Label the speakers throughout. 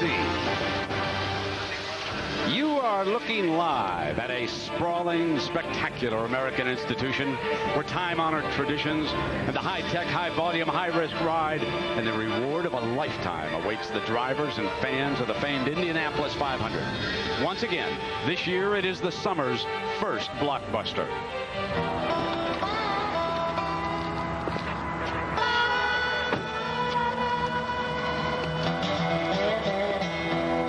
Speaker 1: see. You are looking live at a sprawling, spectacular American institution where time-honored traditions and the high-tech, high-volume, high-risk ride and the reward of a lifetime awaits the drivers and fans of the famed Indianapolis 500. Once again, this year it is the summer's first blockbuster.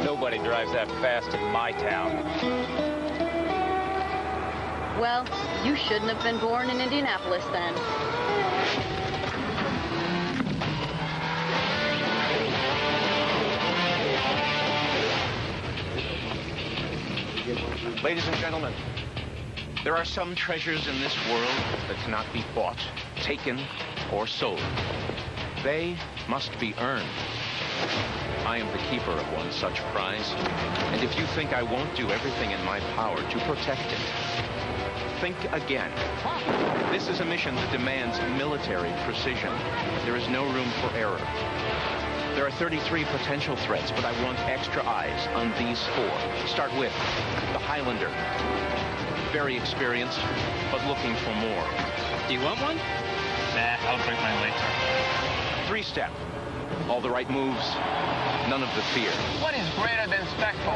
Speaker 2: Nobody drives that fast in my town.
Speaker 3: Well, you shouldn't have been born in Indianapolis then.
Speaker 2: Ladies and gentlemen, there are some treasures in this world that cannot be bought, taken, or sold. They must be earned. I am the keeper of one such prize, and if you think I won't do everything in my power to protect it, think again. This is a mission that demands military precision. There is no room for error. There are 33 potential threats, but I want extra eyes on these 4. Start with the Highlander. Very experienced, but looking for more.
Speaker 4: Do you want one?
Speaker 5: Nah, I'll drink mine later.
Speaker 2: 3-step. All the right moves, none of the fear.
Speaker 5: What is greater than spectacle?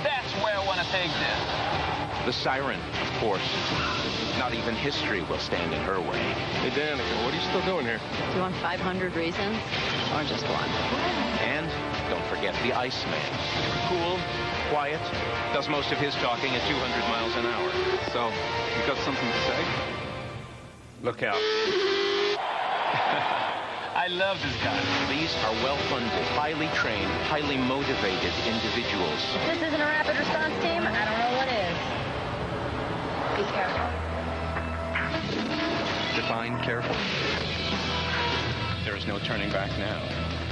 Speaker 5: That's where I want to take this.
Speaker 2: The Siren, of course. Not even history will stand in her way.
Speaker 6: Hey, Danica, what are you still doing here?
Speaker 3: Do you want 500 reasons or just one?
Speaker 2: And don't forget the Iceman. Cool, quiet, does most of his talking at 200 miles an hour.
Speaker 6: So, you got something to say?
Speaker 4: Look out.
Speaker 5: I love this guy.
Speaker 2: These are well-funded, highly trained, highly motivated individuals.
Speaker 3: If this isn't a rapid response team, I don't know what is. Be careful.
Speaker 2: Define careful. There is no turning back now.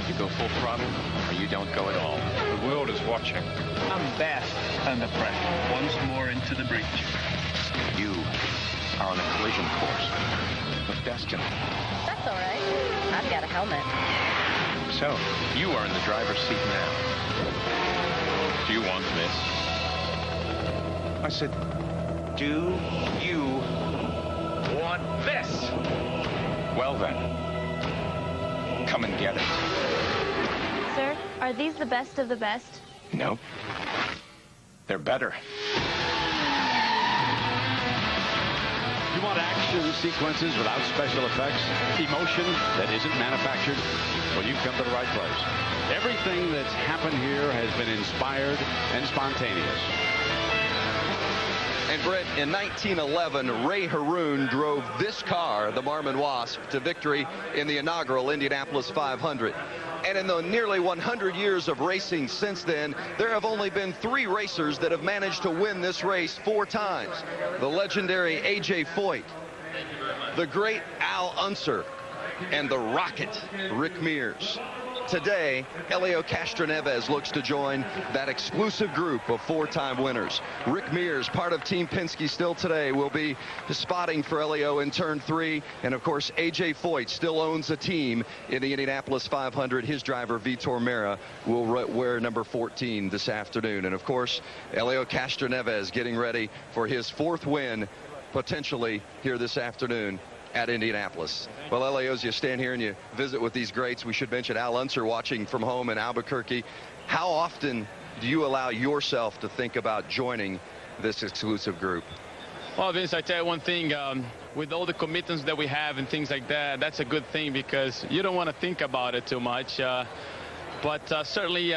Speaker 2: You go full throttle, or you don't go at all.
Speaker 6: The world is watching.
Speaker 5: I'm best under pressure. Once more into the breach.
Speaker 2: You are on a collision course with destiny.
Speaker 3: That's all right. I've got a helmet.
Speaker 2: So, you are in the driver's seat now. Do you want this? I said, do you want this? Well then, come and get it.
Speaker 7: Sir, are these the best of the best?
Speaker 2: No. They're better.
Speaker 1: You want action sequences without special effects? Emotion that isn't manufactured? Well, you've come to the right place. Everything that's happened here has been inspired and spontaneous.
Speaker 8: And Brett, in 1911, Ray Haroon drove this car, the Marmon Wasp, to victory in the inaugural Indianapolis 500. And in the nearly 100 years of racing since then, there have only been 3 racers that have managed to win this race 4 times. The legendary A.J. Foyt, the great Al Unser, and the Rocket, Rick Mears. Today, Helio Castroneves looks to join that exclusive group of 4-time winners. Rick Mears, part of Team Penske still today, will be spotting for Helio in turn 3. And of course, A.J. Foyt still owns a team in the Indianapolis 500. His driver, Vitor Meira, will wear number 14 this afternoon. And of course, Helio Castroneves getting ready for his 4th win, potentially here this afternoon at Indianapolis. Well, Helio, as you stand here and you visit with these greats, we should mention Al Unser watching from home in Albuquerque. How often do you allow yourself to think about joining this exclusive group?
Speaker 9: Well, Vince, I tell you one thing, with all the commitments that we have and things like that, that's a good thing because you don't want to think about it too much. But certainly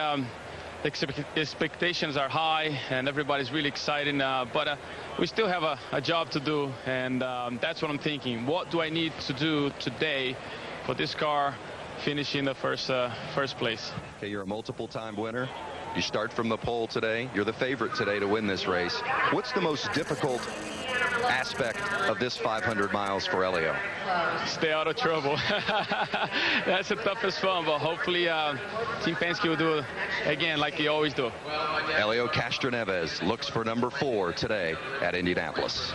Speaker 9: the expectations are high and everybody's really excited. But we still have a job to do, and that's what I'm thinking. What do I need to do today for this car finishing the first place?
Speaker 8: Okay, you're a multiple-time winner. You start from the pole today. You're the favorite today to win this race. What's the most difficult aspect of this 500 miles for Helio?
Speaker 9: Stay out of trouble. That's the toughest one, but hopefully Team Penske will do it again like they always do.
Speaker 8: Helio Castroneves looks for number 4 today at Indianapolis.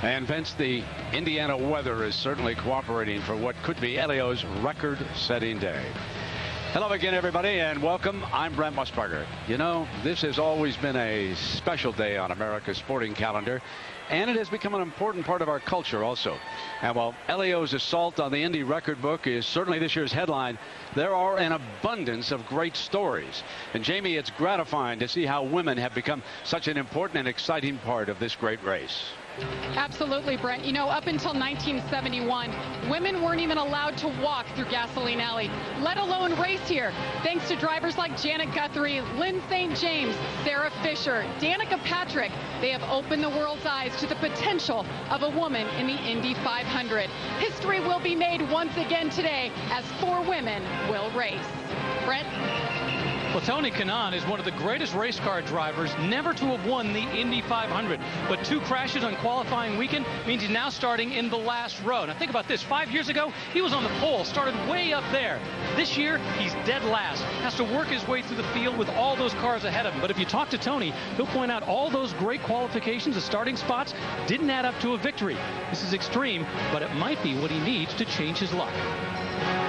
Speaker 1: And Vince, the Indiana weather is certainly cooperating for what could be Helio's record-setting day. Hello again, everybody, and welcome. I'm Brent Musburger. You know, this has always been a special day on America's sporting calendar, and it has become an important part of our culture also. And while Elio's assault on the Indy record book is certainly this year's headline, there are an abundance of great stories. And Jamie, it's gratifying to see how women have become such an important and exciting part of this great race.
Speaker 10: Absolutely, Brent. You know, up until 1971, women weren't even allowed to walk through Gasoline Alley, let alone race here. Thanks to drivers like Janet Guthrie, Lynn St. James, Sarah Fisher, Danica Patrick, they have opened the world's eyes to the potential of a woman in the Indy 500. History will be made once again today as 4 women will race. Brent?
Speaker 11: Well, Tony Kanaan is one of the greatest race car drivers never to have won the Indy 500. But 2 crashes on qualifying weekend means he's now starting in the last row. Now think about this. 5 years ago, he was on the pole, started way up there. This year, he's dead last. Has to work his way through the field with all those cars ahead of him. But if you talk to Tony, he'll point out all those great qualifications, the starting spots, didn't add up to a victory. This is extreme, but it might be what he needs to change his luck.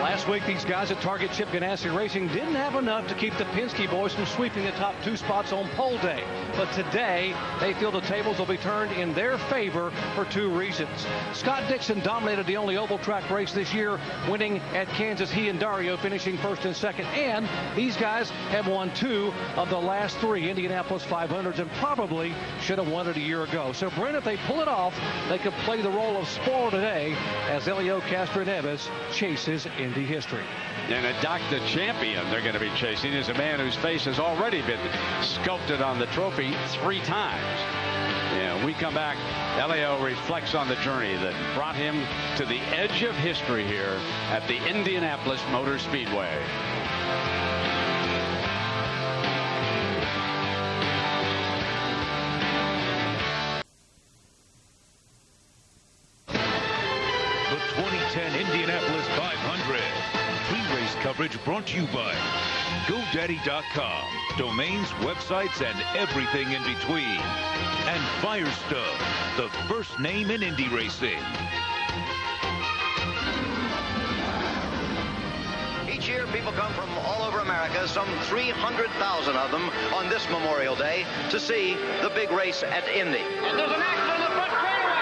Speaker 12: Last week, these guys at Target Chip Ganassi Racing didn't have enough to keep the Penske boys from sweeping the top 2 spots on pole day. But today, they feel the tables will be turned in their favor for 2 reasons. Scott Dixon dominated the only oval track race this year, winning at Kansas. He and Dario finishing 1st and 2nd. And these guys have won 2 of the last 3 Indianapolis 500s and probably should have won it a year ago. So, Brent, if they pull it off, they could play the role of spoiler today as Elio Castroneves chases Indy history.
Speaker 1: And the champion they're going to be chasing is a man whose face has already been sculpted on the trophy 3 times. Yeah, we come back. Elio reflects on the journey that brought him to the edge of history here at the Indianapolis Motor Speedway.
Speaker 13: The 2010 Indianapolis 500. Pre-race coverage brought to you by GoDaddy.com. Domains, websites, and everything in between. And Firestone, the first name in Indy racing.
Speaker 14: Each year, people come from all over America, some 300,000 of them on this Memorial Day, to see the big race at Indy.
Speaker 5: And there's an accident in the front straightaway.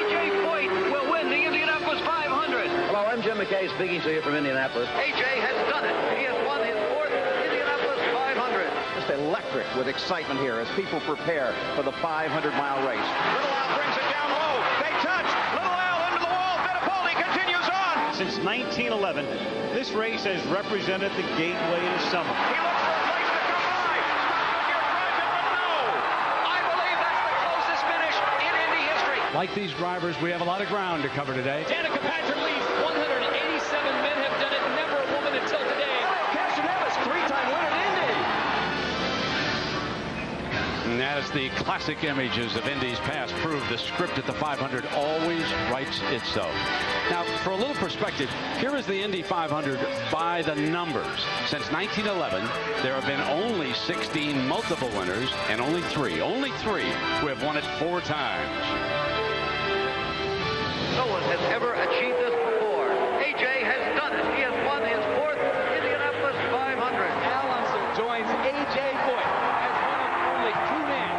Speaker 5: A.J. Foyt will win the Indianapolis 500.
Speaker 14: Hello, I'm Jim McKay speaking to you from Indianapolis. A.J. has done it. He has won his 4th Indianapolis 500.
Speaker 15: Just electric with excitement here as people prepare for the 500-mile race.
Speaker 14: Little Al brings it down low. They touch. Little Al into the wall. Fittipaldi continues on.
Speaker 16: Since 1911, this race has represented the gateway to summer.
Speaker 14: He looks for a place to come by. I believe that's the closest finish in Indy history.
Speaker 1: Like these drivers, we have a lot of ground to cover today.
Speaker 5: Danica Patrick leads. 187 men have done it. Never a woman until today.
Speaker 14: Castroneves, 3-time winner in Indy.
Speaker 1: And as the classic images of Indy's past prove, the script at the 500 always writes itself. Now, for a little perspective, here is the Indy 500 by the numbers. Since 1911, there have been only 16 multiple winners and only three who have won it 4 times.
Speaker 14: No one has ever achieved this before. A.J. has done it. He has won his 4th Indianapolis 500.
Speaker 5: Alonso joins A.J. Foyt as one of only 2 men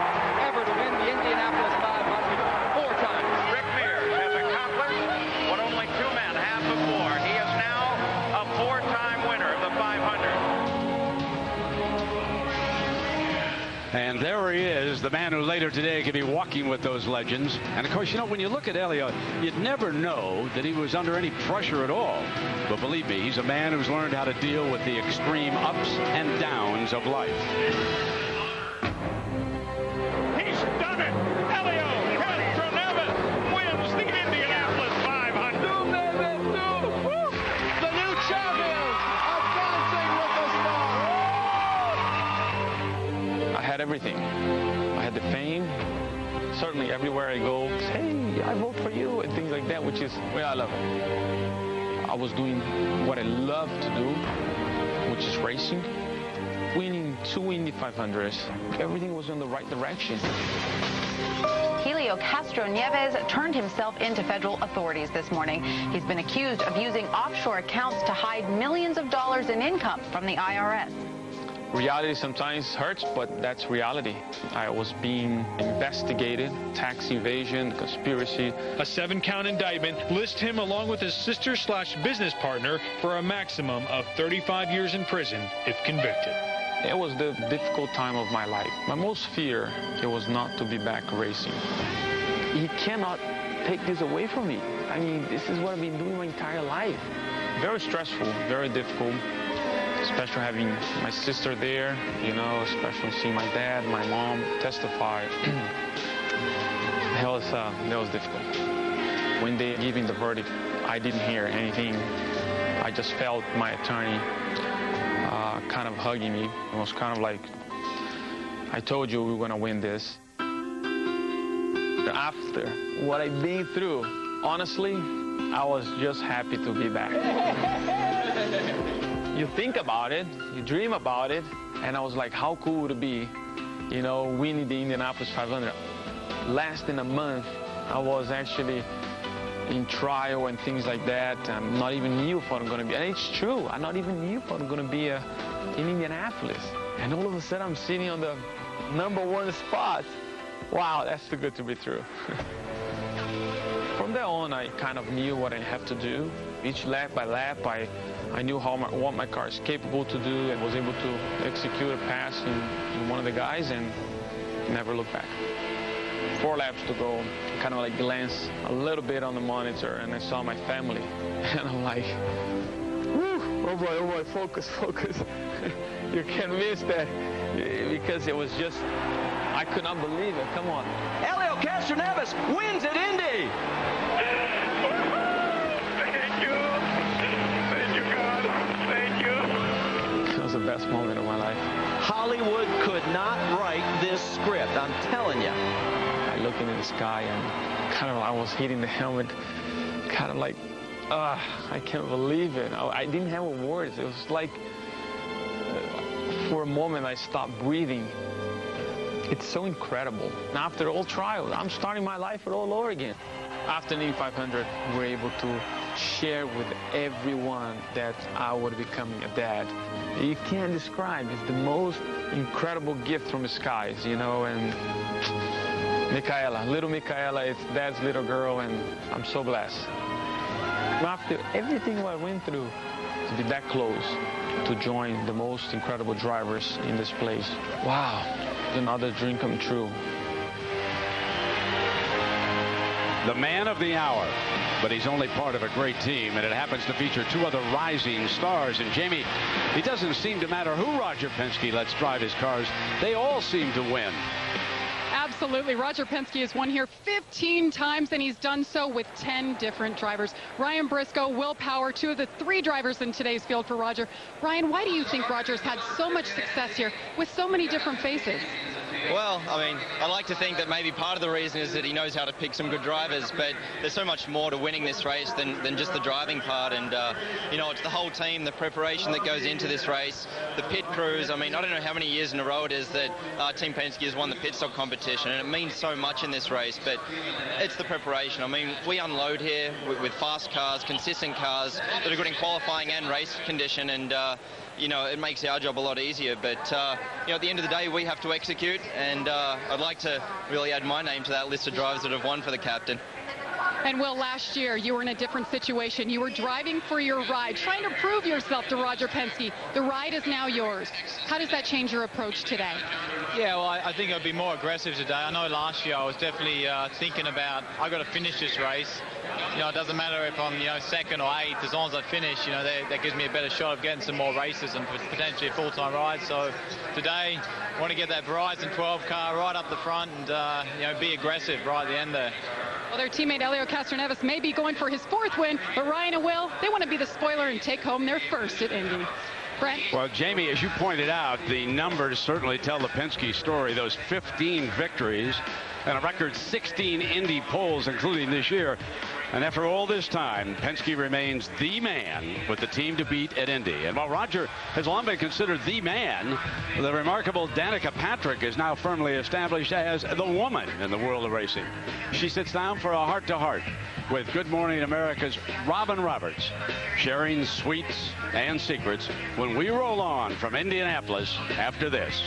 Speaker 5: ever to win the Indianapolis 500 4 times.
Speaker 14: Rick Mears has accomplished what only 2 men have before. He is now a 4-time winner of the 500.
Speaker 1: And there he is, the man who later today could be walking with those legends. And of course, you know, when you look at Elio, you'd never know that he was under any pressure at all. But believe me, he's a man who's learned how to deal with the extreme ups and downs of life.
Speaker 16: He's done it! Elio Castroneves wins the Indianapolis 500.
Speaker 5: The new champions of Dancing with the Stars.
Speaker 9: I had everything. I had the fame. Certainly everywhere I go, hey, I vote for you, and things like that, which is where I love it. I was doing what I love to do, which is racing. winning 2 Indy 500s. Everything was in the right direction.
Speaker 17: Helio Castro Nieves turned himself into federal authorities this morning. He's been accused of using offshore accounts to hide millions of dollars in income from the IRS.
Speaker 9: Reality sometimes hurts, but that's reality. I was being investigated, tax evasion, conspiracy.
Speaker 18: A 7-count indictment lists him along with his sister/business partner for a maximum of 35 years in prison if convicted.
Speaker 9: It was the difficult time of my life. My most fear, it was not to be back racing. He cannot take this away from me. I mean, this is what I've been doing my entire life. Very stressful, very difficult. Especially having my sister there, you know, especially seeing my dad, my mom testify. That was difficult. When they gave me the verdict, I didn't hear anything. I just felt my attorney kind of hugging me. It was kind of like, I told you we were going to win this. After what I've been through, honestly, I was just happy to be back. You think about it, you dream about it, and I was like, how cool would it be, you know, winning the Indianapolis 500. Less than a month, I was actually in trial and things like that. I'm not even knew if I'm going to be, and it's true, I not even knew if I'm going to be in Indianapolis. And all of a sudden, I'm sitting on the #1 spot. Wow, that's too good to be true. From there on, I kind of knew what I have to do. Each lap by lap, I knew what my car is capable to do and was able to execute a pass in one of the guys and never look back. 4 laps to go, kind of like glance a little bit on the monitor and I saw my family and I'm like, whew, oh boy, focus. You can't miss that because it was just, I could not believe it, come on.
Speaker 15: Helio Castro Nieves wins at Indy.
Speaker 9: The best moment of my life.
Speaker 15: Hollywood could not write this script, I'm telling you.
Speaker 9: I looked into the sky and kind of I was hitting the helmet, kind of like, I can't believe it. I didn't have words. It was like, for a moment I stopped breathing. It's so incredible. And after all trials, I'm starting my life all over again. After the Indy 500, we were able to share with everyone that I would be becoming a dad. You can't describe. It's the most incredible gift from the skies, you know, and little Michaela, it's Dad's little girl, and I'm so blessed. After everything I went through, to be that close, to join the most incredible drivers in this place. Wow, another dream come true.
Speaker 1: The man of the hour, but he's only part of a great team, and it happens to feature 2 other rising stars. And Jamie, it doesn't seem to matter who Roger Penske lets drive his cars. They all seem to win.
Speaker 10: Absolutely. Roger Penske has won here 15 times, and he's done so with 10 different drivers. Ryan Briscoe, Will Power, 2 of the 3 drivers in today's field for Roger. Ryan, why do you think Roger's had so much success here with so many different faces?
Speaker 19: Well, I mean, I like to think that maybe part of the reason is that he knows how to pick some good drivers, but there's so much more to winning this race than just the driving part. And, you know, it's the whole team, the preparation that goes into this race, the pit crews. I mean, I don't know how many years in a row it is that Team Penske has won the pit stop competition, and it means so much in this race, but it's the preparation. I mean, we unload here with fast cars, consistent cars that are good in qualifying and race condition, and you know, it makes our job a lot easier. But, you know, at the end of the day, we have to execute, and I'd like to really add my name to that list of drivers that have won for the captain.
Speaker 10: And Will, last year you were in a different situation. You were driving for your ride, trying to prove yourself to Roger Penske. The ride is now yours. How does that change your approach today?
Speaker 20: Yeah, well, I think I'll be more aggressive today. I know last year I was definitely thinking about, I've got to finish this race. You know, it doesn't matter if I'm, you know, 2nd or 8th, as long as I finish, you know, that gives me a better shot of getting some more races and potentially a full-time ride. So today, I want to get that Verizon 12 car right up the front and, you know, be aggressive right at the end there.
Speaker 10: Well, their teammate Helio Castro Nieves may be going for his 4th win, but Ryan and Will, they want to be the spoiler and take home their 1st at Indy. Brent?
Speaker 1: Well, Jamie, as you pointed out, the numbers certainly tell the Penske story. Those 15 victories and a record 16 Indy poles, including this year. And after all this time, Penske remains the man with the team to beat at Indy. And while Roger has long been considered the man, the remarkable Danica Patrick is now firmly established as the woman in the world of racing. She sits down for a heart-to-heart with Good Morning America's Robin Roberts, sharing sweets and secrets when we roll on from Indianapolis after this.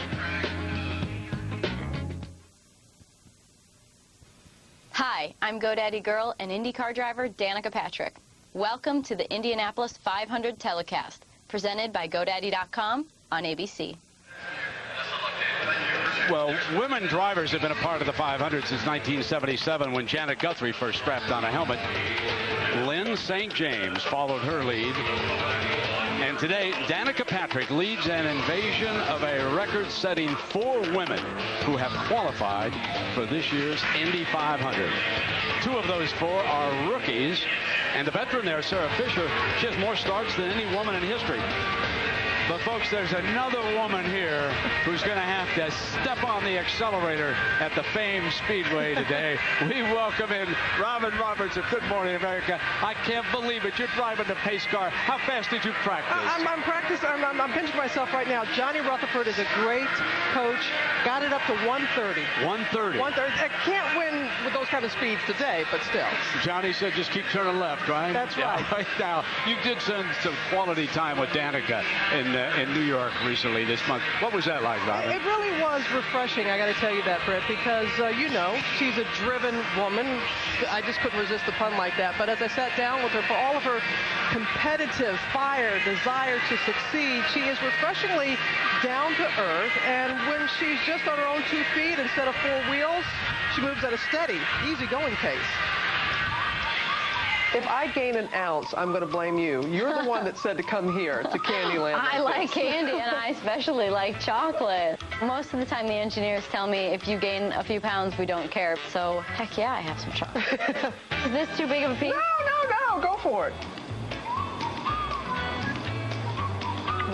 Speaker 3: Hi, I'm GoDaddy Girl and IndyCar driver Danica Patrick. Welcome to the Indianapolis 500 telecast, presented by GoDaddy.com on ABC.
Speaker 1: Well, women drivers have been a part of the 500 since 1977 when Janet Guthrie first strapped on a helmet. Lynn St. James followed her lead. And today, Danica Patrick leads an invasion of a record-setting 4 women who have qualified for this year's Indy 500. 2 of those 4 are rookies, and the veteran there, Sarah Fisher, she has more starts than any woman in history. But, folks, there's another woman here who's going to have to step on the accelerator at the famed Speedway today. We welcome in Robin Roberts of Good Morning America. I can't believe it. You're driving the pace car. How fast did you practice?
Speaker 21: I'm practicing. I'm pinching myself right now. Johnny Rutherford is a great coach. Got it up to 130.
Speaker 1: 130.
Speaker 21: 130. I can't win with those kind of speeds today, but still.
Speaker 1: Johnny said just keep turning left, right?
Speaker 21: That's right.
Speaker 1: Yeah, right now, you did spend some quality time with Danica in New York recently this month. What was that like, Robin?
Speaker 21: It really was refreshing, I got to tell you that, Brett, because, you know, she's a driven woman. I just couldn't resist a pun like that. But as I sat down with her, for all of her competitive fire, desire to succeed, she is refreshingly down to earth. And when she's just on her own 2 feet instead of 4 wheels, she moves at a steady, easy-going pace. If I gain an ounce, I'm going to blame you. You're the one that said to come here to Candyland.
Speaker 3: I like candy, and I especially like chocolate. Most of the time, the engineers tell me if you gain a few pounds, we don't care. So, heck yeah, I have some chocolate. Is this too big of a piece?
Speaker 21: No, go for it.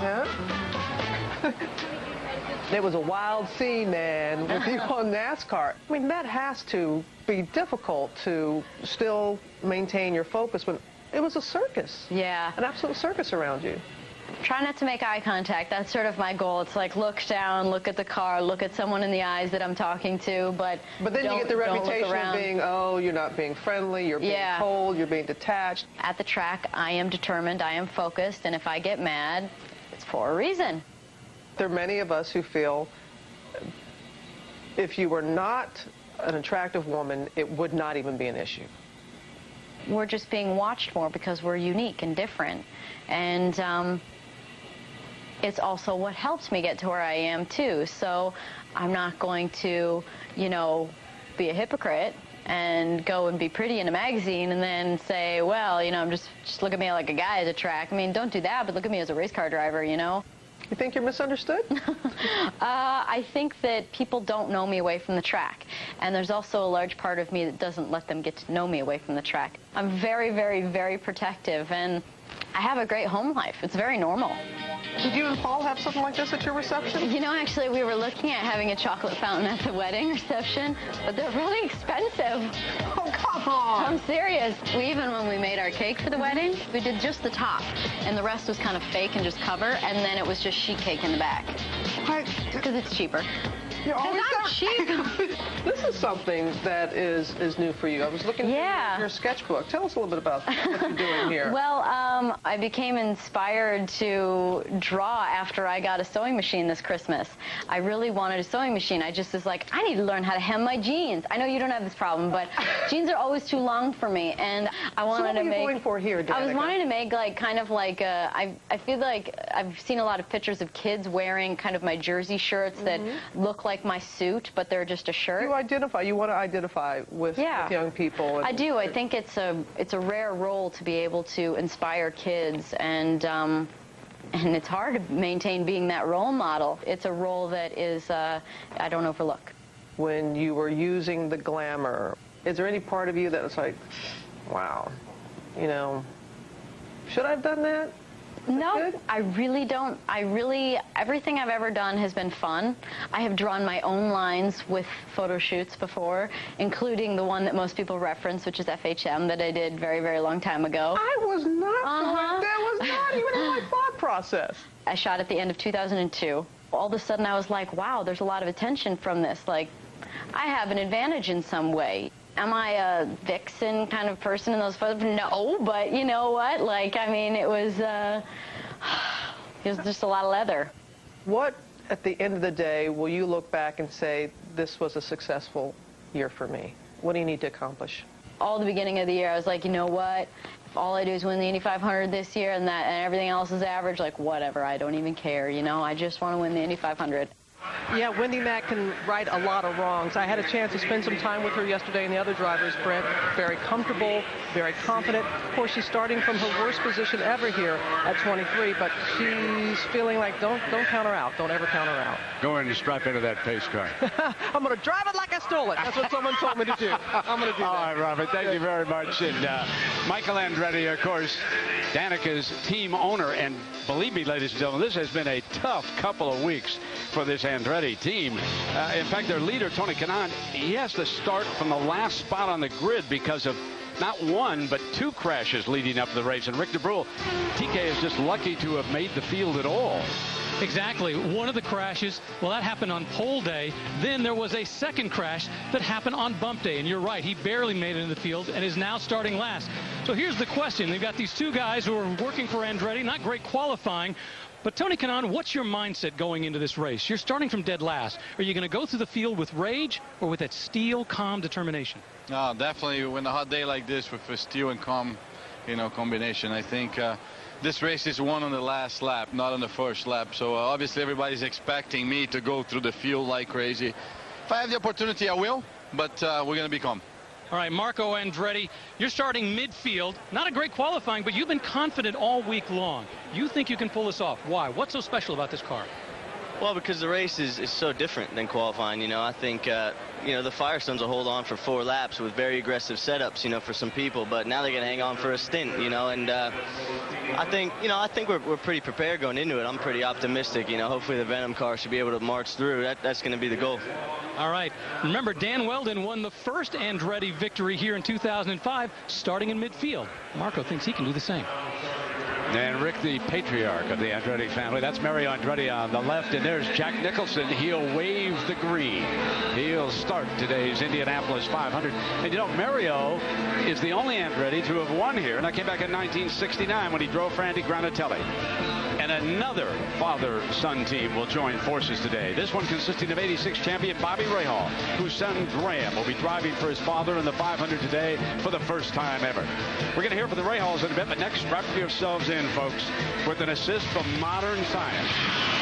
Speaker 21: Yeah. It was a wild scene, man, with you on NASCAR. I mean, that has to be difficult to still maintain your focus when it was a circus.
Speaker 3: Yeah.
Speaker 21: An absolute circus around you.
Speaker 3: Try not to make eye contact. That's sort of my goal. It's like look down, look at the car, look at someone in the eyes that I'm talking to, but
Speaker 21: then you get the reputation of being, oh, you're not being friendly, you're being cold, you're being detached.
Speaker 3: At the track, I am determined, I am focused, and if I get mad, it's for a reason.
Speaker 21: There are many of us who feel if you were not an attractive woman, it would not even be an issue.
Speaker 3: We're just being watched more because we're unique and different. And it's also what helps me get to where I am, too. So I'm not going to, you know, be a hypocrite and go and be pretty in a magazine and then say, well, you know, just look at me like a guy at a track. I mean, don't do that, but look at me as a race car driver, you know.
Speaker 21: You think you're misunderstood?
Speaker 3: I think that people don't know me away from the track. And there's also a large part of me that doesn't let them get to know me away from the track. I'm very, very, very protective, and I have a great home life. It's very normal.
Speaker 21: Did you and Paul have something like this at your reception?
Speaker 3: You know, actually, we were looking at having a chocolate fountain at the wedding reception, but they're really expensive.
Speaker 21: Oh, come on.
Speaker 3: I'm serious. Even when we made our cake for the wedding, we did just the top, and the rest was kind of fake and just cover, and then it was just sheet cake in the back. Because it's cheaper.
Speaker 21: You're always
Speaker 3: cheap.
Speaker 21: This is something that is new for you. I was looking at your sketchbook. Tell us a little bit about what you're doing here.
Speaker 3: Well, I became inspired to draw after I got a sewing machine this Christmas. I really wanted a sewing machine. I just was like, I need to learn how to hem my jeans. I know you don't have this problem, but jeans are always too long for me, and I wanted to make. So what are you
Speaker 21: going for here, Danica?
Speaker 3: I was wanting to make like kind of like I feel like I've seen a lot of pictures of kids wearing kind of my jersey shirts that look like my suit, but they're just a shirt.
Speaker 21: You want to identify with young people.
Speaker 3: I do. I think it's a rare role to be able to inspire kids, and it's hard to maintain being that role model. It's a role that is I don't overlook.
Speaker 21: When you were using the glamour, is there any part of you that was like, wow, you know, should I have done that?
Speaker 3: No, I really don't. Everything I've ever done has been fun. I have drawn my own lines with photo shoots before, including the one that most people reference, which is FHM, that I did very, very long time ago.
Speaker 21: I was not that was not even in my thought process.
Speaker 3: I shot at the end of 2002. All of a sudden, I was like, wow, there's a lot of attention from this. Like, I have an advantage in some way. Am I a vixen kind of person in those photos? No, but you know what? Like, I mean, it was just a lot of leather.
Speaker 21: What, at the end of the day, will you look back and say, this was a successful year for me? What do you need to accomplish?
Speaker 3: All the beginning of the year, I was like, you know what? If all I do is win the Indy 500 this year and everything else is average, like, whatever, I don't even care, you know? I just want to win the Indy 500.
Speaker 21: Yeah, Wendy Mack can right a lot of wrongs. I had a chance to spend some time with her yesterday and the other drivers, Brent. Very comfortable, very confident. Of course, she's starting from her worst position ever here at 23, but she's feeling like don't count her out. Don't ever count her out.
Speaker 1: Go in and strap into that pace car.
Speaker 21: I'm going to drive it like I stole it. That's what someone told me to do. I'm going to do that.
Speaker 1: All right, Robert, thank you very much. And Michael Andretti, of course, Danica's team owner. And believe me, ladies and gentlemen, this has been a tough couple of weeks for this Andretti team. In fact, their leader, Tony Kanaan, he has to start from the last spot on the grid because of not one, but two crashes leading up to the race. And Rick DeBrule, TK is just lucky to have made the field at all.
Speaker 11: Exactly. One of the crashes, well, that happened on pole day. Then there was a second crash that happened on bump day. And you're right, he barely made it in the field and is now starting last. So here's the question. They've got these two guys who are working for Andretti, not great qualifying. But Tony Kanaan, what's your mindset going into this race? You're starting from dead last. Are you going to go through the field with rage or with that steel, calm determination?
Speaker 4: No, definitely when a hot day like this with a steel and calm, combination. I think this race is won on the last lap, not on the first lap. So obviously everybody's expecting me to go through the field like crazy. If I have the opportunity, I will, but we're going to be calm.
Speaker 11: All right, Marco Andretti, you're starting midfield. Not a great qualifying, but you've been confident all week long. You think you can pull this off. Why? What's so special about this car?
Speaker 22: Well, because the race is so different than qualifying. I think, the Firestones will hold on for 4 laps with very aggressive setups, for some people. But now they're going to hang on for a stint, and I think we're pretty prepared going into it. I'm pretty optimistic. Hopefully the Venom car should be able to march through. That's going to be the goal.
Speaker 11: All right. Remember, Dan Weldon won the first Andretti victory here in 2005, starting in midfield. Marco thinks he can do the same.
Speaker 1: And Rick, the patriarch of the Andretti family. That's Mario Andretti on the left. And there's Jack Nicholson. He'll wave the green. He'll start today's Indianapolis 500. And Mario is the only Andretti to have won here. And I came back in 1969 when he drove for Andy Granatelli. And another father-son team will join forces today. This one consisting of 86 champion Bobby Rahal, whose son Graham will be driving for his father in the 500 today for the first time ever. We're going to hear from the Rahals in a bit, but next, strap yourselves in, folks, with an assist from modern science.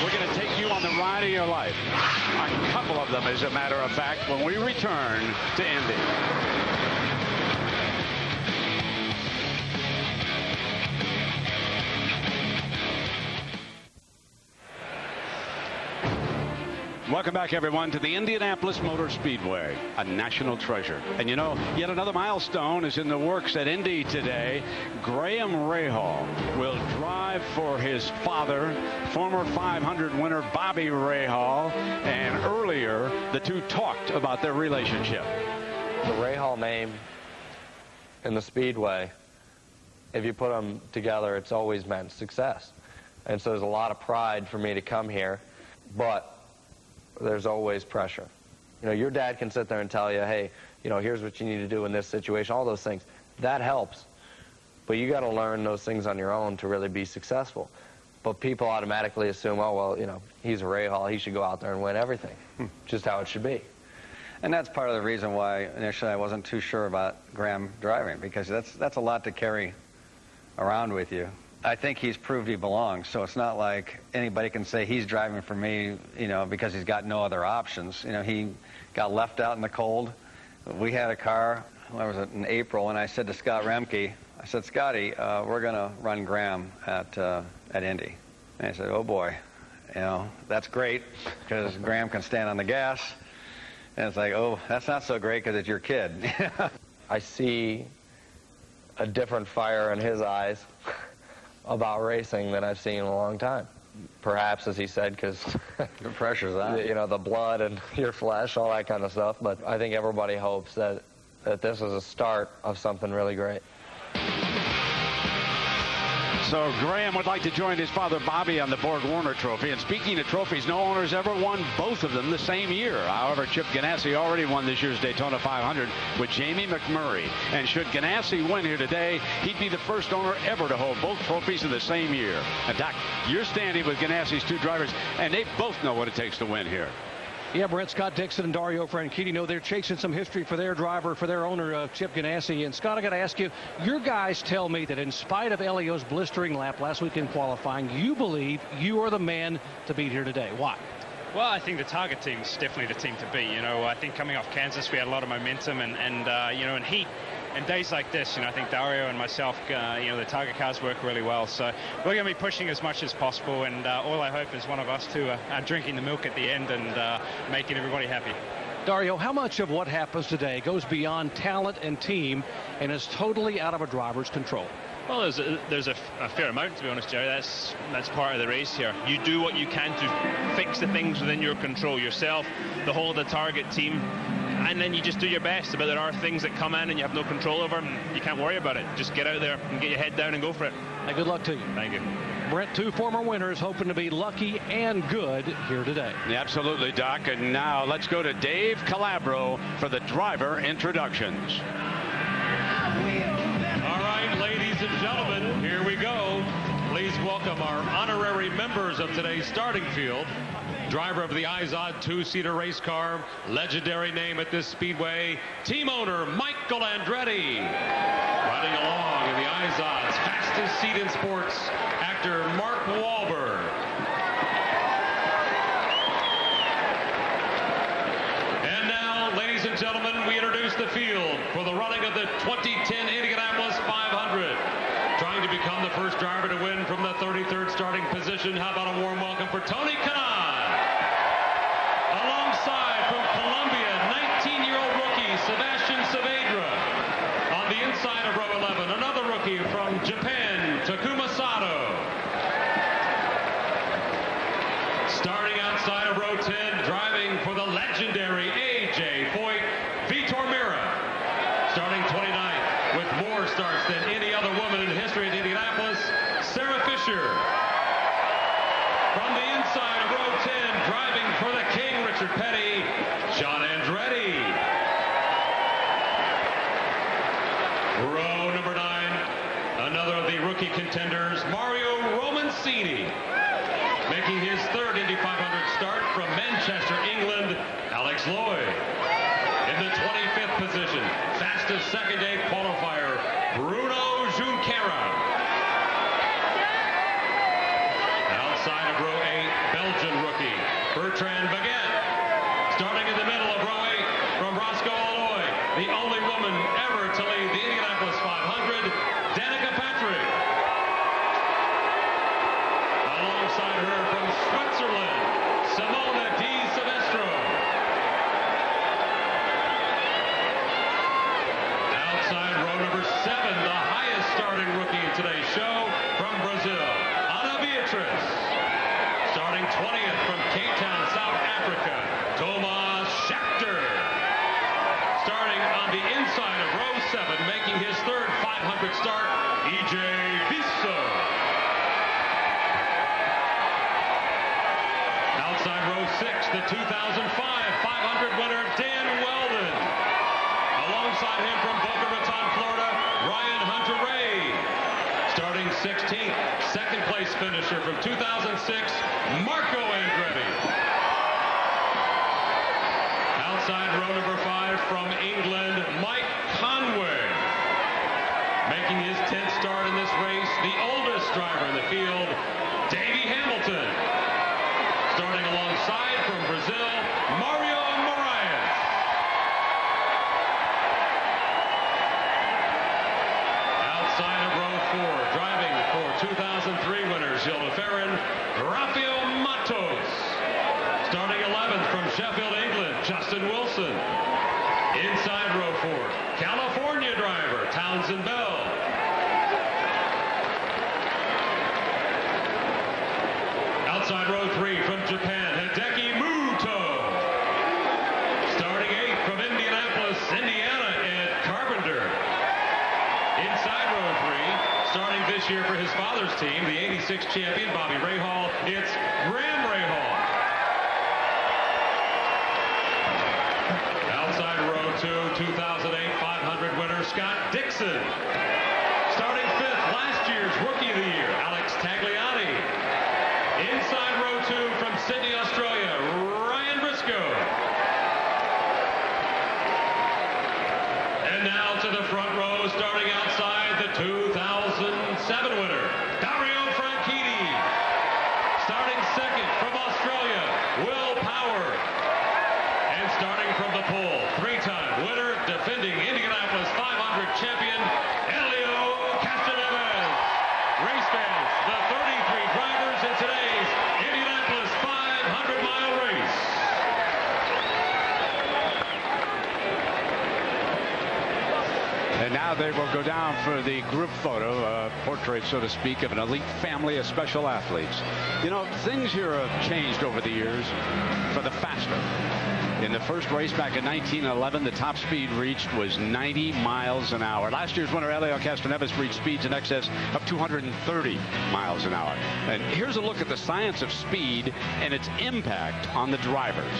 Speaker 1: We're going to take you on the ride of your life. A couple of them, as a matter of fact, when we return to Indy. Welcome back, everyone, to the Indianapolis Motor Speedway, a national treasure. And yet another milestone is in the works at Indy today. Graham Rahal will drive for his father, former 500 winner Bobby Rahal. And earlier, the two talked about their relationship.
Speaker 23: The Rahal name in the Speedway, if you put them together, it's always meant success. And so there's a lot of pride for me to come here, but there's always pressure. Your dad can sit there and tell you, hey, here's what you need to do in this situation, all those things. That helps. But you got to learn those things on your own to really be successful. But people automatically assume, oh, well, he's a Rahal, he should go out there and win everything. Just how it should be.
Speaker 15: And that's part of the reason why initially I wasn't too sure about Graham driving, because that's a lot to carry around with you. I think he's proved he belongs, so it's not like anybody can say he's driving for me, because he's got no other options. He got left out in the cold. We had a car, when was it, in April, and I said to Scott Remke, I said, Scotty, we're going to run Graham at Indy. And he said, oh boy, that's great, because Graham can stand on the gas. And it's like, oh, that's not so great because it's your kid.
Speaker 23: I see a different fire in his eyes about racing than I've seen in a long time. Perhaps, as he said, because
Speaker 15: the pressure's on.
Speaker 23: You know, the blood and your flesh, all that kind of stuff. But I think everybody hopes that this is a start of something really great.
Speaker 1: So Graham would like to join his father Bobby on the Borg Warner Trophy. And speaking of trophies, no owner's ever won both of them the same year. However, Chip Ganassi already won this year's Daytona 500 with Jamie McMurray. And should Ganassi win here today, he'd be the first owner ever to hold both trophies in the same year. And Doc, you're standing with Ganassi's two drivers, and they both know what it takes to win here.
Speaker 12: Yeah, Brett, Scott Dixon and Dario Franchitti know they're chasing some history for their driver, for their owner, Chip Ganassi. And Scott, I got to ask you, your guys tell me that in spite of Elio's blistering lap last week in qualifying, you believe you are the man to beat here today. Why?
Speaker 2: Well, I think the Target team is definitely the team to beat. You know, I think coming off Kansas, we had a lot of momentum and you know, in heat and days like this, you know, I think Dario and myself, you know, the Target cars work really well. So we're going to be pushing as much as possible. And all I hope is one of us two are drinking the milk at the end and making everybody happy.
Speaker 12: Dario, how much of what happens today goes beyond talent and team and is totally out of a driver's control?
Speaker 2: Well, there's a fair amount, to be honest, Jerry. That's part of the race here. You do what you can to fix the things within your control, yourself, the whole of the Target team, and then you just do your best. But there are things that come in and you have no control over them. You can't worry about it. Just get out there and get your head down and go for it.
Speaker 12: Hey, good luck to you.
Speaker 2: Thank you.
Speaker 12: Brett, two former winners hoping to be lucky and good here today.
Speaker 1: Yeah, absolutely, Doc. And now let's go to Dave Calabro for the driver introductions.
Speaker 6: All right, ladies and gentlemen, here we go. Please welcome our honorary members of today's starting field. Driver of the Izod two-seater race car, legendary name at this speedway, team owner Michael Andretti. Riding along in the Izod's fastest seat in sports, actor Mark Wahlberg. And now, ladies and gentlemen, we introduce the field for the running of the 2010 Indianapolis 500. Trying to become the first driver to win from the 33rd starting position. How about a warm welcome for Tony Kanaan? Alongside from Colombia, 19-year-old rookie Sebastian Saavedra. On the inside of row 11, another rookie from Japan, Takuma Sato. Starting outside of row 10, driving for the legendary AJ Foyt, Vitor Mira. Starting 29th with more starts than any other woman in the history of Indianapolis, Sarah Fisher. From the inside of row 10, driving for the King, Richard Petty, John Andretti. Row number 9, another of the rookie contenders, Mario Romancini. Making his third Indy 500 start from Manchester, England, Alex Lloyd. In the 25th position, fastest second-day qualifier, Bruno Junqueira. Outside of row 8, Belgian rookie, Bertrand Baguette. Starting in the middle of row 8, from Roscoe, Illinois, the only woman ever to lead the Indianapolis 500, Danica Patrick. Alongside her from Switzerland, Simona Di Silvestro. Outside row number 7, the highest starting rookie in today's show, from Brazil, Ana Beatriz. Starting 20th from Cape Town, South Africa, Thomas Schechter. Starting on the inside of row 7, making his third 500 start, EJ Viso. Outside row 6, the 2005 500 winner, Dan Weldon. Alongside him from Boca Raton, Florida, Ryan Hunter-Reay. Starting 16th, second place finisher from 2006, Marco Andretti. Outside row number 5 from England, Mike Conway. Making his 10th start in this race, the oldest driver in the field, Davey Hamilton. Starting alongside from Brazil, Mario Moraes. Outside of row 4, driving for 2003 winner Gilles de Ferran, Rafael Matos. Starting 11th from Sheffield, England, Justin Wilson. Inside row 4, California driver Townsend Bell. 1986 champion Bobby Rahal. It's Graham Rahal. Outside row 2, 2008 500 winner Scott Dixon. Starting 5th, last year's Rookie of the Year, Alex Tagliani. Inside row 2 from Sydney, Australia, Ryan Briscoe. And now to the front row, starting outside, the 2007 winner, Dario Franchitti. Starting 2nd from Australia, Will Power. And starting from the pole, 3-time winner, defending Indianapolis 500 champion, Helio Castroneves. Race fans, the 33 drivers in today's Indianapolis 500-mile race.
Speaker 1: And now they will go down for the group photo, a portrait, so to speak, of an elite family of special athletes. You know, things here have changed over the years for the faster. In the first race back in 1911, the top speed reached was 90 miles an hour. Last year's winner, Helio Castroneves, reached speeds in excess of 230 miles an hour. And here's a look at the science of speed and its impact on the drivers.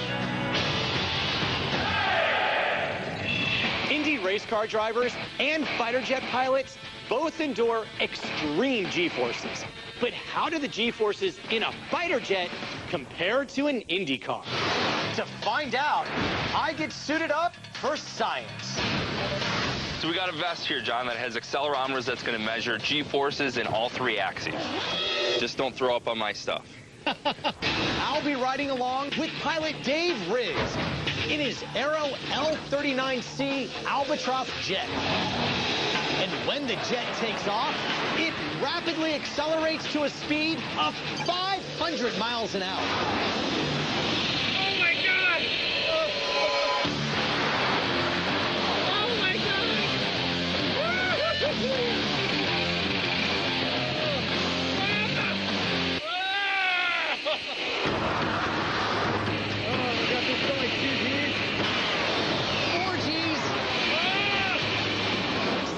Speaker 7: Indy race car drivers and fighter jet pilots both endure extreme G-forces. But how do the G-forces in a fighter jet compare to an Indy car? To find out, I get suited up for science.
Speaker 8: So we got a vest here, John, that has accelerometers that's going to measure G-forces in all 3 axes. Just don't throw up on my stuff.
Speaker 7: I'll be riding along with pilot Dave Riggs in his Aero L39C Albatross jet. And when the jet takes off, it rapidly accelerates to a speed of 500 miles an hour.
Speaker 5: Oh my God! Oh my
Speaker 7: we got this going, 2 Gs, 4 Gs,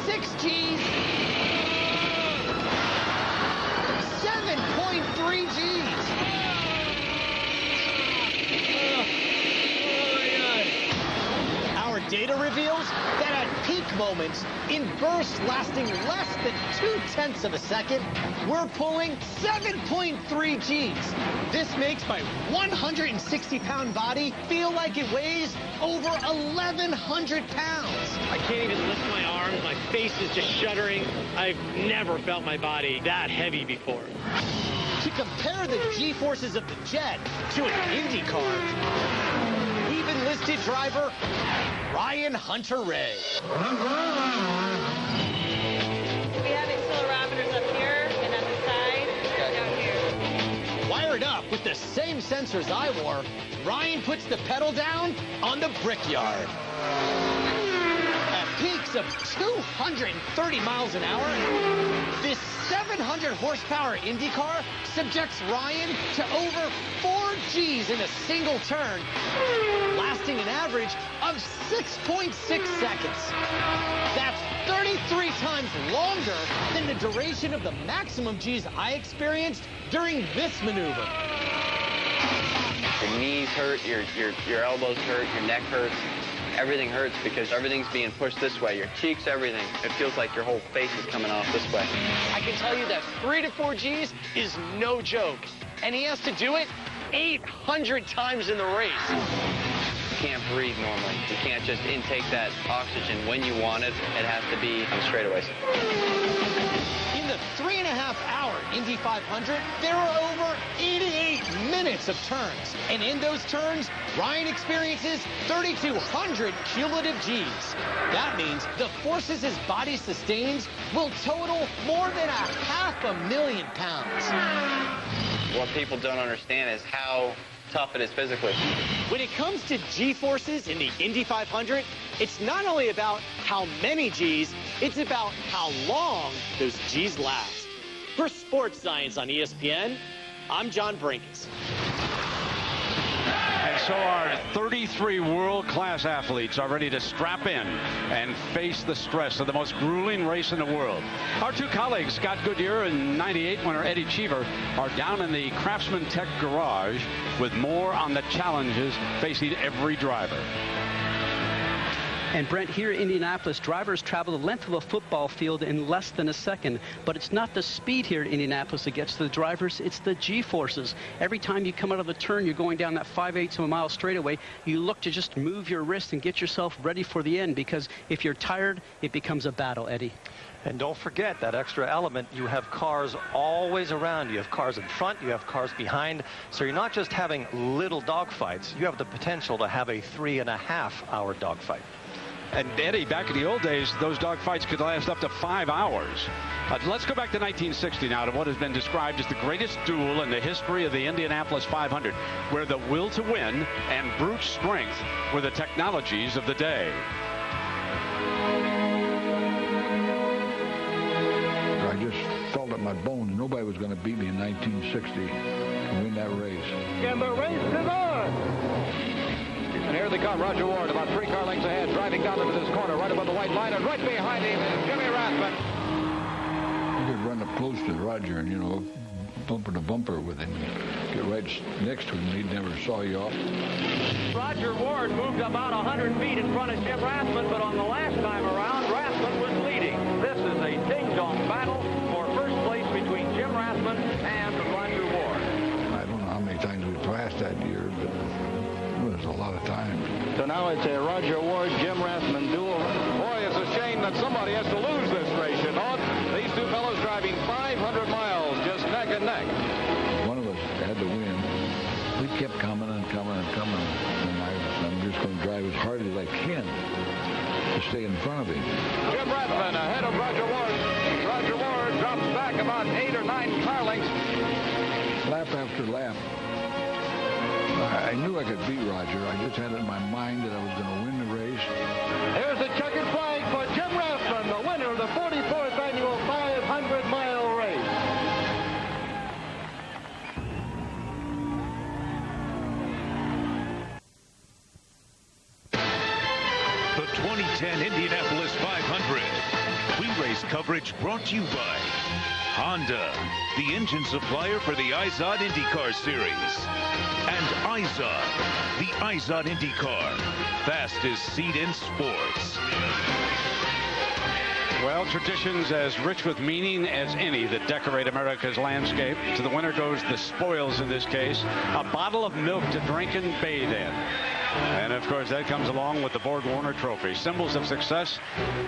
Speaker 7: 6 Gs, 7.3 Gs. Our data reveals that at peak moments, in bursts lasting less than 0.2 of a second, we're pulling 7.3 Gs. This makes my 160-pound body feel like it weighs over 1,100 pounds. I can't even lift my arms. My face is just shuddering. I've never felt my body that heavy before. To compare the G-forces of the jet to an Indy car, we've enlisted driver Ryan Hunter-Reay.
Speaker 13: We have accelerometers up here and on the side and down here.
Speaker 7: Wired up with the same sensors I wore, Ryan puts the pedal down on the brickyard. At peaks of 230 miles an hour, this 700 horsepower Indy car subjects Ryan to over 4 Gs in a single turn, lasting an average of 6.6 seconds. That's 33 times longer than the duration of the maximum Gs I experienced during this maneuver.
Speaker 15: Your knees hurt, your elbows hurt, your neck hurts. Everything hurts because everything's being pushed this way. Your cheeks, everything. It feels like your whole face is coming off this way.
Speaker 7: I can tell you that 3 to 4 Gs is no joke. And he has to do it 800 times in the race.
Speaker 15: You can't breathe normally. You can't just intake that oxygen when you want it. It has to be on straightaways.
Speaker 7: In the 3.5-hour Indy 500, there are over 88 minutes of turns. And in those turns, Ryan experiences 3,200 cumulative Gs. That means the forces his body sustains will total more than 500,000 pounds.
Speaker 15: What people don't understand is how tough it is physically.
Speaker 7: When it comes to G-forces in the Indy 500, it's not only about how many Gs, it's about how long those Gs last. For Sports Science on ESPN, I'm John Brinkus.
Speaker 1: And so our 33 world-class athletes are ready to strap in and face the stress of the most grueling race in the world. Our two colleagues, Scott Goodyear and 98 winner Eddie Cheever, are down in the Craftsman Tech garage with more on the challenges facing every driver.
Speaker 14: And Brent, here in Indianapolis, drivers travel the length of a football field in less than a second. But it's not the speed here in Indianapolis that gets to the drivers, it's the G-forces. Every time you come out of the turn, you're going down that 5/8 of a mile straightaway, you look to just move your wrist and get yourself ready for the end, because if you're tired, it becomes a battle, Eddie.
Speaker 12: And don't forget that extra element, you have cars always around. You have cars in front, you have cars behind. So you're not just having little dogfights, you have the potential to have a 3.5-hour dogfight.
Speaker 1: And Eddie, back in the old days, those dogfights could last up to 5 hours. Let's go back to 1960 now, to what has been described as the greatest duel in the history of the Indianapolis 500, where the will to win and brute strength were the technologies of the day.
Speaker 16: I just felt at my bones nobody was going to beat me in 1960 to win that race.
Speaker 5: And the race is on! And here they come, Roger Ward, about 3 car lengths ahead, driving down into this corner, right above the white line, and right behind him is Jimmy Rathman.
Speaker 16: You could run up close to Roger and, you know, bumper to bumper with him. Get right next to him, he never saw you off.
Speaker 5: Roger Ward moved about 100 feet in front of Jim Rathman, but on the last time around, Rathman was leading. This is a ding-dong battle for first place between Jim Rathman and Roger Ward.
Speaker 16: I don't know how many times we passed that year, but it was a lot of time.
Speaker 5: So now it's a Roger Ward-Jim Rathman duel. Boy, it's a shame that somebody has to lose this race, you know. These two fellows driving 500 miles just neck and neck.
Speaker 16: One of us had to win. We kept coming and coming and coming, and I'm just going to drive as hard as I can to stay in front of him.
Speaker 5: Jim Rathman ahead of Roger Ward. Roger Ward drops back about 8 or 9 car lengths.
Speaker 16: Lap after lap, I knew I could beat Roger. I just had it in my mind that I was going to win the race.
Speaker 5: Here's the checkered flag for Jim Rathman, the winner of the 44th annual 500-mile race.
Speaker 17: The 2010 Indianapolis 500. Pre-race coverage brought to you by Honda, the engine supplier for the Izod IndyCar Series. And Izod, the Izod IndyCar, fastest seat in sports.
Speaker 1: Well, traditions as rich with meaning as any that decorate America's landscape. To the winner goes the spoils in this case, a bottle of milk to drink and bathe in. And, of course, that comes along with the Borg-Warner Trophy. Symbols of success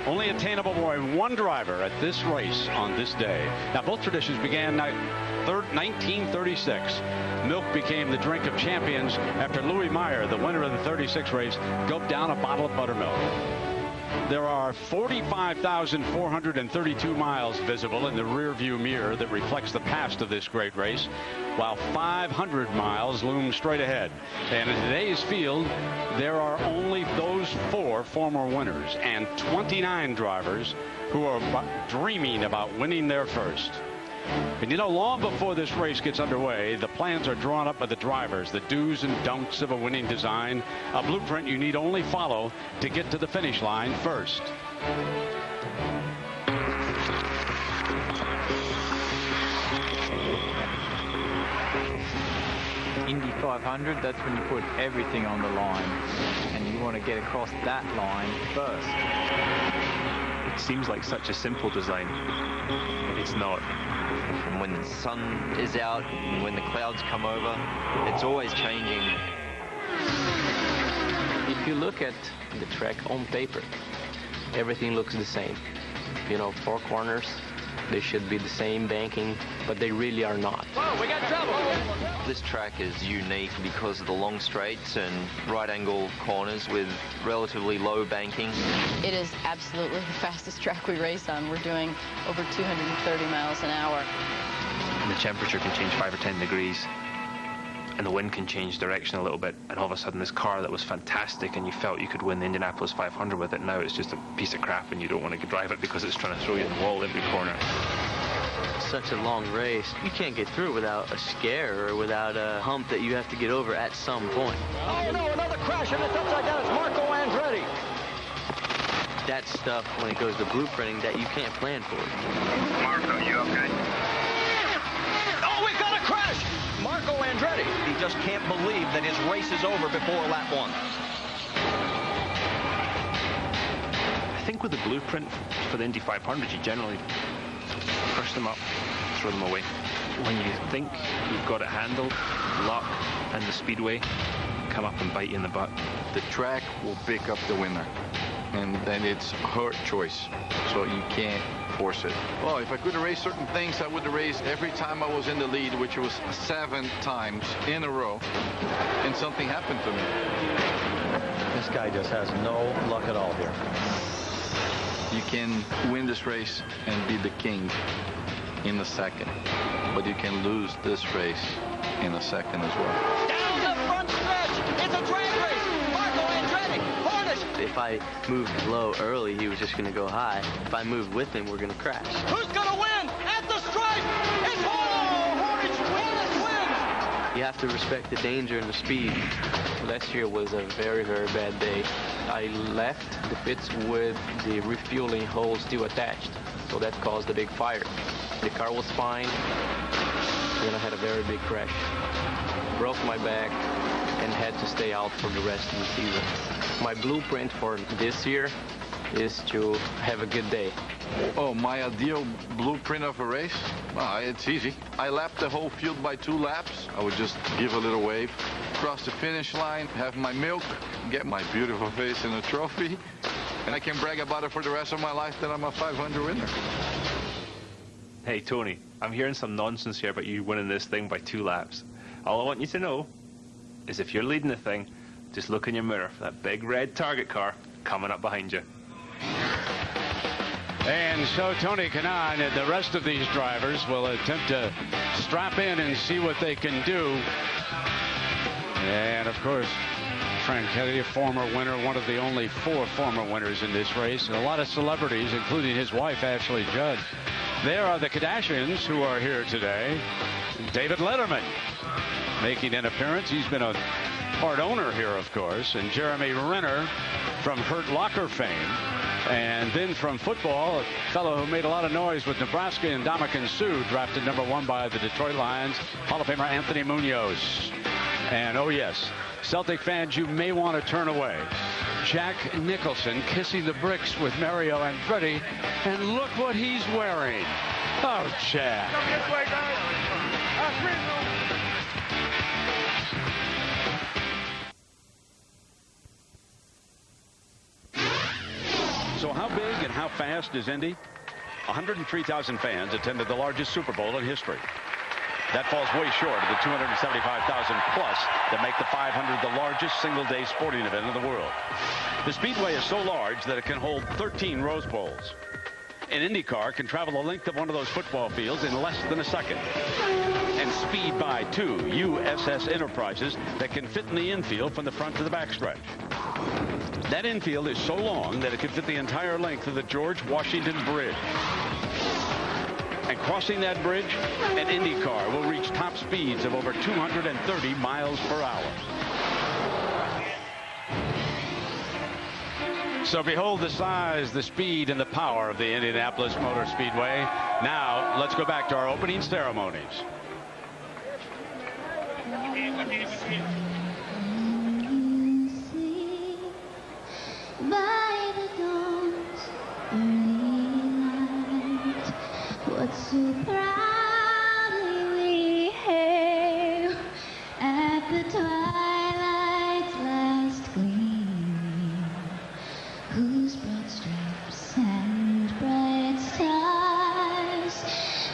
Speaker 1: only attainable by one driver at this race on this day. Now, both traditions began 1936. Milk became the drink of champions after Louis Meyer, the winner of the 36 race, gulped down a bottle of buttermilk. There are 45,432 miles visible in the rearview mirror that reflects the past of this great race, while 500 miles loom straight ahead. And in today's field, there are only those 4 former winners and 29 drivers who are dreaming about winning their first. And you know, long before this race gets underway, the plans are drawn up by the drivers, the do's and don'ts of a winning design, a blueprint you need only follow to get to the finish line first.
Speaker 24: Indy 500, that's when you put everything on the line, and you want to get across that line first.
Speaker 25: It seems like such a simple design. It's not.
Speaker 26: From when the sun is out and when the clouds come over, it's always changing.
Speaker 27: If you look at the track on paper, everything looks the same. You know, 4 corners, they should be the same banking, but they really are not.
Speaker 5: Whoa, we got trouble!
Speaker 26: This track is unique because of the long straights and right angle corners with relatively low banking.
Speaker 3: It is absolutely the fastest track we race on. We're doing over 230 miles an hour.
Speaker 25: And the temperature can change 5 or 10 degrees. And the wind can change direction a little bit. And all of a sudden, this car that was fantastic and you felt you could win the Indianapolis 500 with it, now it's just a piece of crap and you don't want to drive it because it's trying to throw you in the wall every corner.
Speaker 22: such a long race. You can't get through without a scare or without a hump that you have to get over at some point.
Speaker 7: Oh no, another crash and it's upside down. It's Marco Andretti.
Speaker 22: That's stuff when it goes to blueprinting that you can't plan for.
Speaker 7: Marco, you okay? Oh, we've got a crash! Marco Andretti. He just can't believe that his race is over before lap 1.
Speaker 25: I think with the blueprint for the Indy 500, you generally push them up, throw them away. When you think you've got it handled, luck and the speedway come up and bite you in the butt.
Speaker 4: The track will pick up the winner, and then it's her choice, so you can't force it. Well, if I could erase certain things, I would erase every time I was in the lead, which was 7 times in a row, and something happened to me.
Speaker 7: This guy just has no luck at all here.
Speaker 4: You can win this race and be the king in a second, but you can lose this race in a second as well.
Speaker 7: Down the front stretch! It's a drag race! Marco Andretti! Hornish!
Speaker 22: If I moved low early, he was just going to go high. If I moved with him, we're going to crash.
Speaker 7: Who's going to win? At the stripe! It's Hornish wins!
Speaker 22: You have to respect the danger and the speed.
Speaker 27: Last year was a very, very bad day. I left the pits with the refueling hose still attached, so that caused a big fire. The car was fine, then I had a very big crash. Broke my back and had to stay out for the rest of the season. My blueprint for this year is to have a good day.
Speaker 4: Oh, my ideal blueprint of a race? Well, it's easy. I lapped the whole field by 2 laps. I would just give a little wave, cross the finish line, have my milk, get my beautiful face in a trophy, and I can brag about it for the rest of my life that I'm a 500 winner.
Speaker 25: Hey, Tony, I'm hearing some nonsense here about you winning this thing by 2 laps. All I want you to know is if you're leading the thing, just look in your mirror for that big red target car coming up behind you.
Speaker 1: And so Tony Kanaan and the rest of these drivers will attempt to strap in and see what they can do. And, of course, Frank Kennedy, a former winner, one of the only 4 former winners in this race, and a lot of celebrities, including his wife, Ashley Judd. There are the Kardashians who are here today. David Letterman making an appearance. He's been a part owner here, of course. And Jeremy Renner from Hurt Locker fame. And then from football, a fellow who made a lot of noise with Nebraska and Ndamukong Suh, drafted #1 by the Detroit Lions, Hall of Famer Anthony Munoz. And, oh, yes, Celtic fans, you may want to turn away. Jack Nicholson kissing the bricks with Mario Andretti, and look what he's wearing. Oh, Jack.
Speaker 5: Come this way, guys.
Speaker 1: So how big and how fast is Indy? 103,000 fans attended the largest Super Bowl in history. That falls way short of the 275,000 plus that make the 500 the largest single-day sporting event in the world. The Speedway is so large that it can hold 13 Rose Bowls. An IndyCar can travel the length of one of those football fields in less than a second. And speed by 2 USS Enterprises that can fit in the infield from the front to the backstretch. That infield is so long that it can fit the entire length of the George Washington Bridge. And crossing that bridge, an Indy car will reach top speeds of over 230 miles per hour. So behold the size, the speed, and the power of the Indianapolis Motor Speedway. Now, let's go back to our opening ceremonies.
Speaker 9: By the dawn's early light, what so proudly we hailed at the twilight's last gleaming, whose broad stripes and bright stars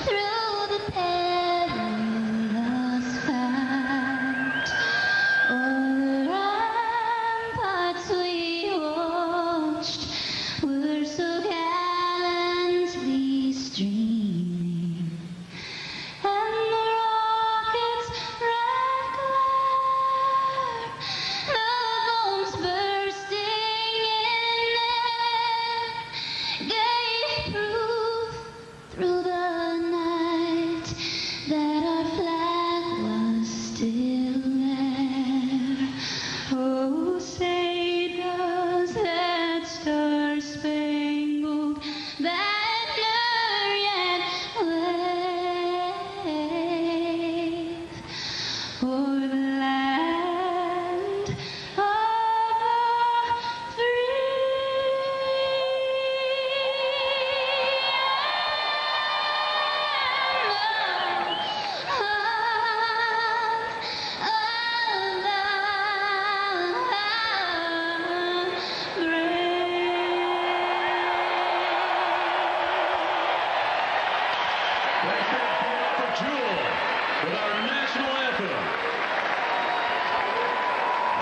Speaker 9: through the perilous fight o'er the ramparts we watched were so gallantly streaming, and the rocket's red glare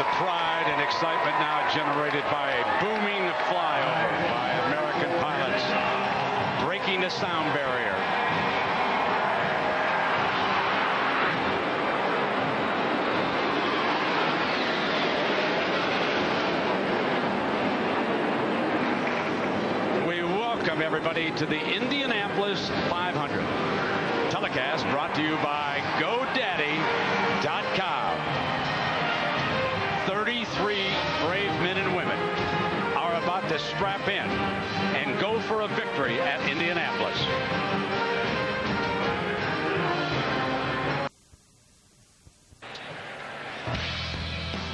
Speaker 1: the pride and excitement now generated by a booming flyover by American pilots, breaking the sound barrier. We welcome everybody to the Indianapolis 500. Telecast brought to you by GoDaddy.com. 33 brave men and women are about to strap in and go for a victory at Indianapolis.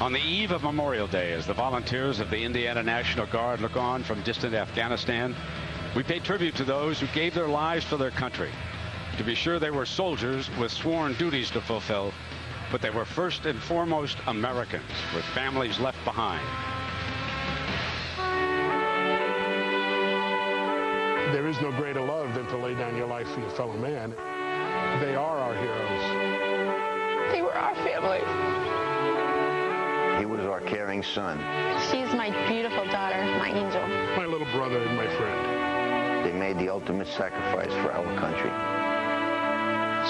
Speaker 1: On the eve of Memorial Day, as the volunteers of the Indiana National Guard look on from distant Afghanistan, we pay tribute to those who gave their lives for their country. To be sure, they were soldiers with sworn duties to fulfill, but they were first and foremost Americans with families left behind.
Speaker 10: There is no greater love than to lay down your life for your fellow man. They are our heroes.
Speaker 13: They were our family.
Speaker 11: He was our caring son.
Speaker 13: She's my beautiful daughter, my angel.
Speaker 10: My little brother and my friend.
Speaker 11: They made the ultimate sacrifice for our country.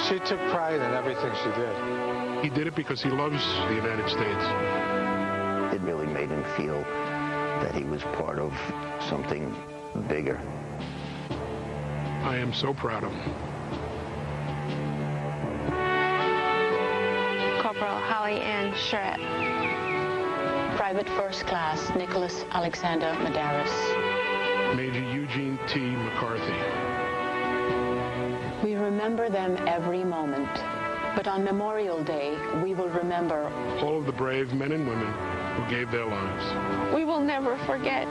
Speaker 10: She took pride in everything she did. He did it because he loves the United States.
Speaker 11: It really made him feel that he was part of something bigger.
Speaker 10: I am so proud of him.
Speaker 13: Corporal Holly Ann Charette.
Speaker 18: Private First Class Nicholas Alexander Medeiros.
Speaker 10: Major Eugene T. McCarthy.
Speaker 18: We remember them every moment, but on Memorial Day, we will remember
Speaker 10: all of the brave men and women who gave their lives.
Speaker 13: We will never forget.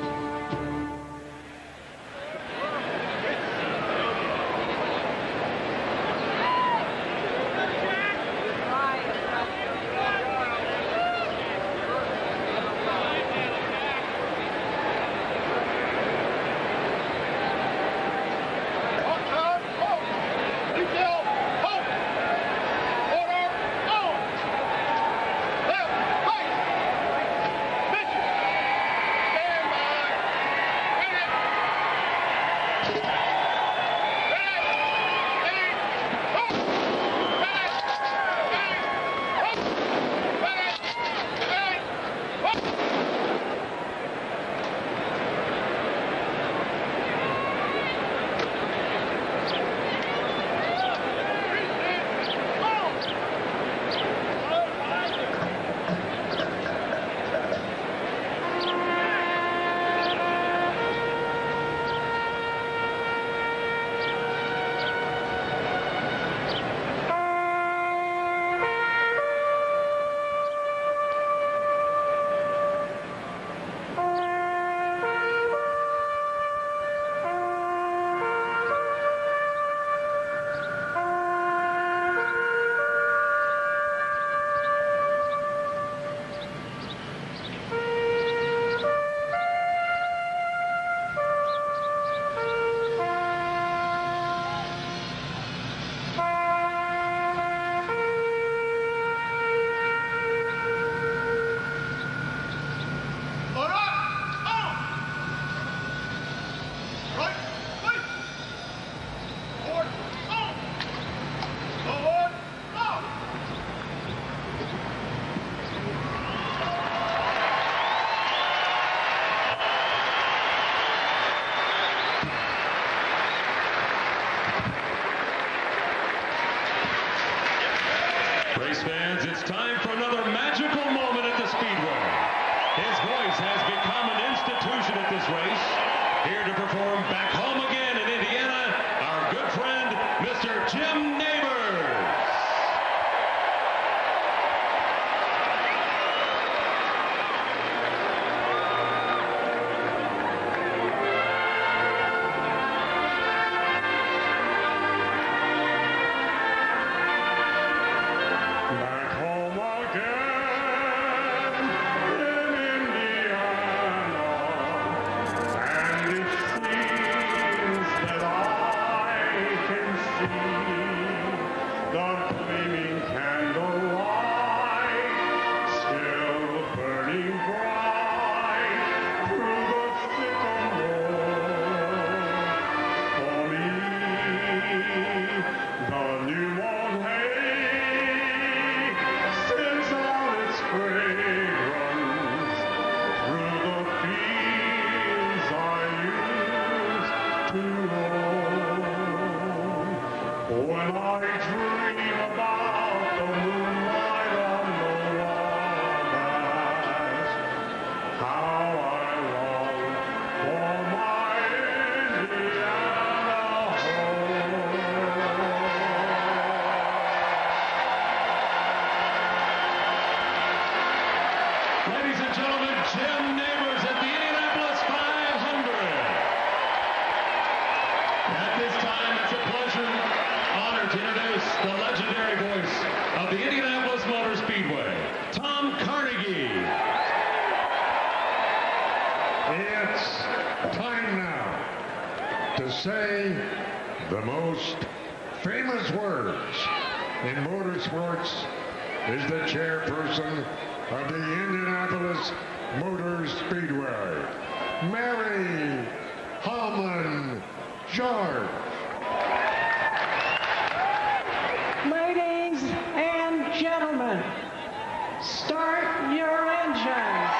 Speaker 2: Jim Neighbors at the Indianapolis 500. At this time, it's a pleasure, honor to introduce the legendary voice of the Indianapolis Motor Speedway, Tom Carnegie.
Speaker 10: It's time now to say the most famous words in motorsports is the chairperson of the Indianapolis Motor Speedway, Mary Hallman George.
Speaker 6: Ladies and gentlemen, start your engines.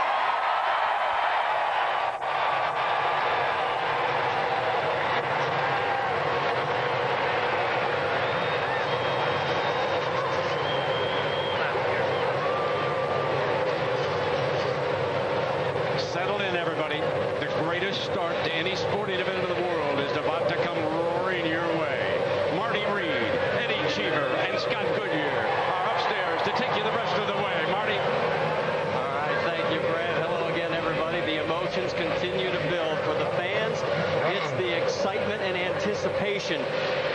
Speaker 1: Settle in, everybody. The greatest start to any sporting event in the world is about to come roaring your way. Marty Reed, Eddie Cheever, and Scott Goodyear are upstairs to take you the rest of the way. Marty.
Speaker 12: All right, thank you, Brad. Hello again, everybody. The emotions continue to build. For the fans, it's the excitement and anticipation.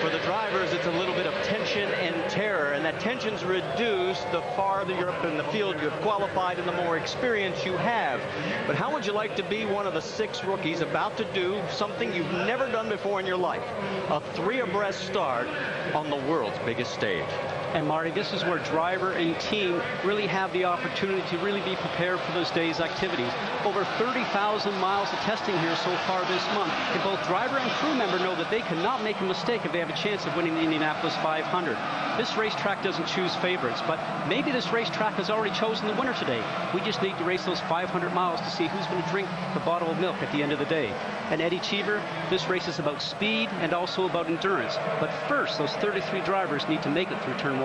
Speaker 12: For the drivers, it's a little bit of tension and terror, and that tension's reduced the farther you're up in the field you've qualified and the more experience you have. But how would you like to be one of the 6 rookies about to do something you've never done before in your life? A 3 abreast start on the world's biggest stage.
Speaker 14: And Marty, this is where driver and team really have the opportunity to really be prepared for those day's activities. Over 30,000 miles of testing here so far this month, and both driver and crew member know that they cannot make a mistake if they have a chance of winning the Indianapolis 500. This racetrack doesn't choose favorites, but maybe this racetrack has already chosen the winner today. We just need to race those 500 miles to see who's going to drink the bottle of milk at the end of the day. And Eddie Cheever, this race is about speed and also about endurance. But first, those 33 drivers need to make it through turn 1.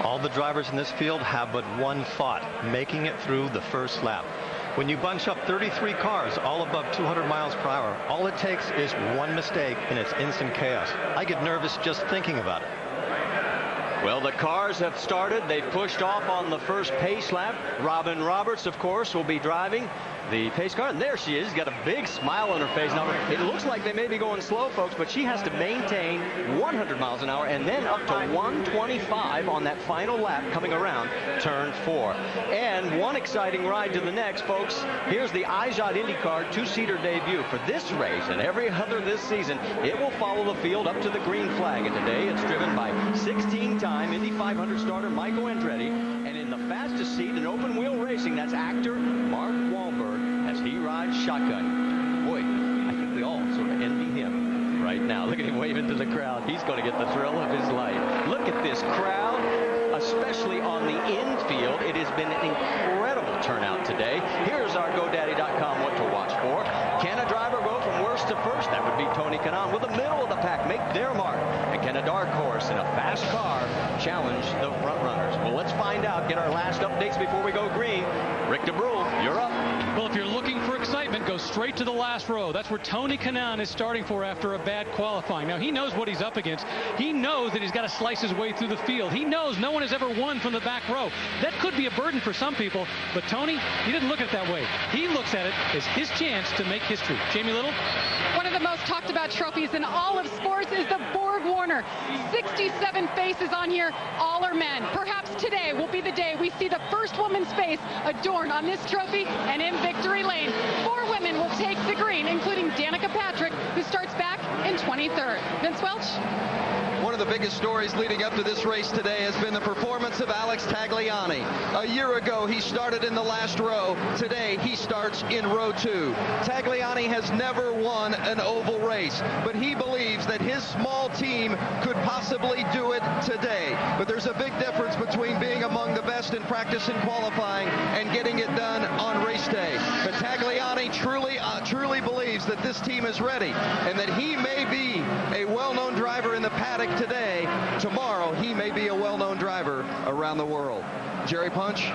Speaker 8: All the drivers in this field have but one thought: making it through the first lap. When you bunch up 33 cars all above 200 miles per hour, all it takes is one mistake and it's instant chaos. I get nervous just thinking about it.
Speaker 12: Well, the cars have started. They've pushed off on the first pace lap. Robin Roberts, of course, will be driving the pace car. And there she is. Got a big smile on her face. Now, it looks like they may be going slow, folks, but she has to maintain 100 miles an hour and then up to 125 on that final lap coming around turn 4. And one exciting ride to the next, folks. Here's the IZOD IndyCar 2-seater debut. For this race and every other this season, it will follow the field up to the green flag. And today it's driven by 16-time Indy 500 starter Michael Andretti. And in the fastest seat in open wheel racing, that's actor Mark Wahlberg as he rides shotgun. Boy, I think we all sort of envy him right now. Look at him waving to the crowd. He's going to get the thrill of his life. Look at this crowd, especially on the infield. It has been an incredible turnout today. Here's our GoDaddy.com what to watch for. Can a driver go from worst to first? That would be Tony Kanaan. Will the middle of the pack make their mark? And can a dark horse in a fast car challenge the front runners? Well, let's find out. Get our last updates before we go green. Rick DeBrule, you're up.
Speaker 19: Well, if you're looking for excitement, go straight to the last row. That's where Tony Kanaan is starting for after a bad qualifying. Now, he knows what he's up against. He knows that he's got to slice his way through the field. He knows no one has ever won from the back row. That could be a burden for some people, but Tony, he didn't look at it that way. He looks at it as his chance to make history. Jamie Little?
Speaker 20: One of the most talked about trophies in all of sports is the Borg Warner. 67 faces on here, all are men. Perhaps today will be the day we see the first woman's face adorned on this trophy and in victory lane. 4 women will take the green, including Danica Patrick, who starts back in 23rd. Vince Welch?
Speaker 21: One of the biggest stories leading up to this race today has been the performance of Alex Tagliani. A year ago, he started in the last row. Today, he starts in row 2. Tagliani has never won an oval race, but he believes that his small team could possibly do it today. But there's a big difference between being among the best in practice and qualifying and getting it done on race day. But Tagliani truly believes that this team is ready and that he may be a well-known driver in the paddock today. Tomorrow, he may be a well-known driver around the world. Jerry Punch?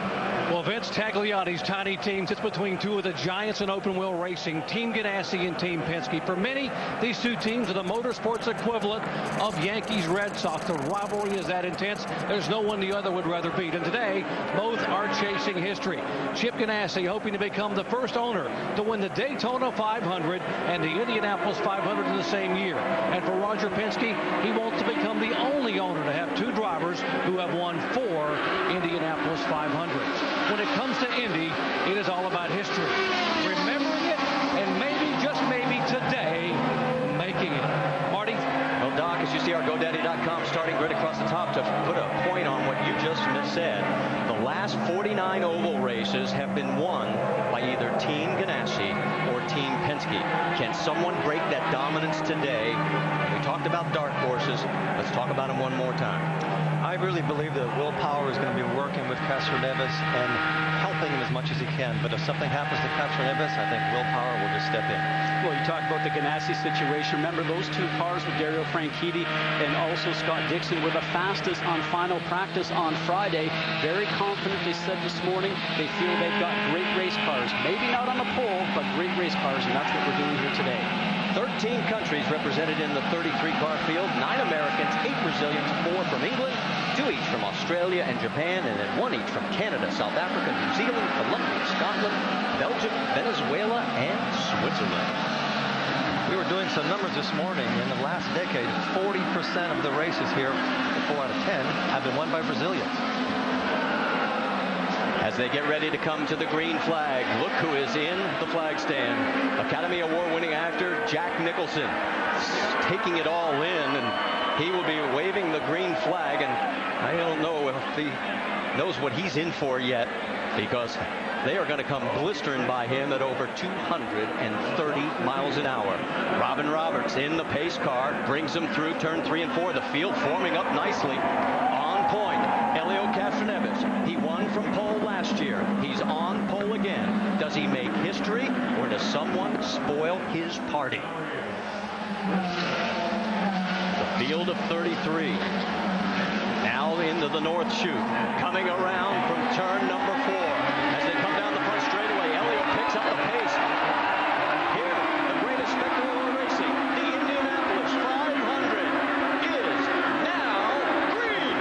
Speaker 12: Well, Vince Tagliani's tiny team sits between two of the giants in open-wheel racing, Team Ganassi and Team Penske. For many, these two teams are the motorsports equivalent of Yankees-Red Sox. The rivalry is that intense. There's no one the other would rather beat. And today, both are chasing history. Chip Ganassi hoping to become the first owner to win the Daytona 500 and the Indianapolis 500 in the same year. And for Roger Penske, he wants to become the only owner to have two drivers who have won 4 Indianapolis 500s. When it comes to Indy, it is all about history. Remembering it, and maybe, just maybe today, making it. Marty?
Speaker 8: Well, Doc, as you see our GoDaddy.com starting grid across the top, to put a point on what you just said, the last 49 oval races have been won by either Team Ganassi or Team Penske. Can someone break that dominance today? We talked about dark horses. Let's talk about them one more time. I really believe that Will Power is going to be working with Castroneves and helping him as much as he can. But if something happens to Castroneves, I think Will Power will just step in.
Speaker 14: Well, you talk about the Ganassi situation. Remember, those two cars with Dario Franchitti and also Scott Dixon were the fastest on final practice on Friday. Very confident, they said this morning. They feel they've got great race cars. Maybe not on the pole, but great race cars, and that's what we're doing here today.
Speaker 8: 13 countries represented in the 33-car field, 9 Americans, 8 Brazilians, 4 from England, 2 each from Australia and Japan, and then 1 each from Canada, South Africa, New Zealand, Colombia, Scotland, Belgium, Venezuela, and Switzerland. We were doing some numbers this morning. In the last decade, 40% of the races here, 4 out of 10, have been won by Brazilians. As they get ready to come to the green flag, look who is in the flag stand. Academy Award-winning actor Jack Nicholson taking it all in, and he will be waving the green flag, and I don't know if he knows what he's in for yet, because they are going to come blistering by him at over 230 miles an hour. Robin Roberts in the pace car brings him through turn 3 and 4. The field forming up nicely. On point, Helio Castroneves. He won from pole last year. He's on pole again. Does he make history, or does someone spoil his party? The field of 33. Now into the north chute. Coming around from turn number 4. As they come down the front straightaway, Helio picks up the pace. Here, the greatest spectacle in racing, the Indianapolis 500 is now green.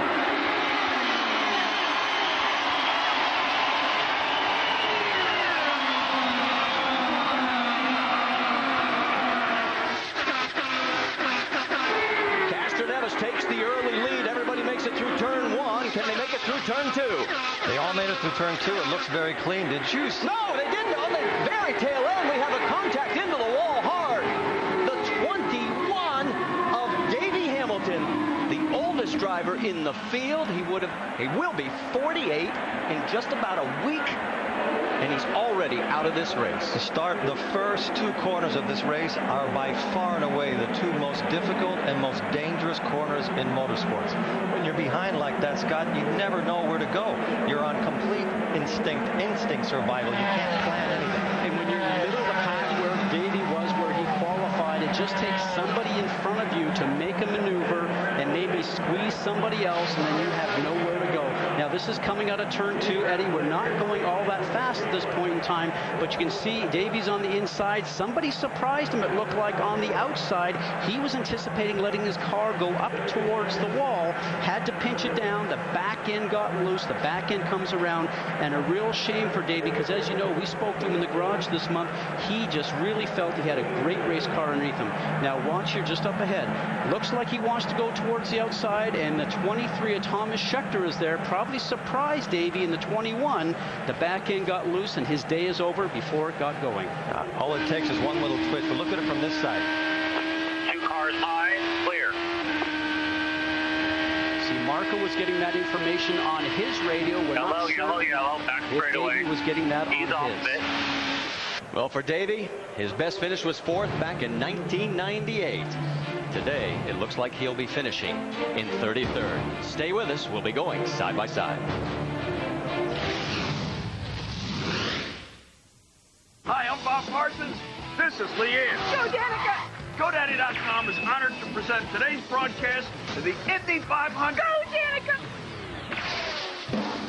Speaker 8: Castroneves takes the early lead. Everybody makes it through turn 1. Can they make it through turn 2? They all made it through turn 2. It looks very clean. Did you? No, they didn't. On the very tail end, we have a contact into the wall hard. The 21 of Davey Hamilton, the oldest driver in the field. He will be 48 in just about a week. And he's already out of this race. To start, the first 2 corners of this race are by far and away the 2 most difficult and most dangerous corners in motorsports. When you're behind like that, Scott, you never know where to go. You're on complete instinct survival. You can't plan anything.
Speaker 14: And when you're in the middle of the pack where Davey was, where he qualified, it just takes somebody in front of you to make a maneuver and maybe squeeze somebody else, and then you have nowhere to go. Now, this is coming out of turn 2, Eddie. We're not going all that fast at this point in time, but you can see Davey's on the inside. Somebody surprised him, it looked like, on the outside. He was anticipating letting his car go up towards the wall, had to pinch it down. The back end got loose. The back end comes around, and a real shame for Davey, because as you know, we spoke to him in the garage this month. He just really felt he had a great race car underneath him. Now, watch here just up ahead. Looks like he wants to go towards the outside, and the 23 of Thomas Schechter is there. Probably surprised Davey in the 21. The back end got loose, and his day is over before it got going.
Speaker 8: All it takes is one little twist, but look at it from this side.
Speaker 5: 2 cars high, clear.
Speaker 14: See, Marco was getting that information on his radio.
Speaker 5: Yellow, back straightaway.
Speaker 14: Davey was getting that
Speaker 5: He's
Speaker 14: on
Speaker 5: off
Speaker 14: his.
Speaker 8: Well, for Davey, his best finish was 4th back in 1998. Today, it looks like he'll be finishing in 33rd. Stay with us. We'll be going side by side.
Speaker 5: Hi, I'm Bob Parsons.
Speaker 3: This is Leanne.
Speaker 13: Go Danica!
Speaker 3: GoDaddy.com is honored to present today's broadcast to the Indy 500.
Speaker 13: Go Danica!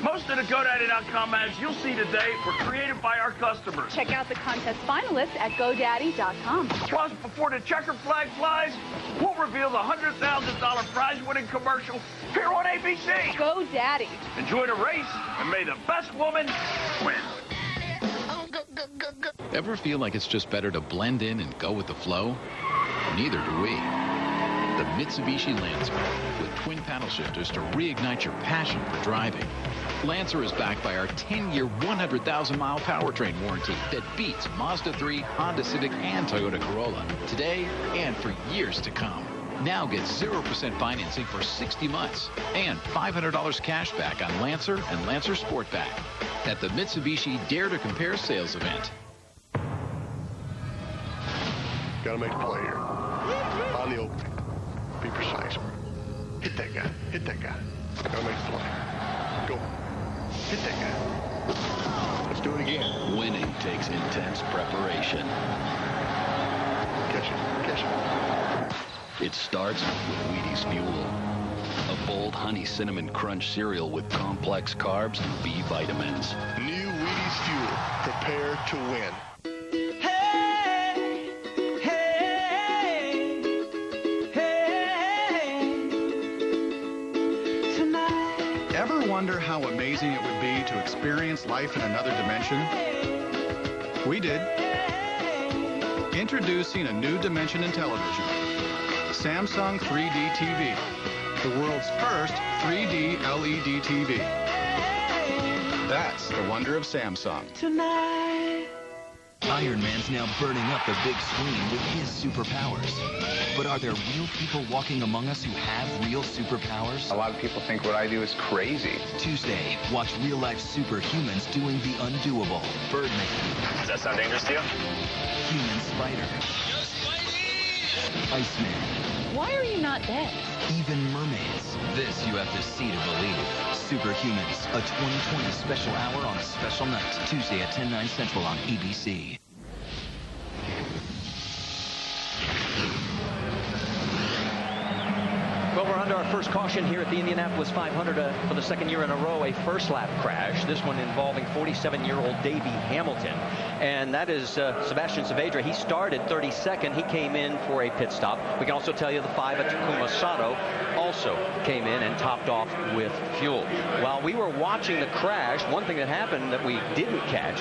Speaker 3: Most of the GoDaddy.com ads you'll see today were created by our customers.
Speaker 13: Check out the contest finalists at GoDaddy.com.
Speaker 3: Plus, before the checker flag flies, we'll reveal the $100,000 prize-winning commercial here on ABC.
Speaker 13: Go Daddy.
Speaker 3: Enjoy the race, and may the best woman win.
Speaker 15: Ever feel like it's just better to blend in and go with the flow? Neither do we. The Mitsubishi Lancer, with twin paddle shifters to reignite your passion for driving. Lancer is backed by our 10-year, 100,000-mile powertrain warranty that beats Mazda 3, Honda Civic, and Toyota Corolla today and for years to come. Now get 0% financing for 60 months and $500 cash back on Lancer and Lancer Sportback at the Mitsubishi Dare to Compare sales event.
Speaker 10: Got to make a play here. On the opening. Be precise. Hit that guy. Hit that guy. Got to make a play. Go. Hit that guy. Let's do it again.
Speaker 15: Winning takes intense preparation.
Speaker 10: Catch it. Catch it.
Speaker 15: It starts with Wheaties Fuel, a bold honey cinnamon crunch cereal with complex carbs and B vitamins.
Speaker 10: New Wheaties Fuel. Prepare to win.
Speaker 16: Ever wonder how amazing it would be to experience life in another dimension? We did. Introducing a new dimension in television. Samsung 3D TV. The world's first 3D LED TV. That's the wonder of Samsung.
Speaker 17: Tonight. Iron Man's now burning up the big screen with his superpowers. But are there real people walking among us who have real superpowers?
Speaker 23: A lot of people think what I do is crazy.
Speaker 17: Tuesday, watch real-life superhumans doing the undoable. Birdman.
Speaker 23: Does that sound dangerous to you?
Speaker 17: Human Spider. Iceman.
Speaker 18: Why are you not dead?
Speaker 17: Even mermaids. This you have to see to believe. Superhumans, a 2020 special hour on a special night. Tuesday at 10/9 Central on ABC.
Speaker 12: Well, we're under our first caution here at the Indianapolis 500 for the second year in a row, a first lap crash. This one involving 47-year-old Davey Hamilton. And that is Sebastian Saavedra. He started 32nd. He came in for a pit stop. We can also tell you the 5 at Takuma Sato also came in and topped off with fuel. While we were watching the crash, one thing that happened that we didn't catch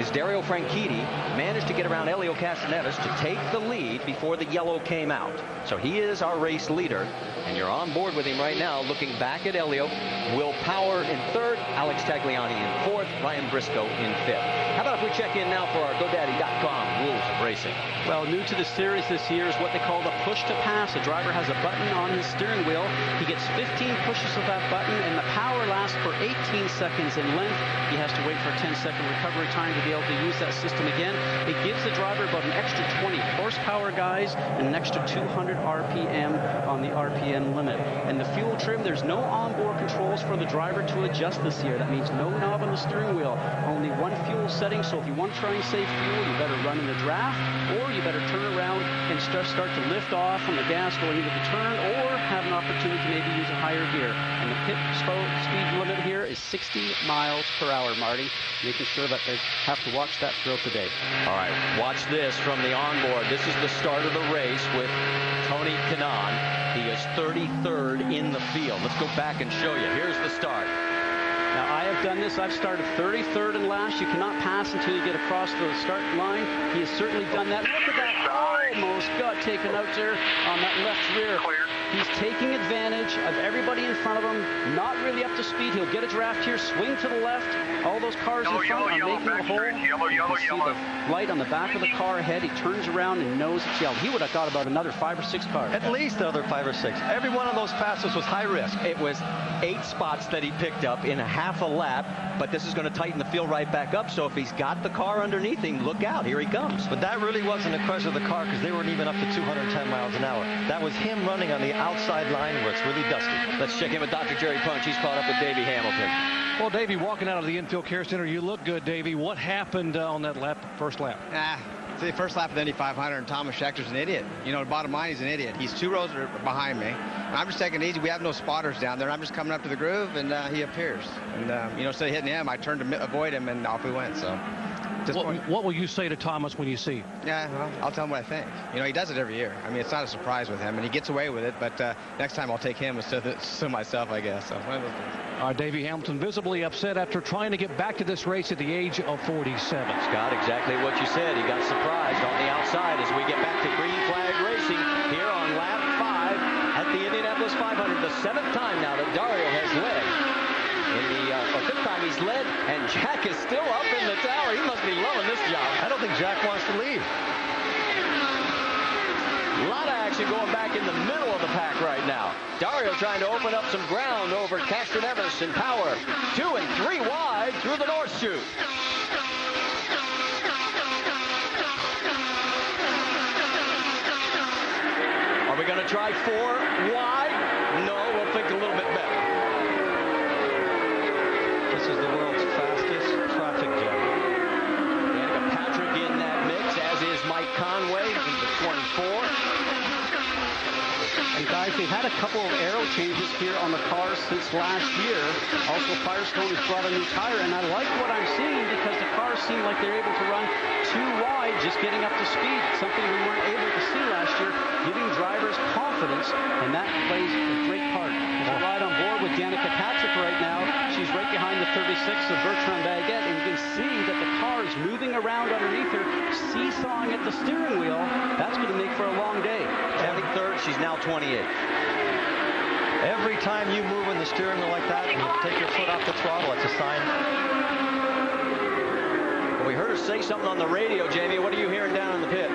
Speaker 12: is Dario Franchitti managed to get around Elio Castaneves to take the lead before the yellow came out. So he is our race leader. And you're on board with him right now, looking back at Elio. Will Power in 3rd, Alex Tagliani in 4th, Ryan Briscoe in 5th. How about if we check in now for our GoDaddy.com rules of racing?
Speaker 14: Well, new to the series this year is what they call the push to pass. A driver has a button on his steering wheel. He gets 15 pushes of that button, and the power lasts for 18 seconds in length. He has to wait for a 10-second recovery time to be able to use that system again. It gives the driver about an extra 20 horsepower, guys, and an extra 200 RPM on the RPM limit. And the fuel trim, there's no onboard controls for the driver to adjust this year. That means no knob on the steering wheel, only one fuel setting. So if you want to try and save fuel, you better run in the draft, or you better turn around and start to lift off from the gas going into the turn, or have an opportunity to maybe use a higher gear. And the pit speed limit here is 60 miles per hour, Marty. Making sure that they have to watch that throughout the day.
Speaker 12: All right, watch this from the onboard. This is the start of the race with Tony Kanaan. He is 33rd in the field. Let's go back and show you. Here's the start.
Speaker 14: Now, I have done this. I've started 33rd and last. You cannot pass until you get across the start line. He has certainly done that. Look at that. Almost got taken out there on that left rear. He's taking advantage of everybody in front of him. Not really up to speed. He'll get a draft here. Swing to the left. All those cars in front are making a hole. You can see the light on the back of the car ahead. He turns around and knows it's yellow. He would have got about another 5 or 6 cars.
Speaker 8: At least another 5 or 6. Every one of those passes was high risk.
Speaker 12: It was 8 spots that he picked up in a half a lap, but this is going to tighten the field right back up. So if he's got the car underneath him, look out. Here he comes.
Speaker 8: But that really wasn't a question of the car, because they weren't even up to 210 miles an hour. That was him running on the outside line where it's really dusty.
Speaker 12: Let's check in with Dr. Jerry Punch. He's caught up with Davey Hamilton.
Speaker 19: Well, Davey, walking out of the infield care center, you look good, Davey. What happened on that first lap?
Speaker 4: the first lap of the Indy 500, and Thomas Schechter's an idiot. You know, bottom line, he's an idiot. He's 2 rows behind me. And I'm just taking it easy. We have no spotters down there. I'm just coming up to the groove, and he appears. And, you know, instead of hitting him, I turned to avoid him, and off we went. So,
Speaker 12: what will you say to Thomas when you see him?
Speaker 4: Yeah, well, I'll tell him what I think. You know, he does it every year. I mean, it's not a surprise with him, and he gets away with it. But next time I'll take him instead of myself, I guess. So, one of those things.
Speaker 12: Davey Hamilton visibly upset after trying to get back to this race at the age of 47.
Speaker 7: Scott, exactly what you said. He got surprised on the outside as we get back to green flag racing here on lap 5 at the Indianapolis 500. The 7th time now that Dario has led. In the 5th time he's led, and Jack is still up in the tower. He must be loving this job.
Speaker 8: I don't think Jack wants to leave.
Speaker 7: A lot of action going back in the middle of the pack right now. Dario trying to open up some ground over Castor Nevis and Power. 2 and 3 wide through the North Chute. Are we going to try 4 wide? No, we'll think a little bit better.
Speaker 8: This is the world's fastest traffic jam.
Speaker 7: Danica Patrick in that mix, as is Mike Conway in the 24.
Speaker 14: And guys, they've had a couple of aero changes here on the cars since last year. Also, Firestone has brought a new tire, and I like what I'm seeing because the cars seem like they're able to run too wide, just getting up to speed, something we weren't able to see last year, giving drivers confidence, and that plays a great part. As I ride on board with Danica Patrick right now, she's right behind the 36 of Bertrand Baguette, and you can see that the car is moving around underneath her, seesawing at the steering wheel. That's going to make for a long day.
Speaker 7: 23rd, she's now 28.
Speaker 8: Every time you move in the steering wheel like that and you take your foot off the throttle, it's a sign.
Speaker 7: We heard her say something on the radio, Jamie. What are you hearing down in the pit?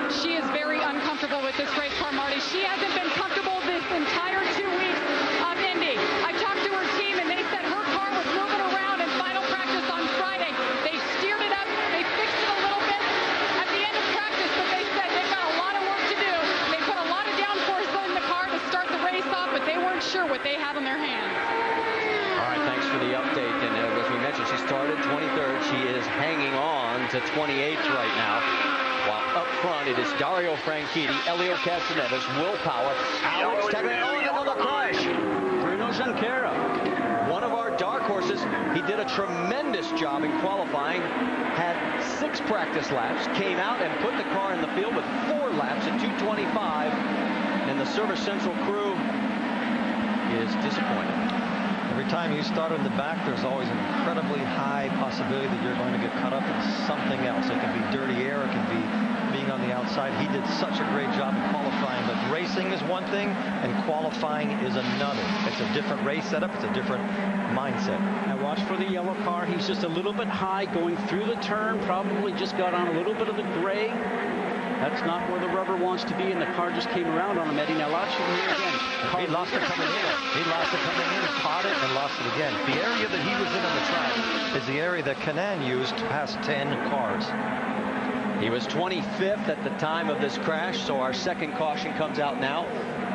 Speaker 20: She is very uncomfortable with this race car, Marty. She hasn't been comfortable this entire 2 weeks of Indy. I talked to her team, and they said her car was moving around in final practice on Friday. They steered it up. They fixed it a little bit at the end of practice, but they said they've got a lot of work to do. They put a lot of downforce in the car to start the race off, but they weren't sure what they had on their hands.
Speaker 7: All right, thanks for the update. And as we mentioned, she started 23rd. She is hanging on to 28th right now. While up front, it is Dario Franchitti, Elio Castroneves, Will Power, Alex Tagliani, another crash.
Speaker 14: Bruno Junqueira.
Speaker 7: One of our dark horses. He did a tremendous job in qualifying, had 6 practice laps, came out and put the car in the field with 4 laps at 2:25, and the Service Central crew is disappointed.
Speaker 8: Every time you start in the back, there's always an incredibly high possibility that you're going to get caught up in something else. It can be dirty air, it can be being on the outside. He did such a great job in qualifying, but racing is one thing and qualifying is another. It's a different race setup, it's a different mindset.
Speaker 14: Now watch for the yellow car. He's just a little bit high going through the turn, probably just got on a little bit of the gray. That's not where the rubber wants to be, and the car just came around on him, Eddie. Now watch him here again.
Speaker 8: He lost it coming in. He lost it coming in, caught it, and lost it again. The area that he was in on the track is the area that Canan used to pass 10 cars.
Speaker 7: He was 25th at the time of this crash, so our second caution comes out now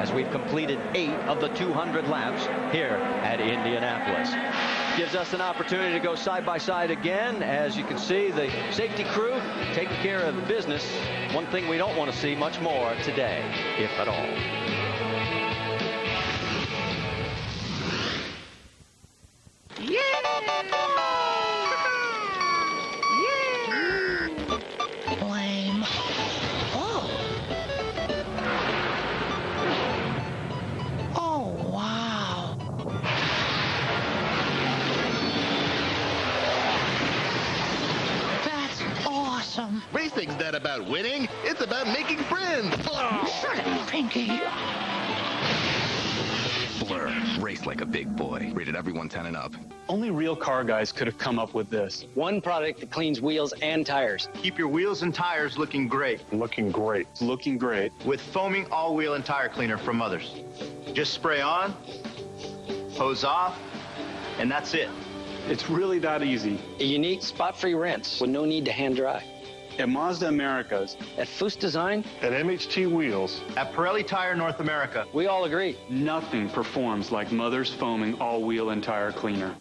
Speaker 7: as we've completed 8 of the 200 laps here at Indianapolis. Gives us an opportunity to go side by side again. As you can see, the safety crew taking care of business. One thing we don't want to see much more today, if at all.
Speaker 9: Lame. Oh. Oh, wow. That's awesome.
Speaker 22: Racing's not about winning. It's about making friends.
Speaker 9: Shut up, Pinky.
Speaker 17: Blur. Race like a big boy. Rated everyone 10 and up.
Speaker 24: Only real car guys could have come up with this.
Speaker 25: One product that cleans wheels and tires.
Speaker 26: Keep your wheels and tires looking great.
Speaker 24: Looking great. Looking great.
Speaker 26: With foaming all-wheel and tire cleaner from Others. Just spray on, hose off, and that's it.
Speaker 24: It's really that easy.
Speaker 25: A unique spot-free rinse with no need to hand dry.
Speaker 24: At Mazda Americas.
Speaker 25: At Foose Design.
Speaker 24: At MHT Wheels.
Speaker 26: At Pirelli Tire North America.
Speaker 25: We all agree.
Speaker 24: Nothing performs like Mother's foaming all-wheel and tire cleaner.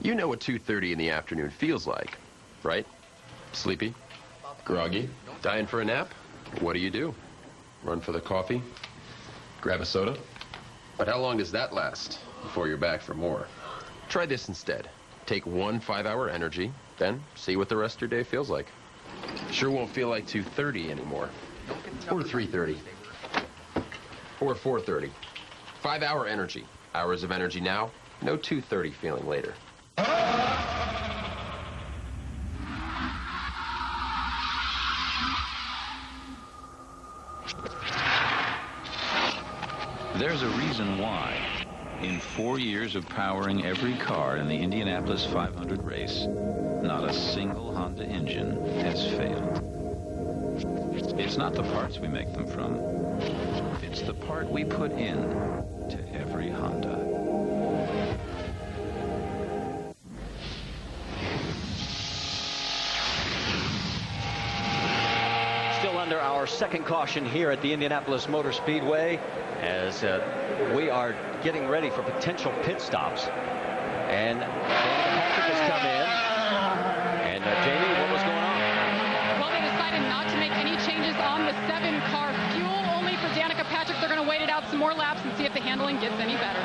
Speaker 1: You know what 2:30 in the afternoon feels like, right? Sleepy? Groggy? Dying for a nap? What do? Run for the coffee? Grab a soda? But how long does that last before you're back for more? Try this instead. Take 1 5-hour energy, then see what the rest of your day feels like. Sure won't feel like 2:30 anymore. Or 3:30. Or 4:30. 5-hour energy. Hours of energy now, no 2:30 feeling later.
Speaker 2: There's a reason why. In 4 years of powering every car in the Indianapolis 500 race, not a single Honda engine has failed. It's not the parts we make them from. It's the part we put in to every Honda.
Speaker 7: Still under our second caution here at the Indianapolis Motor Speedway as we are getting ready for potential pit stops. And Patrick has come in. And Jamie, what was going on?
Speaker 20: Well, they decided not to make any changes on the 7-car fuel. Only for Danica Patrick. They're going to wait it out some more laps and see if the handling gets any better.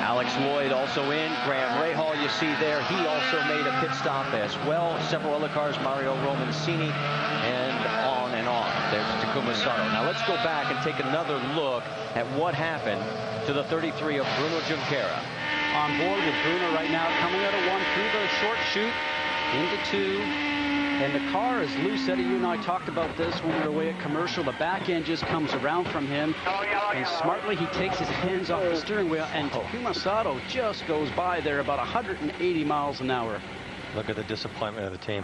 Speaker 7: Alex Lloyd also in. Graham Rahal, you see there. He also made a pit stop as well. Several other cars, Mario Romancini, and on and on. There's Takuma Sato. Now let's go back and take another look at what happened to the 33 of Bruno Junqueira.
Speaker 14: On board with Bruno right now, coming out of 1 through the short chute into 2. And the car is loose. Eddie, you and I talked about this when we were away at commercial. The back end just comes around from him. And smartly, he takes his hands off the steering wheel. And Takuma Sato just goes by there about 180 miles an hour.
Speaker 8: Look at the disappointment of the team.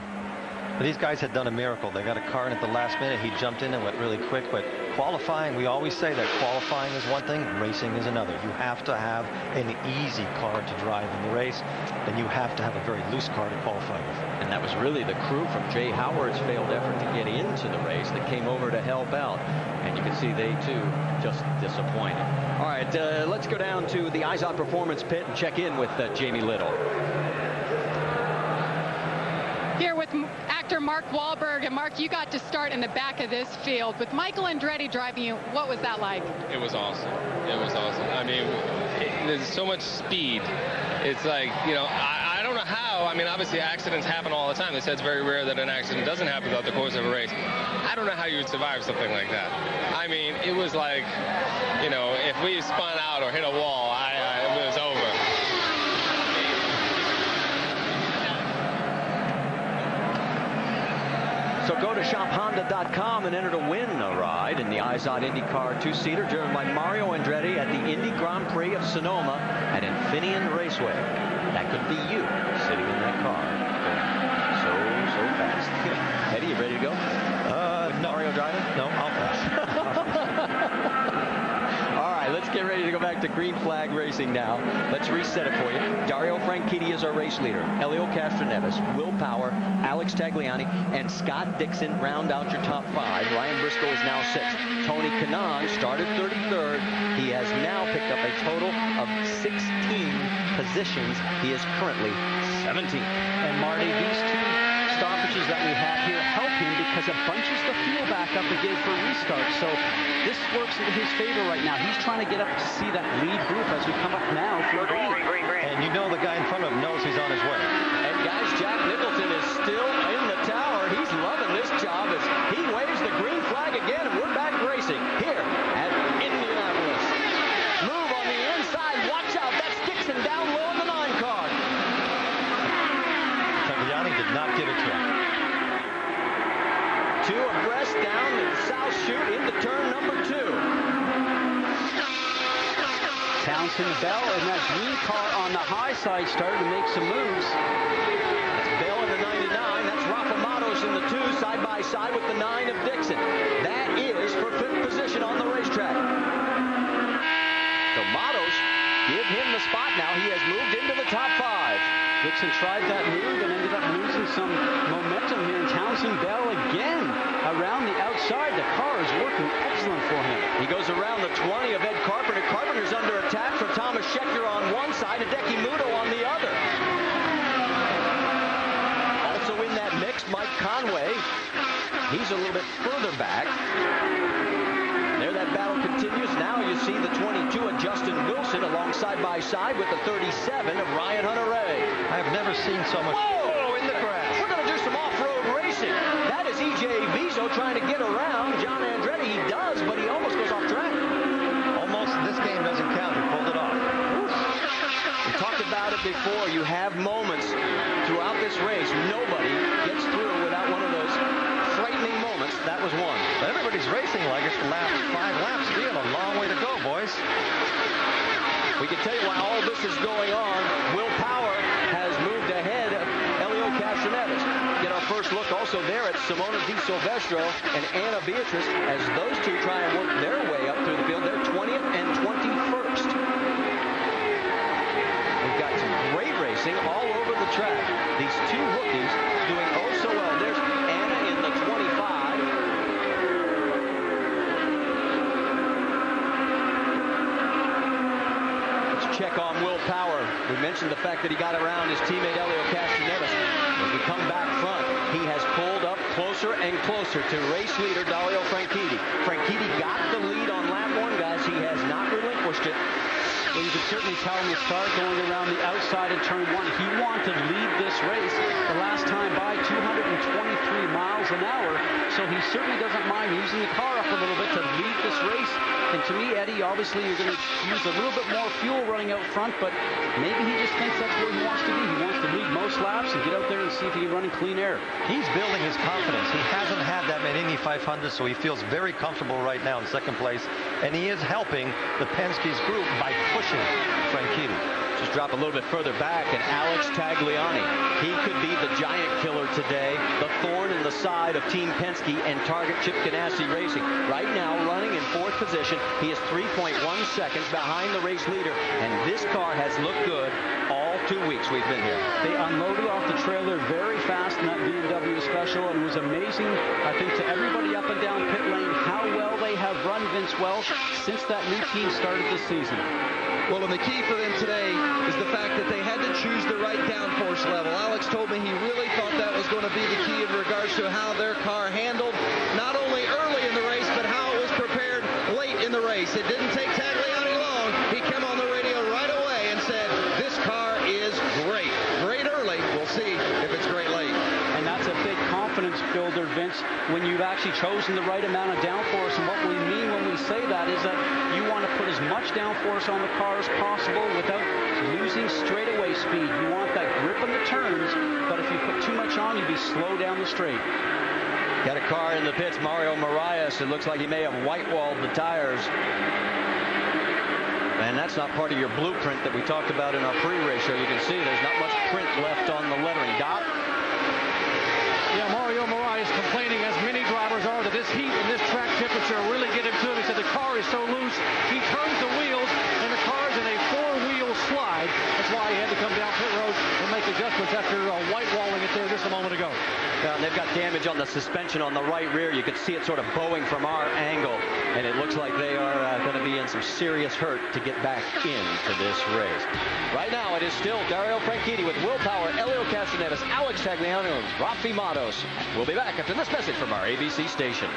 Speaker 8: But these guys had done a miracle. They got a car in at the last minute. He jumped in and went really quick. But qualifying, we always say that qualifying is one thing, racing is another. You have to have an easy car to drive in the race, and you have to have a very loose car to qualify with.
Speaker 7: And that was really the crew from Jay Howard's failed effort to get into the race that came over to help out. And you can see they, too, just disappointed. All right, let's go down to the IZOD Performance Pit and check in with Jamie Little.
Speaker 20: Here with actor Mark Wahlberg. And Mark, you got to start in the back of this field. With Michael Andretti driving you, what was that like?
Speaker 5: It was awesome. It was awesome. I mean, there's so much speed. It's like, you know, I don't know how. I mean, obviously accidents happen all the time. They said it's very rare that an accident doesn't happen throughout the course of a race. I don't know how you would survive something like that. I mean, it was like, you know, if we spun out or hit a wall, it was over.
Speaker 7: So go to shophonda.com and enter to win a ride in the IZOD IndyCar 2-seater driven by Mario Andretti at the Indy Grand Prix of Sonoma at Infineon Raceway. That could be you sitting in that car going so fast. Eddie, you ready to go?
Speaker 8: No.
Speaker 7: Mario driving?
Speaker 8: No, I'll pass.
Speaker 7: All right, let's get ready to go back to green flag racing now. Let's reset it for you. Dario Franchitti is our race leader. Elio Castroneves, Will Power, Alex Tagliani, and Scott Dixon round out your top 5. Ryan Briscoe is now 6th. Tony Kanaan started 33rd. He has now picked up a total of 16 positions. He is currently 17th.
Speaker 14: And Marty, these 2 stoppages that we have here help him because it bunches the fuel back up again for restart. So this works in his favor right now. He's trying to get up to see that lead group as we come up now for the lead.
Speaker 8: And you know the guy in front of him knows he's on his way.
Speaker 7: And guys, Jack Nicholson is still in the tower. He's loving this job as he waves the green flag again, and we're back racing here at Indianapolis. Move on the inside. Watch out. That's Dixon down low in the 9 car.
Speaker 8: Tagliani did not give it to him.
Speaker 7: 2 abreast down the south chute into turn number 2.
Speaker 14: Townsend Bell in that green car on the high side started to make some moves.
Speaker 7: That's Bell in the 99. That's Rafa Matos in the 2, side by side with the 9 of Dixon. That is for 5th position on the racetrack. So Matos, give him the spot now. He has moved into the top 5.
Speaker 14: Dixon tried that move and ended up losing some momentum here. And Townsend Bell again around the outside. The car is working excellent for him.
Speaker 7: He goes around the 20 of Ed Carpenter. Carpenter's under attack from Thomas Scheckter on one side and Hideki Muto on the other. one-way. He's a little bit further back. There that battle continues. Now you see the 22 of Justin Wilson along side by side with the 37 of Ryan Hunter-Reay.
Speaker 8: I have never seen so much.
Speaker 7: Whoa, in the crash. We're going to do some off-road racing. That is E.J. Viso trying to get around John Andretti. He does, but he almost goes off track.
Speaker 8: Almost. This game doesn't count. He pulled it off.
Speaker 7: We talked about it before. You have moments throughout this race. Nobody gets through without one of those frightening moments. That was one.
Speaker 8: But everybody's racing like it's the last 5 laps. Still a long way to go, boys.
Speaker 7: We can tell you while all this is going on, Will Power has moved ahead of Elio Castroneves. Get our first look also there at Simona Di Silvestro and Anna Beatrice as those two try and work their way up through the field. They're 20th and 21st. We've got some great racing all over the track. These two rookies doing oh so well. There's Anna in the 25. Check on Will Power. We mentioned the fact that he got around his teammate Elio Castroneves. As we come back front, he has pulled up closer and closer to race leader Dario Franchitti. Franchitti got the lead on lap 1, guys. He has not relinquished it.
Speaker 14: Well, you can certainly tell him to start going around the outside in turn 1. He wanted to lead this race the last time by 223 miles an hour, so he certainly doesn't mind using the car up a little bit to lead this race. And to me, Eddie, obviously you're going to use a little bit more fuel running out front, but maybe he just thinks that's where he wants to be. He wants to lead most laps and get out there and see if he can run in clean air.
Speaker 8: He's building his confidence. He hasn't had that many Indy 500s, so he feels very comfortable right now in second place, and he is helping the Penske's group by pushing Franchitti.
Speaker 7: Just drop a little bit further back, and Alex Tagliani. He could be the giant killer today, the thorn in the side of Team Penske and Target Chip Ganassi Racing. Right now, running in 4th position, he is 3.1 seconds behind the race leader, and this car has looked good all 2 weeks we've been here.
Speaker 14: They unloaded off the trailer very fast in that BMW special, and it was amazing, I think, to everybody up and down pit lane how well they have run Vince Welch since that new team started this season.
Speaker 3: Well, and the key for them today is the fact that they had to choose the right downforce level. Alex told me he really thought that was going to be the key in regards to how their car handled, not only early in the race, but how it was prepared late in the race. It didn't take Tagliani long. He came on the radio right away and said, this car is great. Great early. We'll see if it's great late.
Speaker 14: And that's a big confidence builder, Vince, when you've actually chosen the right amount of downforce. And what we mean when we say that is that you want to put as much downforce on the car as possible without losing straightaway speed. You want that grip in the turns, but if you put too much on, you'd be slow down the straight.
Speaker 7: Got a car in the pits, Mario Marias. It looks like he may have white-walled the tires. And that's not part of your blueprint that we talked about in our pre-race show. You can see there's not much print left on the lettering. Doc?
Speaker 12: Yeah, Mario Marias complaining, as many drivers are, that this heat and this track temperature really get him to him. He said the car is so loose, he turns the wheels, and the car's in a 4-wheel slide. That's why he had to come down pit road and make adjustments after white-walling it there just a moment ago.
Speaker 7: And they've got damage on the suspension on the right rear. You can see it sort of bowing from our angle, and it looks like they are going to be in some serious hurt to get back into this race. Right now, it is still Dario Franchitti with Will Power, Elio Castroneves, Alex Tagliani, and Rafi Matos. We'll be back after this message from our ABC stations.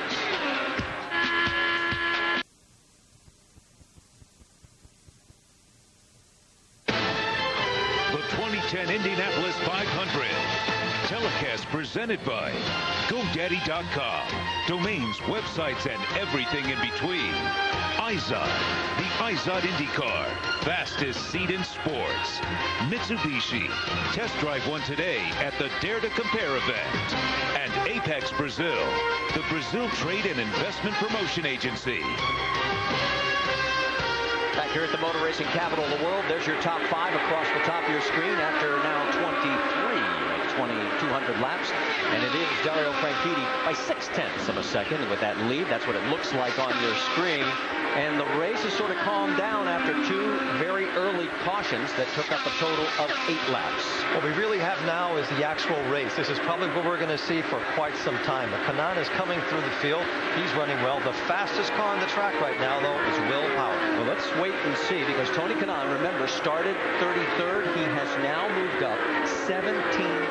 Speaker 6: The 2010 Indianapolis 500. Telecast presented by GoDaddy.com. Domains, websites, and everything in between. Izod, the Izod IndyCar. Fastest seat in sports. Mitsubishi. Test drive one today at the Dare to Compare event. And Apex Brazil, the Brazil Trade and Investment Promotion Agency.
Speaker 7: Back here at the Motor Racing Capital of the World, there's your top 5 across the top of your screen after now 200 laps. And it is Dario Franchitti by 0.6 of a second with that lead. That's what it looks like on your screen. And the race has sort of calmed down after 2 very early cautions that took up a total of 8 laps.
Speaker 8: What we really have now is the actual race. This is probably what we're going to see for quite some time. The Kanaan is coming through the field. He's running well. The fastest car on the track right now, though, is Will Power.
Speaker 7: Well, let's wait and see, because Tony Kanaan, remember, started 33rd. He has now moved up 17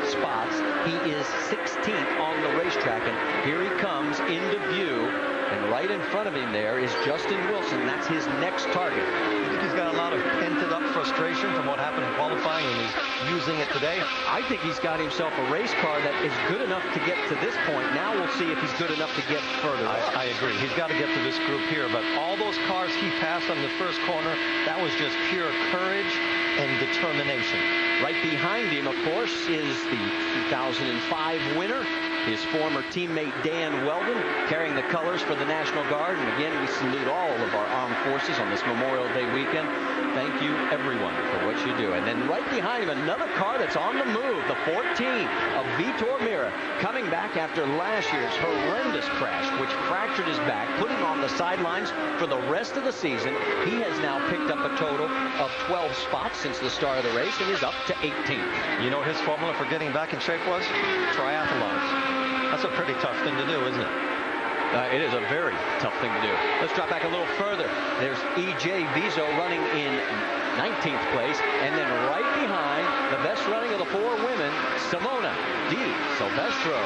Speaker 7: spots. spots. He is 16th on the racetrack, and here he comes into view. And right in front of him there is Justin Wilson. That's his next target.
Speaker 8: I think he's got a lot of pent-up frustration from what happened in qualifying, and he's using it today.
Speaker 7: I think he's got himself a race car that is good enough to get to this point. Now we'll see if he's good enough to get further.
Speaker 8: I agree. He's got to get to this group here, but all those cars he passed on the first corner, that was just pure courage and determination.
Speaker 7: Right behind him, of course, is the 2005 winner, his former teammate Dan Weldon, carrying the colors for the National Guard. And again, we salute all of our armed forces on this Memorial Day weekend. Thank you, everyone, for what you do. And then right behind him, another car that's on the move, the 14 of Vitor Meira, coming back after last year's horrendous crash, which fractured his back, put him on the sidelines for the rest of the season. He has now picked up a total of 12 spots since the start of the race and is up to 18th.
Speaker 8: You know what his formula for getting back in shape was? Triathlons. That's a pretty tough thing to do, isn't it?
Speaker 7: It is a very tough thing to do. Let's drop back a little further. There's E.J. Viso running in 19th place, and then right behind, the best running of the four women, Simona Di Silvestro.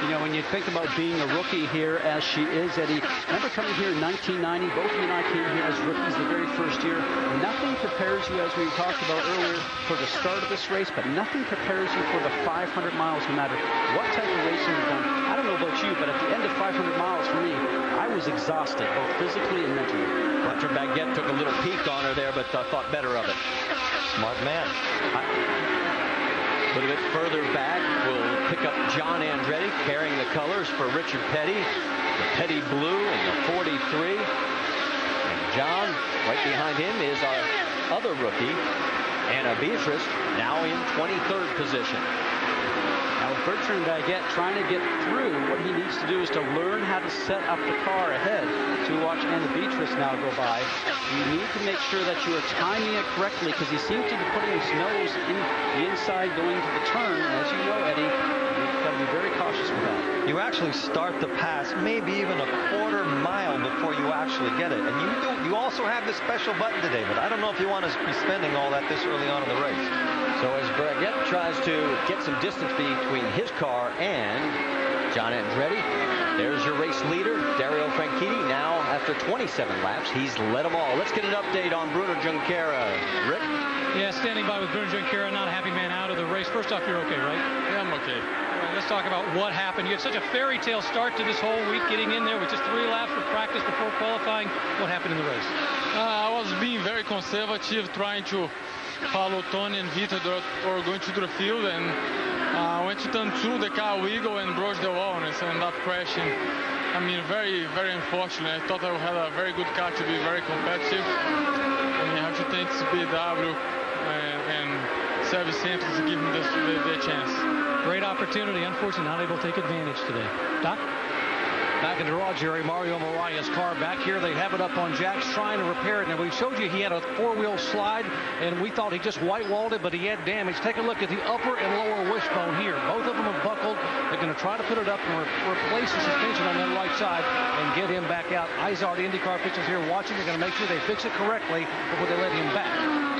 Speaker 14: You know, when you think about being a rookie here, as she is, Eddie, remember coming here in 1990? Both of you and I came here as rookies the very first year. Nothing prepares you, as we talked about earlier, for the start of this race, but nothing prepares you for the 500 miles, no matter what type of racing you've done. I don't know about you, but at the end of 500 miles for me, I was exhausted, both physically and mentally.
Speaker 7: Roger Baguette took a little peek on her there, but thought better of it.
Speaker 8: Smart man.
Speaker 7: A little bit further back, we'll pick up John Andretti carrying the colors for Richard Petty. The Petty Blue and the 43. And John, right behind him, is our other rookie, Anna Beatrice, now in 23rd position.
Speaker 14: Now, with Bertrand Baguette trying to get through, what he needs to do is to learn how to set up the car ahead. To watch Anna Beatrice now go by, you need to make sure that you are timing it correctly, because he seems to be putting his nose in the inside going to the turn. And as you know, Eddie, you've got to be very cautious with that.
Speaker 8: You actually start the pass maybe even a quarter mile before you actually get it. And you also have this special button today, but I don't know if you want to be spending all that this early on in the race.
Speaker 7: So as Baguette tries to get some distance between his car and John Andretti, there's your race leader, Dario Franchitti. Now, after 27 laps, he's led them all. Let's get an update on Bruno Junqueira. Rick?
Speaker 19: Yeah, standing by with Bruno Junqueira, not a happy man out of the race. First off, you're okay, right?
Speaker 5: Yeah, I'm okay.
Speaker 19: All right, let's talk about what happened. You had such a fairy tale start to this whole week, getting in there with just 3 laps of practice before qualifying. What happened in the race?
Speaker 5: I was being very conservative, trying to follow Tony and Vitor that were going to the field, and went to turn 2, the car wiggled and broke the wall and ended up crashing. I mean, very, very unfortunate. I thought I had a very good car to be very competitive. And you have to thank BW and service center to give me the chance.
Speaker 19: Great opportunity. Unfortunately, not able to take advantage today. Doc?
Speaker 12: Back in the raw, Jerry, Mario Maria's car back here. They have it up on jacks trying to repair it. And we showed you he had a 4-wheel slide, and we thought he just white-walled it, but he had damage. Take a look at the upper and lower wishbone here. Both of them have buckled. They're going to try to put it up and replace the suspension on that right side and get him back out. Izard, the IndyCar officials here watching. They're going to make sure they fix it correctly before they let him back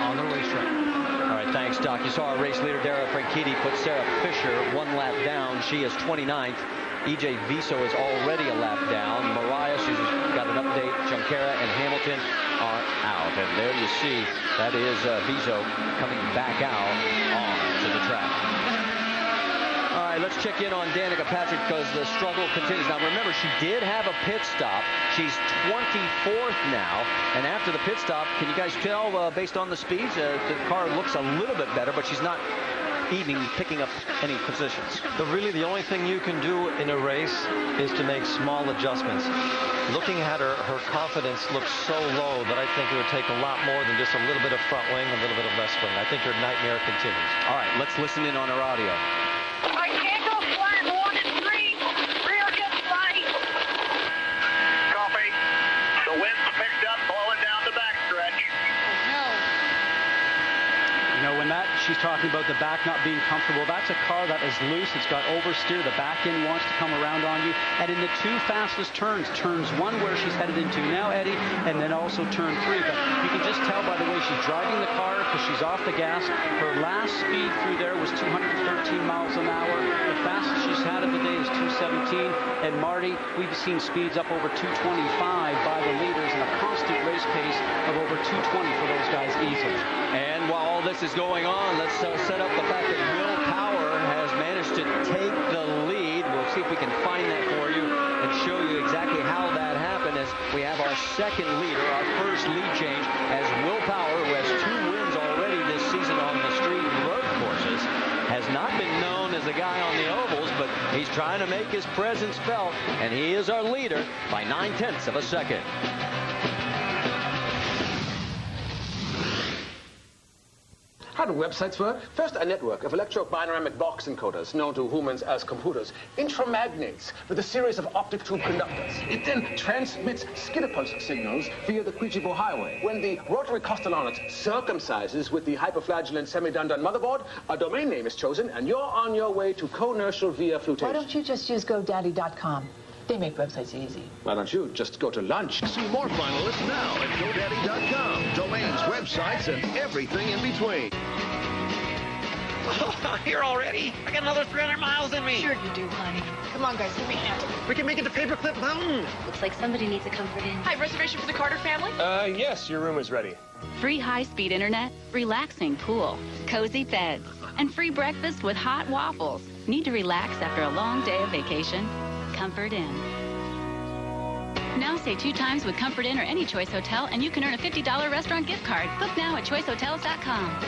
Speaker 12: on the racetrack.
Speaker 7: All right, thanks, Doc. You saw our race leader, Dario Franchitti, put Sarah Fisher 1 lap down. She is 29th. E.J. Viso is already a lap down. Mariah, she's got an update. Junqueira and Hamilton are out. And there you see, that is Viso coming back out onto the track. All right, let's check in on Danica Patrick because the struggle continues. Now, remember, she did have a pit stop. She's 24th now. And after the pit stop, can you guys tell, based on the speeds, the car looks a little bit better, but she's not even picking up any positions.
Speaker 8: Really, the only thing you can do in a race is to make small adjustments. Looking at her confidence looks so low that I think it would take a lot more than just a little bit of front wing, a little bit of left wing. I think her nightmare continues.
Speaker 7: All right, let's listen in on her audio.
Speaker 9: I can't go flat 1 and 3. Rear gets light.
Speaker 22: Copy. The wind's picked up, blowing down the backstretch.
Speaker 14: You know, when she's talking about the back not being comfortable. That's a car that is loose. It's got oversteer. The back end wants to come around on you. And in the two fastest turns, turns 1 where she's headed into now, Eddie, and then also turn 3. But you can just tell by the way she's driving the car because she's off the gas. Her last speed through there was 213 miles an hour. The fastest she's had of the day is 217. And Marty, we've seen speeds up over 225 by the leaders and a constant race pace of over 220 for those guys easily.
Speaker 7: And while all this is going on, let's set up the fact that Will Power has managed to take the lead. We'll see if we can find that for you and show you exactly how that happened as we have our second leader, our first lead change, as Will Power, who has 2 wins already this season on the street and road courses, has not been known as a guy on the ovals, but he's trying to make his presence felt, and he is our leader by 9/10 of a second.
Speaker 10: How do websites work? First, a network of electro-binary box encoders, known to humans as computers, intramagnates with a series of optic tube conductors. It then transmits skitter pulse signals via the Quichibo highway. When the rotary Castellanet circumcises with the hyperflagellant semidundant motherboard, a domain name is chosen, and you're on your way to co-inertial via flutation.
Speaker 18: Why don't you just use GoDaddy.com? They make websites easy.
Speaker 10: Why don't you just go to lunch?
Speaker 11: See more finalists now at GoDaddy.com. Domains, websites, and everything in between.
Speaker 13: Oh, here already? I got another 300 miles in me.
Speaker 18: Sure you do, honey. Come on, guys, give me a hand.
Speaker 13: We can make it to Paperclip Mountain.
Speaker 15: Looks like somebody needs a comfort in.
Speaker 16: Hi, reservation for the Carter family?
Speaker 21: Yes, your room is ready.
Speaker 27: Free high-speed internet, relaxing pool, cozy beds, and free breakfast with hot waffles. Need to relax after a long day of vacation? Comfort Inn. Now save 2 times with Comfort Inn or any Choice Hotel, and you can earn a $50 restaurant gift card. Book now at choicehotels.com.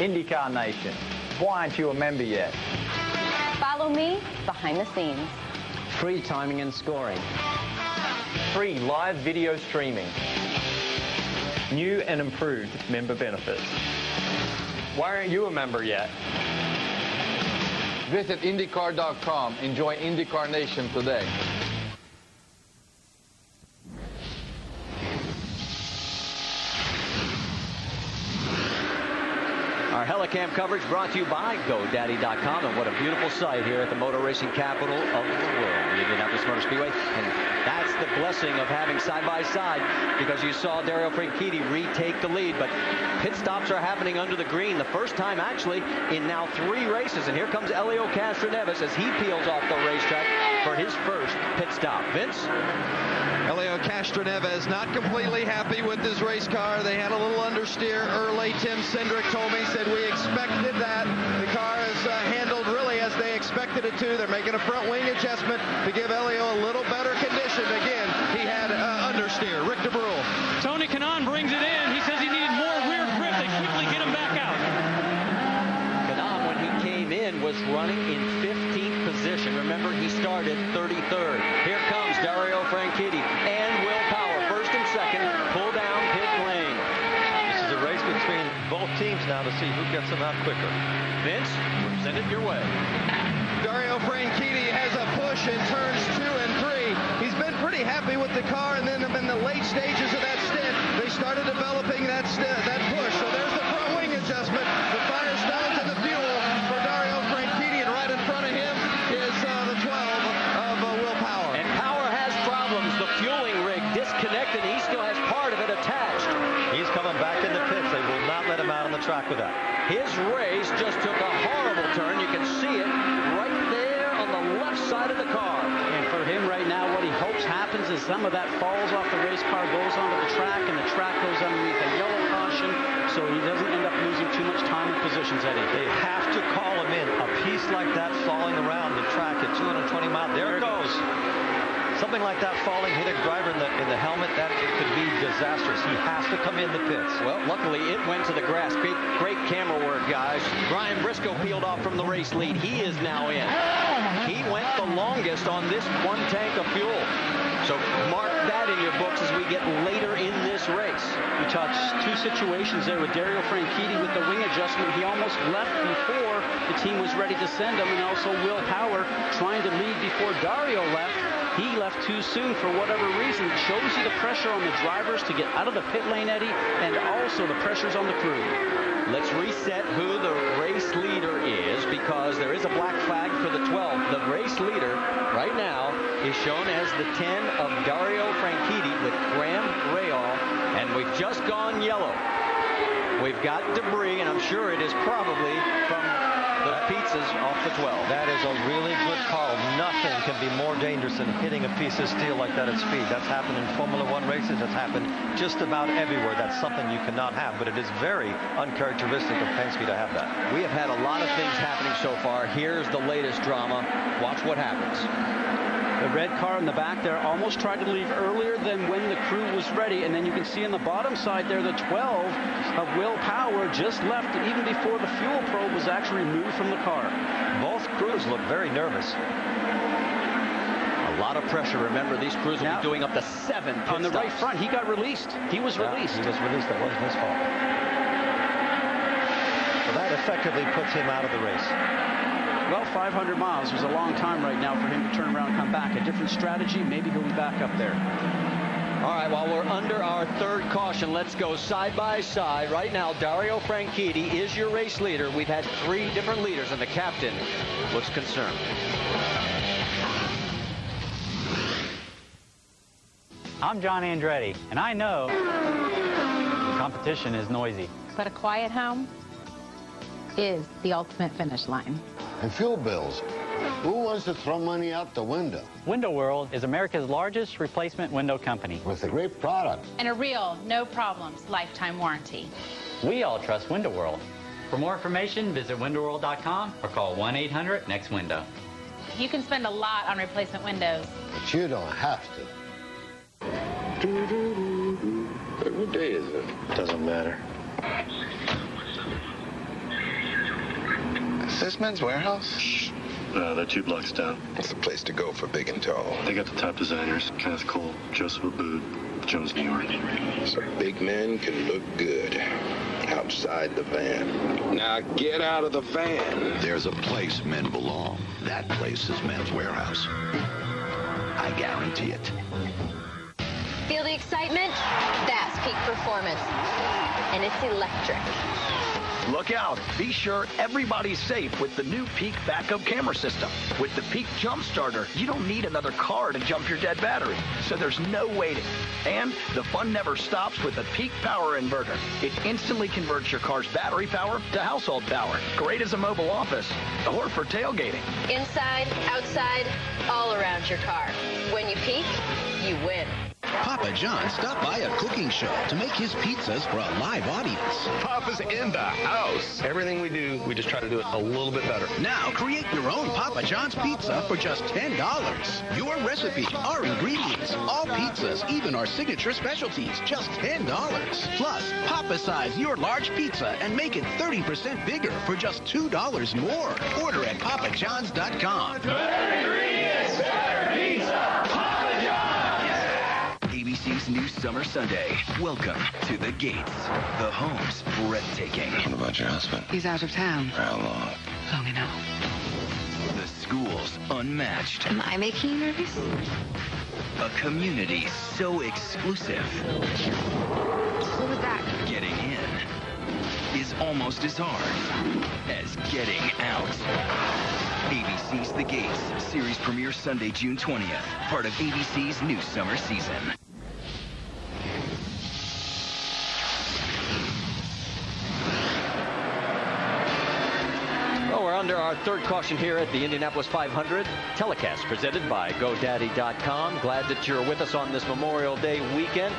Speaker 28: IndyCar Nation, why aren't you a member yet?
Speaker 29: Follow me behind the scenes.
Speaker 7: Free timing and scoring.
Speaker 28: Free live video streaming. New and improved member benefits. Why aren't you a member yet?
Speaker 30: Visit IndyCar.com. Enjoy IndyCar Nation today.
Speaker 7: Our Helicam coverage brought to you by GoDaddy.com, and what a beautiful sight here at the motor racing capital of the world, the Indianapolis Motor Speedway. And that's the blessing of having side-by-side, because you saw Dario Franchitti retake the lead, but pit stops are happening under the green, the first time actually in now 3 races. And here comes Elio Castroneves as he peels off the racetrack for his first pit stop. Vince?
Speaker 3: Elio Castroneves not completely happy with his race car. They had a little understeer early. Tim Cindric told me, said we expected that. The car is handled really as they expected it to. They're making a front wing adjustment to give Elio a little better condition. Again, he had understeer. Rick DeBrule.
Speaker 19: Tony Kanaan brings it in. He says he needed more rear grip. They quickly get him back out.
Speaker 7: Kanaan, when he came in, was running in 15th position. Remember, he started 33rd. Here comes Dario Franchitti and Will Power, first and second, pull down pit lane.
Speaker 8: This is a race between both teams now to see who gets them out quicker.
Speaker 7: Vince, send it your way.
Speaker 3: Dario Franchitti has a push in turns 2 and 3. He's been pretty happy with the car, and then in the late stages of that stint, they started developing that push. So there's the front wing adjustment, the Firestone to the fuel for Dario Franchitti, and right in front of him is the 12 of Will Power.
Speaker 7: And Power has problems. The fueling rig disconnected. He
Speaker 8: track with that.
Speaker 7: His race just took a horrible turn. You can see it right there on the left side of the car.
Speaker 14: And for him right now, what he hopes happens is some of that falls off the race car, goes onto the track, and the track goes underneath a yellow caution, so he doesn't end up losing too much time in positions, Eddie.
Speaker 8: They have to call him in. A piece like that falling around the track at 220 miles. There it goes. Something like that falling, hit a driver in the helmet, that it could be disastrous. He has to come in the pits.
Speaker 7: Well, luckily it went to the grass. Great camera work, guys. Brian Briscoe peeled off from the race lead. He is now in. He went the longest on this one tank of fuel. So mark that in your books as we get later in this race.
Speaker 14: We touched two situations there with Dario Franchitti with the wing adjustment. He almost left before the team was ready to send him, and also Will Power trying to lead before Dario left. He left too soon for whatever reason. It shows you the pressure on the drivers to get out of the pit lane, Eddie, and also the pressures on the crew.
Speaker 7: Let's reset who the race leader is, because there is a black flag for the 12. The race leader right now is shown as the 10 of Dario Franchitti with Graham Rahal, and we've just gone yellow. We've got debris, and I'm sure it is probably from the pizzas off the 12.
Speaker 8: That is a really good call. Nothing can be more dangerous than hitting a piece of steel like that at speed. That's happened in Formula One races. That's happened just about everywhere. That's something you cannot have, but it is very uncharacteristic of Penske to have that.
Speaker 7: We have had a lot of things happening so far. Here's the latest drama. Watch what happens.
Speaker 14: The red car in the back there almost tried to leave earlier than when the crew was ready. And then you can see on the bottom side there, the 12 of Will Power just left even before the fuel probe was actually removed from the car.
Speaker 8: Both crews look very nervous.
Speaker 7: A lot of pressure. Remember, these crews will be doing up to 7 pit
Speaker 14: on the
Speaker 7: stops.
Speaker 14: right front. He got released. He was released.
Speaker 8: He was released. That wasn't his fault. So that effectively puts him out of the race.
Speaker 14: Well, 500 miles was a long time right now for him to turn around and come back. A different strategy, maybe he'll be back up there.
Speaker 7: All right, while we're under our third caution, let's go side by side. Right now, Dario Franchitti is your race leader. We've had 3 different leaders, and the captain looks concerned.
Speaker 1: I'm John Andretti, and I know competition is noisy.
Speaker 2: But a quiet home is the ultimate finish line.
Speaker 4: And fuel bills. Who wants to throw money out the window?
Speaker 1: Window World is America's largest replacement window company.
Speaker 4: With a great product.
Speaker 2: And a real, no problems, lifetime warranty.
Speaker 1: We all trust Window World. For more information, visit windowworld.com or call 1-800-NEXT-WINDOW.
Speaker 2: You can spend a lot on replacement windows.
Speaker 4: But you don't have to.
Speaker 21: What day is it? Doesn't matter.
Speaker 16: Is this Men's Warehouse?
Speaker 21: Shh. They're 2 blocks down.
Speaker 16: It's the place to go for big and tall.
Speaker 21: They got the top designers: Kenneth Cole, Joseph Abboud, Jones, New York.
Speaker 16: So big men can look good outside the van. Now get out of the van.
Speaker 11: There's a place men belong. That place is Men's Warehouse. I guarantee it.
Speaker 15: Feel the excitement? That's peak performance. And it's electric.
Speaker 17: Look out. Be sure everybody's safe with the new Peak backup camera system. With the Peak Jump Starter, you don't need another car to jump your dead battery, so there's no waiting. And the fun never stops with the Peak Power Inverter. It instantly converts your car's battery power to household power. Great as a mobile office or for tailgating.
Speaker 15: Inside, outside, all around your car. When you peak, you win.
Speaker 20: Papa John stopped by a cooking show to make his pizzas for a live audience.
Speaker 21: Papa's in the house. Everything we do, we just try to do it a little bit better.
Speaker 20: Now create your own Papa John's pizza for just $10. Your recipe, our ingredients, all pizzas, even our signature specialties, just $10. Plus, Papa size your large pizza and make it 30% bigger for just $2 more. Order at papajohns.com.
Speaker 23: Better ingredients, better pizza. Papa John's.
Speaker 24: ABC's new Summer Sunday. Welcome to the Gates. The home's breathtaking.
Speaker 16: What about your husband?
Speaker 25: He's out of town.
Speaker 16: For how long?
Speaker 25: Long enough.
Speaker 24: The school's unmatched.
Speaker 25: Am I making you nervous?
Speaker 24: A community so exclusive.
Speaker 25: What was that?
Speaker 24: Getting in is almost as hard as getting out. ABC's The Gates. Series premiere Sunday, June 20th. Part of ABC's new summer season.
Speaker 7: under our third caution here at the Indianapolis 500. Telecast presented by GoDaddy.com. Glad that you're with us on this Memorial Day weekend.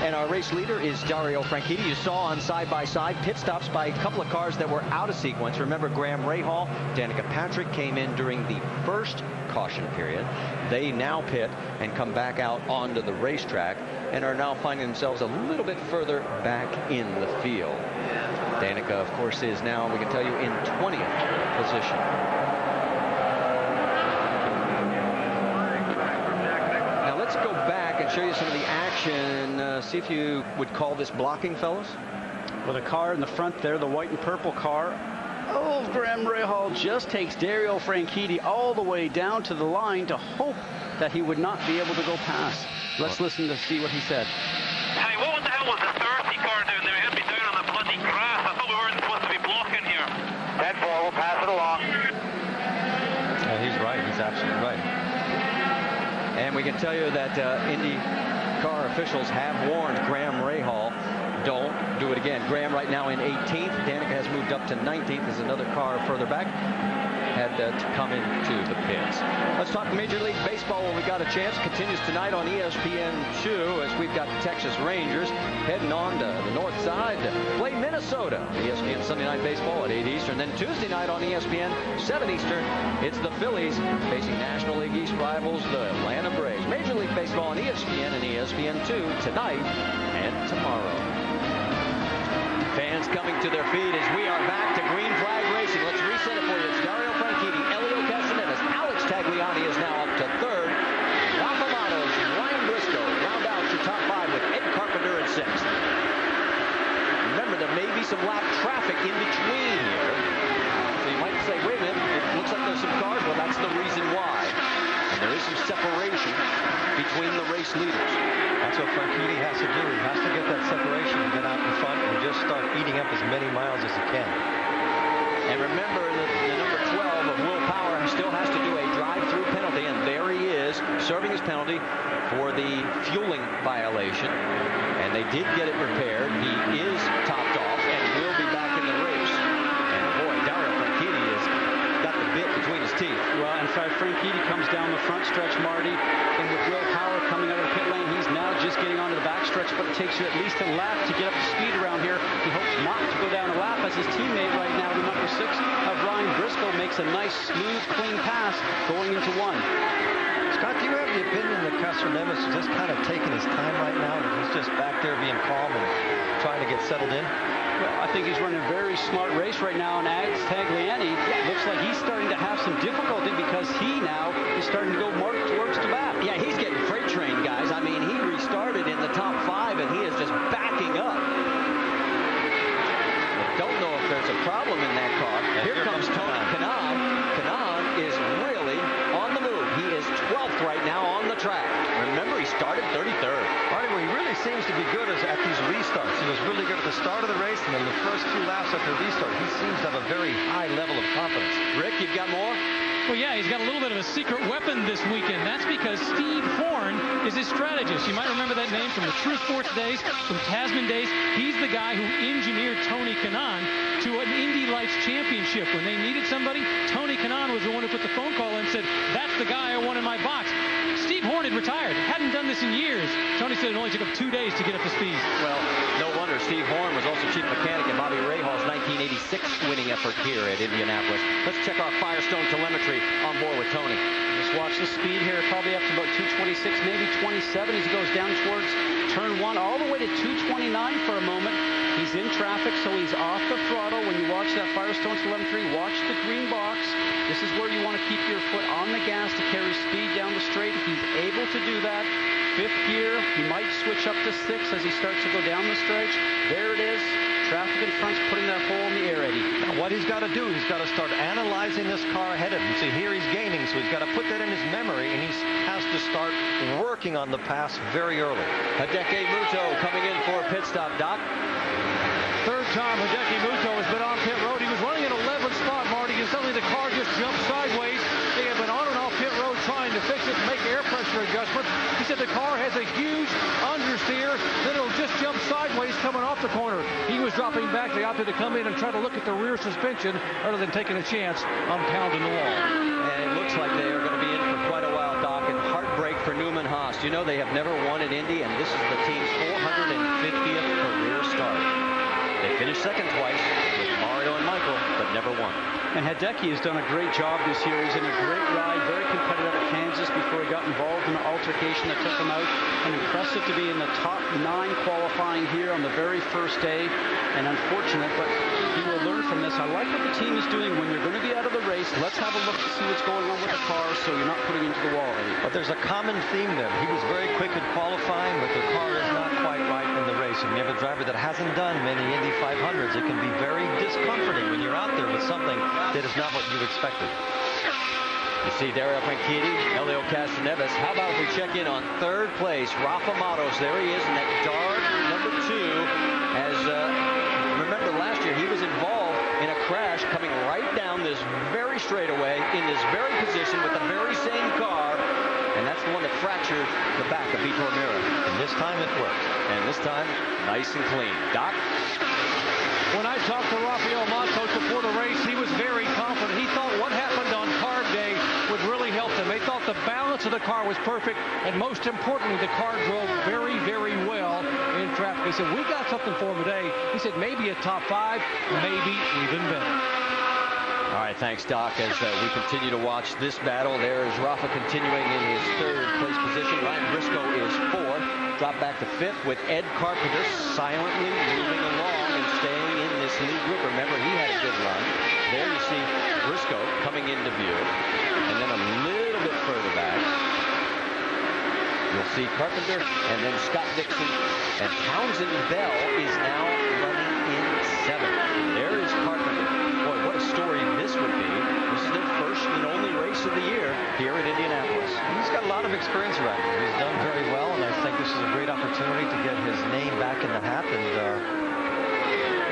Speaker 7: And our race leader is Dario Franchitti. You saw on side-by-side pit stops by a couple of cars that were out of sequence. Remember, Graham Rahal, Danica Patrick came in during the first caution period. They now pit and come back out onto the racetrack and are now finding themselves a little bit further back in the field. Danica, of course, is now, we can tell you, in 20th position. Now let's go back and show you some of the action. See if you would call this blocking, fellas.
Speaker 14: With a car in the front there, the white and purple car. Oh, Graham Rahal just takes Dario Franchitti all the way down to the line to hope that he would not be able to go past. Let's listen to see what he said.
Speaker 5: Hey, what the hell was the Thursday car doing there? It hit me down on the bloody grass. I thought we weren't supposed to be blocking here. 10-4, we'll pass it along.
Speaker 8: And he's right. He's absolutely right.
Speaker 7: And we can tell you that IndyCar officials have warned Graham Rahal, don't do it again. Graham right now in 18th. Danica has moved up to 19th. There's another car further back. Had to come into the pits. Let's talk Major League Baseball when we got a chance. Continues tonight on ESPN2 as we've got the Texas Rangers heading on to the north side to play Minnesota. ESPN Sunday Night Baseball at 8 Eastern. Then Tuesday night on ESPN 7 Eastern, it's the Phillies facing National League East rivals, the Atlanta Braves. Major League Baseball on ESPN and ESPN2 tonight and tomorrow. Fans coming to their feet as we are back to green flag racing. Let's reset it for you. It's Dario Franchitti, Elio Castanedas, Alex Tagliani is now up to third. Rafa Matos, Ryan Briscoe round out your top five with Ed Carpenter in sixth. Remember, there may be some lap traffic in between here. So you might say, wait a minute, it looks like there's some cars. Well, that's the reason why. And there is some separation between the race leaders.
Speaker 8: That's what Franchitti has to do. He has to get that separation and get out in front and just start eating up as many miles as he can.
Speaker 7: And remember that the number 12 of Will Power still has to do a drive-through penalty, and there he is serving his penalty for the fueling violation. And they did get it repaired. He is topped off and will be back in the race. And boy, Dario Franchitti has got the bit between his teeth.
Speaker 14: Well, in fact, Franchitti comes down the front stretch, Marty, and with Will Power coming out of the pit lane, he's now just getting onto the back stretch, but it takes you at least a lap to get up to speed around here. He hopes not to go down a lap as his teammate right now, the number 6 of Ryan Briscoe, makes a nice, smooth, clean pass going into one.
Speaker 8: Scott, do you have the opinion that Castanedas is just kind of taking his time right now? He's just back there being calm and trying to get settled in?
Speaker 14: Well, I think he's running a very smart race right now, and Alex Tagliani looks like he's starting to have some difficulty because he now is starting to go more towards the back.
Speaker 7: Yeah, he's getting freight trained, guys. I mean, he restarted in the top 5, and he is just backing up. I don't know if there's a problem in that car. Here comes Tony Kanaan. Kanaan is really on the move. He is 12th right now on the track. Remember, he started 33rd.
Speaker 8: All right, well, he really seems to be good at these restarts. He was really good at the start of the race, and then the first few laps after restart, he seems to have a very high level of confidence.
Speaker 7: Rick, you've got more?
Speaker 19: Well, yeah, he's got a little bit of a secret weapon this weekend. That's because Steve Horn is his strategist. You might remember that name from the True Sports days, from Tasman days. He's the guy who engineered Tony Kanaan to an Indy Lights championship. When they needed somebody, Tony Kanaan was the one who put the phone call in and said, that's the guy I want in my box. Steve Horn had retired, hadn't done this in years. Tony said it only took him 2 days to get up to speed.
Speaker 7: Well, no wonder. Steve Horn was also chief mechanic in Bobby Rahal's 1986 winning effort here at Indianapolis. Let's check our Firestone telemetry on board with Tony.
Speaker 14: Just watch the speed here, probably up to about 226, maybe 27 as he goes down towards turn 1, all the way to 229 for a moment. He's in traffic, so he's off the throttle. When you watch that Firestone telemetry, watch the green box. This is where you want to keep your foot on the gas to carry speed down the straight. He's able to do that. 5th gear, he might switch up to 6 as he starts to go down the stretch. There it is. Traffic in front's putting that hole in the air, Eddie.
Speaker 8: Now, what he's got to do, he's got to start analyzing this car ahead of him. See, here he's gaining, so he's got to put that in his memory, and he has to start working on the pass very early.
Speaker 7: Hideki Muto coming in for a pit stop, Doc.
Speaker 6: Third time Hideki Muto has been on pit road. He was running an 11th spot, Marty, and suddenly the car just jumped sideways. They have been on and off pit road trying to fix it and make air pressure adjustments. He said the car has a huge understeer, then it'll just jump sideways coming off the corner. He was dropping back. They opted to come in and try to look at the rear suspension rather than taking a chance on pounding the wall.
Speaker 7: And it looks like they are going to be in for quite a while, Doc, and heartbreak for Newman Haas. You know they have never won at Indy, and this is the team's 450th career start. They finished second twice with Mario and Michael, but never won.
Speaker 14: And Hideki has done a great job this year. He's in a great ride, very competitive at Kansas before he got involved in an altercation that took him out. And impressive to be in the top 9 qualifying here on the very first day. And unfortunate, but he will learn from this. I like what the team is doing. When you're going to be out of the race, let's have a look to see what's going on with the car so you're not putting into the wall.
Speaker 8: But there's a common theme there. He was very quick at qualifying, but the car is not quite right in the race. When you have a driver that hasn't done many Indy 500s, it can be very discomforting when you're out there with something that is not what you expected.
Speaker 7: You see Dario Franchitti, Helio Castroneves. How about if we check in on third place? Rafa Matos, there he is in that dark number 2. As remember last year, he was involved in a crash coming right down this very straightaway in this very position with the very same car. And that's the one that fractured the back of Vitor Meira.
Speaker 8: And this time it worked.
Speaker 7: And this time, nice and clean. Doc?
Speaker 6: When I talked to Rafael Matos before the race, he was very confident. He thought what happened on carb day would really help them. They thought the balance of the car was perfect, and most importantly, the car drove very, very well in traffic. He said, we got something for him today. He said, maybe a top 5, maybe even better.
Speaker 7: All right, thanks, Doc. As we continue to watch this battle, there is Rafa continuing in his third place position. Ryan Briscoe is 4th. Drop back to 5th with Ed Carpenter silently moving along and staying in this lead group. Remember, he had a good run. There you see Briscoe coming into view. And then a little bit further back, you'll see Carpenter and then Scott Dixon. And Townsend Bell is now running in 7th. There is Carpenter. Boy, what a story this would be. This is their first and only race of the year here in Indianapolis.
Speaker 8: He's got a lot of experience around him. He's done very well, and I think this is a great opportunity to get his name back in the hat, and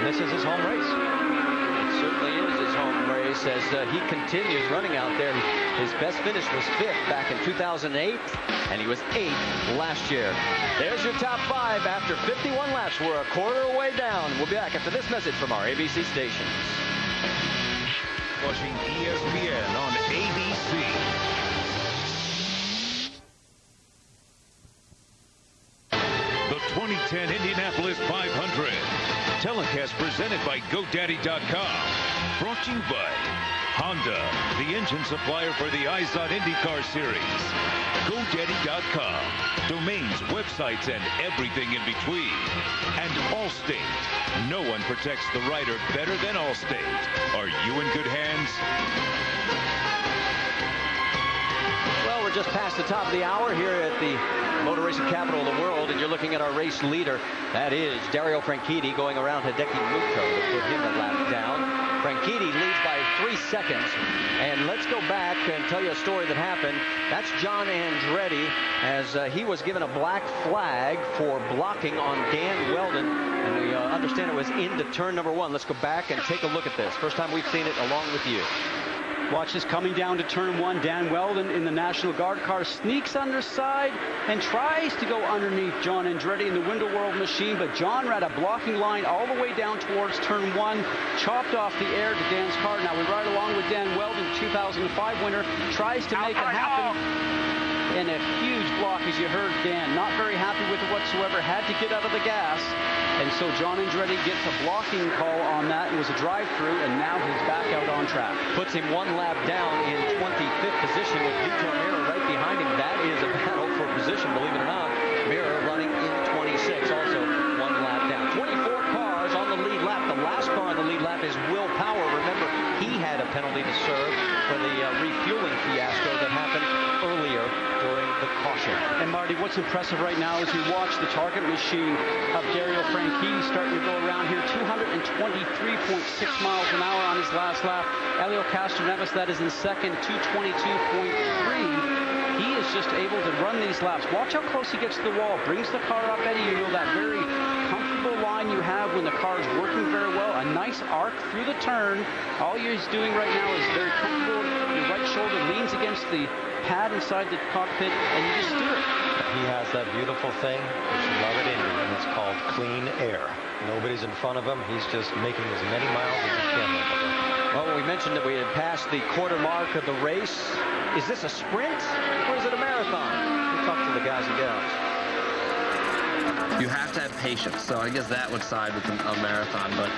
Speaker 8: this is his home race.
Speaker 7: It certainly is his home race as he continues running out there. His best finish was 5th back in 2008, and he was 8th last year. There's your top 5 after 51 laps. We're a quarter way down. We'll be back after this message from our ABC stations.
Speaker 11: Watching ESPN on ABC.
Speaker 9: The 2010 Indianapolis 500. Telecast presented by GoDaddy.com. Brought to you by Honda, the engine supplier for the IZOD IndyCar Series. GoDaddy.com. Domains, websites, and everything in between. And Allstate. No one protects the rider better than Allstate. Are you in good hands?
Speaker 7: Well, we're just past the top of the hour here at the motor racing capital of the world, and you're looking at our race leader. That is Dario Franchitti going around Hideki Muto to put him a lap down. Franchitti leads by 3 seconds. And let's go back and tell you a story that happened. That's John Andretti, as he was given a black flag for blocking on Dan Weldon. And we understand it was into turn number 1. Let's go back and take a look at this. First time we've seen it along with you.
Speaker 14: Watch this coming down to turn 1. Dan Weldon in the National Guard car sneaks underside and tries to go underneath John Andretti in the Window World machine, but John ran a blocking line all the way down towards turn 1, chopped off the air to Dan's car. Now we ride along with Dan Weldon, 2005 winner, tries to make it happen. And a huge block, as you heard Dan. Not very happy with it whatsoever. Had to get out of the gas. And so John Andretti gets a blocking call on that. It was a drive-through, and now he's back out on track.
Speaker 7: Puts him 1 lap down in 25th position with Vitor Meira right behind him. That is a battle for position, believe it or not. Meira running in 26, also 1 lap down. 24 cars on the lead lap. The last car on the lead lap is Will Power. Remember, he had a penalty to serve for the refueling fiasco that happened earlier during the caution.
Speaker 14: And Marty, what's impressive right now is we watch the target machine of Dario Franchitti starting to go around here, 223.6 miles an hour on his last lap. Helio Castroneves, that is in second, 222.3. He is just able to run these laps. Watch how close he gets to the wall. Brings the car up, Eddie. You know that very comfortable line you have when the car is working very well. A nice arc through the turn. All he's doing right now is very comfortable. Your right shoulder leans against the pad inside the cockpit, and you just steer it.
Speaker 8: He has that beautiful thing, which you love at Indy, and it's That's called clean air. Nobody's in front of him. He's just making as many miles as he can.
Speaker 7: Well, we mentioned that we had passed the quarter mark of the race. Is this a sprint or is it a marathon? We'll talk to the guys and gals.
Speaker 10: You have to have patience, so I guess that would side with a marathon, but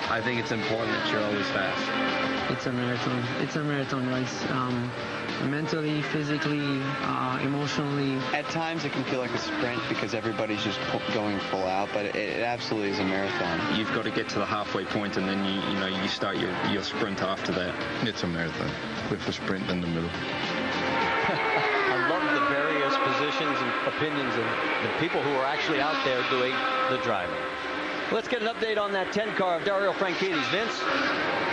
Speaker 10: I think it's important that you're always fast.
Speaker 12: It's a marathon. It's a marathon race. Mentally, physically, emotionally.
Speaker 13: At times it can feel like a sprint because everybody's just going full out, but it absolutely is a marathon.
Speaker 10: You've got to get to the halfway point, and then you start your sprint after that.
Speaker 4: It's a marathon with a sprint in the middle.
Speaker 7: I love the various positions and opinions of the people who are actually out there doing the driving. Let's get an update on that 10 car of Dario Franchitti's. Vince?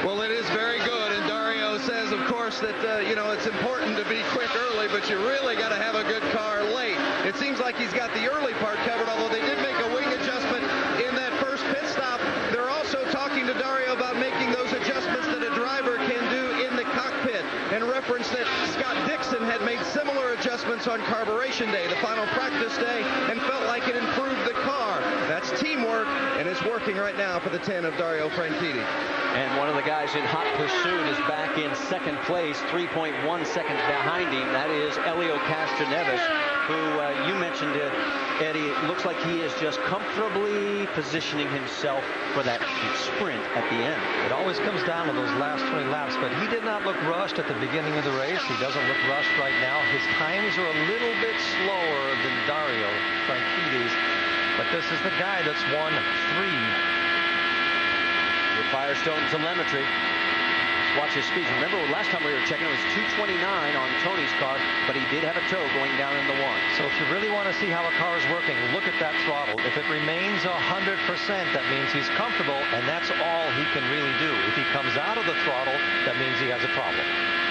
Speaker 3: Well, it is very good, and Dario says, of course, that, it's important to be quick early, but you really got to have a good car late. It seems like he's got the early part covered, although they did make a wing adjustment in that first pit stop. They're also talking to Dario about making those adjustments that a driver can do in the cockpit, and reference that Scott Dixon had made similar adjustments on carburation day, the final practice day, and felt like it improved the car. That's teamwork, and it's working right now for the 10 of Dario Franchitti.
Speaker 7: And one of the guys in hot pursuit is back in second place, 3.1 seconds behind him. That is Elio Castroneves, who you mentioned, Eddie. It looks like he is just comfortably positioning himself for that sprint at the end.
Speaker 8: It always comes down to those last 20 laps, but he did not look rushed at the beginning of the race. He doesn't look rushed right now. His times are a little bit slower than Dario Franchitti's, but this is the guy that's won 3.
Speaker 7: With Firestone telemetry. Let's watch his speed. Remember, last time we were checking, it was 229 on Tony's car, but he did have a toe going down in the 1.
Speaker 8: So if you really want to see how a car is working, look at that throttle. If it remains 100%, that means he's comfortable, and that's all he can really do. If he comes out of the throttle, that means he has a problem.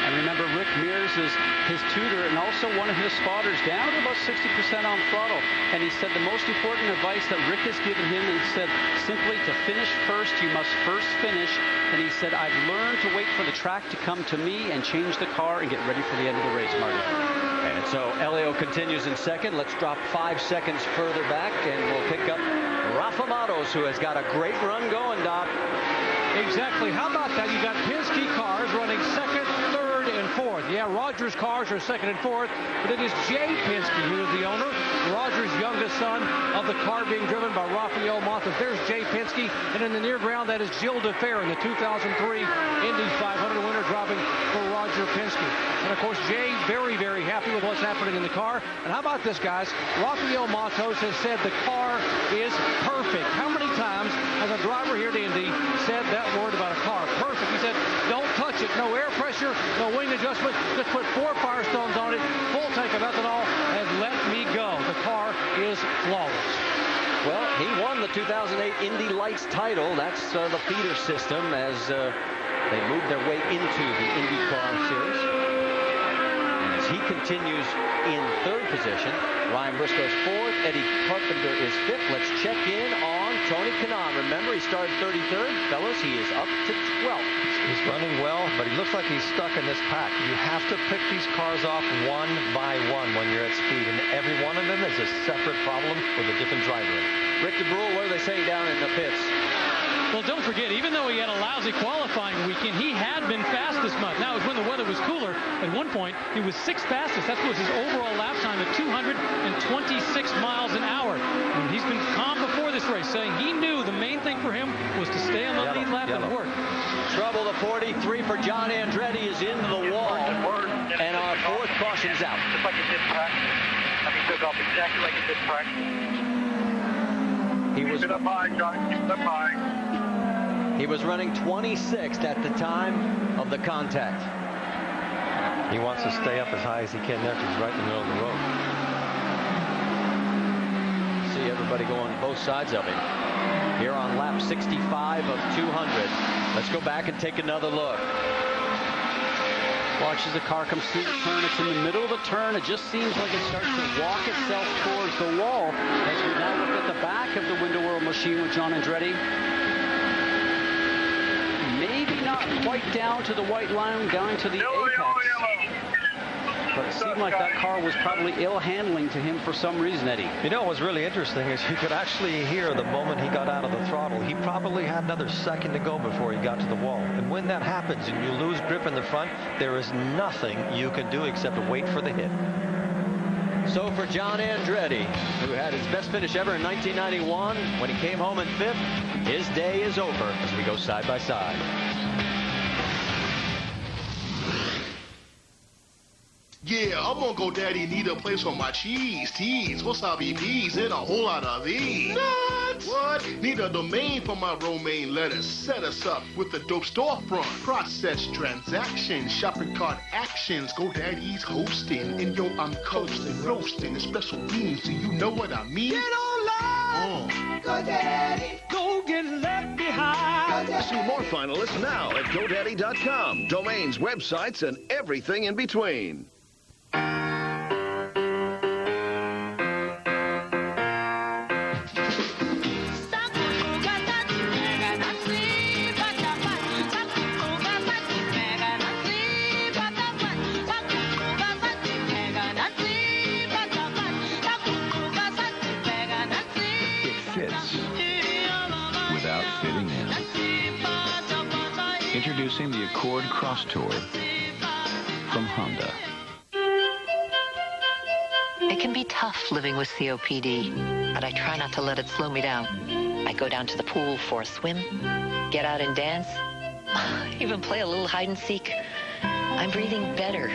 Speaker 14: And remember, Rick Mears is his tutor and also one of his spotters, down to about 60% on throttle. And he said the most important advice that Rick has given him, he said, simply to finish first, you must first finish. And he said, I've learned to wait for the track to come to me and change the car and get ready for the end of the race, Marty.
Speaker 7: And so Elio continues in second. Let's drop 5 seconds further back, and we'll pick up Rafa Matos, who has got a great run going, Doc.
Speaker 6: Exactly. How about that? You got Penske cars running second, third, and fourth. Yeah, Rogers cars are second and fourth, but it is Jay Penske who is the owner, Rogers' youngest son, of the car being driven by Rafael Matos. There's Jay Penske, and in the near ground, that is Gilles Defer in the 2003 Indy 500 winner, driving for Roger Penske. And of course, Jay very, very happy with what's happening in the car. And how about this, guys? Rafael Matos has said the car is perfect. How many times has a driver here at Indy said that word about a car? Perfect. He said, don't touch it. No air pressure, no wing adjustment. Just put 4 Firestones on it, full tank of ethanol, and let me go. The car is flawless.
Speaker 7: Well, he won the 2008 Indy Lights title. That's the feeder system as they move their way into the IndyCar Series. And as he continues in third position, Ryan Briscoe's fourth, Eddie Carpenter is fifth. Let's check in on Tony Kanaan. Remember, he started 33rd. Fellas, he is up to 12th.
Speaker 8: He's running well, but he looks like he's stuck in this pack. You have to pick these cars off one by one when you're at speed, and every one of them is a separate problem with a different driver.
Speaker 7: Rick DeBrule, what do they say down in the pits?
Speaker 19: Well, don't forget, even though he had a lousy qualifying weekend, he had been fast this month. Now, it was when the weather was cooler. At one point, he was 6th fastest. That was his overall lap time at 226 miles an hour. And he's been calm before this race, saying he knew the main thing for him was to stay on the lead lap and work.
Speaker 7: Trouble, the 43 for John Andretti is into the wall. And our fourth caution is out.
Speaker 5: Just like it did practice. I mean, took off exactly like it did practice.
Speaker 7: Keep
Speaker 5: it up high, John. Keep it up high.
Speaker 7: He was running 26th at the time of the contact.
Speaker 8: He wants to stay up as high as he can there because he's right in the middle of the road.
Speaker 7: See everybody going both sides of him. Here on lap 65 of 200. Let's go back and take another look.
Speaker 14: Watch as the car comes through the turn. It's in the middle of the turn. It just seems like it starts to walk itself towards the wall. As we now look at the back of the Window World machine with John Andretti. Maybe not quite down to the white line, down to the apex. but it seemed like that car was probably ill-handling to him for some reason, Eddie.
Speaker 8: You know, what was really interesting is you could actually hear the moment he got out of the throttle. He probably had another second to go before he got to the wall. And when that happens and you lose grip in the front, there is nothing you can do except wait for the hit.
Speaker 7: So for John Andretti, who had his best finish ever in 1991, when he came home in 5th, his day is over as we go side by side.
Speaker 1: Yeah, I'm gonna go daddy need a place for my cheese, teas, wasabi peas, and a whole lot of these. Nuts! What? Need a domain for my romaine lettuce. Set us up with a dope storefront. Process transactions, shopping cart actions. GoDaddy's hosting, and yo, I'm coasting, roasting the special beans. Do you know what I mean? Get online!
Speaker 11: GoDaddy!
Speaker 1: Go get left behind!
Speaker 11: See more finalists now at GoDaddy.com. Domains, websites, and everything in between.
Speaker 2: Introducing the Accord Cross Tour from Honda.
Speaker 17: It can be tough living with COPD, but I try not to let it slow me down. I go down to the pool for a swim, get out and dance, even play a little hide and seek. I'm breathing better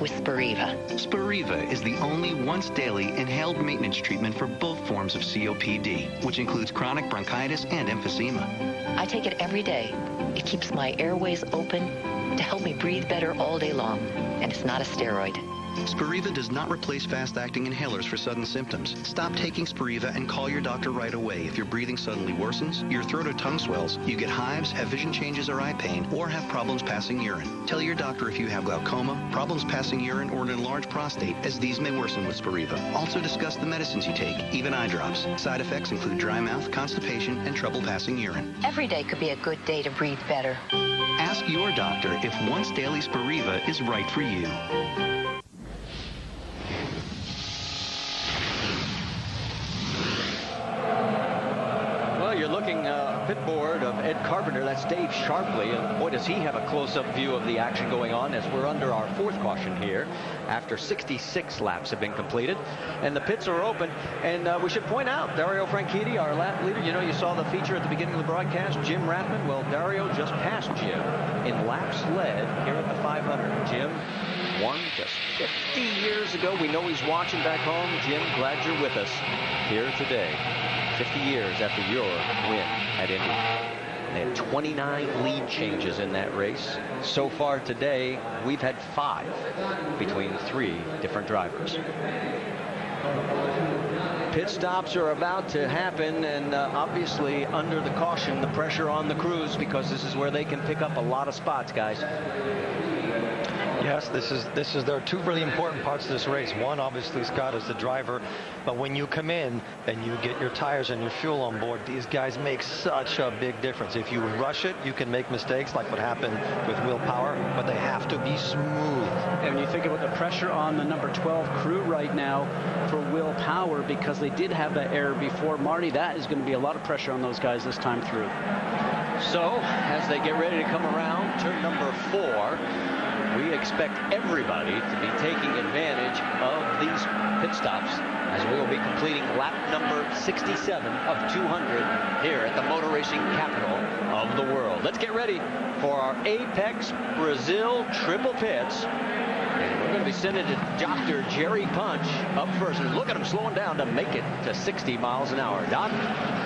Speaker 17: with Spiriva.
Speaker 20: Spiriva is the only once-daily inhaled maintenance treatment for both forms of COPD, which includes chronic bronchitis and emphysema.
Speaker 17: I take it every day. It keeps my airways open to help me breathe better all day long, and it's not a steroid.
Speaker 20: Spiriva does not replace fast-acting inhalers for sudden symptoms. Stop taking Spiriva and call your doctor right away if your breathing suddenly worsens, your throat or tongue swells, you get hives, have vision changes or eye pain, or have problems passing urine. Tell your doctor if you have glaucoma, problems passing urine, or an enlarged prostate, as these may worsen with Spiriva. Also discuss the medicines you take, even eye drops. Side effects include dry mouth, constipation, and trouble passing urine.
Speaker 17: Every day could be a good day to breathe better.
Speaker 20: Ask your doctor if once daily Spiriva is right for you.
Speaker 7: Pit board of Ed Carpenter. That's Dave Sharpley, and boy, does he have a close-up view of the action going on as we're under our 4th caution here after 66 laps have been completed, and the pits are open. And we should point out Dario Franchitti, our lap leader. You know, you saw the feature at the beginning of the broadcast, Jim Ratman. Well, Dario just passed Jim in laps led here at the 500. Jim won just 50 years ago. We know he's watching back home. Jim, glad you're with us here today. 50 years after your win at Indy. They had 29 lead changes in that race. So far today, we've had 5 between 3 different drivers. Pit stops are about to happen, and obviously under the caution, the pressure on the crews, because this is where they can pick up a lot of spots, guys.
Speaker 8: Yes, there are 2 really important parts of this race. One, obviously, Scott, is the driver, but when you come in and you get your tires and your fuel on board, these guys make such a big difference. If you rush it, you can make mistakes like what happened with Will Power, but they have to be smooth.
Speaker 14: And when you think about the pressure on the number 12 crew right now for Will Power, because they did have that error before, Marty, that is going to be a lot of pressure on those guys this time through.
Speaker 7: So, as they get ready to come around turn number 4, we expect everybody to be taking advantage of these pit stops as we will be completing lap number 67 of 200 here at the motor racing capital of the world. Let's get ready for our Apex Brazil triple pits. And we're going to be sending to Dr. Jerry Punch up first. And look at him slowing down to make it to 60 miles an hour. Doc?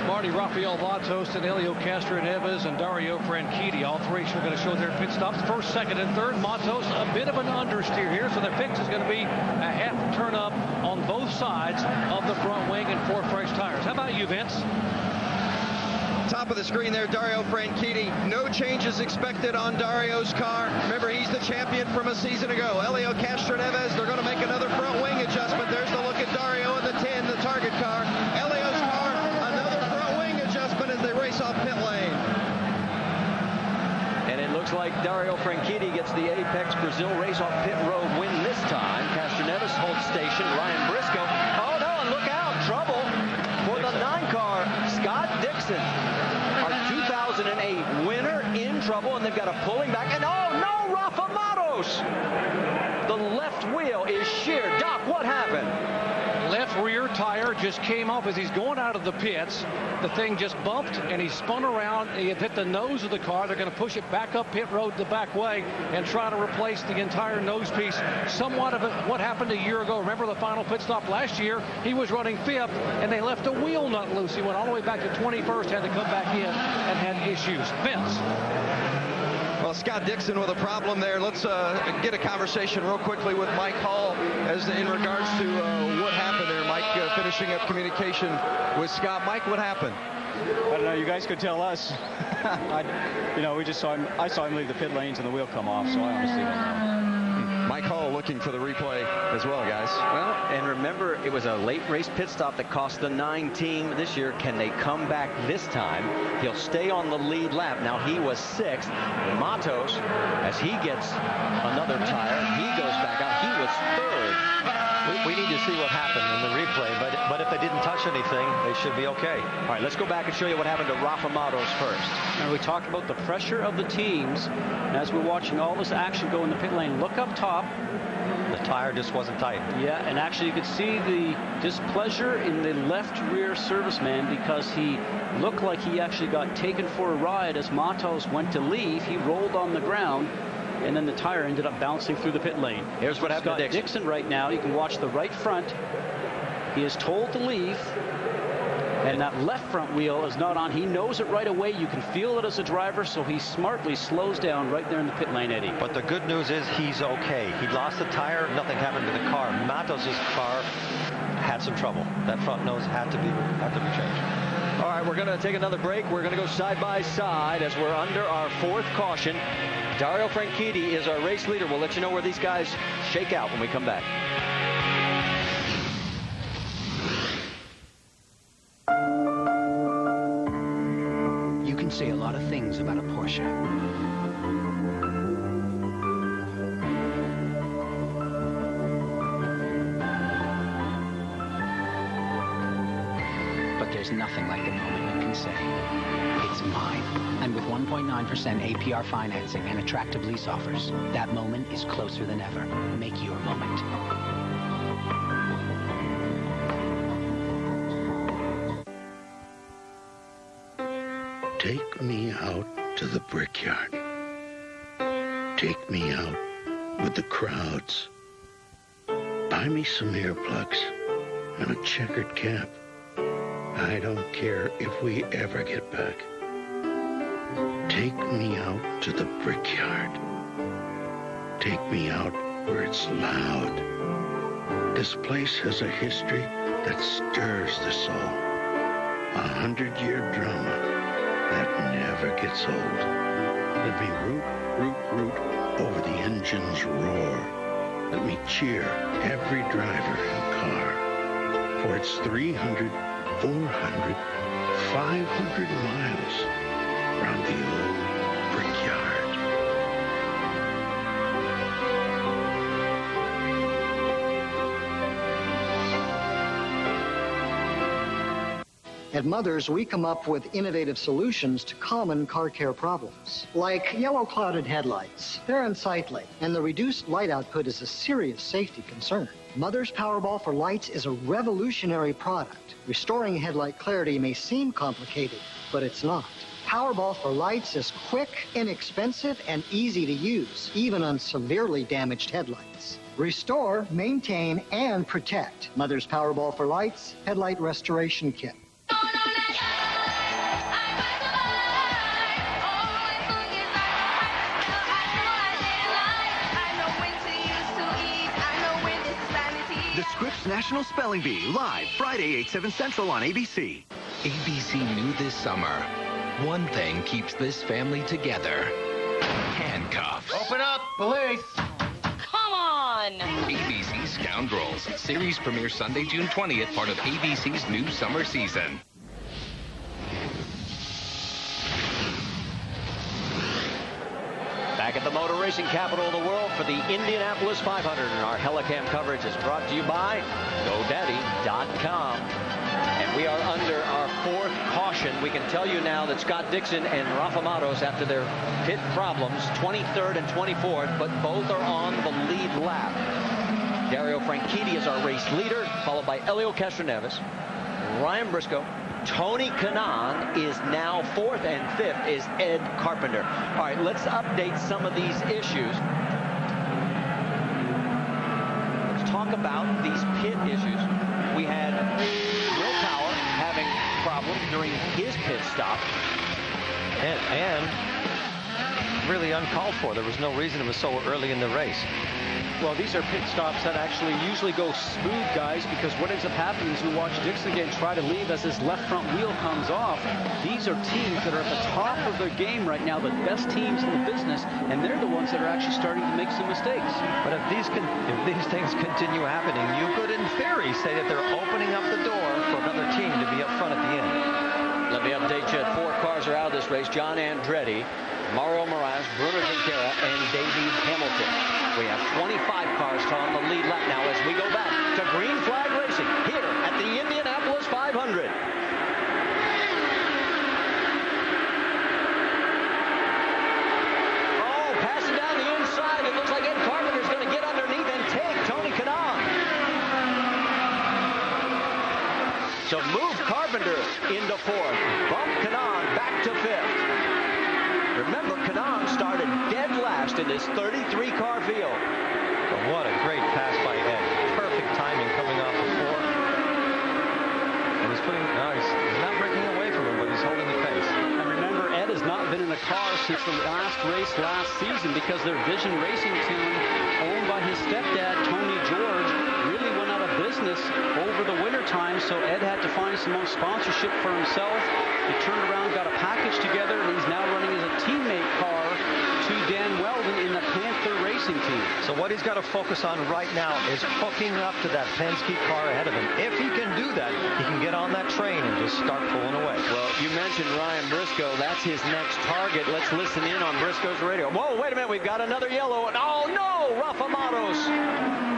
Speaker 6: Marty, Rafael Matos, and Helio Castroneves and Dario Franchitti, all 3 are going to show their pit stops. First, second, and third. Matos, a bit of an understeer here, so their fix is going to be a half turn up on both sides of the front wing and 4 fresh tires. How about you, Vince?
Speaker 3: Top of the screen there, Dario Franchitti. No changes expected on Dario's car. Remember, he's the champion from a season ago. Helio Castroneves, they're going to make another front wing adjustment. There's the look at Dario in the 10, the target car. Helio's car, another front wing adjustment as they race off pit lane.
Speaker 7: And it looks Looks like Dario Franchitti gets the Apex Brazil race off pit road win this time. Castroneves holds station. Ryan Briscoe. Oh, no, and look out. Trouble for the 9-car. Scott Dixon, our 2008 winner, in trouble, and they've got to pull him back. And, oh, no, Rafa Matos. The left wheel is sheared. Doc, what happened?
Speaker 6: Left rear tire just came off as he's going out of the pits. The thing just bumped and he spun around. He had hit the nose of the car. They're going to push it back up pit road the back way and try to replace the entire nose piece. Somewhat of what happened a year ago. Remember the final pit stop last year? He was running 5th and they left a wheel nut loose. He went all the way back to 21st, had to come back in and had issues. Vince.
Speaker 3: Well, Scott Dixon with a problem there. Let's get a conversation real quickly with Mike Hall as in regards to what happened there. Mike finishing up communication with Scott. Mike, what happened?
Speaker 15: I don't know. You guys could tell us. We just saw him. I saw him leave the pit lanes and the wheel come off, so I honestly don't know.
Speaker 3: Mike Hall looking for the replay as well, guys.
Speaker 7: Well, and remember, it was a late race pit stop that cost the 9 team this year. Can they come back this time? He'll stay on the lead lap. Now, he was 6th. Matos, as he gets another tire, he goes back out. He was 3rd.
Speaker 8: We need to see what happened in the replay, but if they didn't touch anything, they should be okay.
Speaker 7: All right, let's go back and show you what happened to Rafa Matos first.
Speaker 14: And we talked about the pressure of the teams. And as we're watching all this action go in the pit lane, look up top.
Speaker 8: The tire just wasn't tight.
Speaker 14: Yeah, and actually you could see the displeasure in the left rear serviceman because he looked like he actually got taken for a ride as Matos went to leave. He rolled on the ground. And then the tire ended up bouncing through the pit lane.
Speaker 7: Here's what happened to
Speaker 14: Dixon right now. You can watch the right front. He is told to leave. And that left front wheel is not on. He knows it right away. You can feel it as a driver, so he smartly slows down right there in the pit lane, Eddie.
Speaker 8: But the good news is he's okay. He lost the tire. Nothing happened to the car. Matos' car had some trouble. That front nose had to be changed.
Speaker 7: All right, we're going to take another break. We're going to go side by side as we're under our 4th caution. Dario Franchitti is our race leader. We'll let you know where these guys shake out when we come back.
Speaker 20: You can say a lot of things about a Porsche. But there's nothing like the moment you can say, it's mine. And with 1.9% APR financing and attractive lease offers, that moment is closer than ever. Make your moment.
Speaker 4: Take me out to the brickyard. Take me out with the crowds. Buy me some earplugs and a checkered cap. I don't care if we ever get back. Take me out to the brickyard. Take me out where it's loud. This place has a history that stirs the soul. 100-year drama that never gets old. Let me root over the engine's roar. Let me cheer every driver and car. For it's 300, 400, 500 miles around the old brickyard.
Speaker 18: At Mother's, we come up with innovative solutions to common car care problems, like yellow clouded headlights. They're unsightly, and the reduced light output is a serious safety concern. Mother's Powerball for Lights is a revolutionary product. Restoring headlight clarity may seem complicated, but it's not. Powerball for Lights is quick, inexpensive, and easy to use, even on severely damaged headlights. Restore, maintain, and protect. Mother's Powerball for Lights Headlight Restoration Kit.
Speaker 20: The Scripps National Spelling Bee, live Friday, 8/7 Central on ABC.
Speaker 21: ABC knew this summer, one thing keeps this family together. Handcuffs.
Speaker 22: Open up, police!
Speaker 23: Come on!
Speaker 21: ABC Scoundrels, series premiere Sunday, June 20th, part of ABC's new summer season.
Speaker 7: Back at the motor racing capital of the world for the Indianapolis 500, and our Helicam coverage is brought to you by GoDaddy.com. And we are under our 4th caution. We can tell you now that Scott Dixon and Rafa Matos, after their pit problems, 23rd and 24th, but both are on the lead lap. Dario Franchitti is our race leader, followed by Elio Castroneves, Ryan Briscoe. Tony Kanaan is now 4th, and 5th is Ed Carpenter. All right, let's update some of these issues. Let's talk about these pit issues. We had Will Power having problems during his pit stop.
Speaker 8: And really uncalled for. There was no reason it was so early in the race.
Speaker 6: Well, these are pit stops that actually usually go smooth, guys, because what ends up happening is we watch Dixon again try to leave as his left front wheel comes off. These are teams that are at the top of their game right now, the best teams in the business, and they're the ones that are actually starting to make some mistakes.
Speaker 8: But if these things continue happening, you could, in theory, say that they're opening up the door for another team to be up front at the end.
Speaker 7: Let me update you. 4 cars are out of this race. John Andretti, Mario Moraes, Bruno Junqueira, and Davey Hamilton. We have 25 cars on the lead lap now as we go back to green flag racing here at the Indianapolis 500. Oh, passing down the inside. It looks like Ed Carpenter's going to get underneath and take Tony Kanaan. So move Carpenter into 4th. Bump Kanaan back to 5th. Remember, Kanaan started dead last in this 33-car field.
Speaker 8: But what a great pass by Ed. Perfect timing coming off the 4th. And he's putting, he's not breaking away from him, but he's holding the pace.
Speaker 6: And remember, Ed has not been in a car since the last race last season because their Vision Racing team, owned by his stepdad, Tony George, really went out of business over the wintertime, so Ed had to find some more sponsorship for himself. He turned around, got a package together, and he's now running as a teammate car to Dan Weldon in the Panther Racing team.
Speaker 8: So what he's got to focus on right now is hooking up to that Penske car ahead of him. If he can do that, he can get on that train and just start pulling away.
Speaker 7: Well, you mentioned Ryan Briscoe. That's his next target. Let's listen in on Briscoe's radio. Whoa, wait a minute. We've got another yellow. And oh, no, Rafa Matos.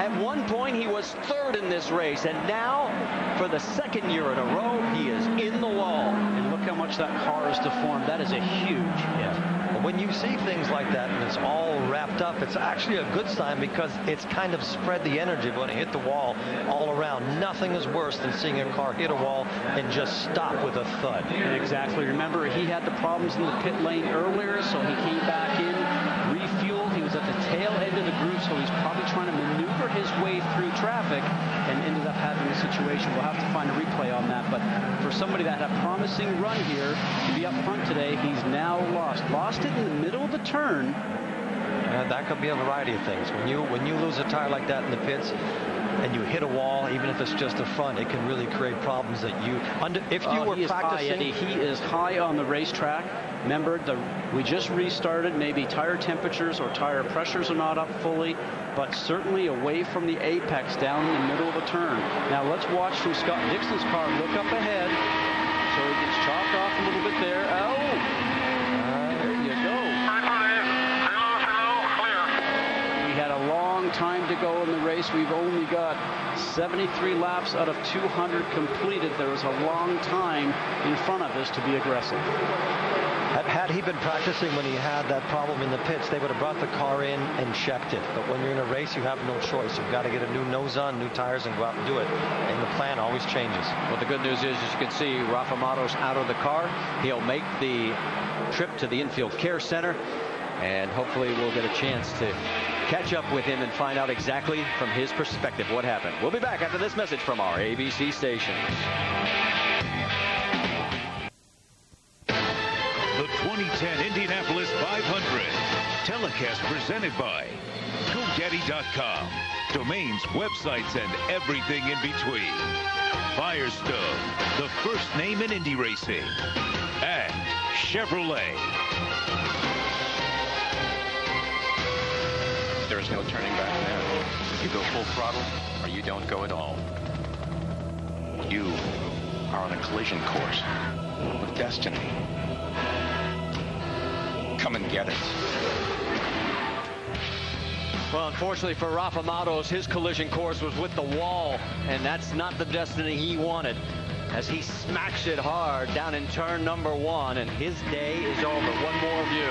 Speaker 7: At one point, he was 3rd in this race, and now, for the 2nd year in a row, he is in the wall.
Speaker 6: And look how much that car is deformed. That is a huge hit.
Speaker 8: Well, when you see things like that and it's all wrapped up, it's actually a good sign because it's kind of spread the energy when it hit the wall all around. Nothing is worse than seeing a car hit a wall and just stop with a thud.
Speaker 6: Exactly. Remember, he had the problems in the pit lane earlier, so he came back in, refueled. He was at the tail end of the group, so he's probably trying to maneuver his way through traffic and ended up having a situation. We'll have to find a replay on that, but for somebody that had a promising run here to be up front today, he's now lost it in the middle of the turn.
Speaker 8: That could be a variety of things. When you lose a tire like that in the pits and you hit a wall, even if it's just the front, it can really create problems that if you were practicing.
Speaker 6: He is high on the racetrack. Remember, we just restarted. Maybe tire temperatures or tire pressures are not up fully, but certainly away from the apex down in the middle of the turn. Now let's watch from Scott Dixon's car. Look up ahead. So he gets chopped off a little bit there. Oh, there you go. We had a long time to go in the race. We've only got 73 laps out of 200 completed. There was a long time in front of us to be aggressive.
Speaker 8: Had he been practicing when he had that problem in the pits, they would have brought the car in and checked it. But when you're in a race, you have no choice. You've got to get a new nose on, new tires, and go out and do it. And the plan always changes.
Speaker 7: Well, the good news is, as you can see, Rafa Matos out of the car. He'll make the trip to the infield care center, and hopefully we'll get a chance to catch up with him and find out exactly from his perspective what happened. We'll be back after this message from our ABC stations.
Speaker 9: The 2010 Indianapolis 500. Telecast presented by GoDaddy.com. Domains, websites, and everything in between. Firestone, the first name in Indy racing. And Chevrolet.
Speaker 2: There is no turning back now. You go full throttle or you don't go at all. You are on a collision course with destiny. Come and get it.
Speaker 7: Well, unfortunately for Rafa Matos, his collision course was with the wall, and that's not the destiny he wanted, as he smacks it hard down in turn number 1, and his day is over. One more view.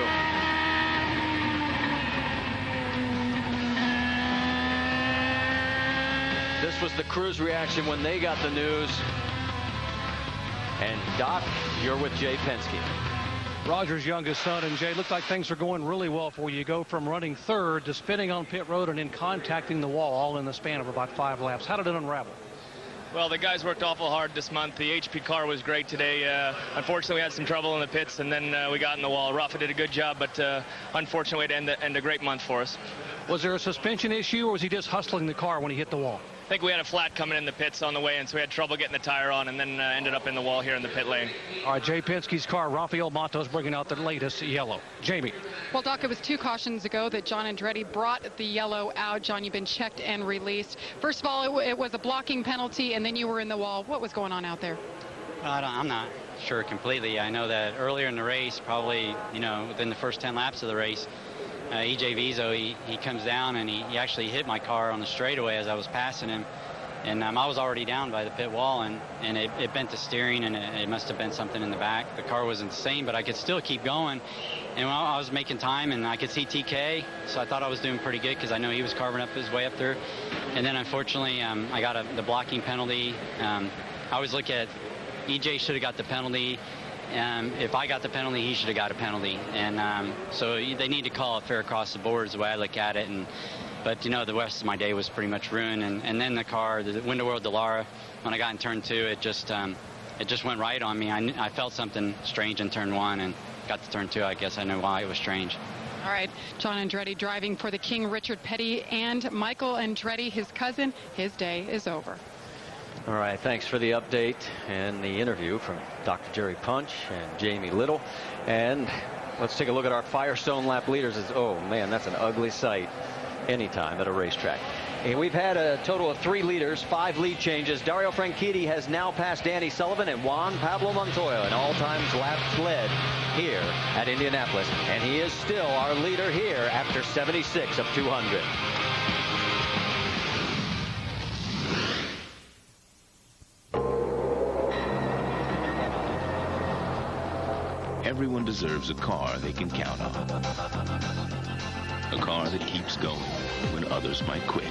Speaker 7: This was the crew's reaction when they got the news. And Doc, you're with Jay Penske.
Speaker 19: Roger's youngest son, and Jay, looked like things are going really well for you. You go from running third to spinning on pit road and then contacting the wall, all in the span of about 5 laps. How did it unravel?
Speaker 12: Well, the guys worked awful hard this month. The HP car was great today. Unfortunately, we had some trouble in the pits, and then we got in the wall. Rafa did a good job, but unfortunately, it ended a great month for us.
Speaker 19: Was there a suspension issue, or was he just hustling the car when he hit the wall?
Speaker 12: I think we had a flat coming in the pits on the way in, so we had trouble getting the tire on, and then ended up in the wall here in the pit lane.
Speaker 19: All right, Jay Penske's car, Rafael Matos, bringing out the latest yellow. Jamie.
Speaker 16: Well, Doc, it was 2 cautions ago that John Andretti brought the yellow out. John, you've been checked and released. First of all, it was a blocking penalty, and then you were in the wall. What was going on out there?
Speaker 22: I'm not sure completely. I know that earlier in the race, probably, within the first 10 laps of the race, EJ Vizo, he comes down and he actually hit my car on the straightaway as I was passing him. And I was already down by the pit wall, and it bent the steering, and it must have been something in the back. The car was insane, but I could still keep going. And I was making time, and I could see TK, so I thought I was doing pretty good because I know he was carving up his way up there. And then, unfortunately, I got the blocking penalty. I always look at EJ should have got the penalty. If I got the penalty, he should have got a penalty. And so they need to call it fair across the board is the way I look at it. But, the rest of my day was pretty much ruined. And then the car, the Window World Dallara, when I got in turn 2, it just went right on me. I felt something strange in turn 1 and got to turn 2. I guess I know why it was strange.
Speaker 16: All right, John Andretti driving for the King, Richard Petty, and Michael Andretti, his cousin. His day is over.
Speaker 7: All right, thanks for the update and the interview from Dr. Jerry Punch and Jamie Little. And let's take a look at our Firestone lap leaders. Oh, man, that's an ugly sight anytime at a racetrack. And we've had a total of 3 leaders, 5 lead changes. Dario Franchitti has now passed Danny Sullivan and Juan Pablo Montoya in all-time laps led here at Indianapolis. And he is still our leader here after 76 of 200.
Speaker 9: Everyone deserves a car they can count on. A car that keeps going when others might quit.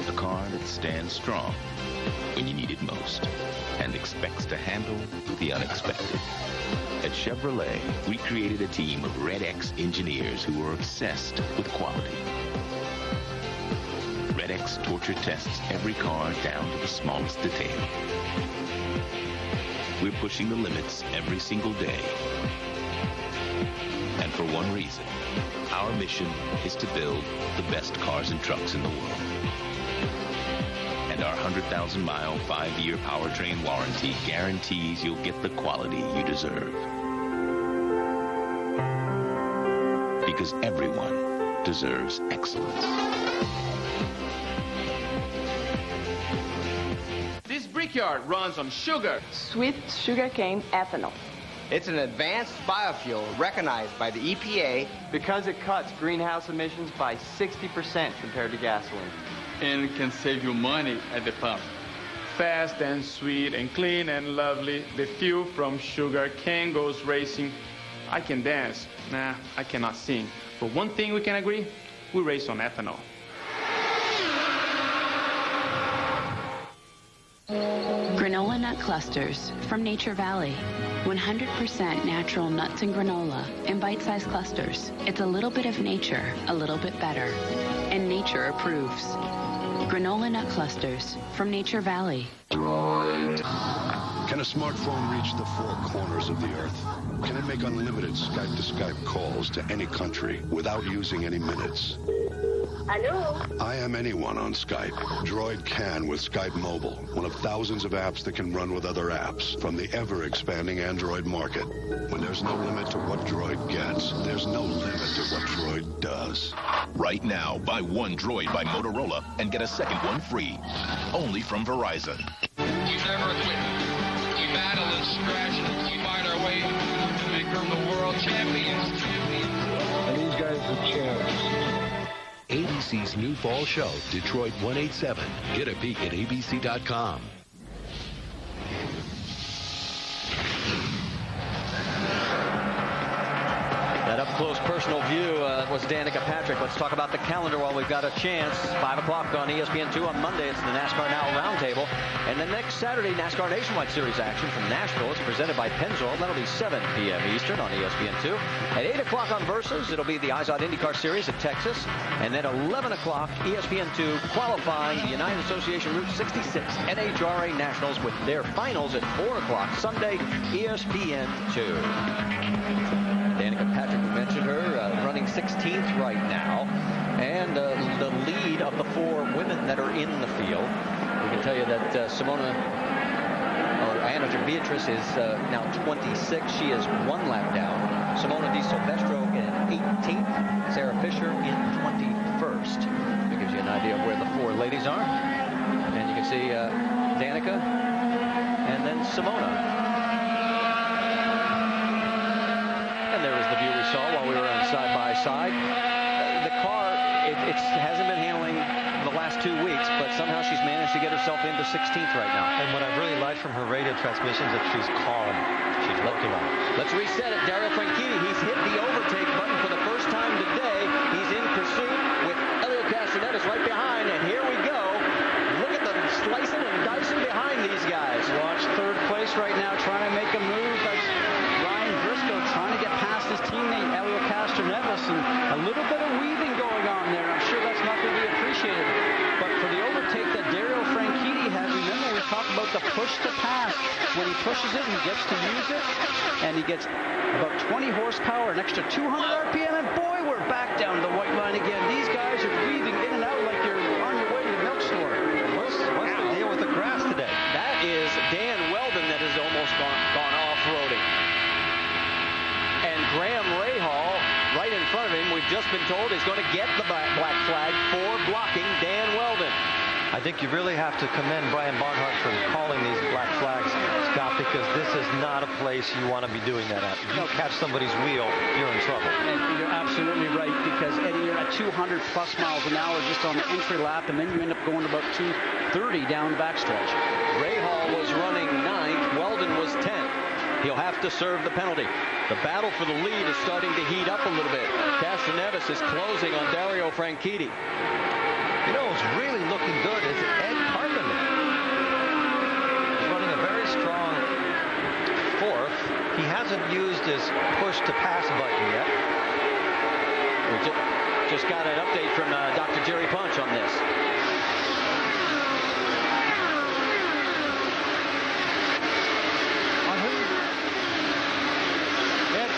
Speaker 9: A car that stands strong when you need it most and expects to handle the unexpected. At Chevrolet, we created a team of Red X engineers who are obsessed with quality. Red X torture tests every car down to the smallest detail. We're pushing the limits every single day. And for one reason, our mission is to build the best cars and trucks in the world. And our 100,000-mile, 5-year powertrain warranty guarantees you'll get the quality you deserve. Because everyone deserves excellence.
Speaker 24: This brickyard runs on sugar.
Speaker 25: Sweet sugarcane ethanol.
Speaker 26: It's an advanced biofuel recognized by the EPA
Speaker 13: because it cuts greenhouse emissions by 60% compared to gasoline.
Speaker 24: And can save you money at the pump. Fast and sweet and clean and lovely, the fuel from sugar cane goes racing. I can dance. Nah, I cannot sing. But one thing we can agree, we race on ethanol.
Speaker 27: Granola nut clusters from Nature Valley. 100% natural nuts and granola in bite-sized clusters. It's a little bit of nature, a little bit better. And nature approves. Granola nut clusters from Nature Valley.
Speaker 28: Can a smartphone reach the 4 corners of the Earth? Can it make unlimited Skype-to-Skype calls to any country without using any minutes?
Speaker 29: Hello?
Speaker 28: I am anyone on Skype. Droid can with Skype Mobile, one of thousands of apps that can run with other apps from the ever-expanding Android market. When there's no limit to what Droid gets, there's no limit to what Droid does.
Speaker 30: Right now, buy one Droid by Motorola and get a second one free. Only from Verizon.
Speaker 31: We never quit. We battle and scratch. We fight our way to become the world champions.
Speaker 32: And these guys are champs.
Speaker 21: ABC's new fall show, Detroit 187. Get a peek at abc.com.
Speaker 7: That up-close personal view was Danica Patrick. Let's talk about the calendar while we've got a chance. 5 o'clock on ESPN2 on Monday. It's the NASCAR Now Roundtable. And then next Saturday, NASCAR Nationwide Series action from Nashville. It's presented by Pennzoil. That'll be 7 p.m. Eastern on ESPN2. At 8 o'clock on Versus, it'll be the IZOD IndyCar Series at Texas. And then 11 o'clock, ESPN2 qualifying the United Association Route 66 NHRA Nationals with their finals at 4 o'clock Sunday, ESPN2. Danica Patrick, we mentioned her, running 16th right now. And the lead of the 4 women that are in the field. We can tell you that Anna Beatrice is now 26. She is 1 lap down. Simona Di Silvestro in 18th. Sarah Fisher in 21st. That gives you an idea of where the 4 ladies are. And you can see Danica and then Simona. And there was the view we saw while we were on side-by-side. The car, it hasn't been handling the last 2 weeks, but somehow she's managed to get herself into 16th right now.
Speaker 8: And what I really like from her radio transmission is that she's calm. She's looking on.
Speaker 7: Let's reset it. Dario Franchitti, he's hit the overtake button for the first time today. He's in pursuit with Elio Castroneves right behind, and here we go. Look at the slicing and dicing behind these guys.
Speaker 1: Watch 3rd place right now, trying to make a move. That's Ryan Briscoe trying to get past his teammate Elio Castroneves, and a little bit of weaving going on there. I'm sure that's not going to be appreciated. But for the overtake that Dario Franchitti had, remember we talked about the push to pass. When he pushes it, he gets to use it, and he gets about 20 horsepower, an extra 200 RPM, and boy, we're back down to the white line again. These guys are weaving in and out like you're on your way to the milk store.
Speaker 8: What's the deal with the grass today?
Speaker 7: That is Dan Weldon that has almost gone off-roading. And Graham Rahal, right in front of him, we've just been told is going to get the black flag for blocking Dan Weldon.
Speaker 8: I think you really have to commend Brian Barnhart for calling these black flags, Scott, because this is not a place you want to be doing that at. If you catch somebody's wheel, you're in trouble.
Speaker 1: And you're absolutely right, because, Eddie, you're at 200 plus miles an hour just on the entry lap, and then you end up going about 230 down the backstretch.
Speaker 7: Rahal was running 9th. Weldon was 10th. He'll have to serve the penalty. The battle for the lead is starting to heat up a little bit. Castroneves is closing on Dario Franchitti.
Speaker 8: You know what's really looking good is Ed Carpenter. He's running a very strong 4th. He hasn't used his push-to-pass button yet.
Speaker 7: We just got an update from Dr. Jerry Punch on this.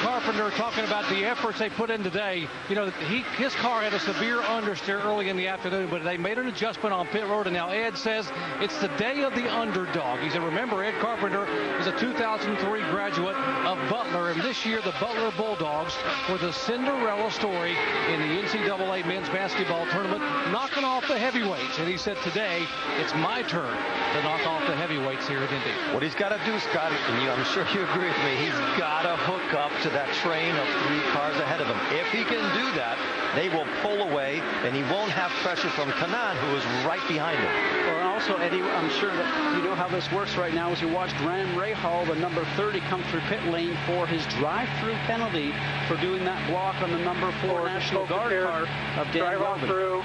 Speaker 6: Carpenter talking about the efforts they put in today. You know, his car had a severe understeer early in the afternoon, but they made an adjustment on pit road, and now Ed says it's the day of the underdog. He said, remember, Ed Carpenter is a 2003 graduate of Butler, and this year the Butler Bulldogs were the Cinderella story in the NCAA men's basketball tournament, knocking off the heavyweights. And he said, today it's my turn to knock off the heavyweights here at Indy.
Speaker 8: What he's got to do, Scott, and I'm sure you agree with me, he's got to hook up to that train of 3 cars ahead of him. If he can do that, they will pull away, and he won't have pressure from Kanaan, who is right behind him.
Speaker 1: Well, also, Eddie, I'm sure that you know how this works right now as you watch Graham Rahal, the number 30, come through pit lane for his drive-through penalty for doing that block on the number 4 National Guard car of Dan Weldon.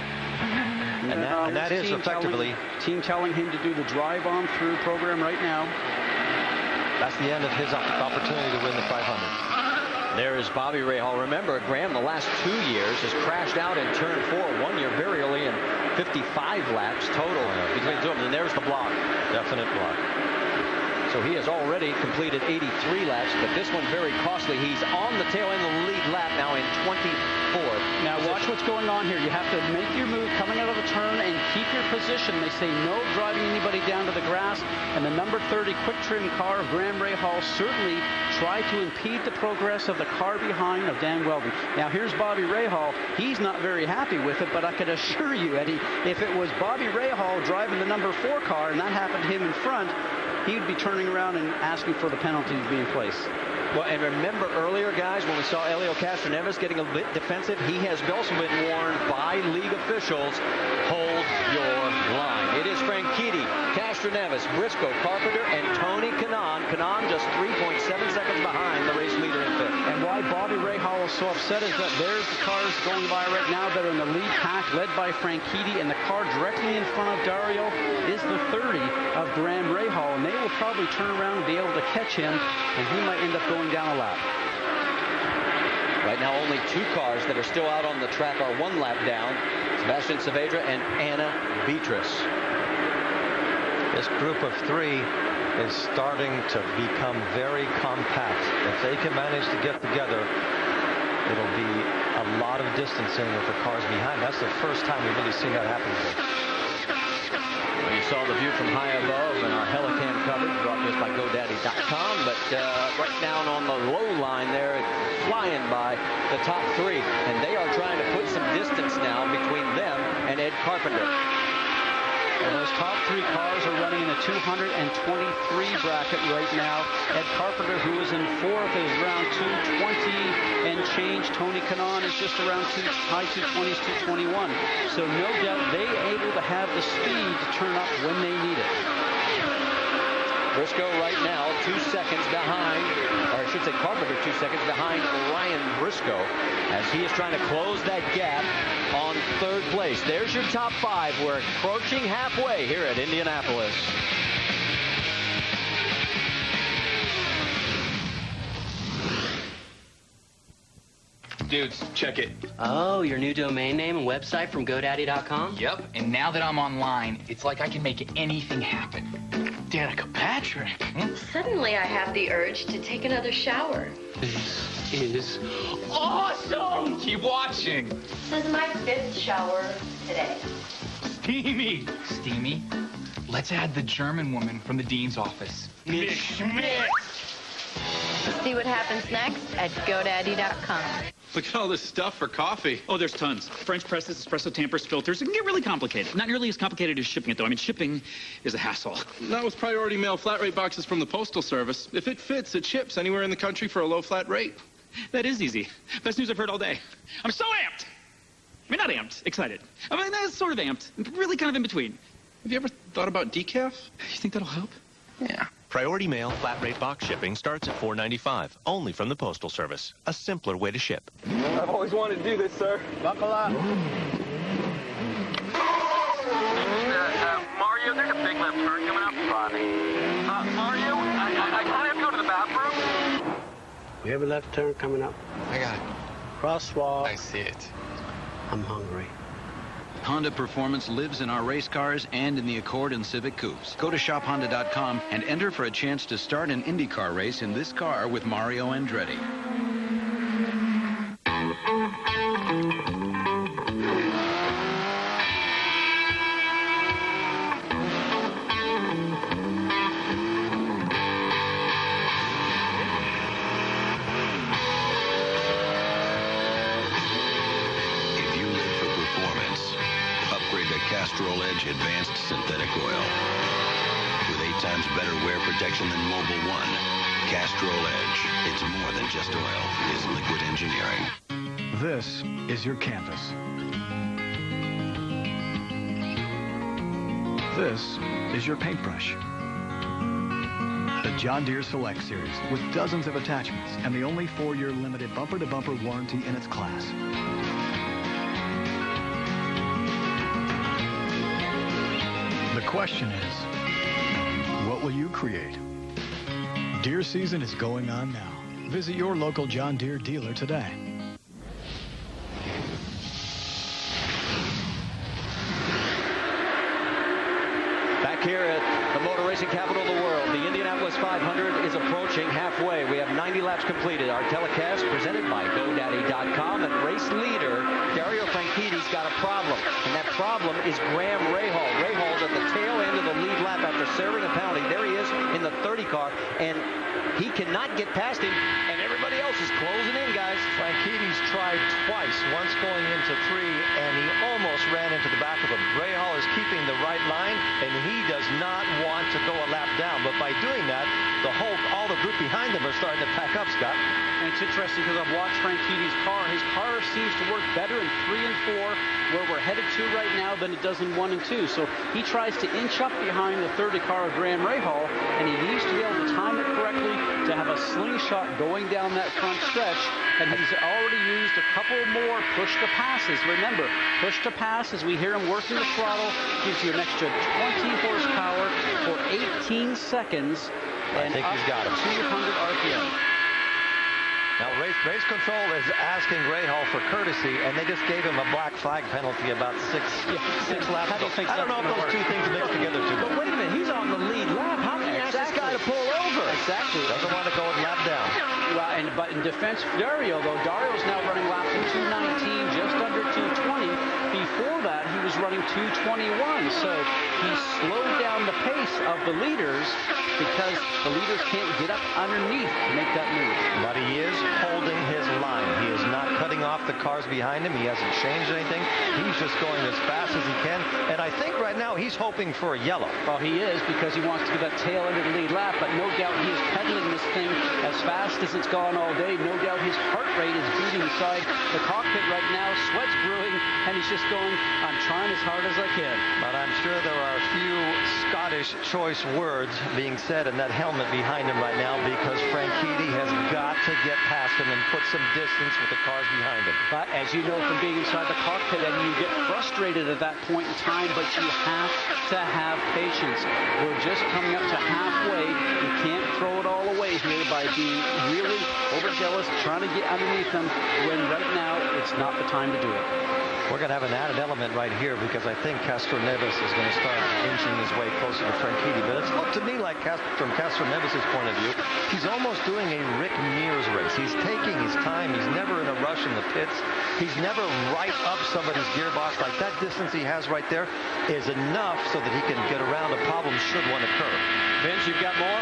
Speaker 8: And that is effectively...
Speaker 1: Team telling him to do the drive-on through program right now.
Speaker 8: That's the end of his opportunity to win the 500.
Speaker 7: There is Bobby Rahal. Remember, Graham, the last 2 years, has crashed out in turn 4. 1 year very early and 55 laps total between the two of them. And there's the block.
Speaker 8: Definite block.
Speaker 7: So he has already completed 83 laps, but this one very costly. He's on the tail end of the lead lap now in 24th.
Speaker 1: Now watch what's going on here. You have to make your move coming out of the turn and keep your position. They say no driving anybody down to the grass, and the number 30 quick trim car of Graham Rahal certainly tried to impede the progress of the car behind of Dan Weldon. Now here's Bobby Rahal. He's not very happy with it, but I can assure you, Eddie, if it was Bobby Rahal driving the number 4 car and that happened to him in front, he would be turning around and asking for the penalty to be in place.
Speaker 7: Well, and remember earlier, guys, when we saw Helio Castroneves getting a bit defensive, he has also been warned by league officials, hold your line. It is Franchitti, Castroneves, Briscoe, Carpenter, and Tony Kanaan. Kanaan just 3.7 seconds behind the race leader in fifth.
Speaker 1: And why Bobby Rahal is so upset is that there's the cars going by right now that are in the lead pack, led by Franchitti, and the car directly in front of Dario is the 30 of Graham Rahal, and they will probably turn around and be able to catch him, and he might end up going down a lap.
Speaker 7: Right now, only 2 cars that are still out on the track are 1 lap down. Sebastian Saavedra and Anna Beatrice.
Speaker 8: This group of 3 is starting to become very compact. If they can manage to get together, it'll be a lot of distancing with the cars behind. That's the first time we've really seen that happen today.
Speaker 7: Well, you saw the view from high above in our Helicam coverage brought to us by GoDaddy.com, but right down on the low line there, it's flying by the top 3, and they are trying to put some distance now between them and Ed Carpenter.
Speaker 1: Well, those top 3 cars are running in the 223 bracket right now. Ed Carpenter, who is in 4th, is around 220 and change. Tony Kanaan is just around high 220s, 221. So no doubt they able to have the speed to turn up when they need it.
Speaker 7: Briscoe right now 2 seconds behind, or I should say Carpenter 2 seconds behind Ryan Briscoe, as he is trying to close that gap on 3rd place. There's your top 5. We're approaching halfway here at Indianapolis.
Speaker 31: Dudes, check it.
Speaker 3: Oh, your new domain name and website from GoDaddy.com?
Speaker 31: Yep, and now that I'm online, it's like I can make anything happen. Danica Patrick.
Speaker 4: Suddenly I have the urge to take another shower.
Speaker 31: This is awesome! Keep watching.
Speaker 4: This is my 5th shower today.
Speaker 31: Steamy. Steamy? Let's add the German woman from the dean's office. Miss Schmidt.
Speaker 4: See what happens next at GoDaddy.com.
Speaker 5: Look at all this stuff for coffee.
Speaker 10: Oh, there's tons. French presses, espresso tampers, filters. It can get really complicated. Not nearly as complicated as shipping it, though. I mean, shipping is a hassle.
Speaker 5: Not with priority mail flat rate boxes from the Postal Service. If it fits, it ships anywhere in the country for a low flat rate.
Speaker 10: That is easy. Best news I've heard all day. I'm so amped. I mean, not amped, excited. I mean, sort of amped. Really kind of in between.
Speaker 5: Have you ever thought about decaf?
Speaker 10: You think that'll help?
Speaker 5: Yeah.
Speaker 11: Priority mail flat rate box shipping starts at $4.95, only from the Postal Service. A simpler way to ship.
Speaker 5: I've always wanted to do this, sir.
Speaker 1: Buckle up.
Speaker 5: Mario, there's a big left turn coming up. Funny. Mario, I kind of have to go to the bathroom.
Speaker 14: We have a left turn coming up.
Speaker 13: I got it.
Speaker 14: Crosswalk.
Speaker 13: I see it.
Speaker 14: I'm hungry.
Speaker 15: Honda performance lives in our race cars and in the Accord and Civic Coupes. Go to shophonda.com and enter for a chance to start an IndyCar race in this car with Mario Andretti.
Speaker 30: Castrol Edge Advanced Synthetic Oil. With 8 times better wear protection than Mobil 1, Castrol Edge, it's more than just oil, it's liquid engineering.
Speaker 17: This is your canvas. This is your paintbrush. The John Deere Select Series with dozens of attachments and the only 4-year limited bumper-to-bumper warranty in its class. The question is, what will you create? Deere season is going on now. Visit your local John Deere dealer today.
Speaker 7: Back here at the motor racing capital of the world, the Indianapolis 500 is approaching halfway. We have 90 laps completed. Our telecast presented by GoDaddy.com, and race leader Dario Franchitti's got a problem, and that problem is Graham Rahal. Rahal's at the tail end of the lead lap after serving a penalty. There he is in the 30 car, and he cannot get past him, and everybody else is closing in, guys.
Speaker 8: Franchitti's tried twice, once going into 3, and he almost ran into the back of him. Rahal is keeping the right line, and he does not want to go a lap down. But by doing that, all the little group behind him are starting to pack up, Scott.
Speaker 1: And it's interesting because I've watched Franchitti's car. His car seems to work better in 3 and 4, where we're headed to right now, than it does in 1 and 2. So he tries to inch up behind the 30 car of Graham Rahal, and he needs to be able to time it correctly to have a slingshot going down that front stretch. And he's already used a couple more push-to-passes. Remember, push-to-pass, as we hear him working the throttle, gives you an extra 20 horsepower for 18 seconds. And
Speaker 8: I think he's got him.
Speaker 1: 200 RPM.
Speaker 8: Now, race control is asking Rahal for courtesy, and they just gave him a black flag penalty about six laps ago. I don't know if those two things mix together too
Speaker 1: But
Speaker 8: much.
Speaker 1: wait a minute, he's on the lead lap. How can you ask this guy to pull over? Exactly.
Speaker 8: Doesn't want to go and lap down.
Speaker 1: Well, but in defense of Dario, though, Dario's now running laps at 2:19, just under 2:20. Before that, he was running 2:21. So he slowed down the pace of the leaders because the leaders can't get up underneath to make that move.
Speaker 8: But he is holding his line. He is not cutting off the cars behind him. He hasn't changed anything. He's just going as fast as he can. And I think right now he's hoping for a yellow.
Speaker 1: Well, he is, because he wants to get that tail end of the lead lap. But no doubt he is pedaling this thing as fast as it's gone all day. No doubt his heart rate is beating inside the cockpit right now. Sweat's brewing, and he's just going, I'm trying as hard as I can.
Speaker 8: But I'm sure there are a few Scottish choice words being said in that helmet behind him right now, because Franchitti has got to get past him and put some distance with the cars behind him.
Speaker 1: But as you know from being inside the cockpit, and you get frustrated at that point in time, but you have to have patience. We're just coming up to halfway. You can't throw it all away here by being really overzealous, trying to get underneath them, when right now it's not the time to do it.
Speaker 8: We're going to have an added element right here, because I think Castroneves is going to start inching his way closer to Franchitti. But it's looked to me like, from Castroneves' point of view, he's almost doing a Rick Mears race. He's taking his time. He's never in a rush in the pits. He's never right up somebody's gearbox. Like, that distance he has right there is enough so that he can get around a problem should one occur.
Speaker 1: Vince, you've got more?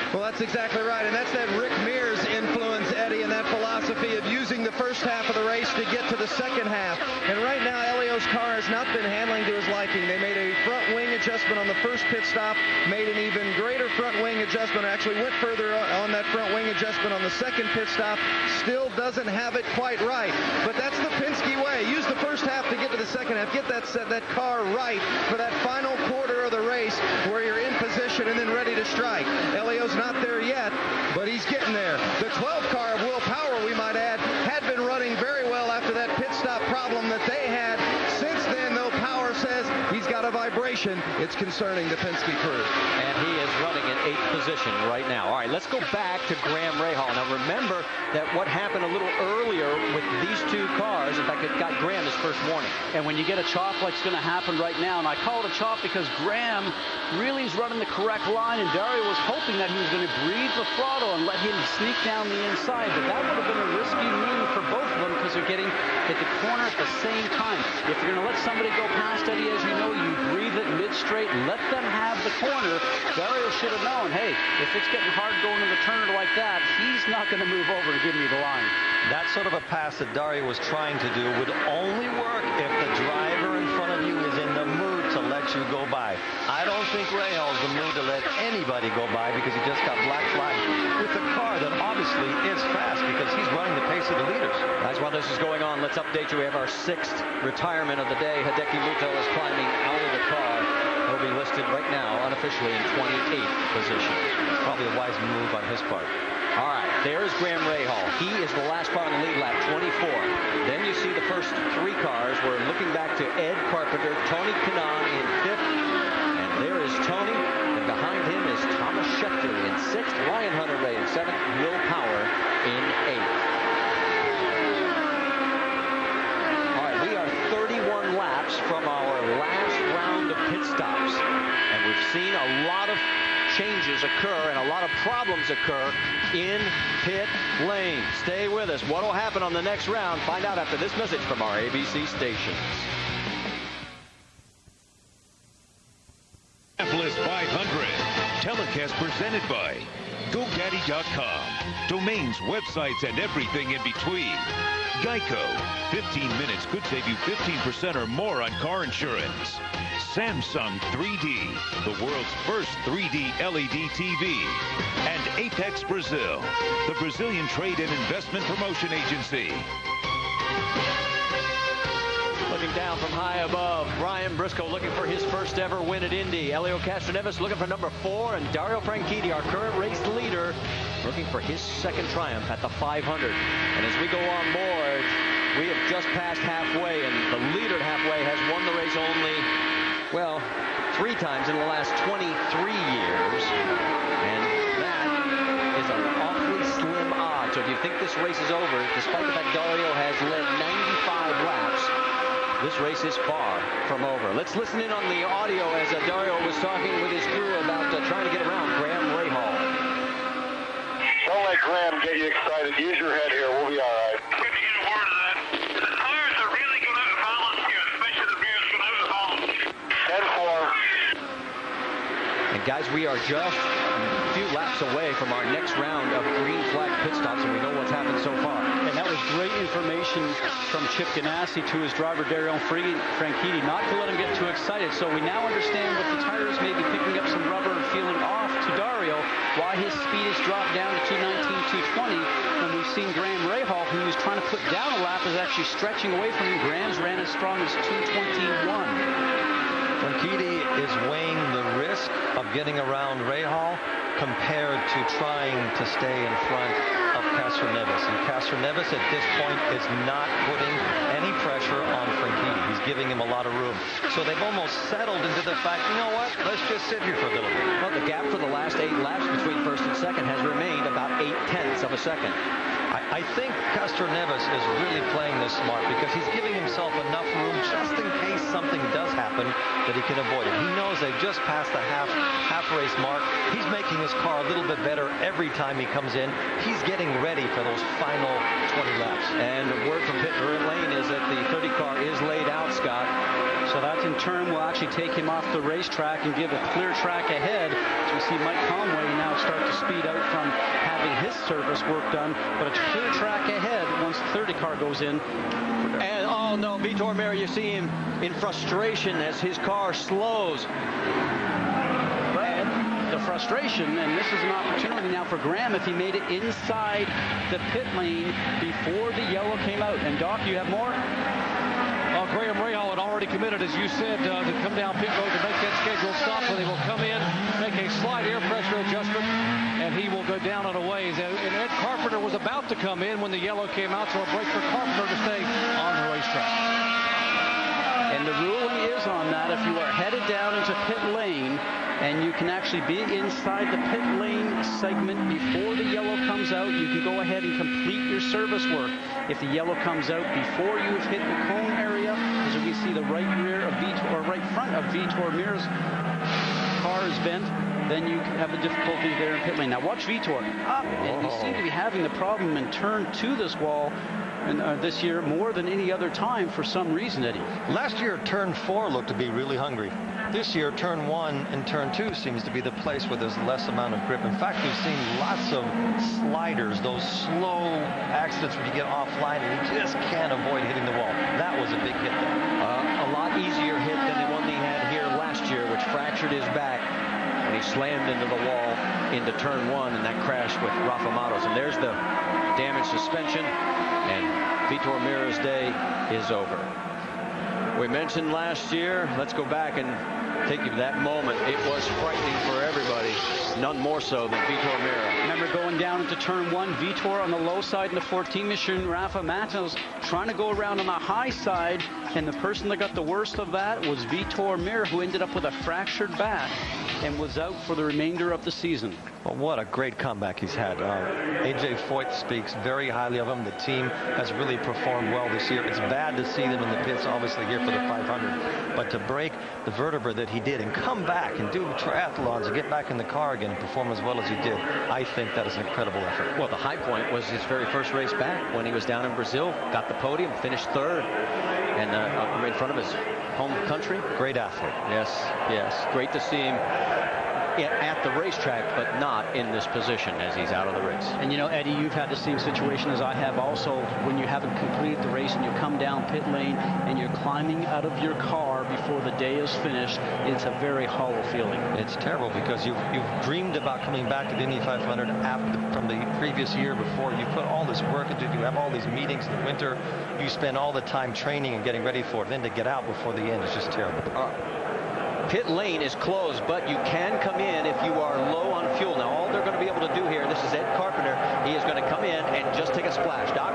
Speaker 2: Well, that's exactly right, and that's that Rick Mears influence, Eddie, and that philosophy of using the first half of the race to get to the second half. And right now, Elio's car has not been handling to his liking. They made a front wing adjustment on the first pit stop, made an even greater front wing adjustment, actually went further on that front wing adjustment on the second pit stop. Still doesn't have it quite right, but that's the Penske way. Use the first half to get to the second half. Get that car right for that final quarter of the race where you're in position and then ready to strike. Elio's not there yet, but he's getting there. The 12 car of Will Power, we might add, had been running very well after that pit stop problem that they had. Since then, though, Power says he's got a vibration. It's concerning the Penske crew.
Speaker 7: And he is running in 8th position right now. All right, let's go back to Graham Rahal. Now, remember that what happened a little earlier with these two cars, in fact, it got Graham his first warning.
Speaker 1: And when you get a chop like it's going to happen right now, and I call it a chop because Graham really is running the correct line, and Dario was hoping that he was going to breathe the throttle and let him sneak down the inside. But that would have been a risky move for both of them, because they're getting hit the corner at the same time. If you're going to let somebody go past Eddie, as you know, you breathe it mid-straight, let them have the corner. Dario should have known, hey, if it's getting hard going to the turner like that, he's not going to move over to give me the line.
Speaker 8: That sort of a pass that Dario was trying to do would only work if the driver in front of you is in the mood to let you go by. I don't think Rahal's in the mood to let anybody go by, because he just got black flagged with a car that obviously is fast, because he's running the pace of the leaders.
Speaker 7: Guys, while this is going on, let's update you. We have our 6th retirement of the day. Hideki Muto is climbing out of the car. He'll be listed right now unofficially in 28th position.
Speaker 8: It's probably a wise move on his part.
Speaker 7: All right, there's Graham Rahal. He is the last car on the lead lap, 24. Then you see the first 3 cars. We're looking back to Ed Carpenter, Tony Kanaan in 5th. And there is Tony. And behind him is Thomas Scheckter in 6th, Ryan Hunter-Reay in 7th, Will Power in 8th. All right, we are 31 laps from our last round of pit stops. And we've seen a lot of changes occur and a lot of problems occur in pit lane. Stay with us. What will happen on the next round? Find out after this message from our ABC stations.
Speaker 9: Indianapolis 500. Telecast presented by GoDaddy.com. Domains, websites, and everything in between. Geico. 15 minutes could save you 15% or more on car insurance. Samsung 3D, the world's first 3D LED TV. And Apex Brazil, the Brazilian Trade and Investment Promotion Agency.
Speaker 7: Looking down from high above, Ryan Briscoe looking for his first ever win at Indy. Elio Castroneves looking for number 4, and Dario Franchitti, our current race leader, looking for his second triumph at the 500. And as we go on board, we have just passed halfway, and the leader at halfway has won the race only, well, 3 times in the last 23 years. And that is an awfully slim odd. So if you think this race is over, despite the fact Dario has led 95 laps, this race is far from over. Let's listen in on the audio as Dario was talking with his crew about trying to get around Graham Rahal.
Speaker 5: Don't let Graham get you excited. Use your head here. We'll be all right. Good to get a word of that. The tires are really going out of balance here, especially the rear's going out of balance. 10-4.
Speaker 7: And guys, we are just a few laps away from our next round of green flag pit stops, and we know what's happened so far.
Speaker 1: And that was great information from Chip Ganassi to his driver, Dario Franchitti, not to let him get too excited. So we now understand what the tires may be picking up some rubber and feeling off to Dario, why his speed has dropped down to 219, 220. And we've seen Graham Rahal, who was trying to put down a lap, is actually stretching away from him. Graham's ran as strong as 221.
Speaker 8: Franchitti is weighing the risk of getting around Rahal compared to trying to stay in front of Castroneves. And Castroneves at this point is not putting any pressure on Franchitti. He's giving him a lot of room. So they've almost settled into the fact, you know what, let's just sit here for a little bit.
Speaker 7: Well, the gap for the last 8 laps between first and second has remained about 0.8 of a second.
Speaker 8: I think Castroneves is really playing this smart because he's giving himself enough room just in case something does happen that he can avoid it. He knows they've just passed the half race mark. He's making his car a little bit better every time he comes in. He's getting ready for those final 20 laps.
Speaker 7: And the word from pit lane is that the 30 car is laid out, Scott.
Speaker 1: So that in turn will actually take him off the racetrack and give a clear track ahead. So we see Mike Conway now start to speed out from having his service work done, but it's clear track ahead once the 30 car goes in.
Speaker 7: And oh no, Vitor Meira, you see him in frustration as his car slows.
Speaker 1: And the frustration, and this is an opportunity now for Graham if he made it inside the pit lane before the yellow came out. And Doc, you have more?
Speaker 6: Graham Rahal had already committed, as you said, to come down pit road to make that scheduled stop, where they will come in, make a slight air pressure adjustment, and he will go down and away. And Ed Carpenter was about to come in when the yellow came out, so a break for Carpenter to stay on the racetrack.
Speaker 1: And the ruling is on that if you are headed down into pit lane and you can actually be inside the pit lane segment before the yellow comes out, you can go ahead and complete your service work. If the yellow comes out before you've hit the cone area, as we see the right rear of Vitor, or right front of Vitor Meira's car is bent, then you have a difficulty there in pit lane. Now watch Vitor up, and he seemed to be having the problem in turn to this wall this year more than any other time for some reason, Eddie.
Speaker 8: Last year, turn 4 looked to be really hungry. This year, turn 1 and turn 2 seems to be the place where there's less amount of grip. In fact, we've seen lots of sliders, those slow accidents where you get offline and you just can't avoid hitting the wall. That was a big hit there.
Speaker 7: A lot easier hit than the one he had here last year, which fractured his back when he slammed into the wall into turn 1 in that crash with Rafa Matos. And there's the damaged suspension, and Vitor Meira's day is over. We mentioned last year, let's go back and take you to that moment. It was frightening for everybody, none more so than Vitor Meira.
Speaker 1: Remember going down into turn 1, Vitor on the low side in the 14 machine, Rafa Matos trying to go around on the high side, and the person that got the worst of that was Vitor Meira, who ended up with a fractured back and was out for the remainder of the season.
Speaker 8: Well, what a great comeback he's had. A.J. Foyt speaks very highly of him. The team has really performed well this year. It's bad to see them in the pits, obviously, here for the 500. But to break the vertebra that he did and come back and do triathlons and get back in the car again and perform as well as he did, I think that is an incredible effort.
Speaker 7: Well, the high point was his very first race back when he was down in Brazil, got the podium, finished 3rd, and in front of his home country.
Speaker 8: Great athlete.
Speaker 7: Yes, yes. Great to see him at the racetrack, but not in this position as he's out of the race.
Speaker 1: And you know, Eddie, you've had the same situation as I have also. When you haven't completed the race and you come down pit lane and you're climbing out of your car before the day is finished, it's a very hollow feeling.
Speaker 8: It's terrible because you've dreamed about coming back to the Indy 500 from the previous year before. You put all this work into it. You have all these meetings in the winter. You spend all the time training and getting ready for it. Then to get out before the end is just terrible.
Speaker 7: Pit lane is closed, but you can come in if you are low on fuel. Now, all they're going to be able to do here, this is Ed Carpenter. He is going to come in and just take a splash. Doc?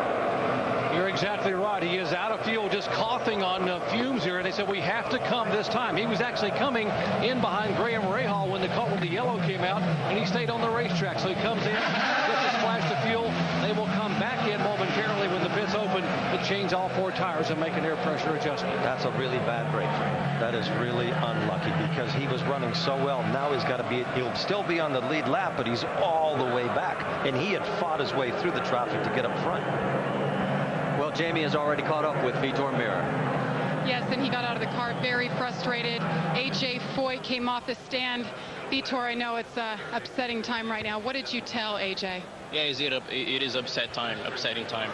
Speaker 6: You're exactly right. He is out of fuel, just coughing on fumes here. And they said, we have to come this time. He was actually coming in behind Graham Rahal when the yellow came out, and he stayed on the racetrack. So he comes in, gets a splash of fuel. They will come back in momentarily when the pits open to change all 4 tires and make an air pressure adjustment.
Speaker 8: That's a really bad break for him. That is really unlucky because he was running so well. Now he'll still be on the lead lap, but he's all the way back. And he had fought his way through the traffic to get up front.
Speaker 7: Well, Jamie has already caught up with Vitor Meira.
Speaker 12: Yes, and he got out of the car very frustrated. A.J. Foyt came off the stand. Vitor, I know it's an upsetting time right now. What did you tell A.J.?
Speaker 16: Yeah, it is upsetting time.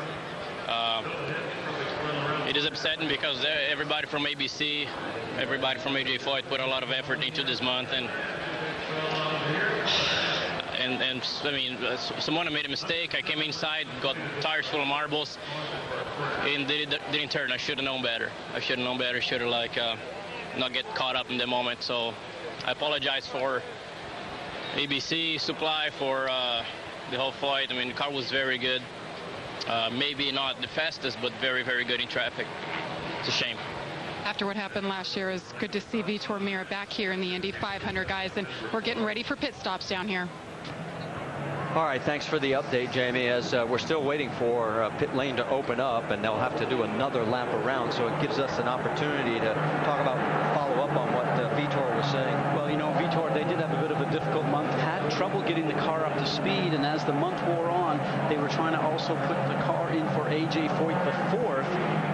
Speaker 16: It is upsetting because everybody from ABC, everybody from A.J. Foyt put a lot of effort into this month, and I mean, someone made a mistake. I came inside, got tires full of marbles, and didn't turn. I should have known better. Should have not get caught up in the moment. So I apologize for ABC Supply for the whole fight. I mean, the car was very good. Maybe not the fastest, but very, very good in traffic. It's a shame.
Speaker 12: After what happened last year, it's good to see Vitor Meira back here in the Indy 500, guys, and we're getting ready for pit stops down here.
Speaker 7: All right, thanks for the update, Jamie, as we're still waiting for pit lane to open up, and they'll have to do another lap around, so it gives us an opportunity to follow up on what Vitor was saying.
Speaker 1: Well, you know, Vitor, they did have a bit of a difficult month, had trouble getting the car up to speed, and as the month wore on, they were trying to also put the car in for A.J. Foyt the fourth,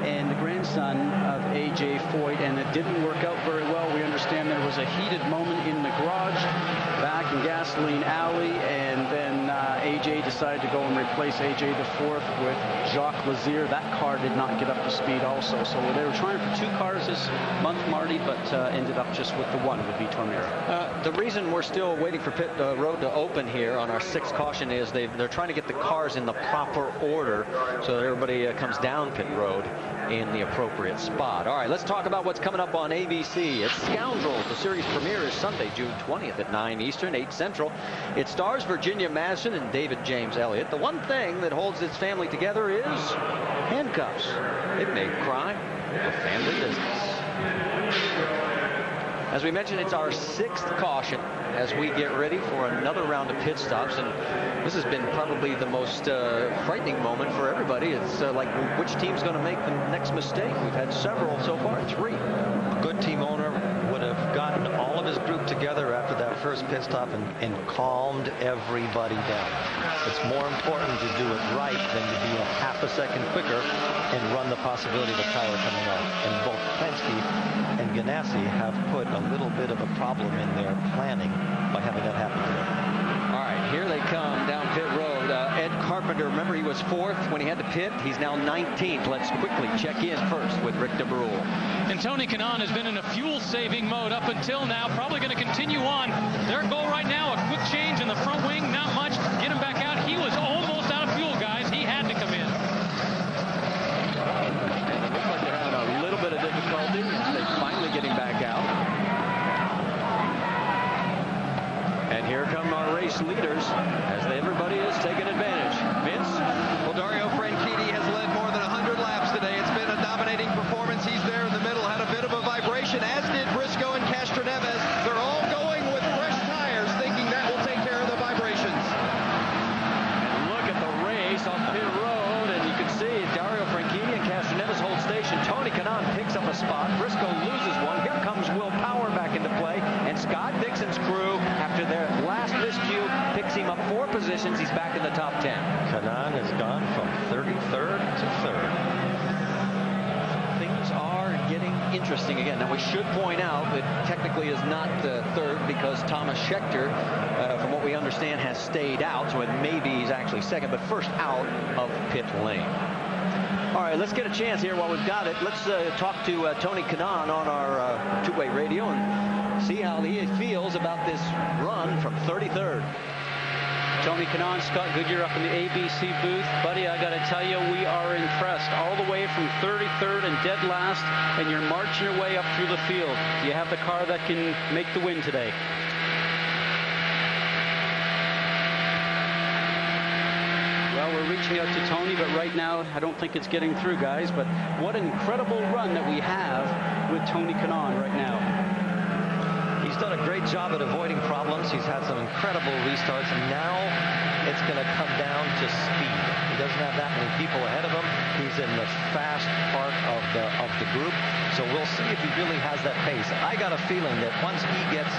Speaker 1: and the grandson of A.J. Foyt, and it didn't work out very well. We understand there was a heated moment in the garage back in Gasoline Alley, and then A.J. decided to go and replace A.J. the fourth with Jacques Lazier. That car did not get up to speed also, so they were trying for 2 cars this month, Marty, but ended up just with the one with Vitor Meira.
Speaker 7: The reason we're still waiting for pit road to open here on our 6th caution is they're trying to get the cars in the proper order so that everybody comes down pit road in the appropriate spot. All right, let's talk about what's coming up on ABC. It's Scoundrels. The series premiere is Sunday, June 20th at 9 Eastern, 8 Central. It stars Virginia Madsen and David James Elliott. The one thing that holds its family together is handcuffs. It made crime a family business. As we mentioned, it's our 6th caution as we get ready for another round of pit stops, and this has been probably the most frightening moment for everybody. It's like which team's going to make the next mistake. We've had several so far, 3.
Speaker 8: A good team owner would have gotten all of his group together after that first pit stop and calmed everybody down. It's more important to do it right than to be a half a second quicker and run the possibility of a tire coming out. And both Penske and Ganassi have put a little bit of a problem in their planning by having that happen to them.
Speaker 7: All right, here they come down pit road. Ed Carpenter, remember he was 4th when he had to pit. He's now 19th. Let's quickly check in first with Rick DeBrule.
Speaker 6: And Tony Kanaan has been in a fuel-saving mode up until now. Probably going to continue on. Their goal right now, a quick change in the front wing. Not much. Get him back out. He was almost out of fuel, guys. He had to come in.
Speaker 7: And it looks like they're having a little bit of difficulty. They're finally getting back out. And here come our race leaders as everybody is taking advantage. Vince?
Speaker 2: Well, Dario Franchitti has led more than 100 laps today. It's been a dominating performance. He's there in the middle, had a bit of a vibration, as did Briscoe and Castroneves. They're all going with fresh tires, thinking that will take care of the vibrations.
Speaker 7: And look at the race on pit road, and you can see Dario Franchitti and Castroneves hold station. Tony Kanaan picks up a spot. Briscoe loses one. Here comes Will Power back into play, and Scott Dixon's crew, after their last miscue, picks him up 4 positions. He's back in the top 10.
Speaker 8: Kanaan has gone from 33rd to 3rd.
Speaker 7: Things are getting interesting again. Now, we should point out that technically is not third because Thomas Schechter, from what we understand, has stayed out. So it maybe he's actually second, but first out of pit lane. All right, let's get a chance here while we've got it. Let's talk to Tony Kanaan on our two-way radio and see how he feels about this run from 33rd.
Speaker 1: Tony Kanaan, Scott Goodyear up in the ABC booth. Buddy, I got to tell you, we are impressed. All the way from 33rd and dead last, and you're marching your way up through the field. Do you have the car that can make the win today? Well, we're reaching out to Tony, but right now I don't think it's getting through, guys. But what an incredible run that we have with Tony Kanaan right now.
Speaker 8: He's done a great job at avoiding problems. He's had some incredible restarts, and now it's going to come down to speed. He doesn't have that many people ahead of him. He's in the fast part of the group, so we'll see if he really has that pace. I got a feeling that once he gets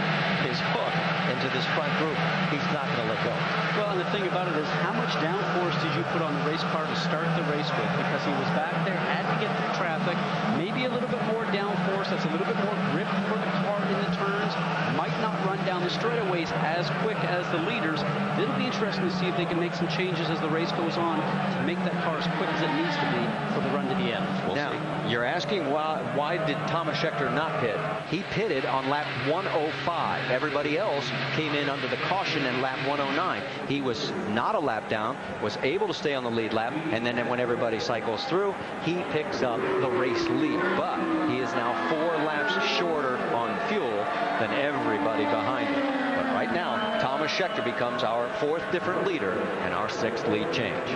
Speaker 8: his hook into this front group, he's not going to let go.
Speaker 1: Well, and the thing about it is, how much downforce did you put on the race car to start the race with? Because he was back there, had to get through traffic, maybe a little bit more downforce, that's a little bit more grip for the car in the turns, might not run down the straightaways as quick as the leaders. It'll be interesting to see if they can make some changes as the race goes on to make that car as quick as it needs to be for the run to the end. We'll see.
Speaker 7: You're asking why did Thomas Schechter not pit? He pitted on lap 105. Everybody else came in under the caution in lap 109. He was not a lap down, was able to stay on the lead lap, and then when everybody cycles through, he picks up the race lead. But he is now 4 laps shorter on fuel than everybody behind him. But right now, Thomas Schechter becomes our 4th different leader and our 6th lead change.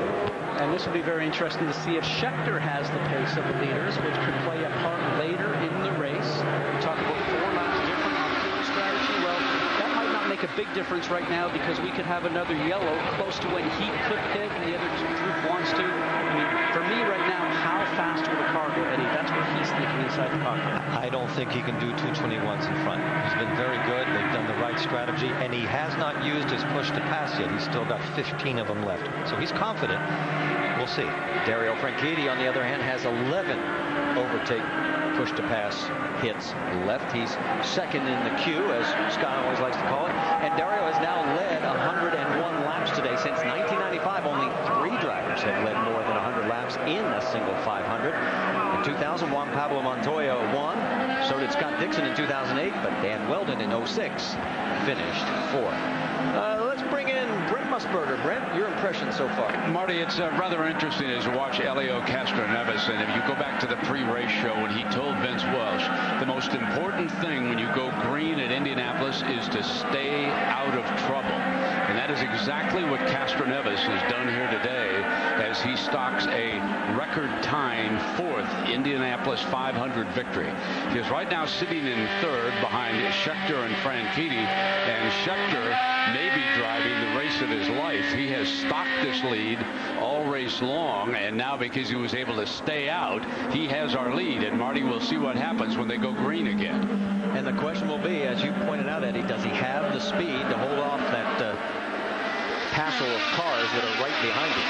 Speaker 1: And this will be very interesting to see if Schechter has the pace of the leaders, which could play a part later in the race. We talk about 4 laps different on fuel strategy. Well, that might not make a big difference right now because we could have another yellow close to when he could pit and the other group wants to. I mean, for me right now, how fast will the car go, Eddie? That's what he's thinking inside the cockpit.
Speaker 8: I don't think he can do 221s in front. He's been very good. They've done the right strategy, and he has not used his push to pass yet. He's still got 15 of them left. So he's confident. We'll see.
Speaker 7: Dario Franchitti, on the other hand, has 11 overtake push-to-pass hits left. He's second in the queue, as Scott always likes to call it. And Dario has now led 101 laps today. Since 1995, only 3 drivers have led more than 100 laps in a single 500. In 2000, Juan Pablo Montoya won. So did Scott Dixon in 2008, but Dan Weldon in 06 finished 4th. Let's bring in Brent Musburger. Brent, your impression so far?
Speaker 18: Marty, it's rather interesting as to watch Helio Castroneves. And if you go back to the pre-race show when he told Vince Welsh, the most important thing when you go green at Indianapolis is to stay out of trouble. And that is exactly what Castroneves has done here today as he stocks a record-time 4th Indianapolis 500 victory. He is right now sitting in 3rd behind Schechter and Franchitti, and Schechter may be driving the race of his life. He has stalked this lead all race long, and now because he was able to stay out, he has our lead. And Marty, will see what happens when they go green again.
Speaker 7: And the question will be, as you pointed out, Eddie, does he have the speed to hold off that passel of cars that are right behind him?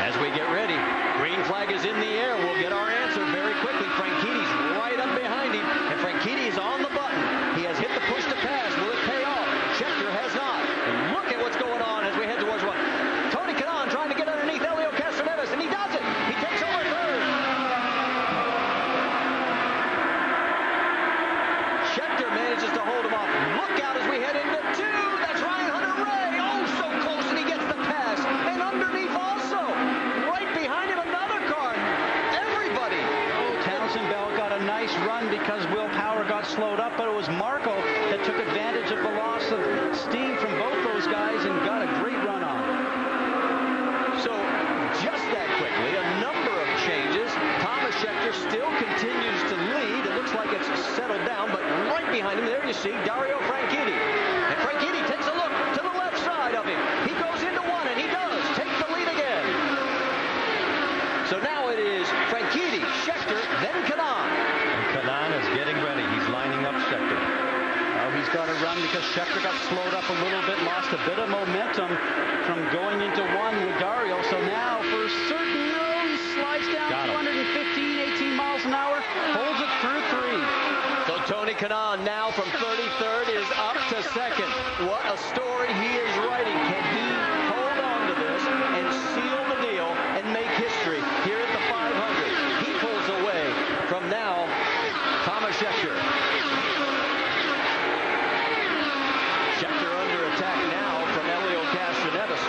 Speaker 7: As we get ready, green flag is in the air. We'll get our answer very quickly. Franchitti's right up behind him, and Franchitti's on the button. He has hit the push to pass. Will it pay off? Schechter has not. And look at what's going on as we head towards one. Tony Kanaan trying to get underneath Helio Castroneves, and he does it. He takes over 3rd. Schechter manages to hold him off. Look out as we head into 2. That's Ryan Hunter-Reay. Oh, so close, and he gets the pass. And underneath also, right behind him, another car. Everybody.
Speaker 1: Townsend Bell got a nice run because Will Power got slowed up, but it was Marco that took advantage of the loss of steam from both those guys and got a great run on.
Speaker 7: So, just that quickly, a number of changes. Thomas Schechter still continues to lead. It looks like it's settled down, but right behind him, there you see Dario Franchitti. And Franchitti takes a look to the left side of him. He goes into 1, and he does take the lead again. So now it is Franchitti, Schechter, then Kanaan.
Speaker 8: And Kanaan is getting ready. He's lining up Schechter.
Speaker 1: He's got to run because Schechter got slowed up a little bit, lost a bit of momentum from going into 1 with Dario. So now, for certain, he slides down 215, 18 miles an hour, holds it through 3.
Speaker 7: Tony Kanaan now from 33rd is up to second. What a story he is writing. Can he hold on to this and seal the deal and make history here at the 500? He pulls away from now Thomas Schechter. Schechter under attack now from Elio Castroneves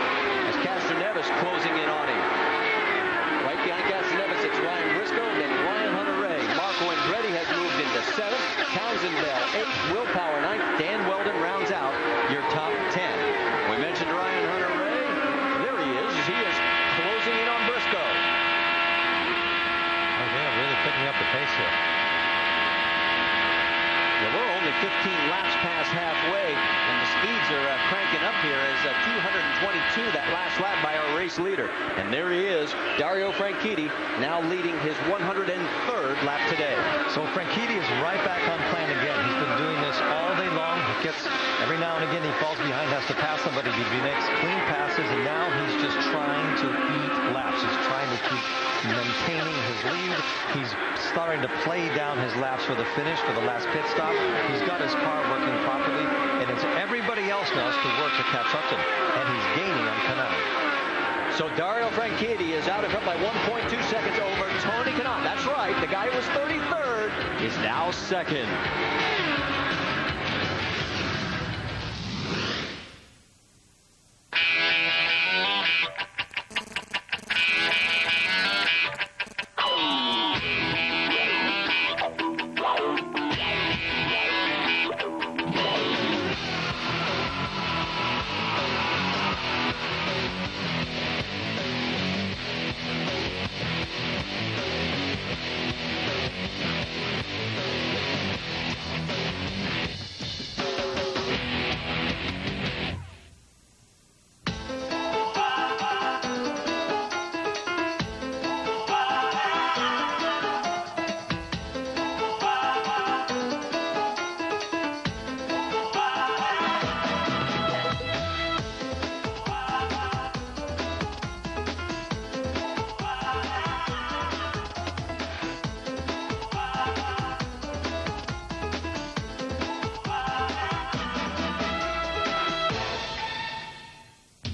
Speaker 7: as Castroneves closing in on him. Right behind Castroneves, it's Ryan Briscoe, then Ryan Hunter-Reay. Marco Andretti has moved into 7th. Townsend Bell 8th. Will Power 9th. Dan Weldon rounds out your top 10. We mentioned Ryan Hunter-Reay. There he is. He is closing in on Briscoe.
Speaker 8: Oh, yeah, really picking up the pace here.
Speaker 7: Well, we're only 15 laps past halfway, and the speeds are cranking up here as 222 that last lap by our race leader. And there he is, Dario Franchitti, now leading his 103rd lap today.
Speaker 8: So Franchitti is right back on plan again. He's been doing this all day long. He gets, every now and again, he falls behind, has to pass somebody. He makes clean passes, and now he's just trying to eat laps. He's trying to keep maintaining his lead. He's starting to play down his laps for the finish, for the last pit stop. He's got his car working properly, and it's everybody else now to work to catch up to him, and he's gaining on Kanaan.
Speaker 7: So Dario Franchitti is out in front by 1.2 seconds over Tony Kanaan. That's right, the guy who was 33rd is now second.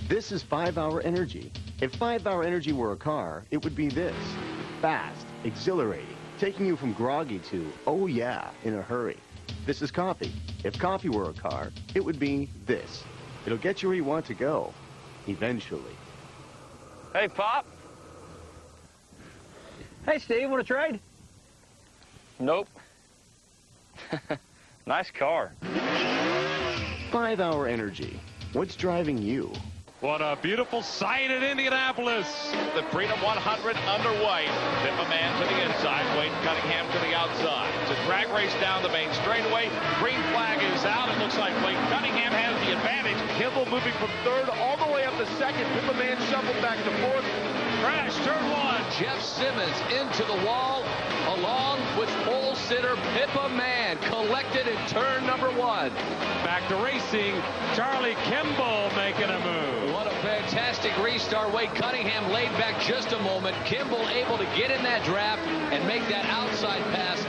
Speaker 19: This is 5-Hour Energy. If 5-Hour Energy were a car, it would be this. Fast, exhilarating, taking you from groggy to, oh yeah, in a hurry. This is coffee. If coffee were a car, it would be this. It'll get you where you want to go, eventually.
Speaker 20: Hey, Pop. Hey, Steve, want to trade? Nope. Nice car.
Speaker 19: 5-Hour Energy. What's driving you?
Speaker 21: What a beautiful sight in Indianapolis. The Freedom 100 underway. Pippa Man to the inside, Wade Cunningham to the outside. It's a drag race down the main straightaway. Green flag is out. It looks like Wade Cunningham has the advantage. Kimball moving from 3rd all the way up to 2nd. Pippa Man shuffled back to 4th. Crash, turn 1.
Speaker 22: Jeff Simmons into the wall, along with pole sitter Pippa Man, collected in turn number 1.
Speaker 21: Back to racing. Charlie Kimball making a move.
Speaker 22: What a fantastic restart. Wade Cunningham laid back just a moment. Kimball able to get in that draft and make that outside pass.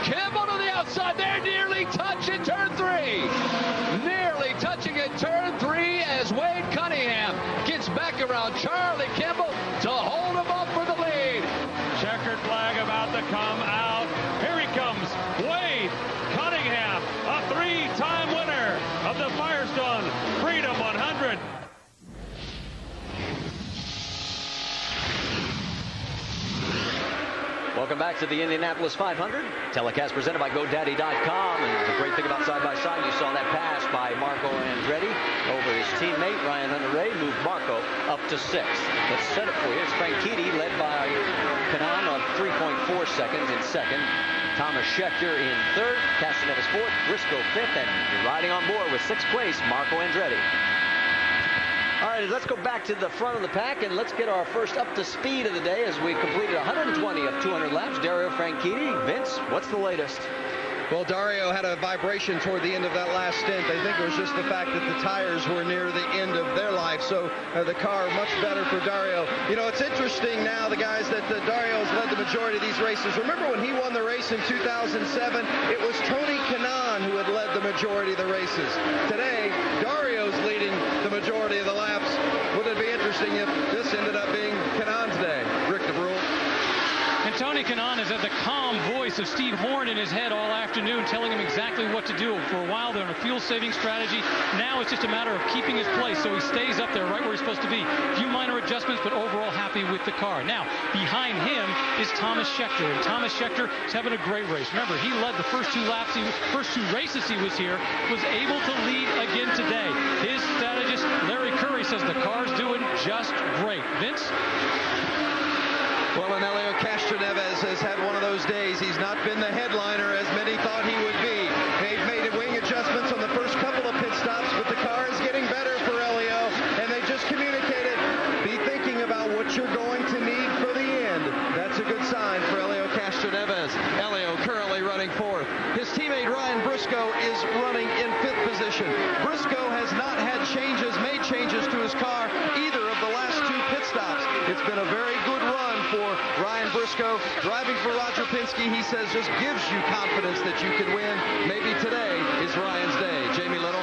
Speaker 22: Kimball to the outside. They're nearly touching turn 3. Nearly touching at turn 3 as Wade Cunningham gets back around Charlie Kimball to hold him up for the lead.
Speaker 21: Checkered flag about to come out. Here he comes. Wade Cunningham, a 3-time winner of the Firestone Freedom 100.
Speaker 7: Welcome back to the Indianapolis 500. Telecast presented by GoDaddy.com. And the great thing about side-by-side, you saw that pass by Marco Andretti over his teammate, Ryan Hunter-Reay, moved Marco up to 6th. Let's set it for you. It's Franchitti led by Kanaan on 3.4 seconds in 2nd. Thomas Schechter in 3rd. Castroneves 4th. Briscoe 5th. And you're riding on board with 6th place, Marco Andretti. All right, let's go back to the front of the pack, and let's get our first up to speed of the day as we've completed 120 of 200 laps. Dario Franchitti. Vince, what's the latest?
Speaker 2: Well, Dario had a vibration toward the end of that last stint. I think it was just the fact that the tires were near the end of their life, so the car much better for Dario. You know, it's interesting now, the guys, that Dario has led the majority of these races. Remember when he won the race in 2007? It was Tony Kanaan who had led the majority of the races. Today, Dario's leading the majority of the laps. Wouldn't it be interesting if this ended up being Kanaan's day? Rick DeBrule.
Speaker 6: And Tony Kanaan has had the calm voice of Steve Horn in his head all afternoon, telling him exactly what to do. For a while, they're on a fuel-saving strategy. Now it's just a matter of keeping his place so he stays up there right where he's supposed to be. A few minor adjustments, but overall happy with the car. Now, behind him is Thomas Scheckter, and Thomas Scheckter is having a great race. Remember, he led the first two races he was here, was able to lead again today. His strategist, Larry Curry, says the car's doing just great. Vince?
Speaker 2: Well, and Helio Castroneves has had one of those days. He's not been the headliner as many thought he would be. They've made wing adjustments on the first couple of pit stops, but the car is getting better for Helio, and they just communicated, be thinking about what you're going to need for the end. That's a good sign for Helio Castroneves. Helio currently running fourth. His teammate Ryan Briscoe is running in fifth position. Briscoe has not had made changes to his car either of the last two pit stops. It's been a very good run for Ryan Briscoe. Driving for Roger Penske, he says, just gives you confidence that you can win. Maybe today is Ryan's day. Jamie Little.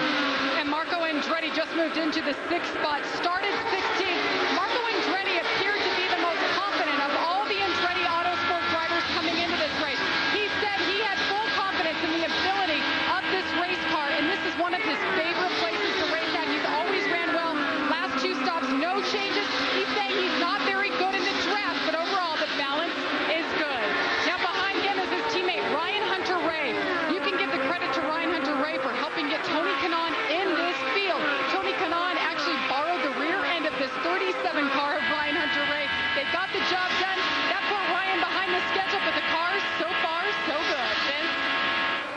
Speaker 12: And Marco Andretti just moved into the 6th spot, started 16th. Marco Andretti appeared to be the most confident of all the Andretti Autosport drivers coming into this race. He said he had full confidence in the ability of this race car, and this is one of his favorite places to race at. He's always ran well. Last two stops, no changes. He's saying he's not very good in the draft, but overall the balance is good. Now behind him is his teammate Ryan Hunter-Reay. You can give the credit to Ryan Hunter-Reay for helping get Tony Kanaan in this field. Tony Kanaan actually borrowed the rear end of this 37 car of Ryan Hunter-Reay. They got the job done. That put Ryan behind the schedule, but the cars so far so good. Vince?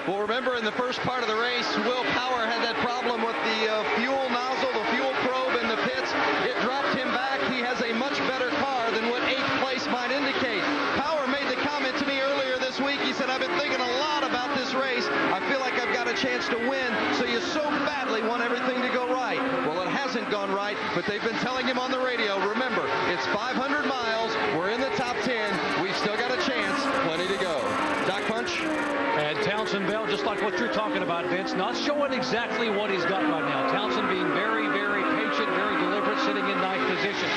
Speaker 2: Well, remember in the first part of the race, Will Power had that problem with the fuel nozzle, the fuel probe in the pits. It dropped him back. He has a much better car than what 8th place might indicate. Power made the comment to me earlier this week. He said, I've been thinking a lot about this race. I feel like I've got a chance to win, so you so badly want everything to go right. Well, it hasn't gone right, but they've been telling him on the radio, remember, it's 500 miles. We're in the top 10. We've still got a chance. Plenty to go. Doc Punch?
Speaker 6: And Townsend Bell, just like what you're talking about, Vince, not showing exactly what he's got right now. Townsend being very, very patient, very deliberate, sitting in 9th position.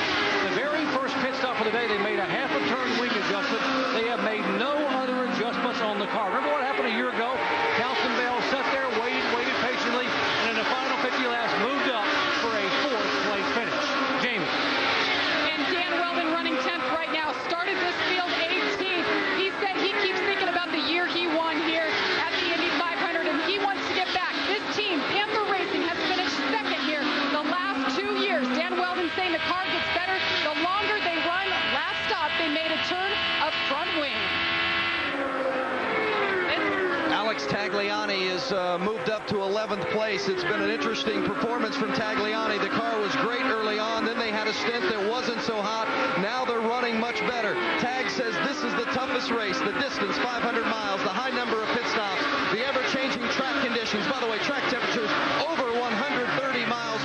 Speaker 6: The very first pit stop of the day, they made a half a turn wing adjustment. They have made no other adjustments on the car. Remember what happened a year ago? Townsend Bell sat there, waited patiently, and in the final 50 laps moved up for a 4th place finish. Jamie.
Speaker 12: And Dan Weldon running 10th right now. Started this field 18th. He said he keeps thinking about the year he won here at the Indy 500, and he wants to get back. This team, Panther Racing, has finished second here the last 2 years. Dan Weldon saying the car gets better the longer they run. Last stop, they made a turn of front wing.
Speaker 2: Alex Tagliani is moved up to 11th place. It's been an interesting performance from Tagliani. The car was great early on. Then they had a stint that wasn't so hot. Now they're running much better. Tag says this is the toughest race. The distance, 500 miles, the high number of pit stops, the ever-changing track conditions. By the way, track temperatures over 130 miles,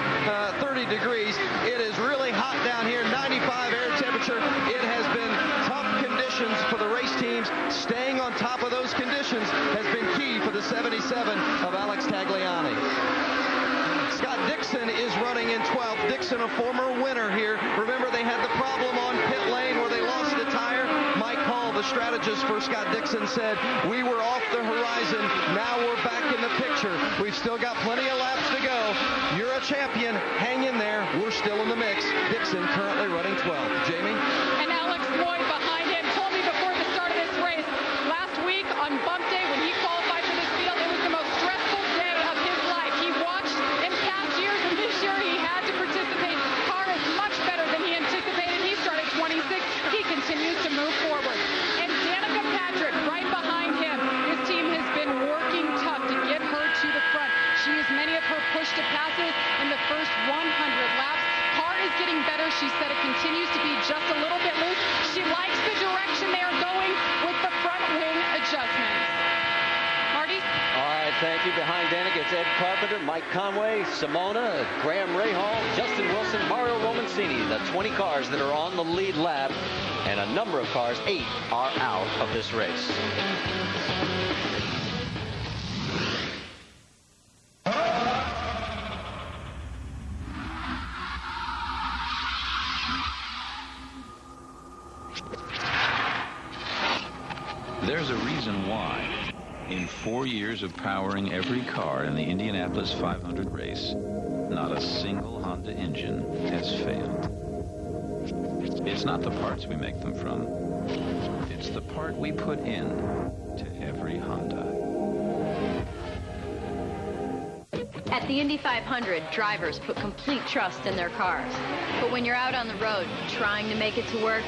Speaker 2: 30 degrees. It is really hot down here, 95 air temperature. It has been tough conditions for the race teams. Staying on top of those conditions has been key for the 77 of Alex Tagliani. Scott Dixon is running in 12th. Dixon, a former winner here. Remember, they had the problem on pit lane where they lost a tire. Mike Hall, the strategist for Scott Dixon, said, we were off the horizon. Now we're back in the picture. We've still got plenty of laps to go. You're a champion. Hang in there. We're still in the mix. Dixon currently running 12th. Jamie?
Speaker 12: And Alex Lloyd behind him told me before the start of this race, last week on bump day when he qualified for this field, it was the most stressful day of his life. He watched in past years, and this year he had to participate. Car is much better than he anticipated. He started 26th. He continues to move forward. And Danica Patrick right behind him. His team has been working tough to get her to the front. She used many of her push to passes in the first 100 laps. Car is getting better.
Speaker 7: thank you. Behind Danica, it's Ed Carpenter, Mike Conway, Simona, Graham Rahal, Justin Wilson, Mario Romancini, the 20 cars that are on the lead lap, and a number of cars, 8, are out of this race.
Speaker 15: There's a reason why. In 4 years of powering every car in the Indianapolis 500 race, not a single Honda engine has failed. It's not the parts we make them from. It's the part we put in to every Honda.
Speaker 3: At the Indy 500, drivers put complete trust in their cars. But when you're out on the road trying to make it to work,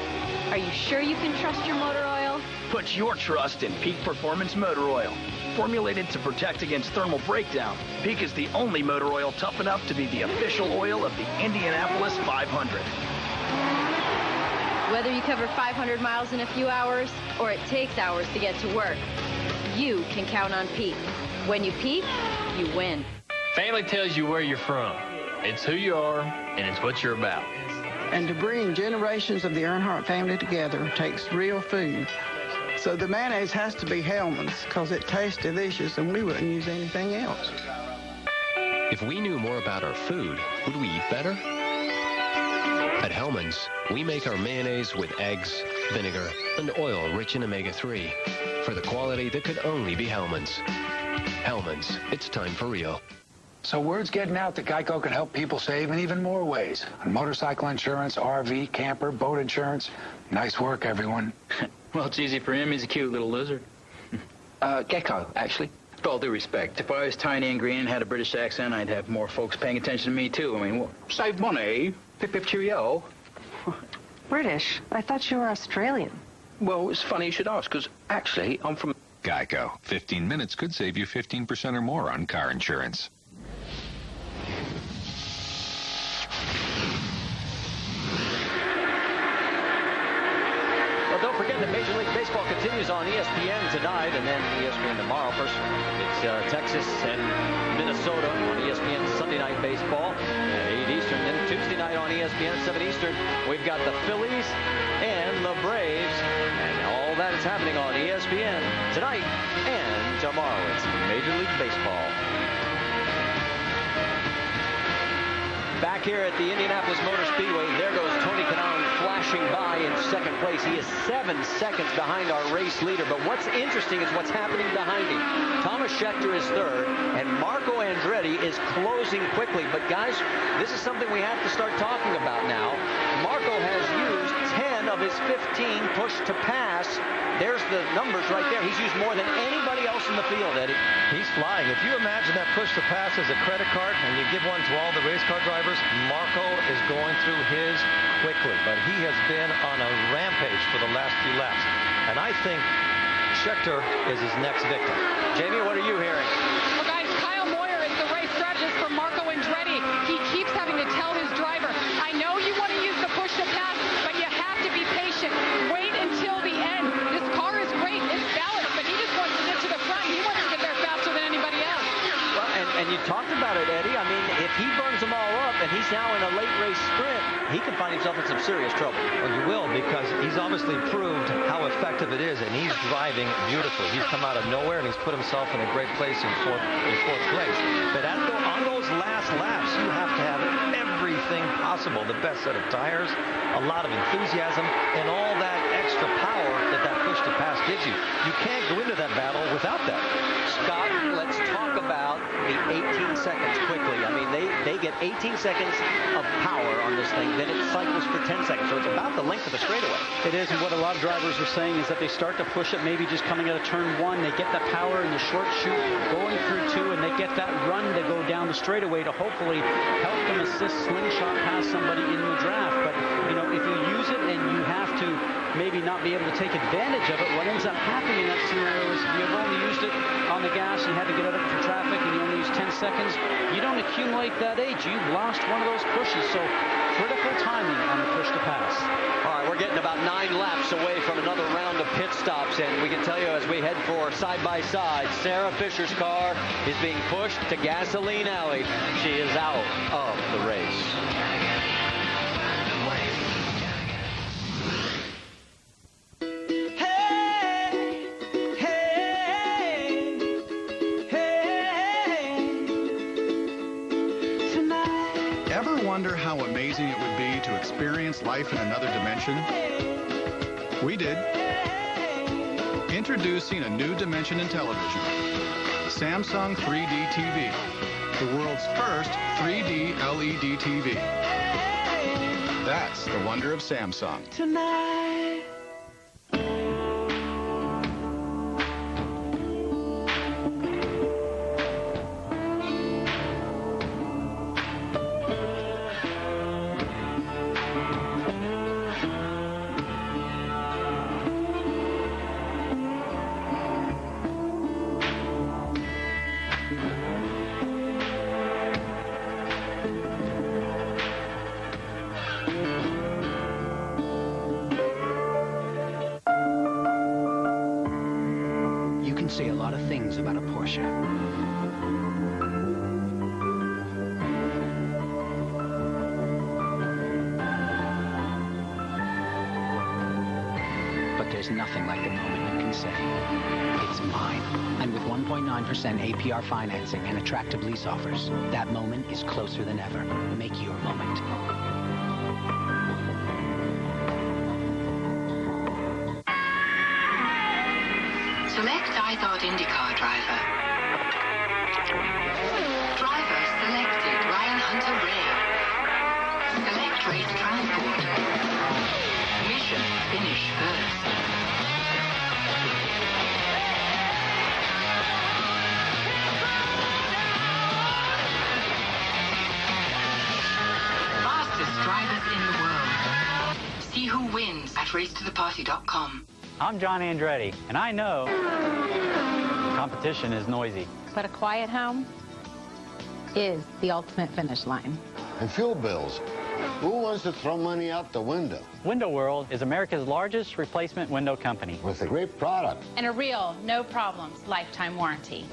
Speaker 3: are you sure you can trust your motor oil?
Speaker 4: Put your trust in Peak Performance Motor Oil. Formulated to protect against thermal breakdown, Peak is the only motor oil tough enough to be the official oil of the Indianapolis 500.
Speaker 3: Whether you cover 500 miles in a few hours or it takes hours to get to work, you can count on Peak. When you peak, you win.
Speaker 20: Family tells you where you're from. It's who you are, and it's what you're about.
Speaker 10: And to bring generations of the Earnhardt family together takes real food. So the mayonnaise has to be Hellman's because it tastes delicious and we wouldn't use anything else.
Speaker 23: If we knew more about our food, would we eat better? At Hellman's, we make our mayonnaise with eggs, vinegar, and oil rich in omega-3 for the quality that could only be Hellman's. Hellman's, it's time for real.
Speaker 24: So word's getting out that Geico can help people save in even more ways. On motorcycle insurance, RV, camper, boat insurance. Nice work, everyone.
Speaker 20: Well, it's easy for him. He's a cute little lizard. Gecko, actually. With all due respect, if I was tiny and green and had a British accent, I'd have more folks paying attention to me, too. I mean, well, save money. Pip, pip, cheerio.
Speaker 25: British? I thought you were Australian.
Speaker 20: Well, it's funny you should ask, because actually, I'm from...
Speaker 26: Geico. 15 minutes could save you 15% or more on car insurance.
Speaker 7: Don't forget that Major League Baseball continues on ESPN tonight and then ESPN tomorrow. First, it's Texas and Minnesota on ESPN Sunday Night Baseball at 8 Eastern. Then Tuesday night on ESPN at 7 Eastern, we've got the Phillies and the Braves. And all that is happening on ESPN tonight and tomorrow. It's Major League Baseball. Back here at the Indianapolis Motor Speedway, there goes Tony Kanaan flashing by in second place. He is 7 seconds behind our race leader. But what's interesting is what's happening behind him. Thomas Schechter is third, and Marco Andretti is closing quickly. But guys, this is something we have to start talking about now. Marco has used 10 of his 15 push to pass. There's the numbers right there. He's used more than anybody else in the field, Eddie.
Speaker 8: He's flying. If you imagine that push to pass as a credit card and you give one to all the race car drivers, Marco is going through his quickly. But he has been on a rampage for the last few laps. And I think Schechter is his next victim.
Speaker 7: Jamie, what are you hearing?
Speaker 12: Well, guys, Kyle Moyer is the race strategist for Marco Andretti. He keeps having to tell his driver, I know you want to use the push to pass, but you have to be patient. Wait until the end. This car is great. It's balanced, but he just wants to get to the front. He wants to get there faster than anybody else.
Speaker 7: Well, and you talked about it, Eddie. I mean, if he burns them all up and he's now in a late race sprint, he can find himself in some serious trouble.
Speaker 8: Well, you will, because he's obviously proved how effective it is, and he's driving beautifully. He's come out of nowhere, and he's put himself in a great place in fourth place. But on those last laps, you have to have everything possible. The best set of tires, a lot of enthusiasm, and all that extra power that push to pass gives you. You can't go into that battle without that.
Speaker 7: Scott, let's talk about the 18 seconds quickly. I mean, they get 18 seconds of power on this thing, then it cycles for 10 seconds. So it's about the length of the straightaway.
Speaker 1: It is, and what a lot of drivers are saying is that they start to push it maybe just coming out of turn one. They get that power in the short chute going through two, and they get that run to go down the straightaway to hopefully help them assist slingshot past somebody in the draft. But, you know, if you use it and you have to maybe not be able to take advantage of it, what ends up happening in that scenario is you've only used it on the gas, you had to get out of it for traffic, and you only use 10 seconds. You don't accumulate that age. You've lost one of those pushes. So critical timing on the push to pass.
Speaker 7: All right, we're getting about 9 laps away from another round of pit stops, and we can tell you as we head for side-by-side, Sarah Fisher's car is being pushed to Gasoline Alley. She is out of the race.
Speaker 5: Ever wonder how amazing it would be to experience life in another dimension? We did. Introducing a new dimension in television. Samsung 3D TV. The world's first 3D LED TV. That's the wonder of Samsung.
Speaker 10: Tonight.
Speaker 9: Say a lot of things about a Porsche. But there's nothing like the moment you can say, it's mine. And with 1.9% APR financing and attractive lease offers, that moment is closer than ever. Make your moment.
Speaker 11: Select iThought IndyCar driver. Driver selected Ryan Hunter Ray. Select race transport. Mission finish first. Fastest drivers in the world. See who wins at racetotheparty.com.
Speaker 13: I'm John Andretti, and I know competition is noisy.
Speaker 14: But a quiet home is the ultimate finish line.
Speaker 17: And fuel bills. Who wants to throw money out the window?
Speaker 13: Window World is America's largest replacement window company.
Speaker 17: With a great product.
Speaker 14: And a real, no problems, lifetime warranty.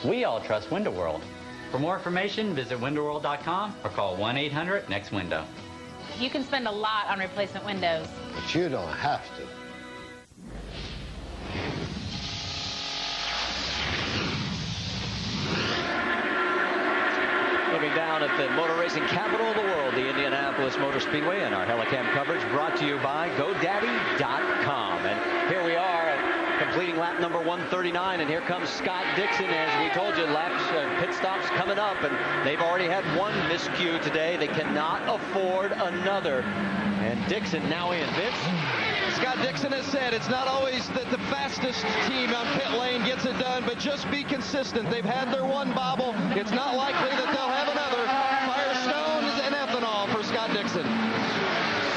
Speaker 13: We all trust Window World. For more information, visit windowworld.com or call 1-800-NEXT-WINDOW.
Speaker 14: You can spend a lot on replacement windows.
Speaker 17: But you don't have to.
Speaker 7: Looking down at the motor racing capital of the world, the Indianapolis Motor Speedway, and our Helicam coverage brought to you by GoDaddy.com. And here we are at completing lap number 139, and here comes Scott Dixon. As we told you, pit stops coming up, and they've already had one miscue today. They cannot afford another. And Dixon now in. Vince?
Speaker 2: Scott Dixon has said it's not always that the fastest team on pit lane gets it done, but just be consistent. They've had their one bobble. It's not likely that they'll have another. Firestones and ethanol for Scott Dixon.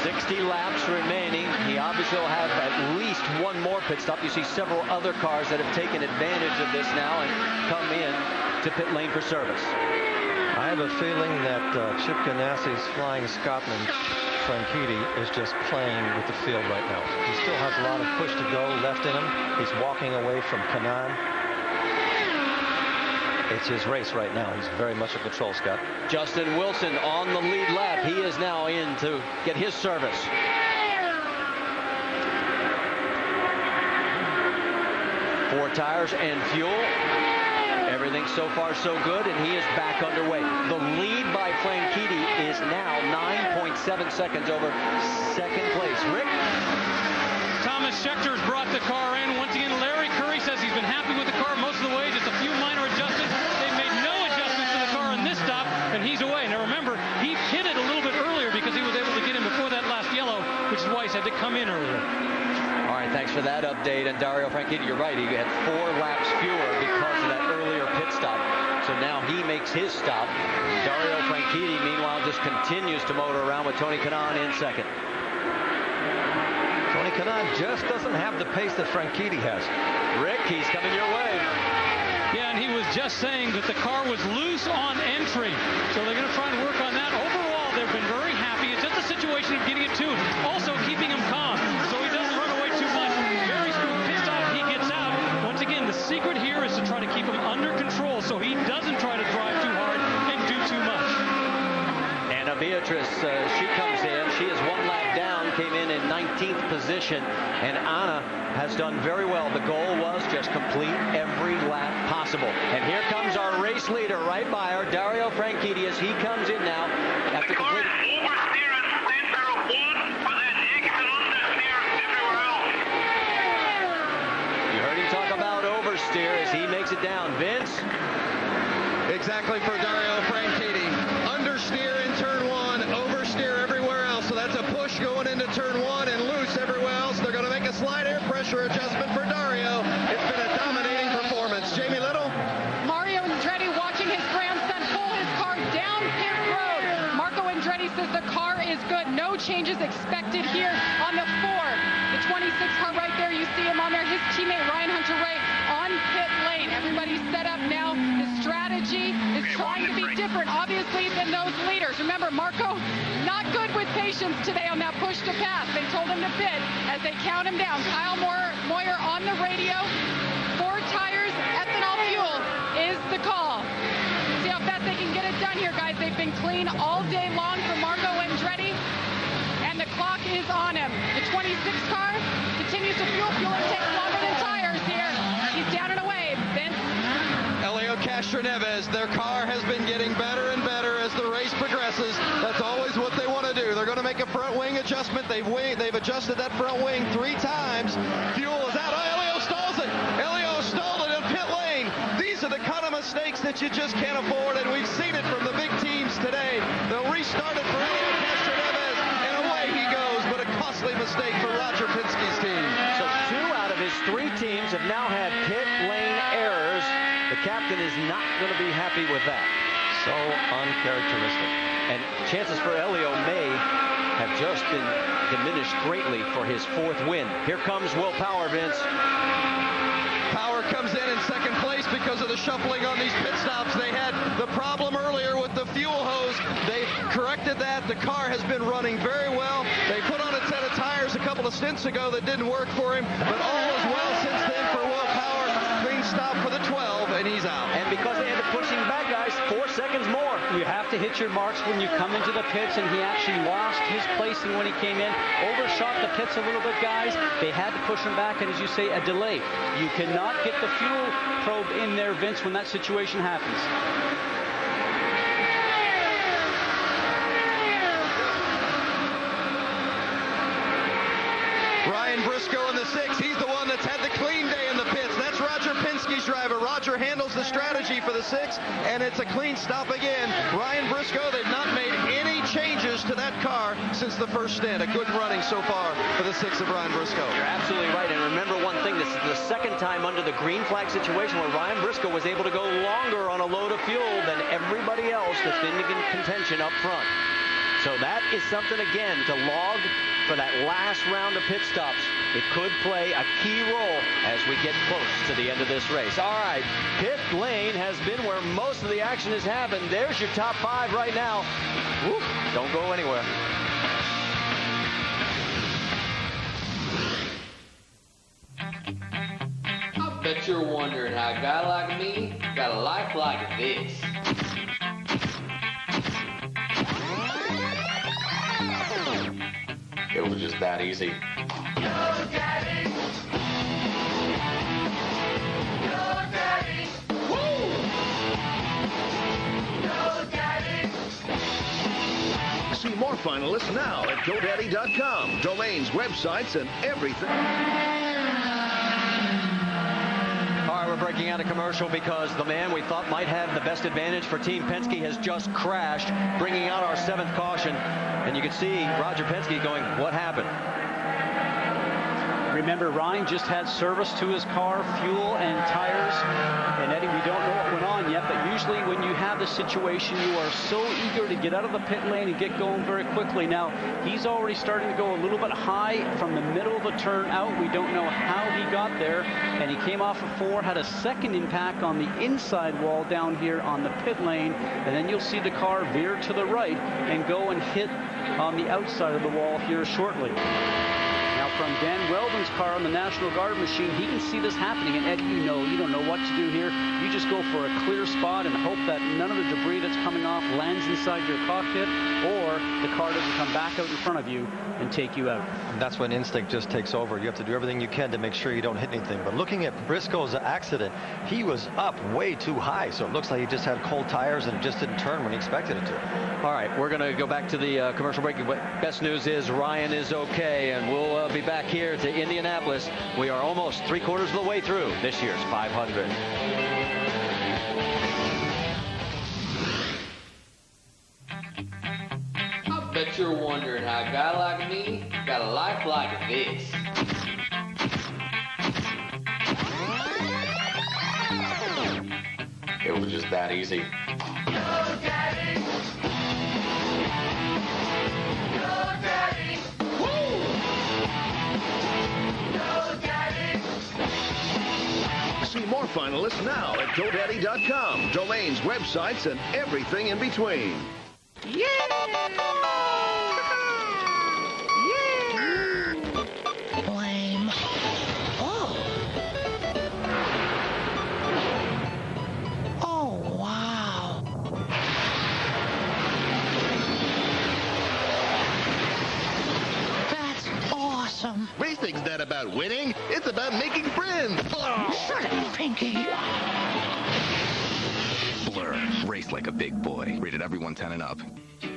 Speaker 7: 60 laps remaining. He obviously will have at least one more pit stop. You see several other cars that have taken advantage of this now and come in to pit lane for service.
Speaker 8: I have a feeling that Chip Ganassi's Flying Scotsman Franchitti is just playing with the field right now. He still has a lot of push to go left in him. He's walking away from Kanaan. It's his race right now. He's very much in control, Scott.
Speaker 7: Justin Wilson on the lead lap. He is now in to get his service. Four tires and fuel. Everything so far so good, and he is back underway. The lead by Franchitti is now 9.7 seconds over second place. Rick?
Speaker 6: Thomas Schechter's brought the car in. Once again, Larry Curry says he's been happy with the car most of the way. Just a few minor adjustments. They've made no adjustments to the car on this stop, and he's away. Now remember, he hit it a little bit earlier because he was able to get him before that last yellow, which is why he's had to come in earlier.
Speaker 7: All right, thanks for that update. And Dario Franchitti, you're right. He had 4 laps fewer because of that earlier pit stop. So now he makes his stop. Dario Franchitti, meanwhile, just continues to motor around with Tony Kanaan in second.
Speaker 8: Tony Kanaan just doesn't have the pace that Franchitti has.
Speaker 7: Rick, he's coming your way.
Speaker 6: Yeah, and he was just saying that the car was loose on entry. So they're going to try and work on that. Overall, they've been very happy. It's just a situation of getting it to him. Also keeping him calm so he doesn't run away too much. Very smooth pit stop. He gets out. Once again, the secret here is to try to keep him under control so he doesn't try to drive too hard and do too much.
Speaker 7: Anna Beatrice, she comes in. She is 1 lap down, came in 19th position, and Anna has done very well. The goal was just complete every lap possible. And here comes our race leader right by her, Dario Franchides. He comes in now after completing. You heard him talk about oversteer as he makes it down. Vince?
Speaker 2: Exactly for Dario Franchides. Understeer in turn 1, oversteer everywhere else. So that's a push going into turn 1 and loose everywhere else. They're going to make a slight air pressure adjustment for Dario. It's been a dominating performance. Jamie Little?
Speaker 12: Mario Andretti watching his grandson pull his car down pit road. Marco Andretti says the car is good. No changes expected here on the 4. The 26 car right there, you see him on there. His teammate Ryan Hunter-Reay on pit lane. Everybody's set up now. The strategy is trying to be different, obviously, than those leaders. Remember, Marco, not good with patience today on that push to pass. They told him to pit as they count him down. Kyle Moyer on the radio. 4 tires, ethanol fuel is the call. See how fast they can get it done here, guys. They've been clean all day long for Marco Andretti, and the clock is on him. The 26 car continues to fuel. Fueling takes longer than tires here. He's down and away. Vince?
Speaker 2: Elio Castroneves, their car has been getting better and better as the race progresses. That's always what they want to do. They're going to make a front wing adjustment. They've adjusted that front wing 3 times. Fuel is out. Oh, Elio stalls it. Elio stalled it in pit lane. These are the kind of mistakes that you just can't afford, and we've seen it from the big teams today. They'll restart it for Elio Castroneves, and away he goes, but a costly mistake for Roger Penske's team.
Speaker 7: So 2 out of his 3 teams have now had pit lane errors. The captain is not going to be happy with that.
Speaker 8: So uncharacteristic.
Speaker 7: And chances for Elio may have just been diminished greatly for his 4th win. Here comes Will Power, Vince.
Speaker 2: Power comes in second place because of the shuffling on these pit stops. They had the problem earlier with the fuel hose. They corrected that. The car has been running very well. They put on a set of tires a couple of stints ago that didn't work for him, but all is well since then for Will Power. Clean stop for the 12, and he's out.
Speaker 7: And because they had to push him back, guys, 4 seconds more.
Speaker 1: You have to hit your marks when you come into the pits, and he actually lost his placing when he came in. Overshot the pits a little bit, guys. They had to push him back, and as you say, a delay. You cannot get the fuel probe in there, Vince, when that situation happens.
Speaker 2: Ryan Briscoe in the 6. He's the one that's had the clean day in the pits. That's Roger Penske's driver. Roger handles the strategy for the 6, and it's a clean stop again. Ryan Briscoe, they've not made any changes to that car since the first stint. A good running so far for the 6 of Ryan Briscoe.
Speaker 7: You're absolutely right. And remember one thing, this is the 2nd time under the green flag situation where Ryan Briscoe was able to go longer on a load of fuel than everybody else that's been in contention up front. So that is something, again, to log for that last round of pit stops. It could play a key role as we get close to the end of this race. All right, pit lane has been where most of the action has happened. There's your top 5 right now. Woo, don't go anywhere.
Speaker 15: I bet you're wondering how a guy like me got a life like this. It was just that easy.
Speaker 16: See more finalists now at GoDaddy.com. Domains, websites, and everything.
Speaker 7: All right, we're breaking out a commercial because the man we thought might have the best advantage for Team Penske has just crashed, bringing out our 7th caution. And you can see Roger Penske going, what happened?
Speaker 1: Remember, Ryan just had service to his car, fuel and tires. And Eddie, we don't know what went on yet, but usually especially when you have the situation, you are so eager to get out of the pit lane and get going very quickly. Now, he's already starting to go a little bit high from the middle of the turn out. We don't know how he got there, and he came off of 4, had a second impact on the inside wall down here on the pit lane, and then you'll see the car veer to the right and go and hit on the outside of the wall here shortly. Now from Dan Weldon's car on the National Guard machine, he can see this happening. And Eddie, you don't know what to do here. You just go for a clear spot and hope that none of the debris that's coming off lands inside your cockpit, or the car doesn't come back out in front of you and take you out.
Speaker 8: And that's when instinct just takes over. You have to do everything you can to make sure you don't hit anything. But looking at Briscoe's accident, he was up way too high, so it looks like he just had cold tires and just didn't turn when he expected it to.
Speaker 7: All right, we're going to go back to the commercial break. But best news is Ryan is okay, and we'll be back here to Indianapolis. We are almost 3/4 of the way through this year's 500.
Speaker 15: I bet you're wondering how a guy like me got a life like this.
Speaker 13: It was just that easy.
Speaker 16: See more finalists now at GoDaddy.com. Domains, websites, and everything in between.
Speaker 10: Yeah!
Speaker 3: Lame. Oh. Oh, wow. That's awesome.
Speaker 4: Racing's not about winning. It's about making friends.
Speaker 3: Shut up, Pinky.
Speaker 18: Blur. Race like a big boy. Rated everyone 10 and up.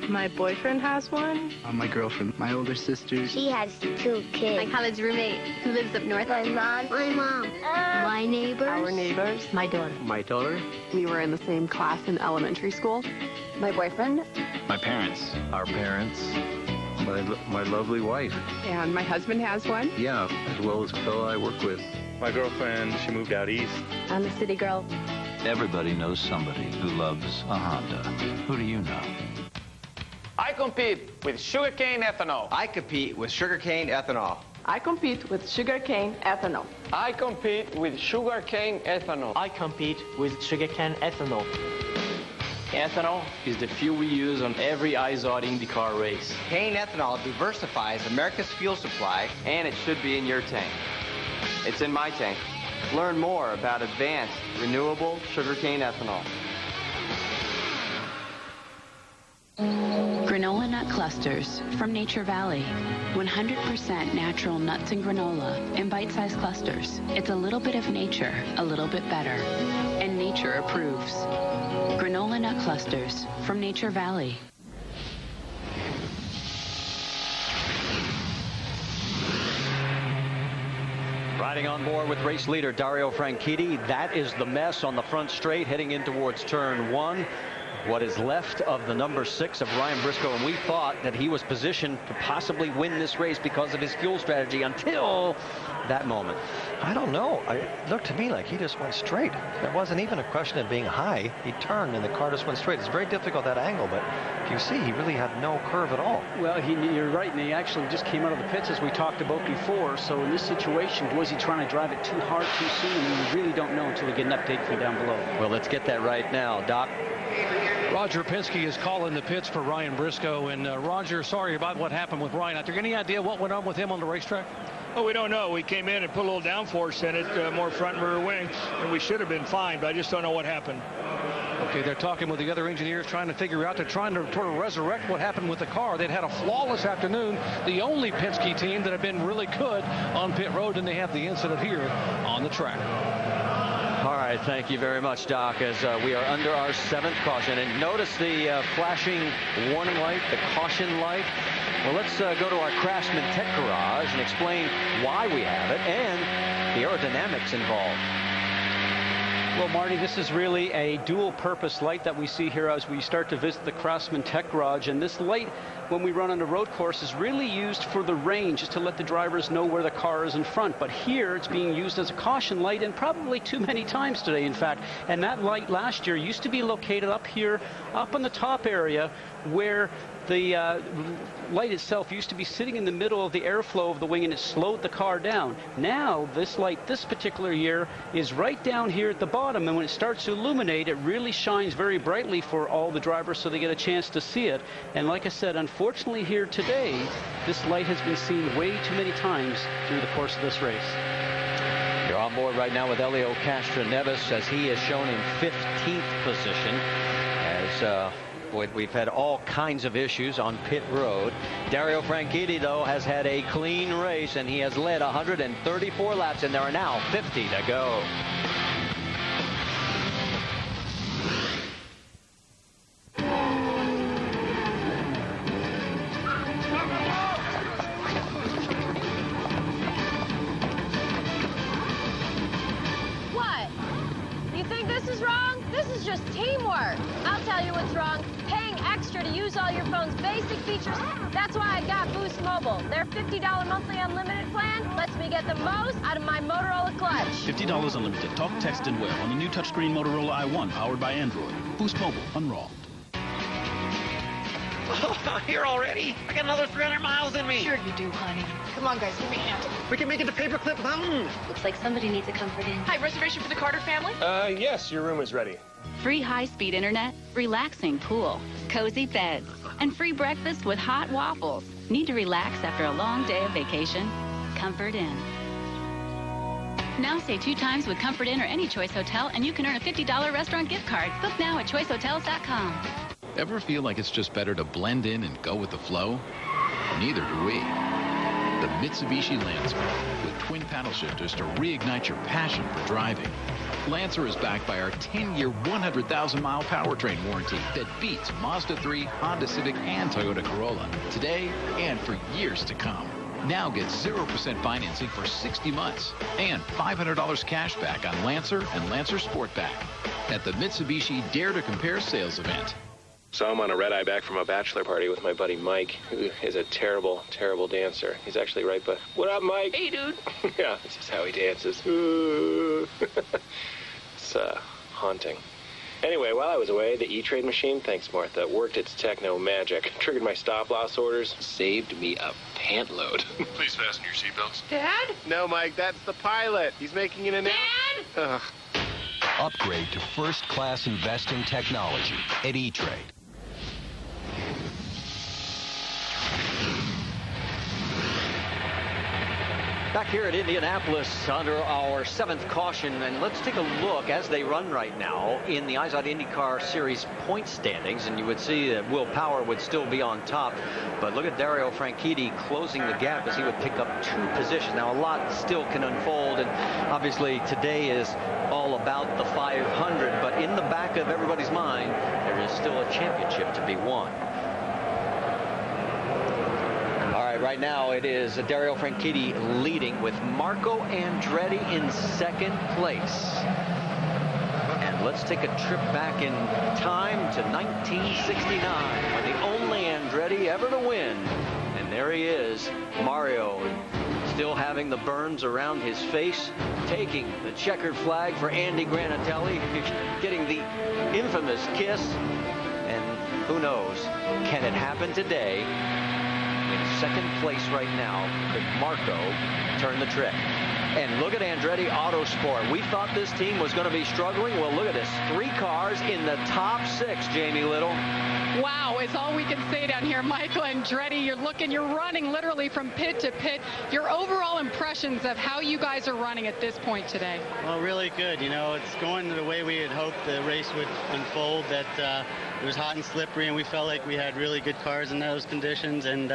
Speaker 25: My boyfriend has one.
Speaker 18: My girlfriend. My older sister.
Speaker 19: She has 2 kids.
Speaker 21: My college roommate who lives up north.
Speaker 19: My mom. My mom. My neighbors.
Speaker 25: Our neighbors.
Speaker 21: My daughter.
Speaker 18: My daughter.
Speaker 25: We were in the same class in elementary school.
Speaker 21: My boyfriend.
Speaker 18: My parents.
Speaker 22: Our parents. My lovely wife.
Speaker 25: And my husband has one.
Speaker 22: Yeah, as well as a fellow I work with.
Speaker 27: My girlfriend, she moved out east.
Speaker 21: I'm a city girl.
Speaker 22: Everybody knows somebody who loves a Honda. Who do you know?
Speaker 28: I compete with sugarcane ethanol.
Speaker 29: I compete with sugarcane ethanol.
Speaker 25: I compete with sugarcane ethanol.
Speaker 28: I compete with sugarcane ethanol.
Speaker 30: I compete with sugarcane ethanol. Ethanol is the fuel we use on every IZOD IndyCar race.
Speaker 29: Cane ethanol diversifies America's fuel supply,
Speaker 28: And it should be in your tank. It's in my tank. Learn more about advanced, renewable sugarcane ethanol.
Speaker 31: Granola nut clusters from Nature Valley. 100% natural nuts and granola in bite-sized clusters. It's a little bit of nature, a little bit better. And nature approves. Granola nut clusters from Nature Valley.
Speaker 7: Riding on board with race leader Dario Franchitti. That is the mess on the front straight heading in towards turn 1. What is left of the number 6 of Ryan Briscoe, and we thought that he was positioned to possibly win this race because of his fuel strategy until that moment.
Speaker 8: I don't know. It looked to me like he just went straight. It wasn't even a question of being high. He turned and the car just went straight. It's very difficult, that angle, but if you see, he really had no curve at all.
Speaker 1: Well, you're right, and he actually just came out of the pits as we talked about before. So in this situation, was he trying to drive it too hard too soon? And we really don't know until we get an update from down below.
Speaker 7: Well, let's get that right now, Doc.
Speaker 6: Roger Penske is calling the pits for Ryan Briscoe. And Roger, sorry about what happened with Ryan. Are there any idea what went on with him on the racetrack?
Speaker 32: Oh, we don't know. We came in and put a little downforce in it, more front and rear wing, and we should have been fine, but I just don't know what happened.
Speaker 6: Okay, they're talking with the other engineers, trying to figure out. They're trying to sort of resurrect what happened with the car. They'd had a flawless afternoon. The only Penske team that had been really good on pit road, and they have the incident here on the track.
Speaker 7: All right, thank you very much, Doc, as we are under our 7th caution. And notice the flashing warning light, the caution light. Well, let's go to our Craftsman Tech Garage and explain why we have it and the aerodynamics involved.
Speaker 1: Well, Marty, this is really a dual-purpose light that we see here as we start to visit the Craftsman Tech Garage. And this light, when we run on a road course, is really used for the range, just to let the drivers know where the car is in front. But here, it's being used as a caution light, and probably too many times today, in fact. And that light last year used to be located up here, up on the top area, where the light itself used to be sitting in the middle of the airflow of the wing, and it slowed the car down. Now, this light this particular year is right down here at the bottom, and when it starts to illuminate, it really shines very brightly for all the drivers so they get a chance to see it. And like I said, unfortunately here today, this light has been seen way too many times through the course of this race.
Speaker 7: You're on board right now with Helio Castroneves as he is shown in 15th position as we've had all kinds of issues on pit road. Dario Franchitti, though, has had a clean race, and he has led 134 laps, and there are now 50 to go.
Speaker 2: What? You think this is wrong? This is just teamwork. I'll tell you what's wrong. Paying extra to use all your phone's basic features. That's why I got Boost Mobile. Their $50 monthly unlimited plan lets me get the most out of my Motorola Clutch.
Speaker 5: $50 unlimited. Talk, text, and web on the new touchscreen Motorola i1 powered by Android. Boost Mobile, unrolled.
Speaker 9: Here already? I got another 300 miles in me.
Speaker 3: Sure you do, honey. Come on, guys, give me a hand.
Speaker 9: We can make it to Paperclip Mountain.
Speaker 21: Looks like somebody needs a comfort in.
Speaker 11: Hi, reservation for the Carter family?
Speaker 9: Yes, your room is ready.
Speaker 31: Free high-speed internet, relaxing pool, cozy beds, and free breakfast with hot waffles. Need to relax after a long day of vacation? Comfort Inn. Now stay 2 times with Comfort Inn or any Choice Hotel, and you can earn a $50 restaurant gift card. Book now at choicehotels.com.
Speaker 22: Ever feel like it's just better to blend in and go with the flow? Neither do we. The Mitsubishi Lancer, with twin paddle shifters to reignite your passion for driving. Lancer is backed by our 10-year, 100,000-mile powertrain warranty that beats Mazda 3, Honda Civic, and Toyota Corolla today and for years to come. Now get 0% financing for 60 months and $500 cash back on Lancer and Lancer Sportback at the Mitsubishi Dare to Compare sales event.
Speaker 12: So I'm on a red-eye back from a bachelor party with my buddy Mike, who is a terrible, terrible dancer. He's actually right, but what up, Mike?
Speaker 11: Hey, dude.
Speaker 12: Yeah, this is how he dances. It's haunting. Anyway, while I was away, the E-Trade machine, thanks Martha, worked its techno magic. Triggered my stop-loss orders, saved me a pant load.
Speaker 14: Please fasten your seatbelts.
Speaker 11: Dad?
Speaker 12: No, Mike, that's the pilot. He's making an announcement.
Speaker 11: Dad?
Speaker 15: Upgrade to first-class investing technology at E-Trade.
Speaker 7: Back here at Indianapolis under our 7th caution, and let's take a look as they run right now in the IZOD IndyCar Series point standings, and you would see that Will Power would still be on top, but look at Dario Franchitti closing the gap as he would pick up 2 positions. Now, a lot still can unfold, and obviously today is all about the 500, but in the back of everybody's mind, there is still a championship to be won. Right now, it is Dario Franchitti leading with Marco Andretti in 2nd place. And let's take a trip back in time to 1969, when the only Andretti ever to win. And there he is, Mario, still having the burns around his face, taking the checkered flag for Andy Granatelli, getting the infamous kiss. And who knows, can it happen today? In 2nd place right now, could Marco turn the trick? And look at Andretti Autosport. We thought this team was going to be struggling. Well, look at this. 3 cars in the top 6, Jamie Little.
Speaker 17: Wow, it's all we can say down here. Michael Andretti, you're running literally from pit to pit. Your overall impressions of how you guys are running at this point today?
Speaker 20: Well, really good. You know, it's going the way we had hoped the race would unfold, that it was hot and slippery, and we felt like we had really good cars in those conditions, and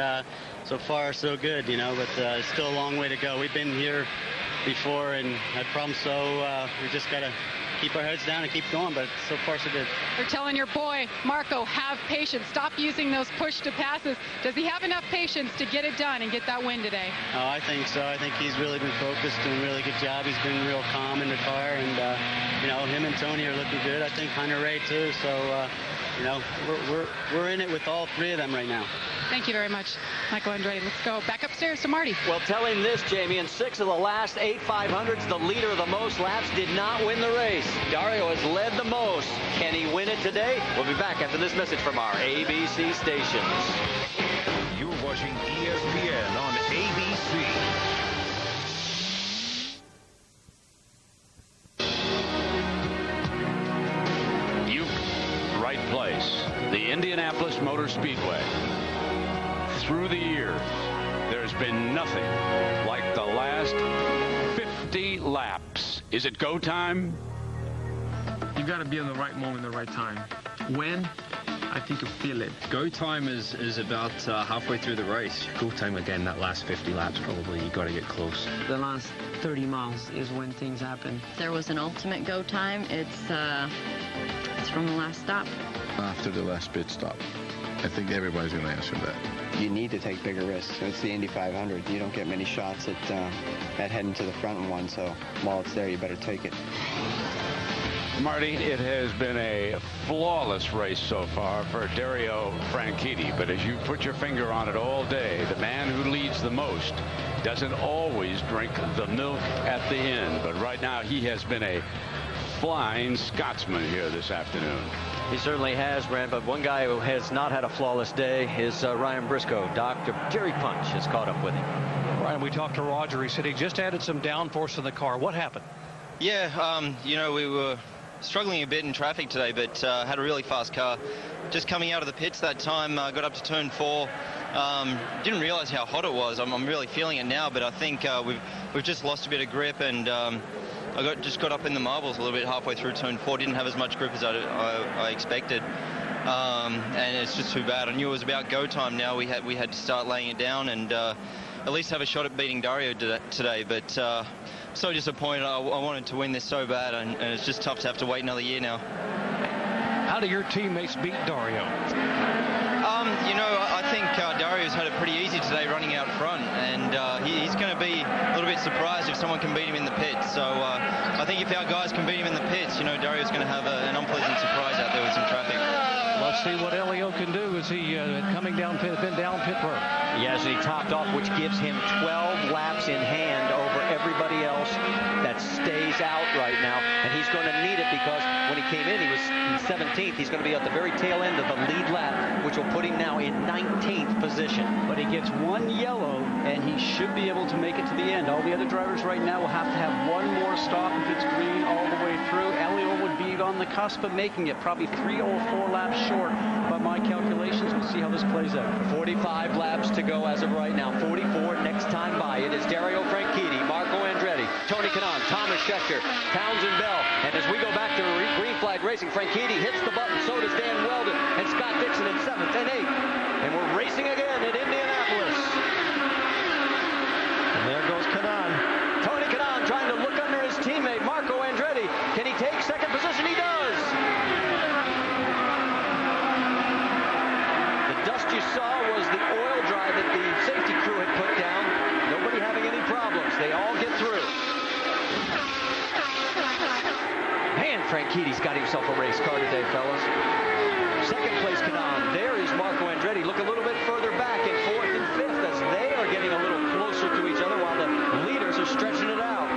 Speaker 20: so far so good, you know, but it's still a long way to go. We've been here before and had problems, so we just got to keep our heads down and keep going, but so far so good.
Speaker 17: They're telling your boy, Marco, have patience. Stop using those push-to passes. Does he have enough patience to get it done and get that win today?
Speaker 20: Oh, I think so. I think he's really been focused, doing a really good job. He's been real calm in the car, and, you know, him and Tony are looking good. I think Hunter Ray, too. So, you know, we're in it with all three of them right now.
Speaker 17: Thank you very much, Michael Andretti. Let's go back upstairs to Marty.
Speaker 7: Well, tell him this, Jamie. In 6 of the last 8 500s, the leader of the most laps did not win the race. Dario has led the most. Can he win it today? We'll be back after this message from our ABC stations.
Speaker 15: You're watching ESPN on ABC.
Speaker 4: Right place, the Indianapolis Motor Speedway. Through the years, there's been nothing like the last 50 laps. Is it go time?
Speaker 10: You got to be in the right moment, the right time. When? I think you feel it. Go time is about halfway through the race. Go time, again, that last 50 laps, probably you got to get close.
Speaker 11: The last 30 miles is when things happen.
Speaker 13: There was an ultimate go time. It's from the last stop.
Speaker 14: After the last pit stop. I think everybody's going to answer that.
Speaker 28: You need to take bigger risks. It's the Indy 500. You don't get many shots at heading to the front in one, so while it's there, you better take it.
Speaker 4: Marty, it has been a flawless race so far for Dario Franchitti, but as you put your finger on it all day, the man who leads the most doesn't always drink the milk at the end, but right now he has been a flying Scotsman here this afternoon.
Speaker 7: He certainly has, Brent, but one guy who has not had a flawless day is Ryan Briscoe. Dr. Jerry Punch has caught up with him.
Speaker 6: Ryan, we talked to Roger. He said he just added some downforce in the car. What happened?
Speaker 16: Yeah, you know, we were struggling a bit in traffic today, but had a really fast car. Just coming out of the pits that time, got up to turn 4. Didn't realize how hot it was. I'm really feeling it now, but I think we've just lost a bit of grip, and I just got up in the marbles a little bit halfway through turn 4. Didn't have as much grip as I expected, and it's just too bad. I knew it was about go time now. We had to start laying it down and at least have a shot at beating Dario today, but so disappointed. I wanted to win this so bad, and it's just tough to have to wait another year now.
Speaker 6: How do your teammates beat Dario?
Speaker 16: You know, I think Dario's had it pretty easy today running out front, and he's going to be a little bit surprised if someone can beat him in the pits. So I think if our guys can beat him in the pits, you know, Dario's going to have an unpleasant surprise out there with some traffic.
Speaker 6: Let's see what Elio can do as he coming down pit road.
Speaker 7: Yes, and he topped off, which gives him 12 laps in hand over everybody else that stays out right now. And he's going to need it because when he came in, he was 17th. He's going to be at the very tail end of the lead lap, which will put him now in 19th position.
Speaker 1: But he gets one yellow, and he should be able to make it to the end. All the other drivers right now will have to have one more stop if it's green all the way through. Elio would be on the cusp of making it, probably 3 or 4 laps short. But my calculations, we'll see how this plays out.
Speaker 7: 45 laps to go as of right now. 44 next time by. It is Dario Franchitti, Marco Andretti, Tony Kanaan, Thomas Scheckter, Townsend Bell. And as we go back to green flag racing, Franchitti hits the button. So does Dan Weldon and Scott Dixon in 7th and 8th. And we're racing again at Indianapolis.
Speaker 8: And there goes Kanaan.
Speaker 7: Tony Kanaan trying to look under his teammate, Marco Andretti. Can he take second position? He does. The dust you saw was the oil dry that the safety crew had put down. Nobody having any problems. They all get through. Man, Franchitti's got himself a race car today, fellas. Second place Kanaan. There is Marco Andretti. Look a little bit further back in 4th and 5th as they are getting a little closer to each other while the leaders are stretching it out.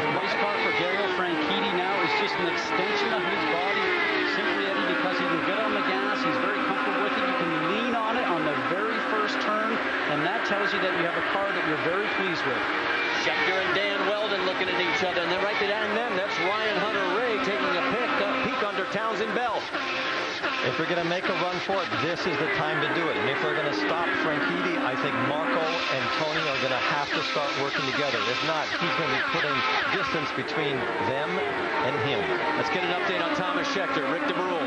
Speaker 1: The race car for Dario Franchitti now is just an extension of his body, simply Eddie, because he can get on the gas. He's very comfortable with it. You can lean on it on the very first turn, and that tells you that you have a car that you're very pleased with.
Speaker 7: Scheckter and Dan Weldon looking at each other, and then right behind them, that's Ryan Hunter-Reay taking a peek under Townsend Bell.
Speaker 8: If we're going to make a run for it, this is the time to do it. And if we're going to stop Franchitti, I think Marco and Tony are going to have to start working together. If not, he's going to be putting distance between them and him.
Speaker 7: Let's get an update on Thomas Scheckter. Rick DeBrule.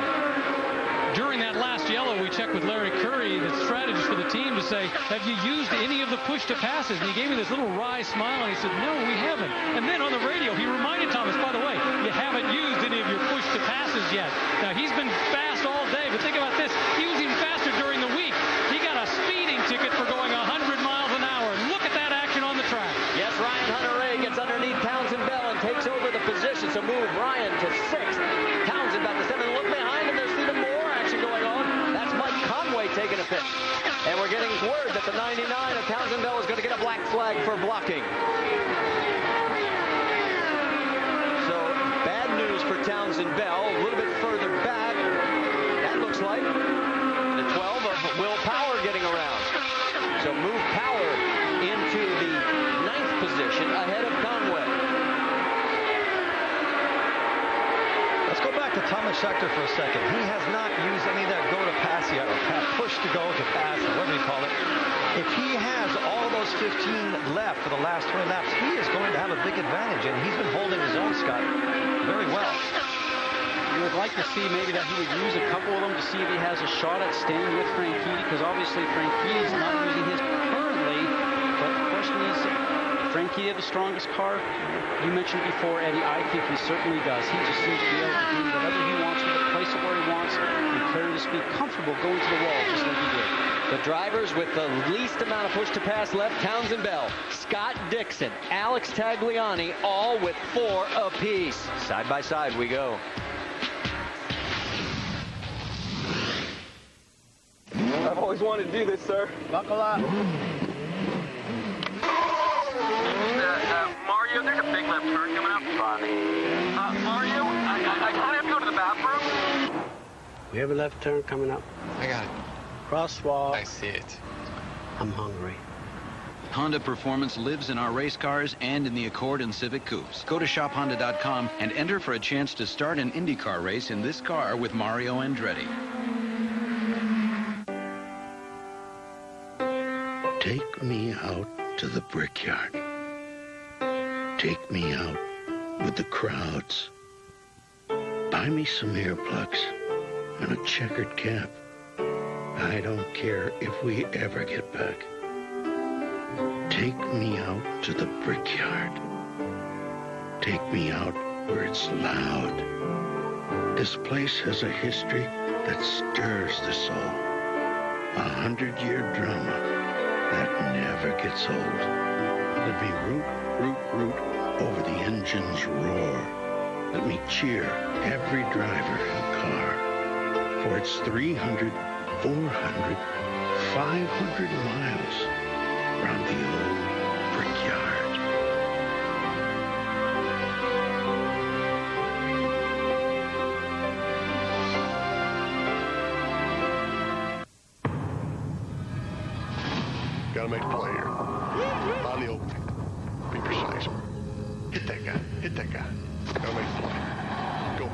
Speaker 6: during that last yellow, we checked with Larry Curry, the strategist for the team, to say, have you used any of the push-to-passes? And he gave me this little wry smile, and he said, no, we haven't. And then on the radio, he reminded Thomas, by the way, you haven't used any of your push-to-passes yet. Now, he's been fast all day, but think about this. He was even faster during the week. He got a speeding ticket for going 100 miles an hour. Look at that action on the track.
Speaker 7: Yes, Ryan Hunter-Reay gets underneath Townsend Bell and takes over the position. So move Ryan to 6th. Townsend back to 7th. Look behind him. There's even more action going on. That's Mike Conway taking a pit. And we're getting word that the 99 of Townsend Bell is going to get a black flag for blocking. So bad news for Townsend Bell. A little bit further back. That looks like the 12 of Will Power getting around. So move Power into the 9th position ahead of Conway.
Speaker 8: Let's go back to Thomas Scheckter for a second. He has not used any of that go to pass yet, or push to go to pass, or whatever you call it. If he has all those 15 left for the last 20 laps, he is going to have a big advantage, and he's been holding his own, Scott, very well.
Speaker 1: You would like to see maybe that he would use a couple of them to see if he has a shot at staying with Franchitti, because obviously Franchitti's not using his currently. But the question is, Franchitti have the strongest car? You mentioned before, Eddie, I think he certainly does. He just seems to be able to do whatever he wants with it, place it where he wants, and carry the speed comfortable going to the wall just like he did.
Speaker 7: The drivers with the least amount of push to pass left, Townsend Bell, Scott Dixon, Alex Tagliani, all with 4 apiece. Side by side we go.
Speaker 9: I've always wanted to do this, sir.
Speaker 28: Buckle up.
Speaker 9: Mario, there's a big left turn coming up. Funny. Mario, I kind of have to go to the bathroom.
Speaker 28: We have a left turn coming up.
Speaker 2: I got it.
Speaker 28: Crosswalk.
Speaker 2: I see it.
Speaker 28: I'm hungry.
Speaker 22: Honda performance lives in our race cars and in the Accord and Civic Coupes. Go to shophonda.com and enter for a chance to start an IndyCar race in this car with Mario Andretti.
Speaker 5: Take me out to the Brickyard. Take me out with the crowds. Buy me some earplugs and a checkered cap. I don't care if we ever get back. Take me out to the Brickyard. Take me out where it's loud. This place has a history that stirs the soul. 100-year drama that never gets old. Let me root over the engine's roar. Let me cheer every driver and car. For it's 300, 400, 500 miles around the old Brickyard.
Speaker 18: Gotta make a play here. Find the opening. Be precise. Hit that guy. Hit that guy. Gotta make a play. Go.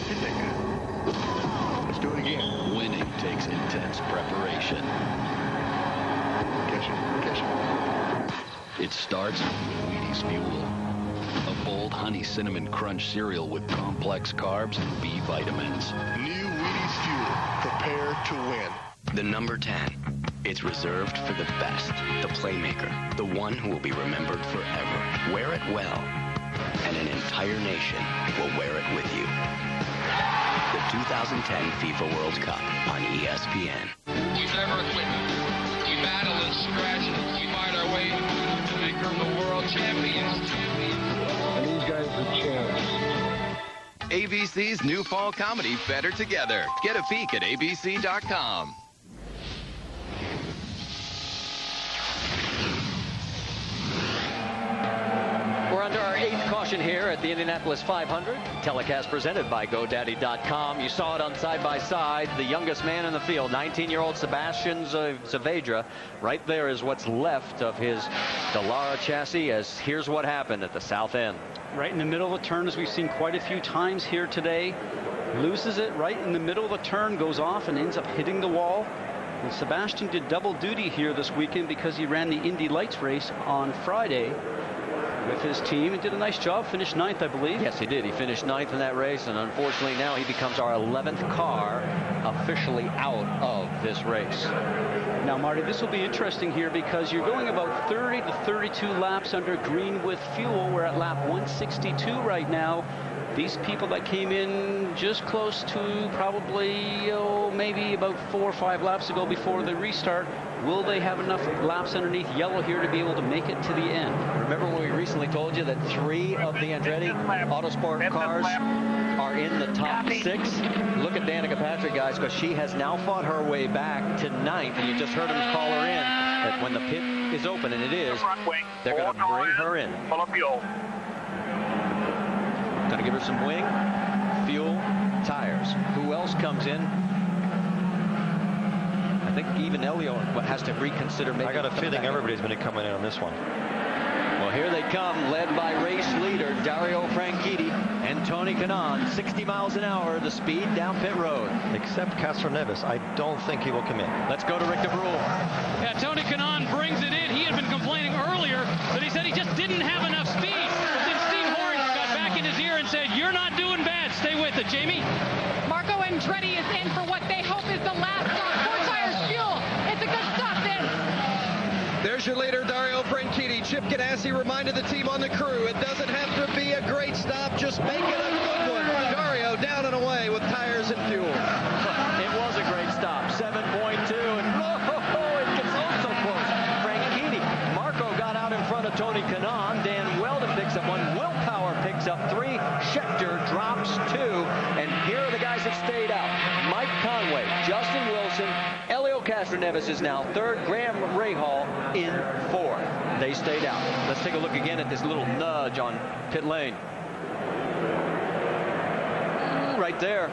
Speaker 18: Hit that guy. Let's do it again.
Speaker 22: Winning takes intense preparation.
Speaker 18: Catch it. Catch it.
Speaker 22: It starts with Wheaties Fuel, a bold honey cinnamon crunch cereal with complex carbs and B vitamins.
Speaker 18: New Wheaties Fuel. Prepare to win.
Speaker 19: The number 10. It's reserved for the best, the playmaker, the one who will be remembered forever. Wear it well, and an entire nation will wear it with you. The 2010 FIFA World Cup on ESPN.
Speaker 23: We never quit. We battle and scratch and we fight our way to become the world champions.
Speaker 18: And these guys are champs.
Speaker 22: ABC's new fall comedy, Better Together. Get a peek at abc.com.
Speaker 7: Under our 8th caution here at the Indianapolis 500. Telecast presented by GoDaddy.com. You saw it on side by side. The youngest man in the field, 19-year-old Sebastian Saavedra. Right there is what's left of his Dallara chassis, as here's what happened at the south end.
Speaker 1: Right in the middle of the turn, as we've seen quite a few times here today. Loses it right in the middle of the turn, goes off and ends up hitting the wall. And Sebastian did double duty here this weekend because he ran the Indy Lights race on Friday. with his team and did a nice job. Finished 9th, I believe.
Speaker 7: Yes, he did. He finished 9th in that race, and unfortunately now he becomes our 11th car officially out of this race.
Speaker 1: Now, Marty, this will be interesting here because you're going about 30 to 32 laps under green with fuel. We're at lap 162 right now. These people that came in just close to probably, maybe about 4 or 5 laps ago before the restart, will they have enough laps underneath yellow here to be able to make it to the end?
Speaker 7: Remember when we recently told you that 3 of the Andretti Autosport cars are in the top 6? Look at Danica Patrick, guys, because she has now fought her way back to 9th, and you just heard him call her in that when the pit is open, and it is, they're going to bring her in. Going to give her some wing, fuel, tires. Who else comes in? I think even Elio has to reconsider maybe.
Speaker 8: I got a feeling everybody's going to come in on this one.
Speaker 7: Well, here they come, led by race leader Dario Franchitti and Tony Kanaan. 60 miles an hour, the speed down pit road.
Speaker 8: Except Castroneves, I don't think he will come in.
Speaker 7: Let's go to Rick DeBrule.
Speaker 6: Yeah, Tony Kanaan brings it in. He had been complaining earlier that he said he just didn't have enough speed. But then Steve Horn got back in his ear and said, "You're not doing bad. Stay with it, Jamie."
Speaker 17: Marco Andretti is in for what they hope is the last stop. 4 tires, fuel. It's a good stop, Vince.
Speaker 2: There's your leader, Dario Franchitti. Chip Ganassi reminded the team on the crew, it doesn't have to be a great stop, just make it a good one. Dario down and away with tires and fuel.
Speaker 7: It was a great stop, 7.2, and it gets so close. Franchitti, Marco got out in front of Tony Kanaan. Dan Weldon picks up 1. Willpower picks up 3. Schechter drops 2. And here are the guys that stayed out. Mike Conway, Justin Wilson, Elio Castroneves is now 3rd, Graham Rahal in 4th. They stayed out. Let's take a look again at this little nudge on pit lane. Right there.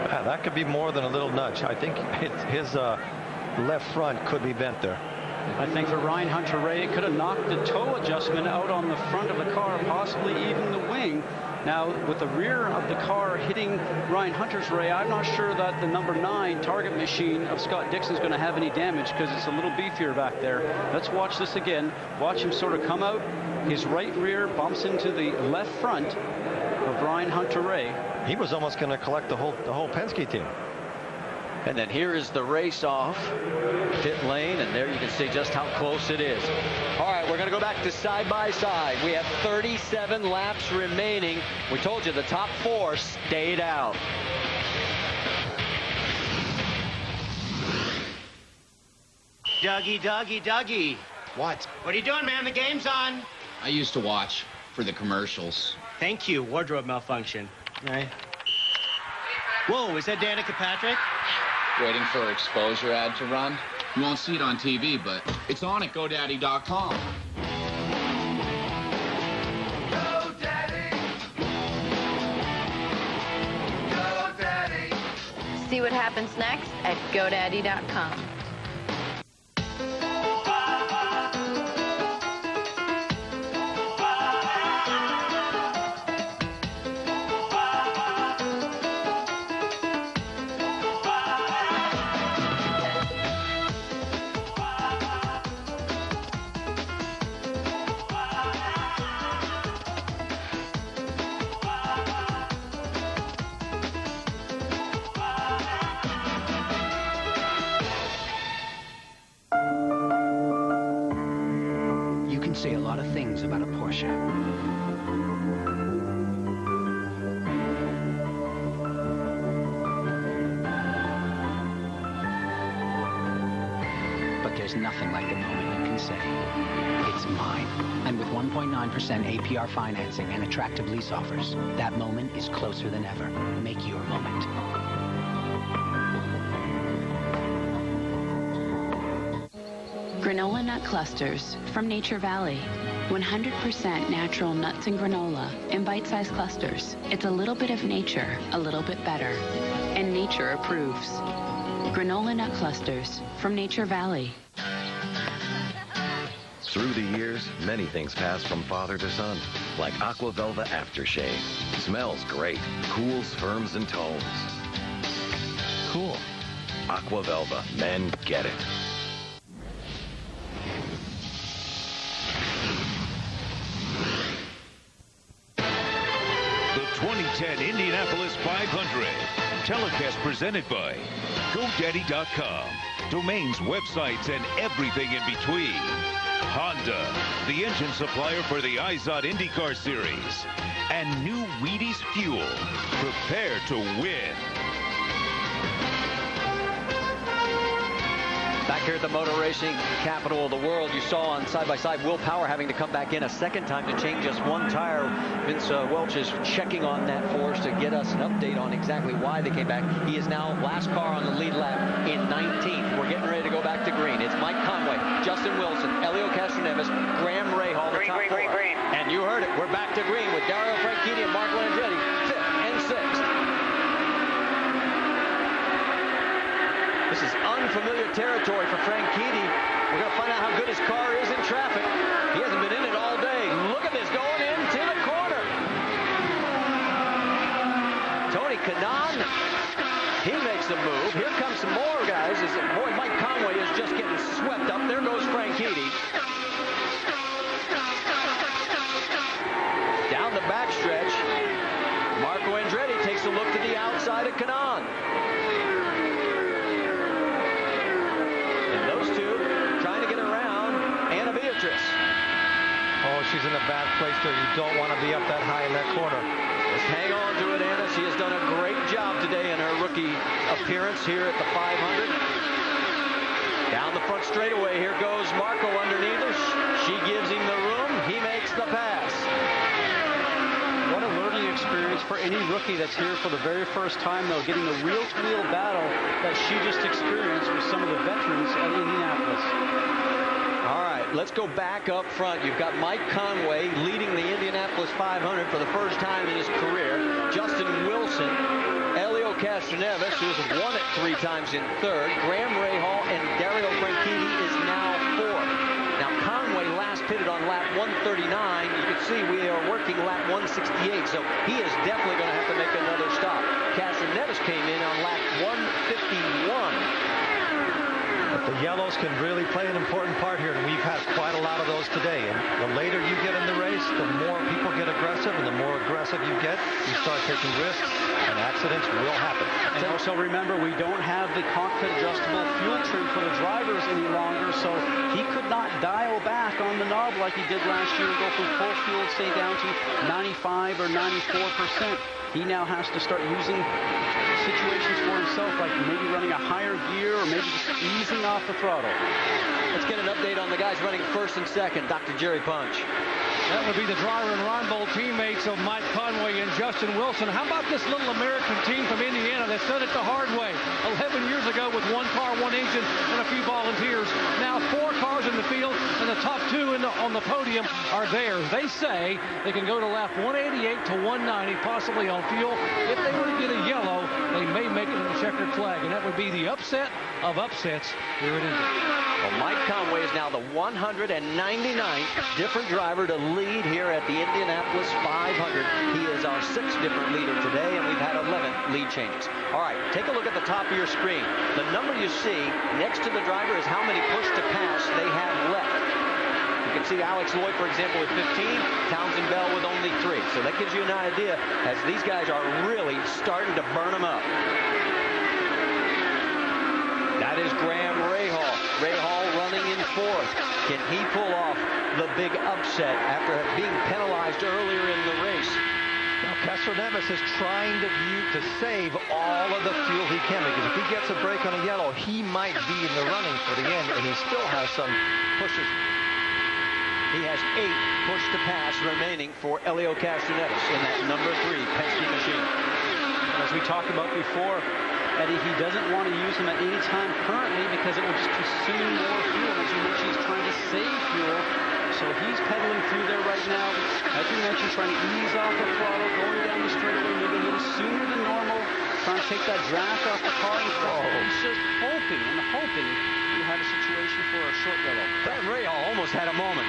Speaker 8: Yeah, that could be more than a little nudge. I think his left front could be bent there.
Speaker 1: I think for Ryan Hunter-Reay, it could have knocked the toe adjustment out on the front of the car, possibly even the wing. Now, with the rear of the car hitting Ryan Hunter-Reay, I'm not sure that the number 9 target machine of Scott Dixon is going to have any damage because it's a little beefier back there. Let's watch this again. Watch him sort of come out. His right rear bumps into the left front of Ryan Hunter-Reay.
Speaker 8: He was almost going to collect the whole Penske team.
Speaker 7: And then here is the race off pit lane, and there you can see just how close it is. All right, we're going to go back to side by side. We have 37 laps remaining. We told you the top 4 stayed out.
Speaker 3: Dougie.
Speaker 12: What?
Speaker 3: What are you doing, man? The game's on.
Speaker 12: I used to watch for the commercials.
Speaker 3: Thank you. Wardrobe malfunction. Right. Whoa, is that Danica Patrick?
Speaker 12: Waiting for an exposure ad to run. You won't see it on TV, but it's on at GoDaddy.com.
Speaker 13: See what happens next at GoDaddy.com.
Speaker 21: Say a lot of things about a Porsche. But there's nothing like the moment you can say, it's mine. And with 1.9% APR financing and attractive lease offers, that moment is closer than ever. Make your moment.
Speaker 24: Granola nut clusters from Nature Valley. 100% natural nuts and granola in bite-sized clusters. It's a little bit of nature, a little bit better. And nature approves. Granola nut clusters from Nature Valley.
Speaker 25: Through the years, many things pass from father to son, like Aqua Velva Aftershave. Smells great, cools, firms, and tones. Cool. Aqua Velva, men get it.
Speaker 4: 10 Indianapolis 500. Telecast presented by GoDaddy.com. Domains, websites, and everything in between. Honda, the engine supplier for the IZOD IndyCar Series. And new Wheaties Fuel. Prepare to win.
Speaker 7: Back here at the motor racing capital of the world, you saw on side-by-side Will Power having to come back in a second time to change just one tire. Vince Welch is checking on that for us to get us an update on exactly why they came back. He is now last car on the lead lap in 19th. We're getting ready to go back to green. It's Mike Conway, Justin Wilson, Elio Castroneves, Graham Rahal, the top four. And you heard it. We're back to green with Dario Franchitti and Mark Landretti, 5th and 6th. This is unfamiliar territory for Franchitti. We're going to find out how good his car is in traffic. He hasn't been in it all day. Look at this, going into the corner. Tony Kanaan, he makes a move. Here comes some more guys. Boy, Mike Conway is just getting swept up. There goes Franchitti. Down the backstretch, Marco Andretti takes a look to the outside of Kanaan.
Speaker 8: Oh, she's in a bad place there. You don't want to be up that high in that corner.
Speaker 7: Just hang on to it, Anna. She has done a great job today in her rookie appearance here at the 500. Down the front straightaway, here goes Marco underneath her. She gives him the room. He makes the pass.
Speaker 1: What a learning experience for any rookie that's here for the very first time, though, getting the wheel-to-wheel battle that she just experienced with some of the veterans at Indianapolis.
Speaker 7: All right, let's go back up front. You've got Mike Conway leading the Indianapolis 500 for the first time in his career. Justin Wilson, Elio Castroneves, who has won it 3 times in 3rd. Graham Rahal and Dario Franchitti is now 4th. Now, Conway last pitted on lap 139. You can see we are working lap 168, so he is definitely going to have to make another stop. Castroneves came in on lap 151.
Speaker 8: But the yellows can really play an important part here, and we've had quite a lot of those today. And the later you get in the race, the more people get aggressive, and the more aggressive you get, you start taking risks, and accidents will happen.
Speaker 1: And also remember, we don't have the cockpit adjustable fuel trim for the drivers any longer, so he could not dial back on the knob like he did last year and go from full fuel, say, down to 95 or 94%. He now has to start using situations for himself, like maybe running a higher gear or maybe just easing off the throttle.
Speaker 7: Let's get an update on the guys running 1st and 2nd. Dr. Jerry Punch.
Speaker 6: That would be the driver and Ron Bowl teammates of Mike Conway and Justin Wilson. How about this little American team from Indiana that's done it the hard way? 11 years ago with 1 car, 1 engine, and a few volunteers. Now 4 cars in the field, and the top 2 on the podium are theirs. They say they can go to lap 188 to 190, possibly on fuel. If they were to get a yellow, they may make it to the checkered flag, and that would be the upset of upsets here at Indy.
Speaker 7: Well, Mike Conway is now the 199th different driver to lead here at the Indianapolis 500. He is our 6th different leader today, and we've had 11 lead changes. All right, take a look at the top of your screen. The number you see next to the driver is how many push to pass they have left. You can see Alex Lloyd, for example, with 15, Townsend Bell with only 3. So that gives you an idea as these guys are really starting to burn them up. That is Graham Rahal. Rahal running in 4th. Can he pull off the big upset after being penalized earlier in the race?
Speaker 8: Now, Castroneves is trying to save all of the fuel he can, because if he gets a break on a yellow, he might be in the running for the end, and he still has some pushes.
Speaker 7: He has 8 push to pass remaining for Elio Castroneves in that number 3 Penske machine.
Speaker 1: As we talked about before, Eddie, he doesn't want to use him at any time currently because it will just consume more fuel. As you mentioned, he's trying to save fuel. So he's pedaling through there right now. As you mentioned, trying to ease off the throttle, going down the straightaway maybe a little sooner than normal, trying to take that draft off the car in front. He's just hoping and hoping you have a situation for a short yellow.
Speaker 7: That Rahal almost had a moment.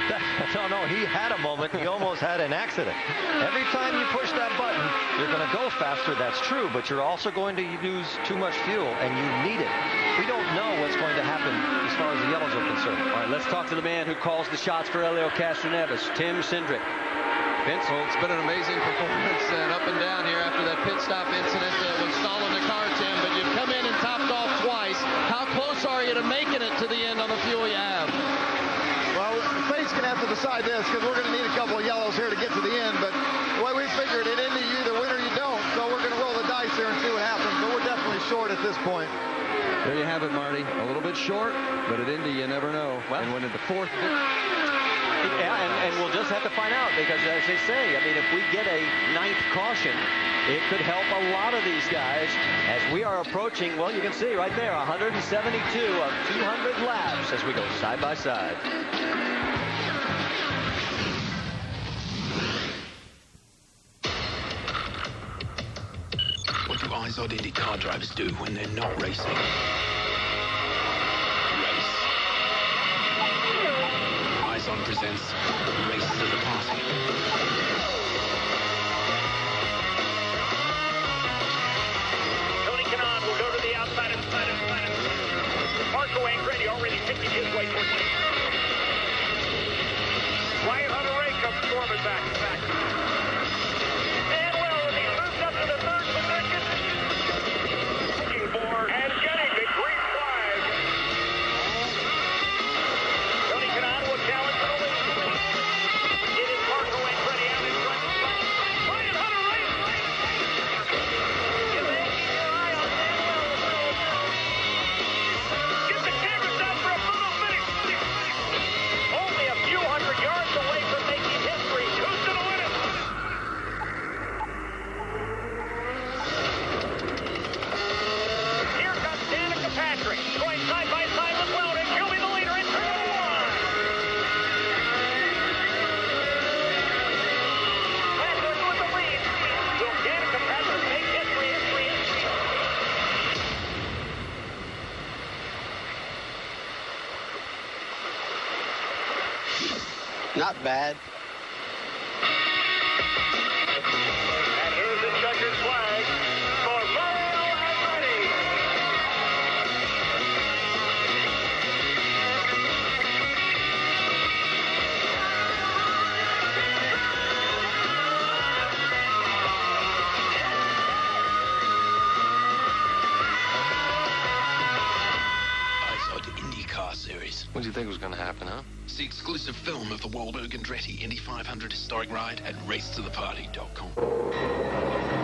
Speaker 8: No, he had a moment. He almost had an accident. Every time you push that button, you're going to go faster. That's true, but you're also going to use too much fuel, and you need it. We don't know what's going to happen as far as the yellows are concerned.
Speaker 7: All right, let's talk to the man who calls the shots for Elio Castroneves, Tim Cindric.
Speaker 2: Vince, it's been an amazing performance and up and down here after that pit stop incident was stalling the car, Tim, but you've come in and topped off twice. How close are you to making it to the end on the fuel you have?
Speaker 10: Well, fate's going to have to decide this because we're going to need a couple of yellows here to get to the end, but the way we figured it, Indy, you either win or you don't, so we're going to roll the dice here and see what happens, but we're definitely short at this point.
Speaker 2: There you have it, Marty. A little bit short, but at Indy, you never know. Well, and when at the fourth...
Speaker 7: Yeah, and we'll just have to find out because, as they say, I mean, if we get a 9th caution, it could help a lot of these guys as we are approaching, well, you can see right there, 172 of 200 laps as we go side by side.
Speaker 22: What do eyes-odd Indy car drivers do when they're not racing? On presents Race to the Party.
Speaker 9: Tony Kanaan will go to the outside of Marco Andretti already picking his way towards me. Ryan Hunter-Ray comes storming back. And well, he moves up to the 3rd position. Looking for and getting the green flag. Tony Kanaan will challenge for the lead. It is Marco Andretti out in front. Ryan Hunter-Ray. You may keep your eye on Manuel. Get the cameras out for a photo finish. Only a few hundred yards away from making history. Who's going to win it? Here comes Danica Patrick. Going side by side with Weldon. She'll be the leader in turn number 1. Patrick with the lead. Will Danica Patrick make history?
Speaker 28: Not bad.
Speaker 9: And here's the checkered flag for Mario Andretti.
Speaker 22: eyes-odd IndyCar Series.
Speaker 18: What did you think was going to happen, huh?
Speaker 22: See exclusive film of the Wahlberg Andretti Indy 500 historic ride at racetotheparty.com.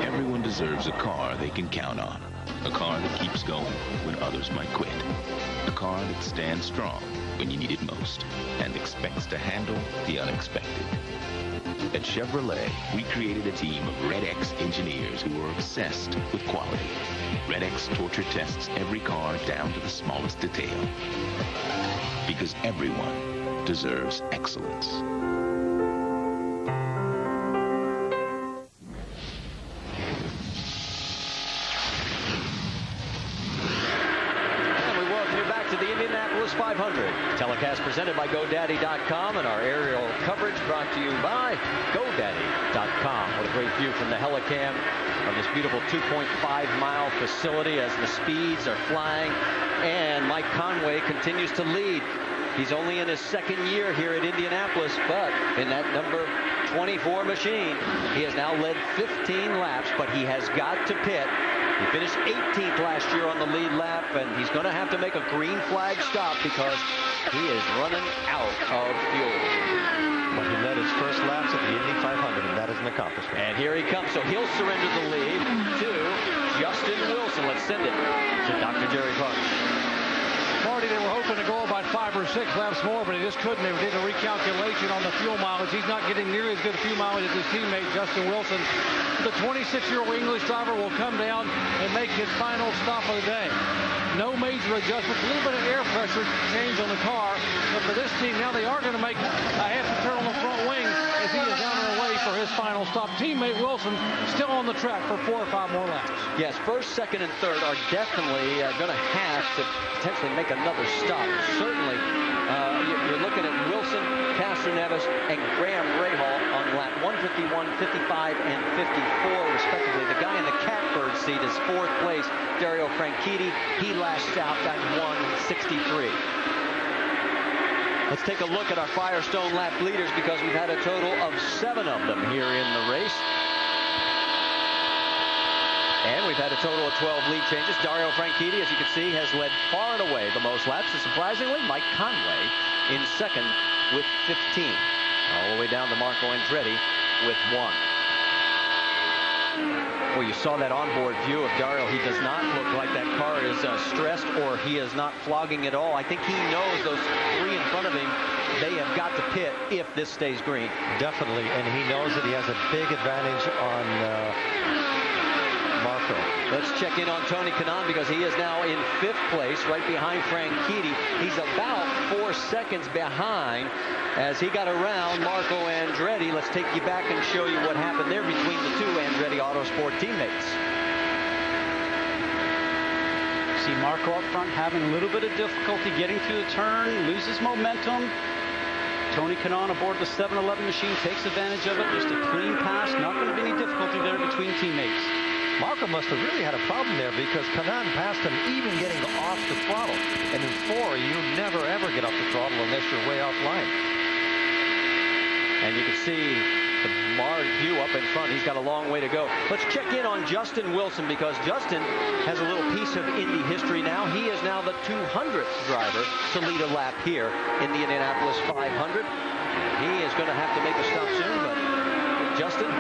Speaker 4: Everyone deserves a car they can count on. A car that keeps going when others might quit. A car that stands strong when you need it most and expects to handle the unexpected. At Chevrolet, we created a team of Red X engineers who are obsessed with quality. Red X torture tests every car down to the smallest detail. Because everyone deserves excellence.
Speaker 7: And we welcome you back to the Indianapolis 500. Telecast presented by GoDaddy.com and our aerial coverage brought to you by GoDaddy.com. What a great view from the helicam of this beautiful 2.5-mile facility as the speeds are flying. And Mike Conway continues to lead. He's only in his 2nd year here at Indianapolis, but in that number 24 machine, he has now led 15 laps, but he has got to pit. He finished 18th last year on the lead lap, and he's going to have to make a green flag stop because he is running out of fuel.
Speaker 8: But he led his first laps at the Indy 500, and that is an accomplishment.
Speaker 7: And here he comes, so he'll surrender the lead to Justin Wilson. Let's send it to Dr. Jerry Clark.
Speaker 6: Marty, they were hoping to go about 5 or 6 laps more, but he just couldn't. They did a recalculation on the fuel mileage. He's not getting nearly as good a fuel mileage as his teammate, Justin Wilson. The 26-year-old English driver will come down and make his final stop of the day. No major adjustments, a little bit of air pressure change on the car, but for this team now they are going to make a half a turn on the front wing as he is down and away for his final stop. Teammate Wilson still on the track for 4 or 5 more laps.
Speaker 7: Yes, 1st, 2nd, and 3rd are definitely going to have to potentially make another stop. Certainly, you're looking at Wilson, Castroneves, and Graham Rahal on lap 151, 55, and 54, respectively. The guy in the catbird seat is 4th place, Dario Franchitti. He lashed out at 163. Let's take a look at our Firestone lap leaders because we've had a total of 7 of them here in the race. And we've had a total of 12 lead changes. Dario Franchitti, as you can see, has led far and away the most laps. And surprisingly, Mike Conway in second with 15. All the way down to Marco Andretti with 1. Well, you saw that onboard view of Dario. He does not look like that car is stressed or he is not flogging at all. I think he knows those 3 in front of him, they have got to pit if this stays green.
Speaker 8: Definitely, and he knows that he has a big advantage on Marco.
Speaker 7: Let's check in on Tony Kanaan because he is now in 5th place, right behind Franchitti. He's about 4 seconds behind as he got around Marco Andretti. Let's take you back and show you what happened there between the 2 Andretti Autosport teammates.
Speaker 1: See Marco up front having a little bit of difficulty getting through the turn, loses momentum. Tony Kanaan aboard the 7-Eleven machine takes advantage of it. Just a clean pass, not going to be any difficulty there between teammates.
Speaker 8: Marco must have really had a problem there because Kanaan passed him even getting off the throttle. And in 4, you never ever get off the throttle unless you're way offline.
Speaker 7: And you can see the marred view up in front. He's got a long way to go. Let's check in on Justin Wilson because Justin has a little piece of Indy history now. He is now the 200th driver to lead a lap here in the Indianapolis 500. He is going to have to make a stop soon, but Justin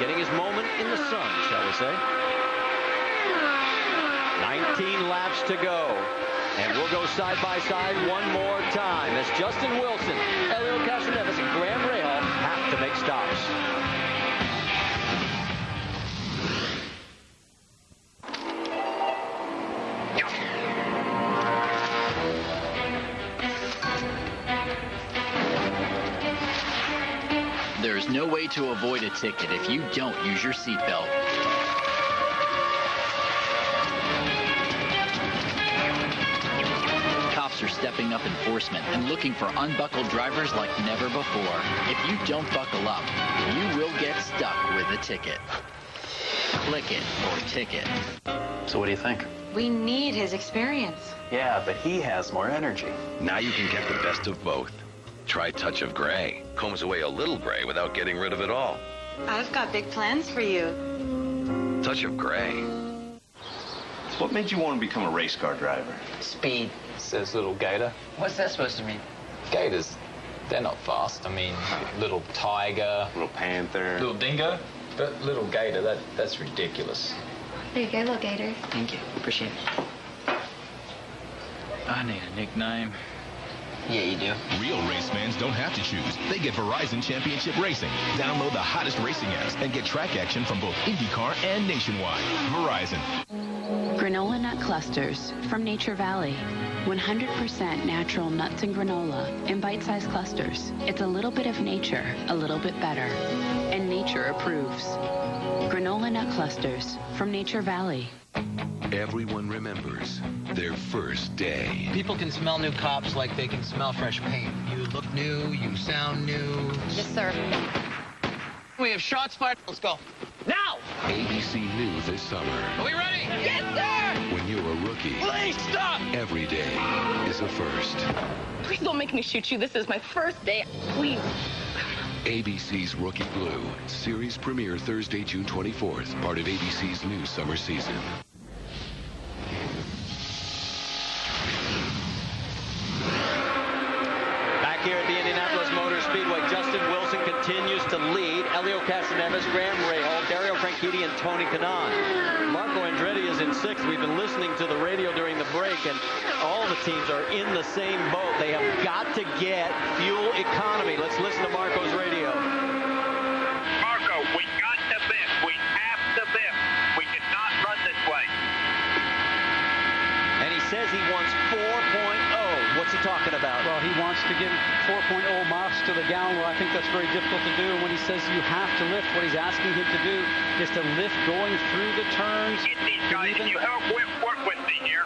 Speaker 7: getting his moment in the sun, shall we say. 19 laps to go. And we'll go side by side one more time as Justin Wilson, Helio Castroneves, and Graham Rahal have to make stops.
Speaker 22: There's no way to avoid a ticket if you don't use your seatbelt. Cops are stepping up enforcement and looking for unbuckled drivers like never before. If you don't buckle up, you will get stuck with a ticket. Click it or ticket.
Speaker 5: So what do you think?
Speaker 13: We need his experience.
Speaker 5: Yeah, but he has more energy.
Speaker 25: Now you can get the best of both. Try Touch of Gray. Combs away a little gray without getting rid of it all.
Speaker 13: I've got big plans for you.
Speaker 25: Touch of Gray.
Speaker 5: So what made you want to become a race car driver?
Speaker 11: Speed, says little gator. What's that supposed to mean? Gators, they're not fast. I mean, little tiger.
Speaker 5: Little panther.
Speaker 11: Little dingo. But little gator, that's ridiculous.
Speaker 13: There you go, little gator.
Speaker 11: Thank you. Appreciate it. I need a nickname. Yeah, you do.
Speaker 14: Real race fans don't have to choose. They get Verizon Championship Racing. Download the hottest racing apps and get track action from both IndyCar and Nationwide. Verizon.
Speaker 24: Granola nut clusters from Nature Valley. 100% natural nuts and granola in bite-sized clusters. It's a little bit of nature, a little bit better. And nature approves. Granola nut clusters from Nature Valley.
Speaker 15: Everyone remembers their first day.
Speaker 16: People can smell new cops like they can smell fresh paint. You look new, you sound new.
Speaker 13: Yes, sir.
Speaker 16: We have shots fired. Let's go. Now!
Speaker 15: ABC knew this summer.
Speaker 16: Are we ready? Yes, sir!
Speaker 15: When you're a rookie,
Speaker 16: Please stop!
Speaker 15: every day is a first.
Speaker 20: Please don't make me shoot you. This is my first day. Please.
Speaker 15: ABC's Rookie Blue. Series premiere Thursday, June 24th. Part of ABC's new summer season.
Speaker 7: Back here at the Indianapolis Motor Speedway, Justin Wilson continues to lead. Helio Castroneves, Graham Rahal, Dario Franchitti, and Tony Kanaan. Marco Andretti is in 6th. We've been listening to the radio during the break, and all the teams are in the same boat. They have got to get fuel economy. Let's listen to Marco's radio.
Speaker 9: Marco, we got to biff. We have to biff. We cannot run this way.
Speaker 7: And he says he wants 4.0. What's he talking about?
Speaker 1: Well, he wants to give 4.0 miles to the gallon. Well, I think that's very difficult to do. And when he says you have to lift, what he's asking him to do is to lift going through the turns.
Speaker 9: Get these guys, and you help work with me here.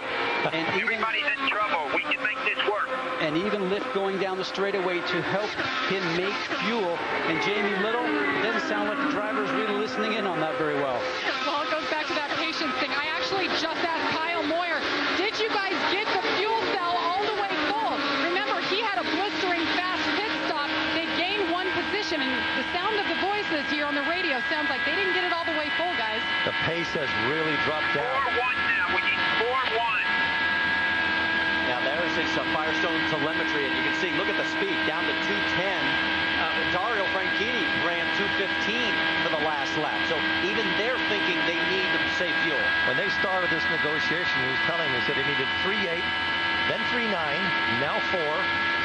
Speaker 1: And
Speaker 9: everybody's in trouble. We can make this work.
Speaker 1: And even lift going down the straightaway to help him make fuel. And Jamie Little, it doesn't sound like the driver is really listening in on that very well.
Speaker 17: Well, it goes back to that patience thing. I actually just asked Kyle Moyer, did you guys get the fuel cell all the way full? Remember, he had a blistering
Speaker 8: pace has really dropped down.
Speaker 9: 4-1 now. We need 4-1.
Speaker 7: Now there's his Firestone telemetry, and you can see, look at the speed, down to 210. Dario Franchitti ran 215 for the last lap. So even they're thinking they need to save fuel.
Speaker 8: When they started this negotiation, he was telling me, he said he needed 3.8, then 3.9, now 4.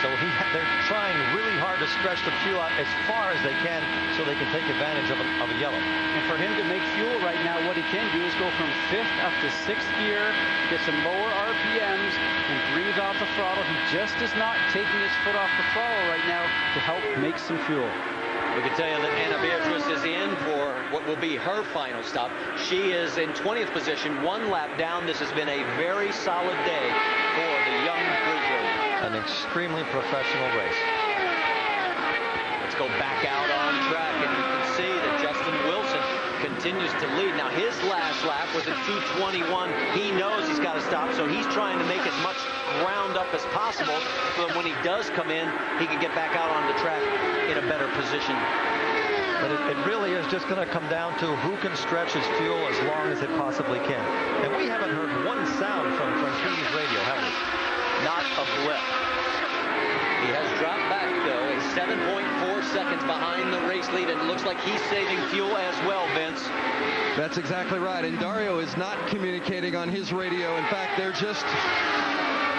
Speaker 8: So they're trying really hard to stretch the fuel out as far as they can so they can take advantage of a yellow.
Speaker 1: And for him to make fuel right now, what he can do is go from 5th up to 6th gear, get some lower RPMs, and breathe off the throttle. He just is not taking his foot off the throttle right now to help make some fuel.
Speaker 7: We can tell you that Anna Beatrice is in for what will be her final stop. She is in 20th position, 1 lap down. This has been a very solid day for the young Brazilian.
Speaker 8: An extremely professional race.
Speaker 7: Let's go back out on track, and you can see that Justin Wilson continues to lead. Now his last lap was at 2:21. He knows he's got to stop, so he's trying to make as much ground up as possible so that when he does come in, he can get back out on the track in a better position.
Speaker 8: But it really is just going to come down to who can stretch his fuel as long as it possibly can. And we haven't heard one sound from Franchitti's radio, have we?
Speaker 7: Not a blip. He has dropped back, though, a 7.4 seconds behind the race lead, and it looks like he's saving fuel as well, Vince.
Speaker 2: That's exactly right. And Dario is not communicating on his radio. In fact, they're just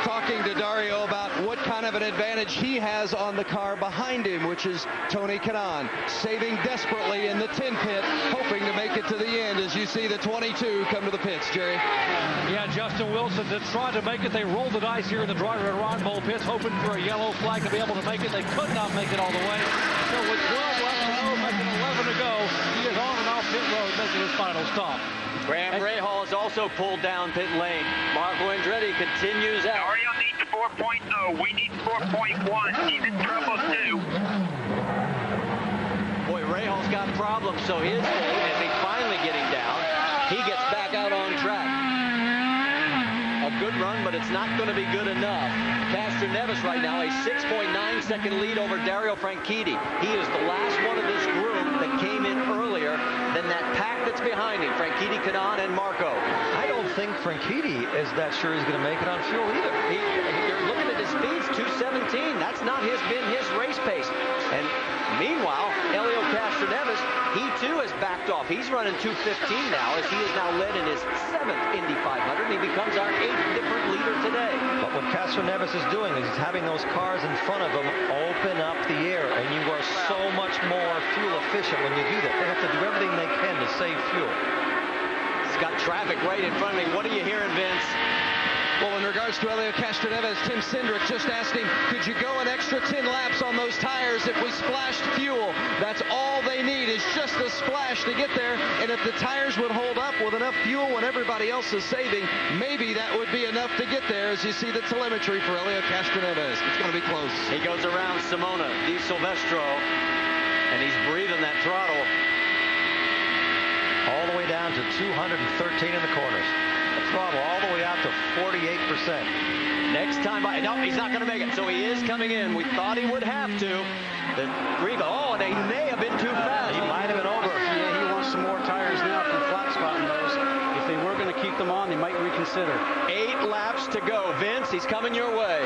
Speaker 2: talking to Dario about what kind of an advantage he has on the car behind him, which is Tony Kanaan, saving desperately in the 10 pit, hoping to make it to the end as you see the 22 come to the pits, Jerry.
Speaker 6: Yeah, Justin Wilson that tried to make it. They rolled the dice here in the driver and Ron Bull pits, hoping for a yellow flag to be able to make it. They could not make it all the way. So with 12 left to go, making 11 to go, he is on and off pit road, making his final stop.
Speaker 7: Graham Rahal has also pulled down pit lane. Marco Andretti continues out.
Speaker 9: Dario needs 4.0. We need 4.1. He's in trouble too.
Speaker 7: Boy, Rahal's got problems, so his day is finally getting down. He gets back out on track. A good run, but it's not going to be good enough. Castroneves right now, a 6.9-second lead over Dario Franchitti. He is the last one of this group that came in earlier than that pack that's behind him, Franchitti, Kanaan, and Marco.
Speaker 8: I don't think Franchitti is that sure he's going to make it on fuel either.
Speaker 7: You're looking at his speeds, 217. That's not been his race pace. And meanwhile, Helio Castroneves, he too has backed off. He's running 215 now, as he is now led in his 7th Indy 500, and he becomes our 8th different leader today.
Speaker 8: But what Castroneves is doing is he's having those cars in front of him open up the air, and you are so much more fuel efficient when you do that. They have to do everything they can to save fuel.
Speaker 7: He's got traffic right in front of me. What are you hearing, Vince?
Speaker 2: Well, in regards to Helio Castroneves, Tim Cindric just asked him, could you go an extra 10 laps on those tires if we splashed fuel? That's all they need is just a splash to get there. And if the tires would hold up with enough fuel when everybody else is saving, maybe that would be enough to get there as you see the telemetry for Helio Castroneves. It's going to be close.
Speaker 7: He goes around Simona Di Silvestro, and he's breathing that throttle.
Speaker 8: All the way down to 213 in the corners. The throttle all the way out to 48%.
Speaker 7: Next time by, no, he's not going to make it. So he is coming in. We thought he would have to. The oh, they may have been too fast.
Speaker 8: He might have been over.
Speaker 1: Yeah, he wants some more tires now from flat spotting those. If they were going to keep them on, they might reconsider.
Speaker 7: 8 laps to go. Vince, he's coming your way.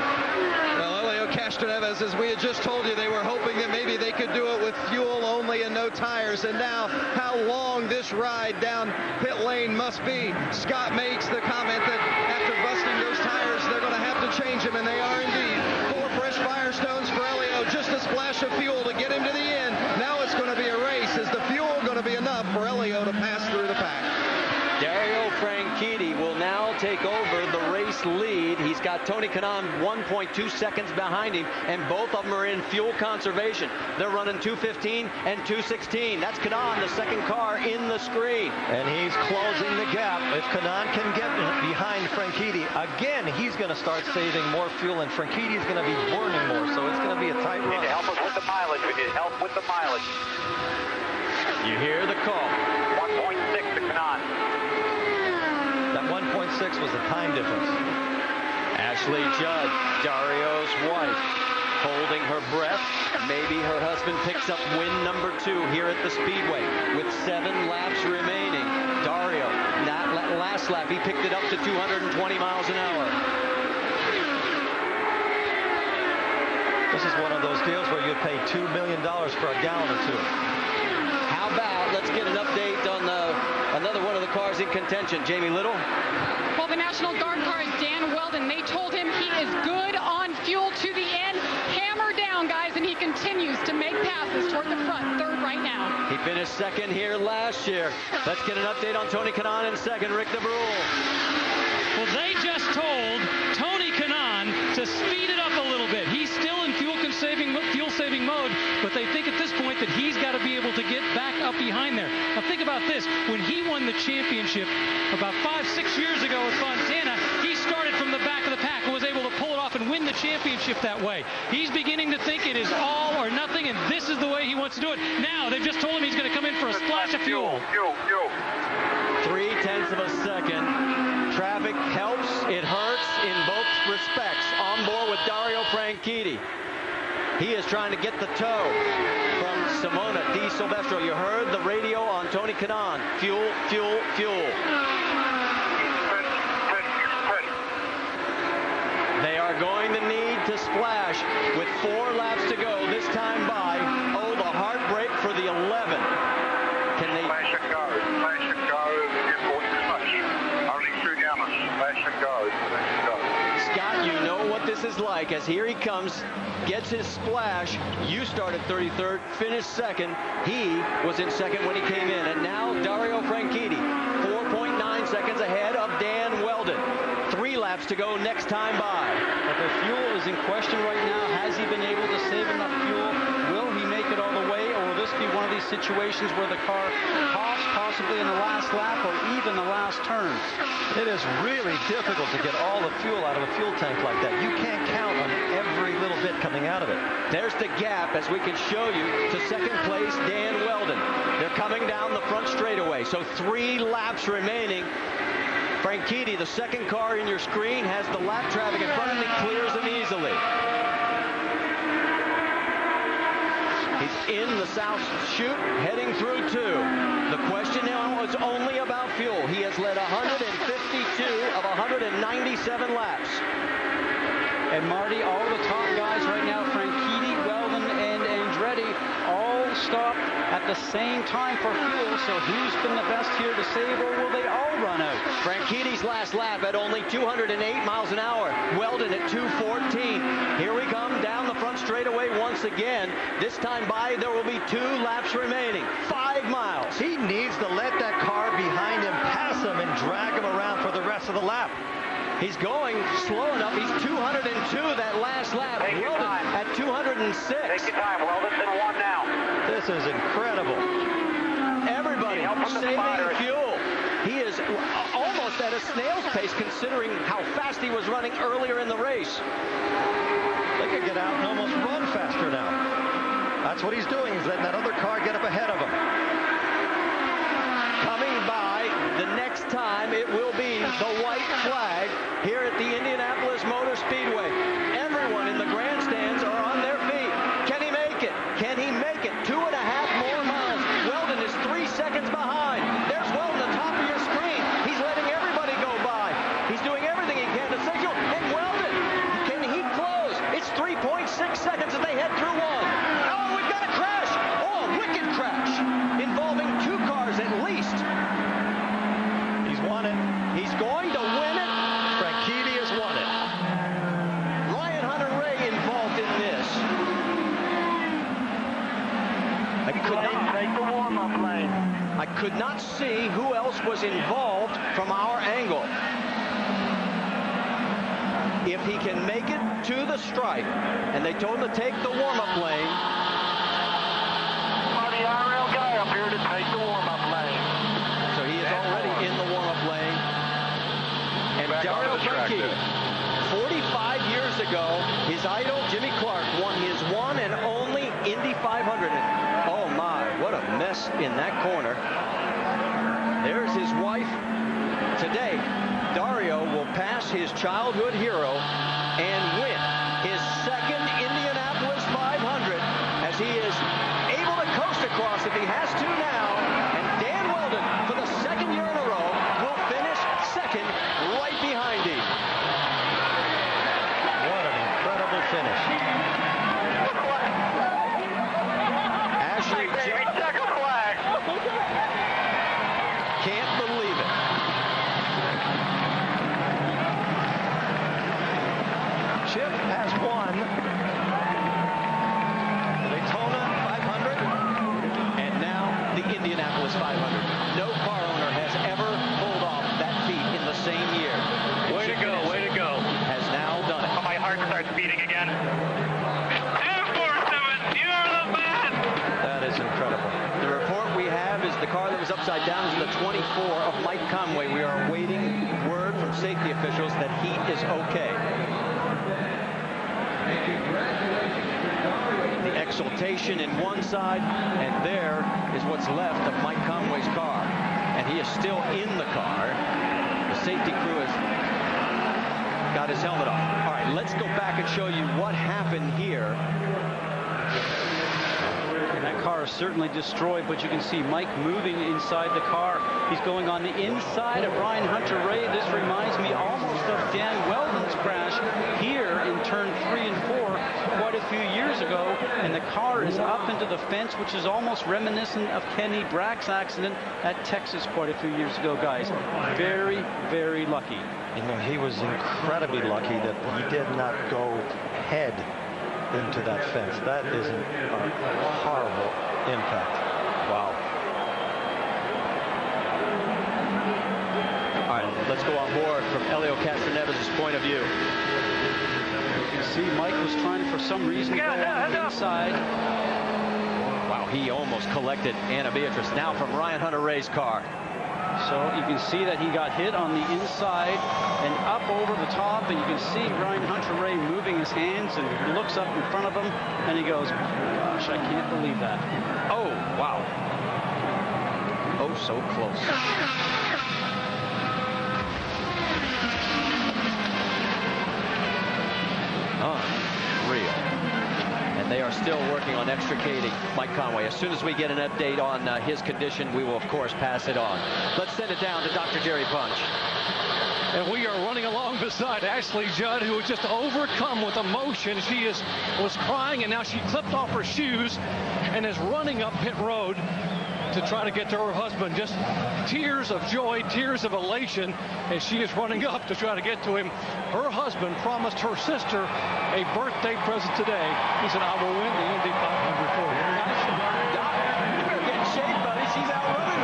Speaker 2: Well, Helio Castroneves, as we had just told you, they were hoping that maybe they could do it with fuel only and no tires. And now, how long this ride down pit lane must be. Scott makes the comment that after busting those tires, they're going to have to change them, and they are indeed. 4 fresh Firestones for Helio, just a splash of fuel to get him to the end. Now it's going to be a race. Is the fuel going to be enough for Helio to pass through the pack?
Speaker 7: Dario Franchitti will now take over the race lead. He's got Tony Kanaan 1.2 seconds behind him, and both of them are in fuel conservation. They're running 215 and 216. That's Kanaan, the second car in the screen.
Speaker 8: And he's closing the gap. If Kanaan can get behind Franchitti, again, he's going to start saving more fuel, and Franchitti is going to be burning more, so it's going to be a tight run.
Speaker 9: We need to help us with the mileage. We need help with the mileage.
Speaker 7: You hear the call.
Speaker 9: 1.6 to Kanaan.
Speaker 8: That 1.6 was the time difference.
Speaker 7: Ashley Judd, Dario's wife, holding her breath. Maybe her husband picks up win number 2 here at the Speedway with 7 laps remaining. Dario, that last lap, he picked it up to 220 miles an hour.
Speaker 8: This is one of those deals where you pay $2 million for a gallon or two.
Speaker 7: How about, let's get an update on another one of the cars in contention. Jamie Little?
Speaker 17: Well, the National Guard car is Dan Weldon. They told him he is good on fuel to the end. Hammer down, guys, and he continues to make passes toward the front, 3rd right now.
Speaker 7: He finished 2nd here last year. Let's get an update on Tony Kanaan in 2nd. Rick DeBrule.
Speaker 6: Well, they just told Tony Kanaan to speed it up a little bit. He's still in fuel-saving mode, but they think at this point that he's got to be able to get back up behind there. Now think about this. When he won the championship about 5-6 years ago with Fontana, he started from the back of the pack and was able to pull it off and win the championship that way. He's beginning to think it is all or nothing, and this is the way he wants to do it. Now they've just told him he's going to come in for a splash of fuel.
Speaker 7: 0.3 of a second. Traffic helps. It hurts in both respects. On board with Dario Franchitti. He is trying to get the tow from Simona Di Silvestro. You heard the radio on Tony Kanaan. Fuel, fuel, fuel. They are going to need to splash with 4 laps to go. This time by, oh, the heartbreak for the 11. Can they...
Speaker 9: Splash and go. Splash and go. Only 2 gallons. Splash and go.
Speaker 7: Scott, you know what this is like, as here he comes, gets his splash. You started 33rd, finished 2nd. He was in 2nd when he came in. And now Dario Franchitti, 4.9 seconds ahead of Dan Weldon. 3 laps to go next time by.
Speaker 1: But the fuel is in question right now. Has he been able to save enough fuel? Will he make it all the way, or will this be one of these situations where the car pops possibly in the last lap or even the last turn?
Speaker 8: It is really difficult to get all the fuel out of a fuel tank like that. You can't count on every little bit coming out of it.
Speaker 7: There's the gap, as we can show you, to 2nd place, Dan Weldon. They're coming down the front straightaway, so 3 laps remaining. Franchitti, the 2nd car in your screen, has the lap traffic in front of him and clears them easily. He's in the south chute, heading through 2. The question now is only about fuel. He has led 152 of 197 laps.
Speaker 1: And Marty, all the top guys right now, Franchitti, Weldon, and Andretti, all stopped at the same time for fuel. So who's been the best here to save, or will they all run out?
Speaker 7: Frankitti's last lap at only 208 miles an hour. Weldon at 214. Here we come down the front straightaway once again. This time by, there will be 2 laps remaining. 5 miles.
Speaker 8: He needs to let that car behind him pass him and drag him around for the rest of the lap.
Speaker 7: He's going slow enough. He's 202 that last lap. Weldon at 206.
Speaker 9: Take your time, Weldon. In 1 now.
Speaker 8: This is incredible.
Speaker 7: Everybody saving fuel. He is almost at a snail's pace considering how fast he was running earlier in the race.
Speaker 8: They could get out and almost run faster now. That's what he's doing. He's letting that other car get up ahead of him.
Speaker 7: Coming by the next time, it will be the white flag here at the Indianapolis Motor Speedway. Everyone in the grandstands are on their feet. Can he make it? Can he make it? 2.5 more miles. Weldon is 3 seconds behind. There's Weldon at the top of your screen. He's letting everybody go by. He's doing everything he can to signal. And Weldon, can he close? It's 3.6 seconds as they head through 1. Oh, we've got a crash. Oh, a wicked crash involving 2 cars at least.
Speaker 8: He's won it.
Speaker 7: He's going to win it.
Speaker 8: Franchitti has won it.
Speaker 7: Ryan Hunter-Reay involved in this. I could not see who else was involved from our angle. If he can make it to the stripe, and they told him to take the warm-up lane.
Speaker 9: The IRL guy up here to take the warm-up lane.
Speaker 7: So he is already in the warm-up lane. And Dario Franchitti, 45 years ago, his idol Jimmy Clark won his one and only Indy 500. And oh my, what a mess in that corner. There's his wife. Today, Dario will pass his childhood hero and win his 2nd Indianapolis has to now, and Dan Weldon, for the second year in a row, will finish second right behind him.
Speaker 8: What an incredible finish.
Speaker 7: Ashley can't believe it.
Speaker 8: Chip has won the Daytona 500
Speaker 7: and now the Indianapolis 500. No car owner has ever pulled off that feat in the same year.
Speaker 9: Way to go, way to go.
Speaker 7: Has now done it.
Speaker 9: My heart starts beating again. 247, you're the best!
Speaker 7: That is incredible. The report we have is the car that was upside down is the 24 of Mike Conway. We are awaiting word from safety officials that he is okay. The exultation in one side, and there is what's left of Mike Conway's car. And he is still in the car. The safety crew has got his helmet off. All right, let's go back and show you what happened here.
Speaker 1: That car is certainly destroyed, but you can see Mike moving inside the car. He's going on the inside of Ryan Hunter-Reay. This reminds me almost of Dan Weldon's crash here in turn 3 and 4 quite a few years ago, and the car is up into the fence, which is almost reminiscent of Kenny Brack's accident at Texas quite a few years ago, guys. Very, very lucky.
Speaker 8: You know, he was incredibly lucky that he did not go head into that fence. That is a horrible impact.
Speaker 7: Wow. All right, let's go on board from Helio Castroneves' point of view.
Speaker 1: You can see Mike was trying for some reason to go on the inside.
Speaker 7: Wow, he almost collected Anna Beatrice. Now from Ryan Hunter-Reay's car.
Speaker 1: So you can see that he got hit on the inside and up over the top, and you can see Ryan Hunter-Reay moving his hands, and he looks up in front of him and he goes, gosh, I can't believe that.
Speaker 7: Oh, wow. Oh, so close. Unreal. And they are still working on extricating Mike Conway. As soon as we get an update on his condition, we will, of course, pass it on. Let's send it down to Dr. Jerry Punch.
Speaker 6: And we are running along beside Ashley Judd, who was just overcome with emotion. She was crying, and now she clipped off her shoes and is running up pit road to try to get to her husband. Just tears of joy, tears of elation as she is running up to try to get to him. Her husband promised her sister a birthday present today. He said, I will win the Indy 500 for you.
Speaker 7: Doc, you better get in shape, buddy. She's out running.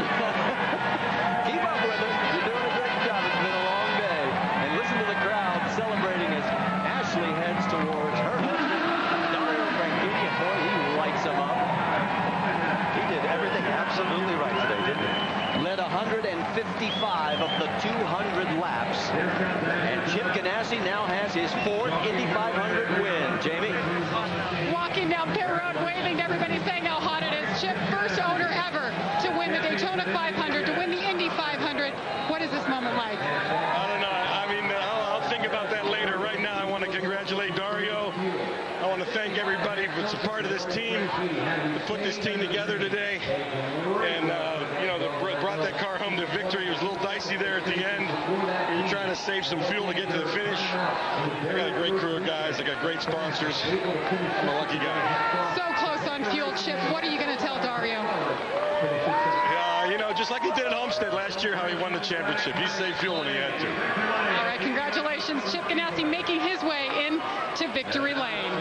Speaker 7: Keep up with her. You're doing a great job. It's been a long day. And listen to the crowd celebrating as Ashley heads towards her husband, Dario Franchitti. And boy, he lights him up.
Speaker 8: He did everything absolutely right today, didn't he?
Speaker 7: Led 155 of the 200 laps. And Chip Ganassi now has his 4th Indy 500 win. Jamie?
Speaker 17: Walking down pit road, waving to everybody, saying how hot it is. Chip, first owner ever to win the Daytona 500, to win the Indy 500. What is this moment like?
Speaker 18: I don't know. I mean, I'll think about that later. Right now, I want to congratulate Dario. I want to thank everybody that's a part of this team to put this team together today. And, you know, that brought that car home to victory. It was a little dicey there at the end. You're trying to save some fuel to get to the finish. I got a great crew of guys. I got great sponsors. I'm a lucky guy.
Speaker 17: So close on fuel, Chip. What are you going to tell Dario?
Speaker 18: You know, just like he did at Homestead last year, how he won the championship. He saved fuel when he had to.
Speaker 17: All right, congratulations. Chip Ganassi making his way into victory lane.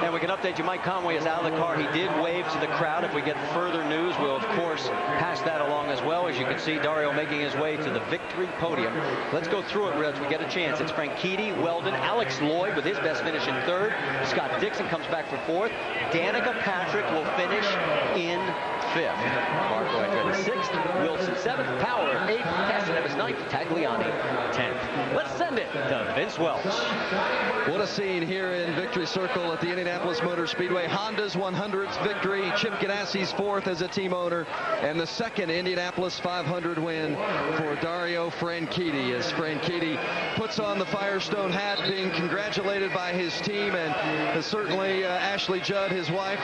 Speaker 7: And we can update you, Mike Conway is out of the car. He did wave to the crowd. If we get further news, we'll, of course, pass that along as well. As you can see, Dario making his way to the victory podium. Let's go through it as we get a chance. It's Franchitti, Weldon, Alex Lloyd with his best finish in 3rd. Scott Dixon comes back for 4th. Danica Patrick will finish in 5th. Mark Boydred 6th. Wilson 7th. Power 8th. Castroneves 9th. Tagliani 10th. Let's send it to Vince Vince Welch.
Speaker 2: What a scene here in Victory Circle at the Indianapolis Motor Speedway. Honda's 100th victory, Chip Ganassi's 4th as a team owner, and the 2nd Indianapolis 500 win for Dario Franchitti, as Franchitti puts on the Firestone hat, being congratulated by his team, and certainly Ashley Judd, his wife,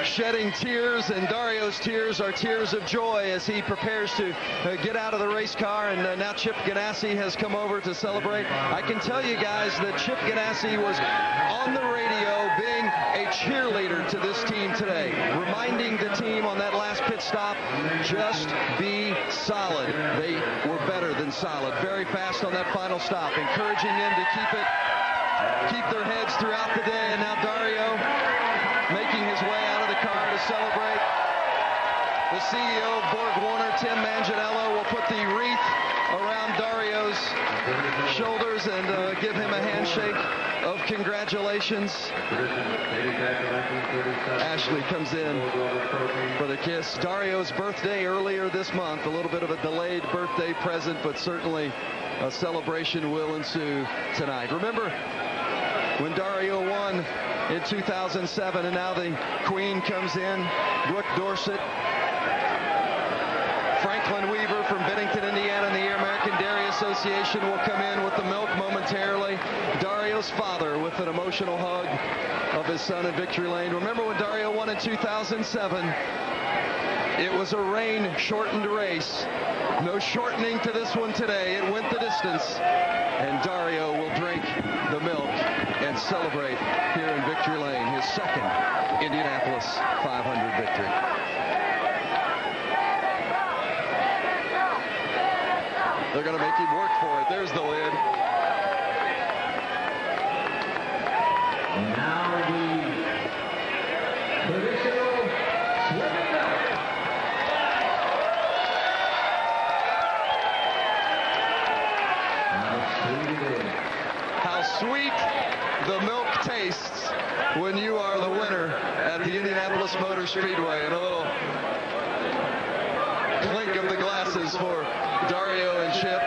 Speaker 2: shedding tears, and Dario's tears are tears of joy as he prepares to get out of the race car, and now Chip Ganassi has come over to celebrate. I can tell you guys that Chip Ganassi was on the radio being a cheerleader to this team today, reminding the team on that last pit stop, just be solid. They were better than solid. Very fast on that final stop, encouraging them to keep their heads throughout the day. And now Dario making his way out of the car to celebrate. The CEO of Borg Warner, Tim Manganiello, will put the wreath around Dario's shoulders and give him a handshake of congratulations. Ashley comes in for the kiss. Dario's birthday earlier this month, a little bit of a delayed birthday present, but certainly a celebration will ensue tonight. Remember when Dario won in 2007, and now the Queen comes in, Brooke Dorsett, Franklin Weaver from Bennington, Indiana, and the American Dairy Association will come in with the milk momentarily. Dario's father with an emotional hug of his son in Victory Lane. Remember when Dario won in 2007? It was a rain-shortened race. No shortening to this one today. It went the distance. And Dario will drink the milk and celebrate here in Victory Lane, his 2nd Indianapolis 500 victory. They're going to make him work for it. There's the lid.
Speaker 9: Now the traditional swimming milk.
Speaker 2: How sweet the milk tastes when you are the winner at the Indianapolis Motor Speedway. And a little clink of the glasses for Dario and Chip.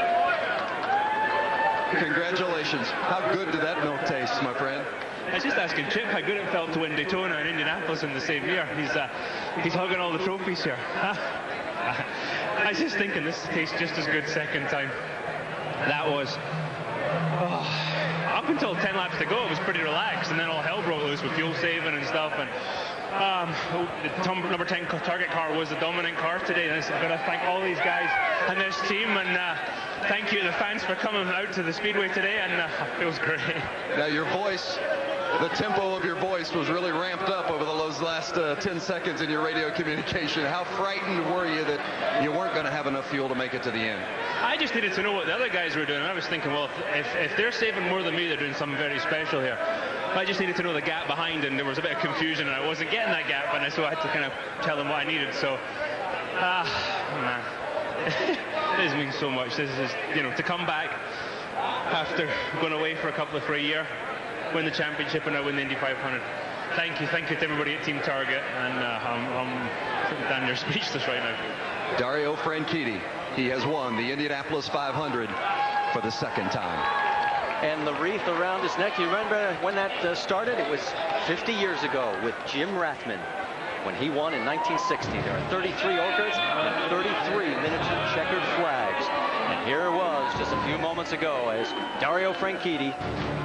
Speaker 2: Congratulations. How good did that milk taste, my friend?
Speaker 3: I was just asking Chip how good it felt to win Daytona and Indianapolis in the same year. He's hugging all the trophies here. I was just thinking this tastes just as good second time. That was... up until 10 laps to go, it was pretty relaxed, and then all hell broke loose with fuel saving and stuff. And the number 10 target car was the dominant car today. And I'm going to thank all these guys and this team, and thank you to the fans for coming out to the Speedway today, and it was great.
Speaker 2: Now your voice, the tempo of your voice was really ramped up over those last 10 seconds in your radio communication. How frightened were you that you weren't going to have enough fuel to make it to the end?
Speaker 3: I just needed to know what the other guys were doing. And I was thinking, well, if they're saving more than me, they're doing something very special here. I just needed to know the gap behind, and there was a bit of confusion, and I wasn't getting that gap, and so I had to kind of tell them what I needed. So, man, this means so much. This is, to come back after going away for a year, win the championship, and now win the Indy 500. Thank you to everybody at Team Target, and I'm damn near speechless right now.
Speaker 2: Dario Franchitti, he has won the Indianapolis 500 for the 2nd time.
Speaker 7: And the wreath around his neck, you remember when that started? It was 50 years ago with Jim Rathman when he won in 1960. There are 33 orchids and 33 miniature checkered flags. And here it was just a few moments ago as Dario Franchitti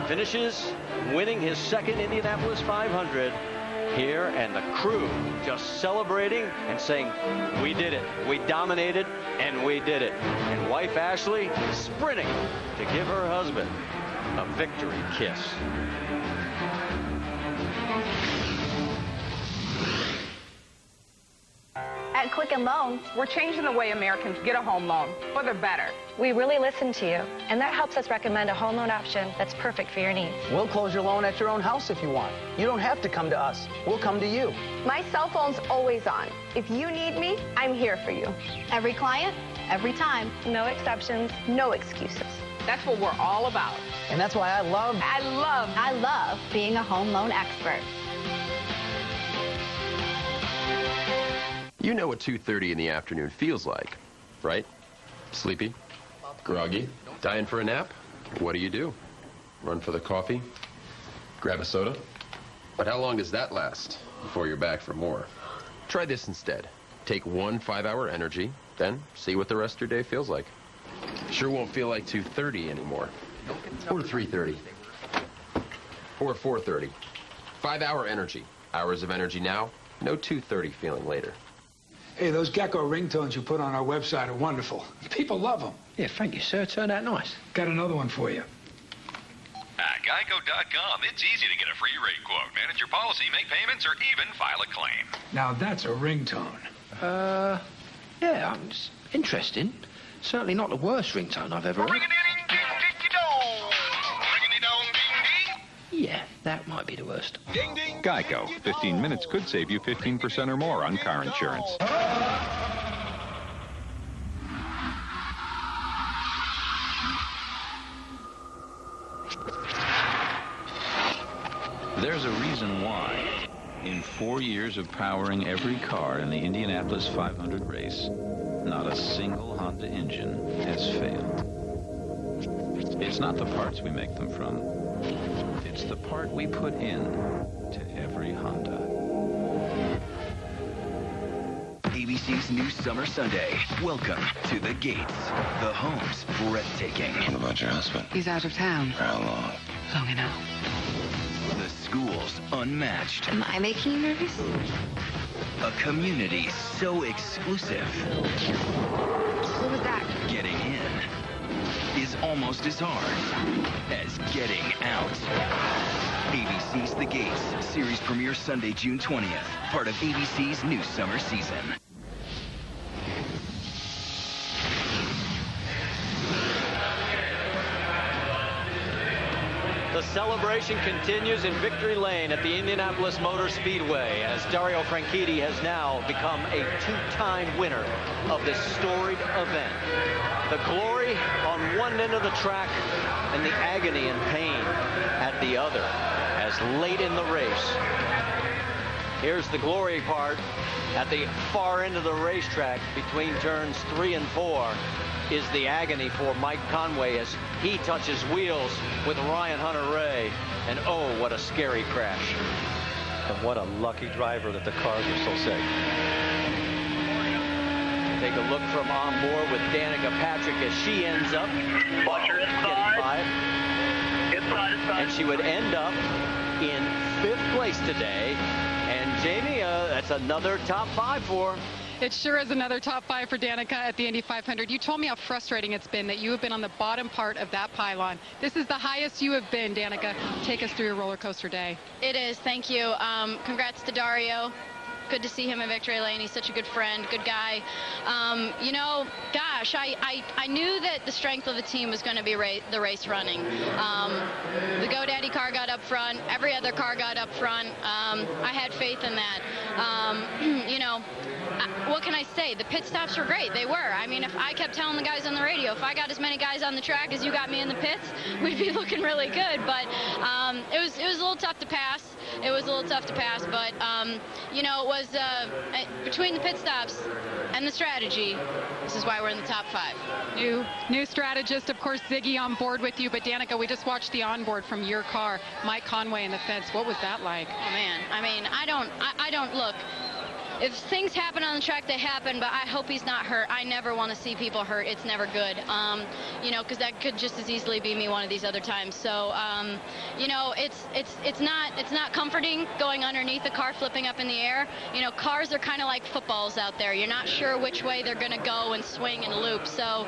Speaker 7: finishes winning his 2nd Indianapolis 500 here, and the crew just celebrating and saying, we did it, we dominated, and we did it. And wife Ashley sprinting to give her husband a victory kiss.
Speaker 10: At Quicken Loan, we're changing the way Americans get a home loan for the better.
Speaker 12: We really listen to you, and that helps us recommend a home loan option that's perfect for your needs.
Speaker 16: We'll close your loan at your own house if you want. You don't have to come to us. We'll come to you.
Speaker 10: My cell phone's always on. If you need me, I'm here for you.
Speaker 12: Every client, every time. No exceptions, no excuses.
Speaker 10: That's what we're all about.
Speaker 16: And that's why I love
Speaker 12: being a home loan expert.
Speaker 19: You know what 2:30 in the afternoon feels like, right? Sleepy? Groggy? Dying for a nap? What do? Run for the coffee? Grab a soda? But how long does that last before you're back for more? Try this instead. Take 1 5-hour energy, then see what the rest of your day feels like. Sure won't feel like 2:30 anymore. Or 3:30. Or 4:30. 5-hour energy. Hours of energy now, no 2:30 feeling later.
Speaker 4: Hey, those Gecko ringtones you put on our website are wonderful. People love them.
Speaker 6: Yeah, thank you, sir. Turned out nice.
Speaker 4: Got another one for you.
Speaker 21: At Geico.com, it's easy to get a free rate quote, manage your policy, make payments, or even file a claim.
Speaker 4: Now that's a ringtone.
Speaker 6: Yeah, it's interesting. Certainly not the worst ringtone I've ever heard. Yeah, that might be the worst.
Speaker 22: Geico. 15 minutes could save you 15% or more on car insurance. There's a reason why. In 4 years of powering every car in the Indianapolis 500 race, not a single Honda engine has failed. It's not the parts we make them from. It's the part we put in to every Honda.
Speaker 23: ABC's new Summer Sunday. Welcome to the Gates. The home's breathtaking.
Speaker 25: What about your husband?
Speaker 23: He's out of town.
Speaker 25: For how long?
Speaker 23: Long enough. The school's unmatched.
Speaker 12: Am I making you nervous?
Speaker 23: A community so exclusive.
Speaker 12: What was that?
Speaker 23: Getting in is almost as hard as getting out. ABC's The Gates. Series premiere Sunday, June 20th. Part of ABC's new summer season.
Speaker 7: The celebration continues in Victory Lane at the Indianapolis Motor Speedway as Dario Franchitti has now become a 2-time winner of this storied event. The glory on one end of the track and the agony and pain at the other as late in the race. Here's the glory part at the far end of the racetrack between turns 3 and 4. Is the agony for Mike Conway as he touches wheels with Ryan Hunter-Reay. And oh, what a scary crash.
Speaker 8: And what a lucky driver that the cars are so safe.
Speaker 7: Take a look from on board with Danica Patrick as she ends up getting by. And she would end up in 5th place today. And Jamie, that's another top 5 for her.
Speaker 17: It sure is another top 5 for Danica at the Indy 500. You told me how frustrating it's been that you have been on the bottom part of that pylon. This is the highest you have been, Danica. Take us through your roller coaster day.
Speaker 26: It is. Thank you. Congrats to Dario. Good to see him in Victory Lane. He's such a good friend, good guy. You know, gosh, I knew that the strength of the team was going to be the race running. The GoDaddy car got up front. Every other car got up front. I had faith in that. You know, what can I say? The pit stops were great. They were. I mean, if I kept telling the guys on the radio, if I got as many guys on the track as you got me in the pits, we'd be looking really good. But it was a little tough to pass. It was a little tough to pass, but you know, it was between the pit stops and the strategy. This is why we're in the top 5.
Speaker 17: New strategist, of course, Ziggy on board with you. But Danica, we just watched the onboard from your car, Mike Conway in the fence. What was that like?
Speaker 26: Oh man, I mean, I don't look. If things happen on the track, they happen, but I hope he's not hurt. I never want to see people hurt. It's never good, you know, because that could just as easily be me one of these other times. So, you know, it's not comforting going underneath the car, flipping up in the air. You know, cars are kind of like footballs out there. You're not sure which way they're going to go and swing and loop. So,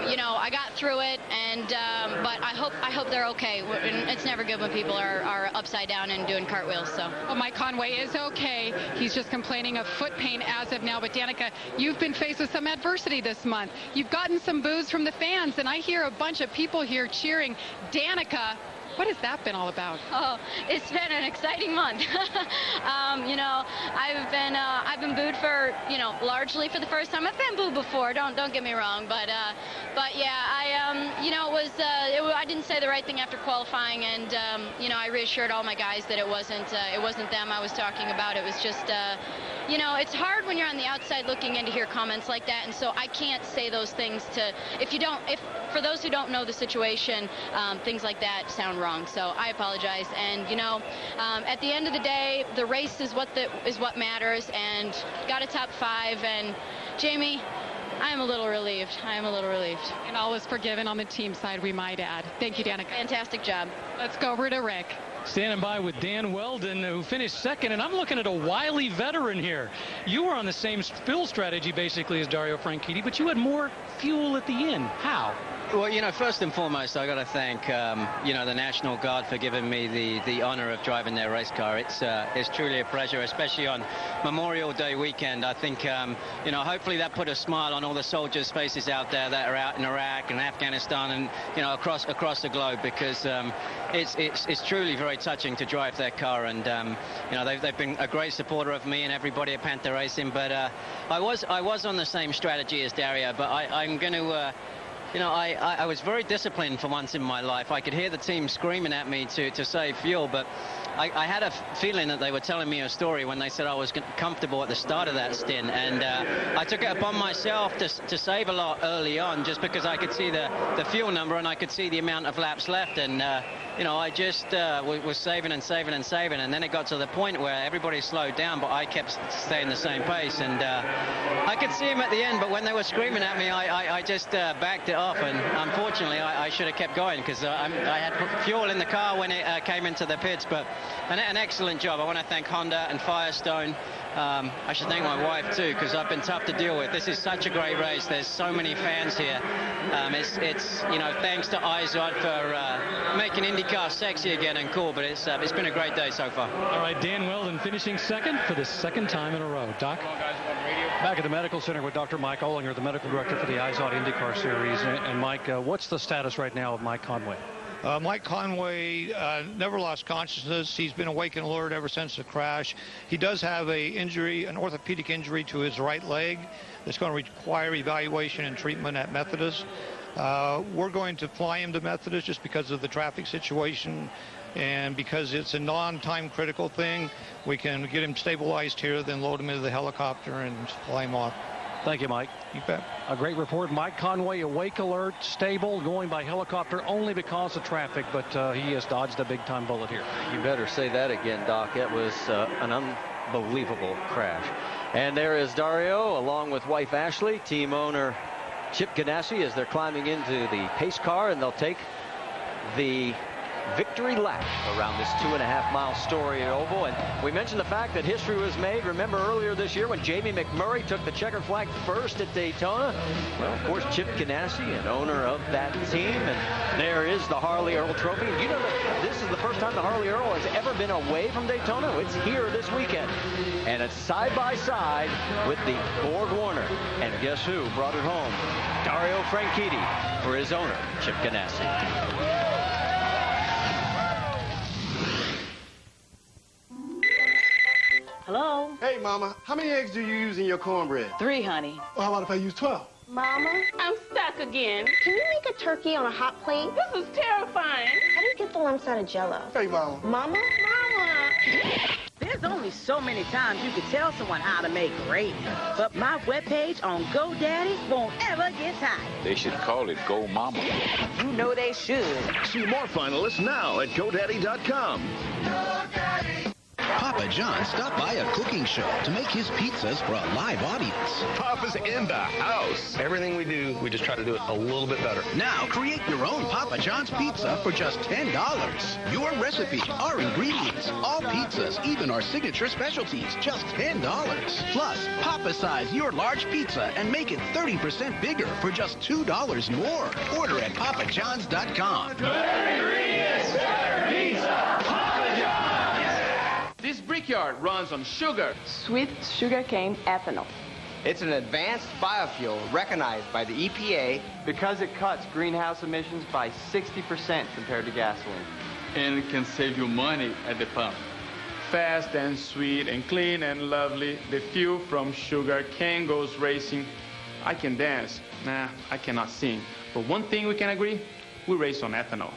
Speaker 26: you know, I got through it, and but I hope they're okay. And it's never good when people are upside down and doing cartwheels. So,
Speaker 17: well, Mike Conway is okay. He's just complaining of foot pain as of now. But Danica, you've been faced with some adversity this month. You've gotten some boos from the fans, and I hear a bunch of people here cheering. Danica, what has that been all about?
Speaker 26: Oh, it's been an exciting month. You know, I've been booed for, you know, largely for the first time. I've been booed before. Don't get me wrong, but yeah, you know, I didn't say the right thing after qualifying, and you know, I reassured all my guys that it wasn't them I was talking about. It was just
Speaker 17: you know, it's hard when you're on the outside looking in to hear comments like that, and so I can't say those things to, for those who don't know the situation, things like that sound wrong. So I apologize. And, you know, at the end of the day, the race is what matters, and got a top 5. And Jamie, I am a little relieved. And all is forgiven on the team side, we might add. Thank you, Danica. Fantastic job. Let's go over to Rick.
Speaker 6: Standing by with Dan Weldon, who finished second, and I'm looking at a wily veteran here. You were on the same fuel strategy, basically, as Dario Franchitti, but you had more fuel at the end. How?
Speaker 5: Well, you know, first and foremost, I got to thank, you know, the National Guard for giving me the honor of driving their race car. It's truly a pleasure, especially on Memorial Day weekend. I think, you know, hopefully that put a smile on all the soldiers' faces out there that are out in Iraq and Afghanistan and, you know, across the globe, because it's truly very touching to drive their car. And, you know, they've been a great supporter of me and everybody at Panther Racing. But I was on the same strategy as Dario, but I'm going to... you know, I was very disciplined for once in my life. I could hear the team screaming at me to save fuel, but I had a feeling that they were telling me a story when they said I was comfortable at the start of that stint. And I took it upon myself to save a lot early on, just because I could see the fuel number and I could see the amount of laps left. And, you know, I just was saving and saving and saving. And then it got to the point where everybody slowed down, but I kept staying the same pace. And I could see them at the end, but when they were screaming at me, I just backed it off. And unfortunately, I should have kept going, because I had fuel in the car when it came into the pits. But an excellent job. I want to thank Honda and Firestone. I should thank my wife too, because I've been tough to deal with. This is such a great race. There's so many fans here. It's you know, thanks to IZOD for making IndyCar sexy again and cool. But it's been a great day so far.
Speaker 6: All right, Dan Weldon finishing second for the second time in a row. Doc? Back at the Medical Center with Dr. Mike Olinger, the medical director for the IZOD IndyCar Series. And Mike, what's the status right now of Mike Conway?
Speaker 11: Mike Conway never lost consciousness. He's been awake and alert ever since the crash. He does have an orthopedic injury to his right leg that's going to require evaluation and treatment at Methodist. We're going to fly him to Methodist just because of the traffic situation, and because it's a non-time critical thing. We can get him stabilized here, then load him into the helicopter and fly him off.
Speaker 6: Thank you, Mike.
Speaker 11: You bet.
Speaker 6: A great report. Mike Conway, awake, alert, stable, going by helicopter only because of traffic, but he has dodged a big-time bullet here.
Speaker 7: You better say that again, Doc. It was an unbelievable crash. And there is Dario, along with wife Ashley, team owner Chip Ganassi, as they're climbing into the pace car, and they'll take the victory lap around this 2.5-mile Story Oval. And we mentioned the fact that history was made. Remember earlier this year when Jamie McMurray took the checkered flag first at Daytona? Well, of course, Chip Ganassi, an owner of that team. And there is the Harley Earl Trophy. You know that this is the first time the Harley Earl has ever been away from Daytona. It's here this weekend. And it's side by side with the Borg Warner. And guess who brought it home? Dario Franchitti for his owner, Chip Ganassi.
Speaker 13: Hello?
Speaker 18: Hey, Mama, how many eggs do you use in your cornbread?
Speaker 13: 3, honey.
Speaker 18: Well, how about if I use 12?
Speaker 13: Mama, I'm stuck again.
Speaker 14: Can you make a turkey on a hot plate?
Speaker 13: This is terrifying.
Speaker 14: How do you get the lumps out of Jell-O?
Speaker 18: Hey, Mama.
Speaker 14: Mama?
Speaker 24: There's only so many times you can tell someone how to make gravy, but my webpage on GoDaddy won't ever get tired.
Speaker 25: They should call it Go Mama.
Speaker 24: You know they should.
Speaker 27: See more finalists now at GoDaddy.com.
Speaker 28: GoDaddy. Papa John stopped by a cooking show to make his pizzas for a live audience.
Speaker 18: Papa's in the house. Everything we do, we just try to do it a little bit better.
Speaker 28: Now create your own Papa John's pizza for just $10. Your recipe, our ingredients, all pizzas, even our signature specialties, just $10. Plus, Papa size your large pizza and make it 30% bigger for just $2 more. Order at papajohns.com.
Speaker 9: Good ingredients, better pizza. Papa John's.
Speaker 29: This brickyard runs on sugar.
Speaker 10: Sweet sugarcane ethanol.
Speaker 30: It's an advanced biofuel recognized by the EPA because it cuts greenhouse emissions by 60% compared to gasoline.
Speaker 29: And it can save you money at the pump. Fast and sweet and clean and lovely, the fuel from sugar cane goes racing. I can dance. Nah, I cannot sing. But one thing we can agree, we race on ethanol.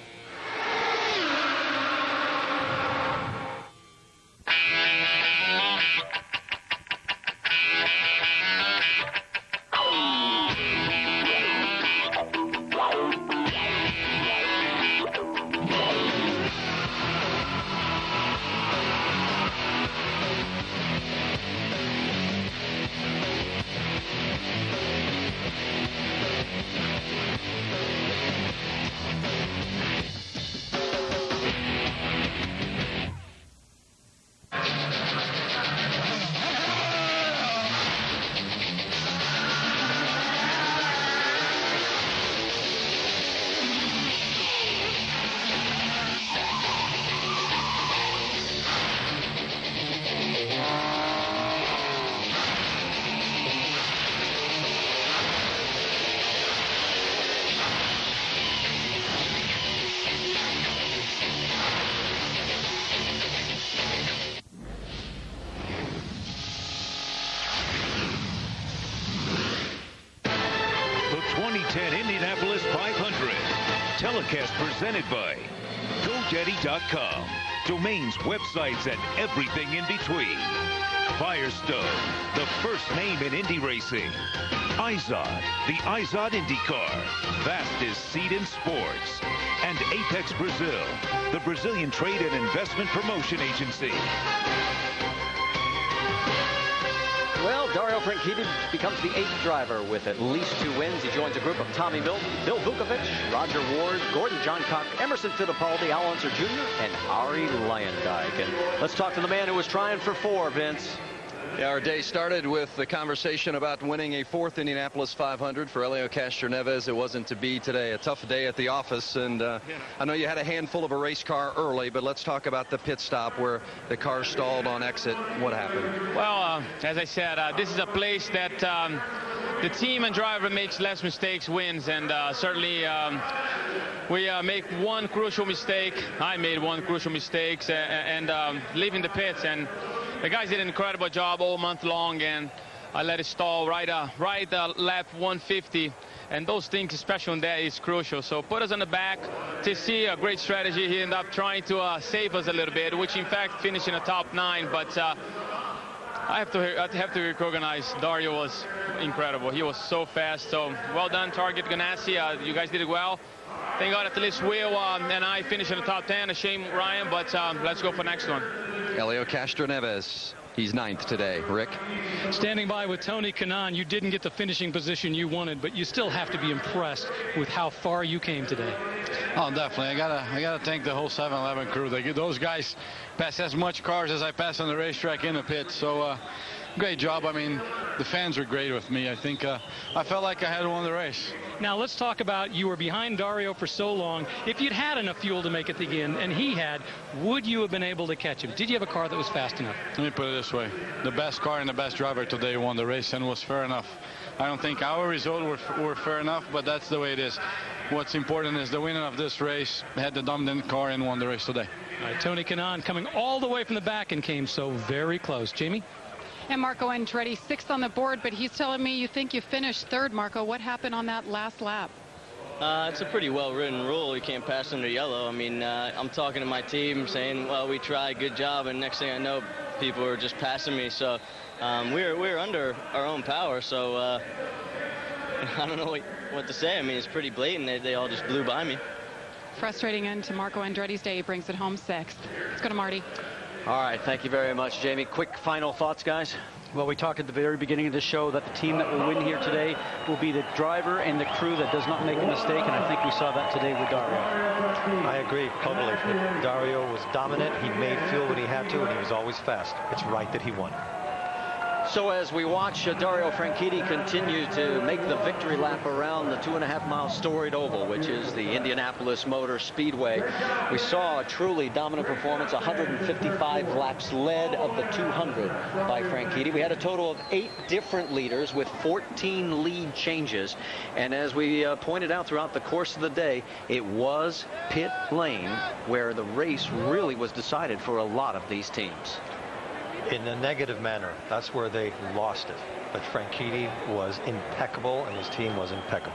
Speaker 1: Telecast presented by GoDaddy.com. Domains, websites, and everything in between. Firestone, the first name in Indy racing. Izod, the Izod IndyCar, fastest seat in sports. And Apex Brazil, the Brazilian trade and investment promotion agency.
Speaker 7: Well, Dario Franchitti becomes the 8th driver with at least 2 wins. He joins a group of Tommy Milton, Bill Vukovich, Roger Ward, Gordon Johncock, Emerson Fittipaldi, Al Unser Jr., and Ari Leyendijk. And let's talk to the man who was trying for 4, Vince.
Speaker 2: Yeah, our day started with the conversation about winning a 4th Indianapolis 500 for Helio Castroneves. It wasn't to be today. A tough day at the office, and I know you had a handful of a race car early, but let's talk about the pit stop where the car stalled on exit. What happened?
Speaker 29: Well, as I said, this is a place that the team and driver makes less mistakes wins, and certainly we make one crucial mistake. I made one crucial mistake and leaving the pits, and the guys did an incredible job all month long, and I let it stall right lap 150, and those things, especially on that, is crucial. So put us on the back to see a great strategy. He ended up trying to save us a little bit, which in fact finished in the top 9, but I have to recognize Dario was incredible. He was so fast. So well done, Target Ganassi. You guys did it well. Thank God at least Will and I finished in the top 10. A shame, Ryan, but let's go for next one.
Speaker 2: Helio Castroneves. He's 9th today. Rick?
Speaker 6: Standing by with Tony Kanaan, you didn't get the finishing position you wanted, but you still have to be impressed with how far you came today.
Speaker 3: Oh, definitely. I gotta thank the whole 7-Eleven crew. Those guys pass as much cars as I pass on the racetrack in the pit. So great job. I mean, the fans were great with me. I think I felt like I had won the race.
Speaker 6: Now let's talk about, you were behind Dario for so long. If you'd had enough fuel to make it to the end, and he had, would you have been able to catch him? Did you have a car that was fast enough?
Speaker 3: Let me put it this way. The best car and the best driver today won the race, and was fair enough. I don't think our results were fair enough, but that's the way it is. What's important is the winner of this race had the dominant car and won the race today.
Speaker 6: All right, Tony Kanaan coming all the way from the back and came so very close. Jamie?
Speaker 17: And Marco Andretti 6th on the board, but he's telling me you think you finished 3rd, Marco. What happened on that last lap?
Speaker 4: It's a pretty well-written rule. You can't pass under yellow. I mean, I'm talking to my team saying, well, we tried, good job, and next thing I know, people are just passing me. So we're under our own power, so I don't know what to say. I mean, it's pretty blatant. They all just blew by me.
Speaker 17: Frustrating end to Marco Andretti's day. He brings it home 6th. Let's go to Marty.
Speaker 7: All right, thank you very much, Jamie. Quick final thoughts, guys.
Speaker 15: Well, we talked at the very beginning of the show that the team that will win here today will be the driver and the crew that does not make a mistake, and I think we saw that today with Dario.
Speaker 8: I agree totally. Dario was dominant. He made fuel when he had to, and he was always fast. It's right that he won.
Speaker 7: So as we watch Dario Franchitti continue to make the victory lap around the 2.5-mile storied oval, which is the Indianapolis Motor Speedway, we saw a truly dominant performance. 155 laps led of the 200 by Franchitti. We had a total of 8 different leaders with 14 lead changes. And as we pointed out throughout the course of the day, it was pit lane where the race really was decided for a lot of these teams.
Speaker 8: In a negative manner, that's where they lost it. But Franchitti was impeccable, and his team was impeccable.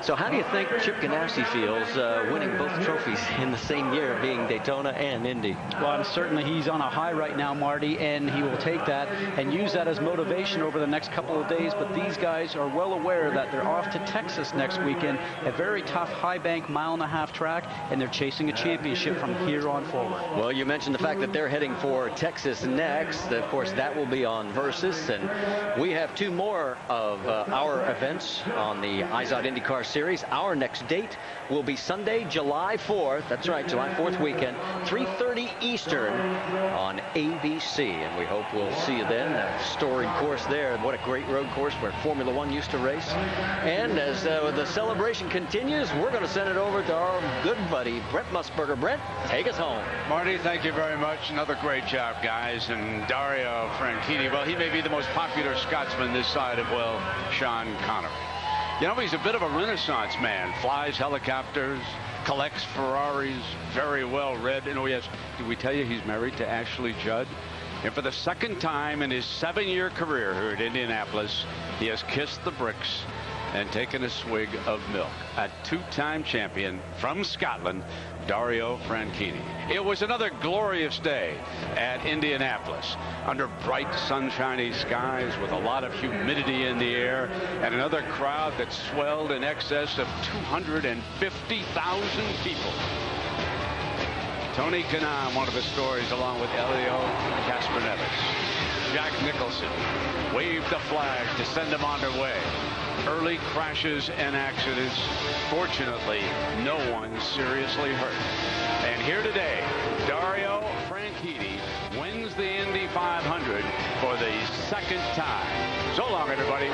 Speaker 7: So how do you think Chip Ganassi feels winning both trophies in the same year, being Daytona and Indy?
Speaker 15: Well, I'm certain he's on a high right now, Marty, and he will take that and use that as motivation over the next couple of days. But these guys are well aware that they're off to Texas next weekend, a very tough high bank 1.5-mile track, and they're chasing a championship from here on forward.
Speaker 7: Well, you mentioned the fact that they're heading for Texas next. Of course, that will be on Versus, and we have 2 more of our events on the Izod IndyCar Series. Our next date will be Sunday, July 4th. That's right, July 4th weekend, 3:30 Eastern on ABC. And we hope we'll see you then. A storied course there. What a great road course where Formula One used to race. And as the celebration continues, we're going to send it over to our good buddy, Brent Musburger. Brent, take us home.
Speaker 16: Marty, thank you very much. Another great job, guys. And Dario Franchitti, well, he may be the most popular Scotsman this side of, well, Sean Connery. You know, he's a bit of a Renaissance man. Flies helicopters, collects Ferraris, very well read. And oh, yes, did we tell you he's married to Ashley Judd? And for the 2nd time in his 7-year career here at Indianapolis, he has kissed the bricks. and taking a swig of milk. A two-time champion from Scotland, Dario Franchitti. It was another glorious day at Indianapolis under bright sunshiny skies with a lot of humidity in the air and another crowd that swelled in excess of 250,000 people. Tony Kanaan, one of the stories, along with Elio Castroneves. Jack Nicholson waved the flag to send them on their way. Early crashes and accidents. Fortunately, no one seriously hurt. And here today, Dario Franchitti wins the Indy 500 for the second time. So long, everybody.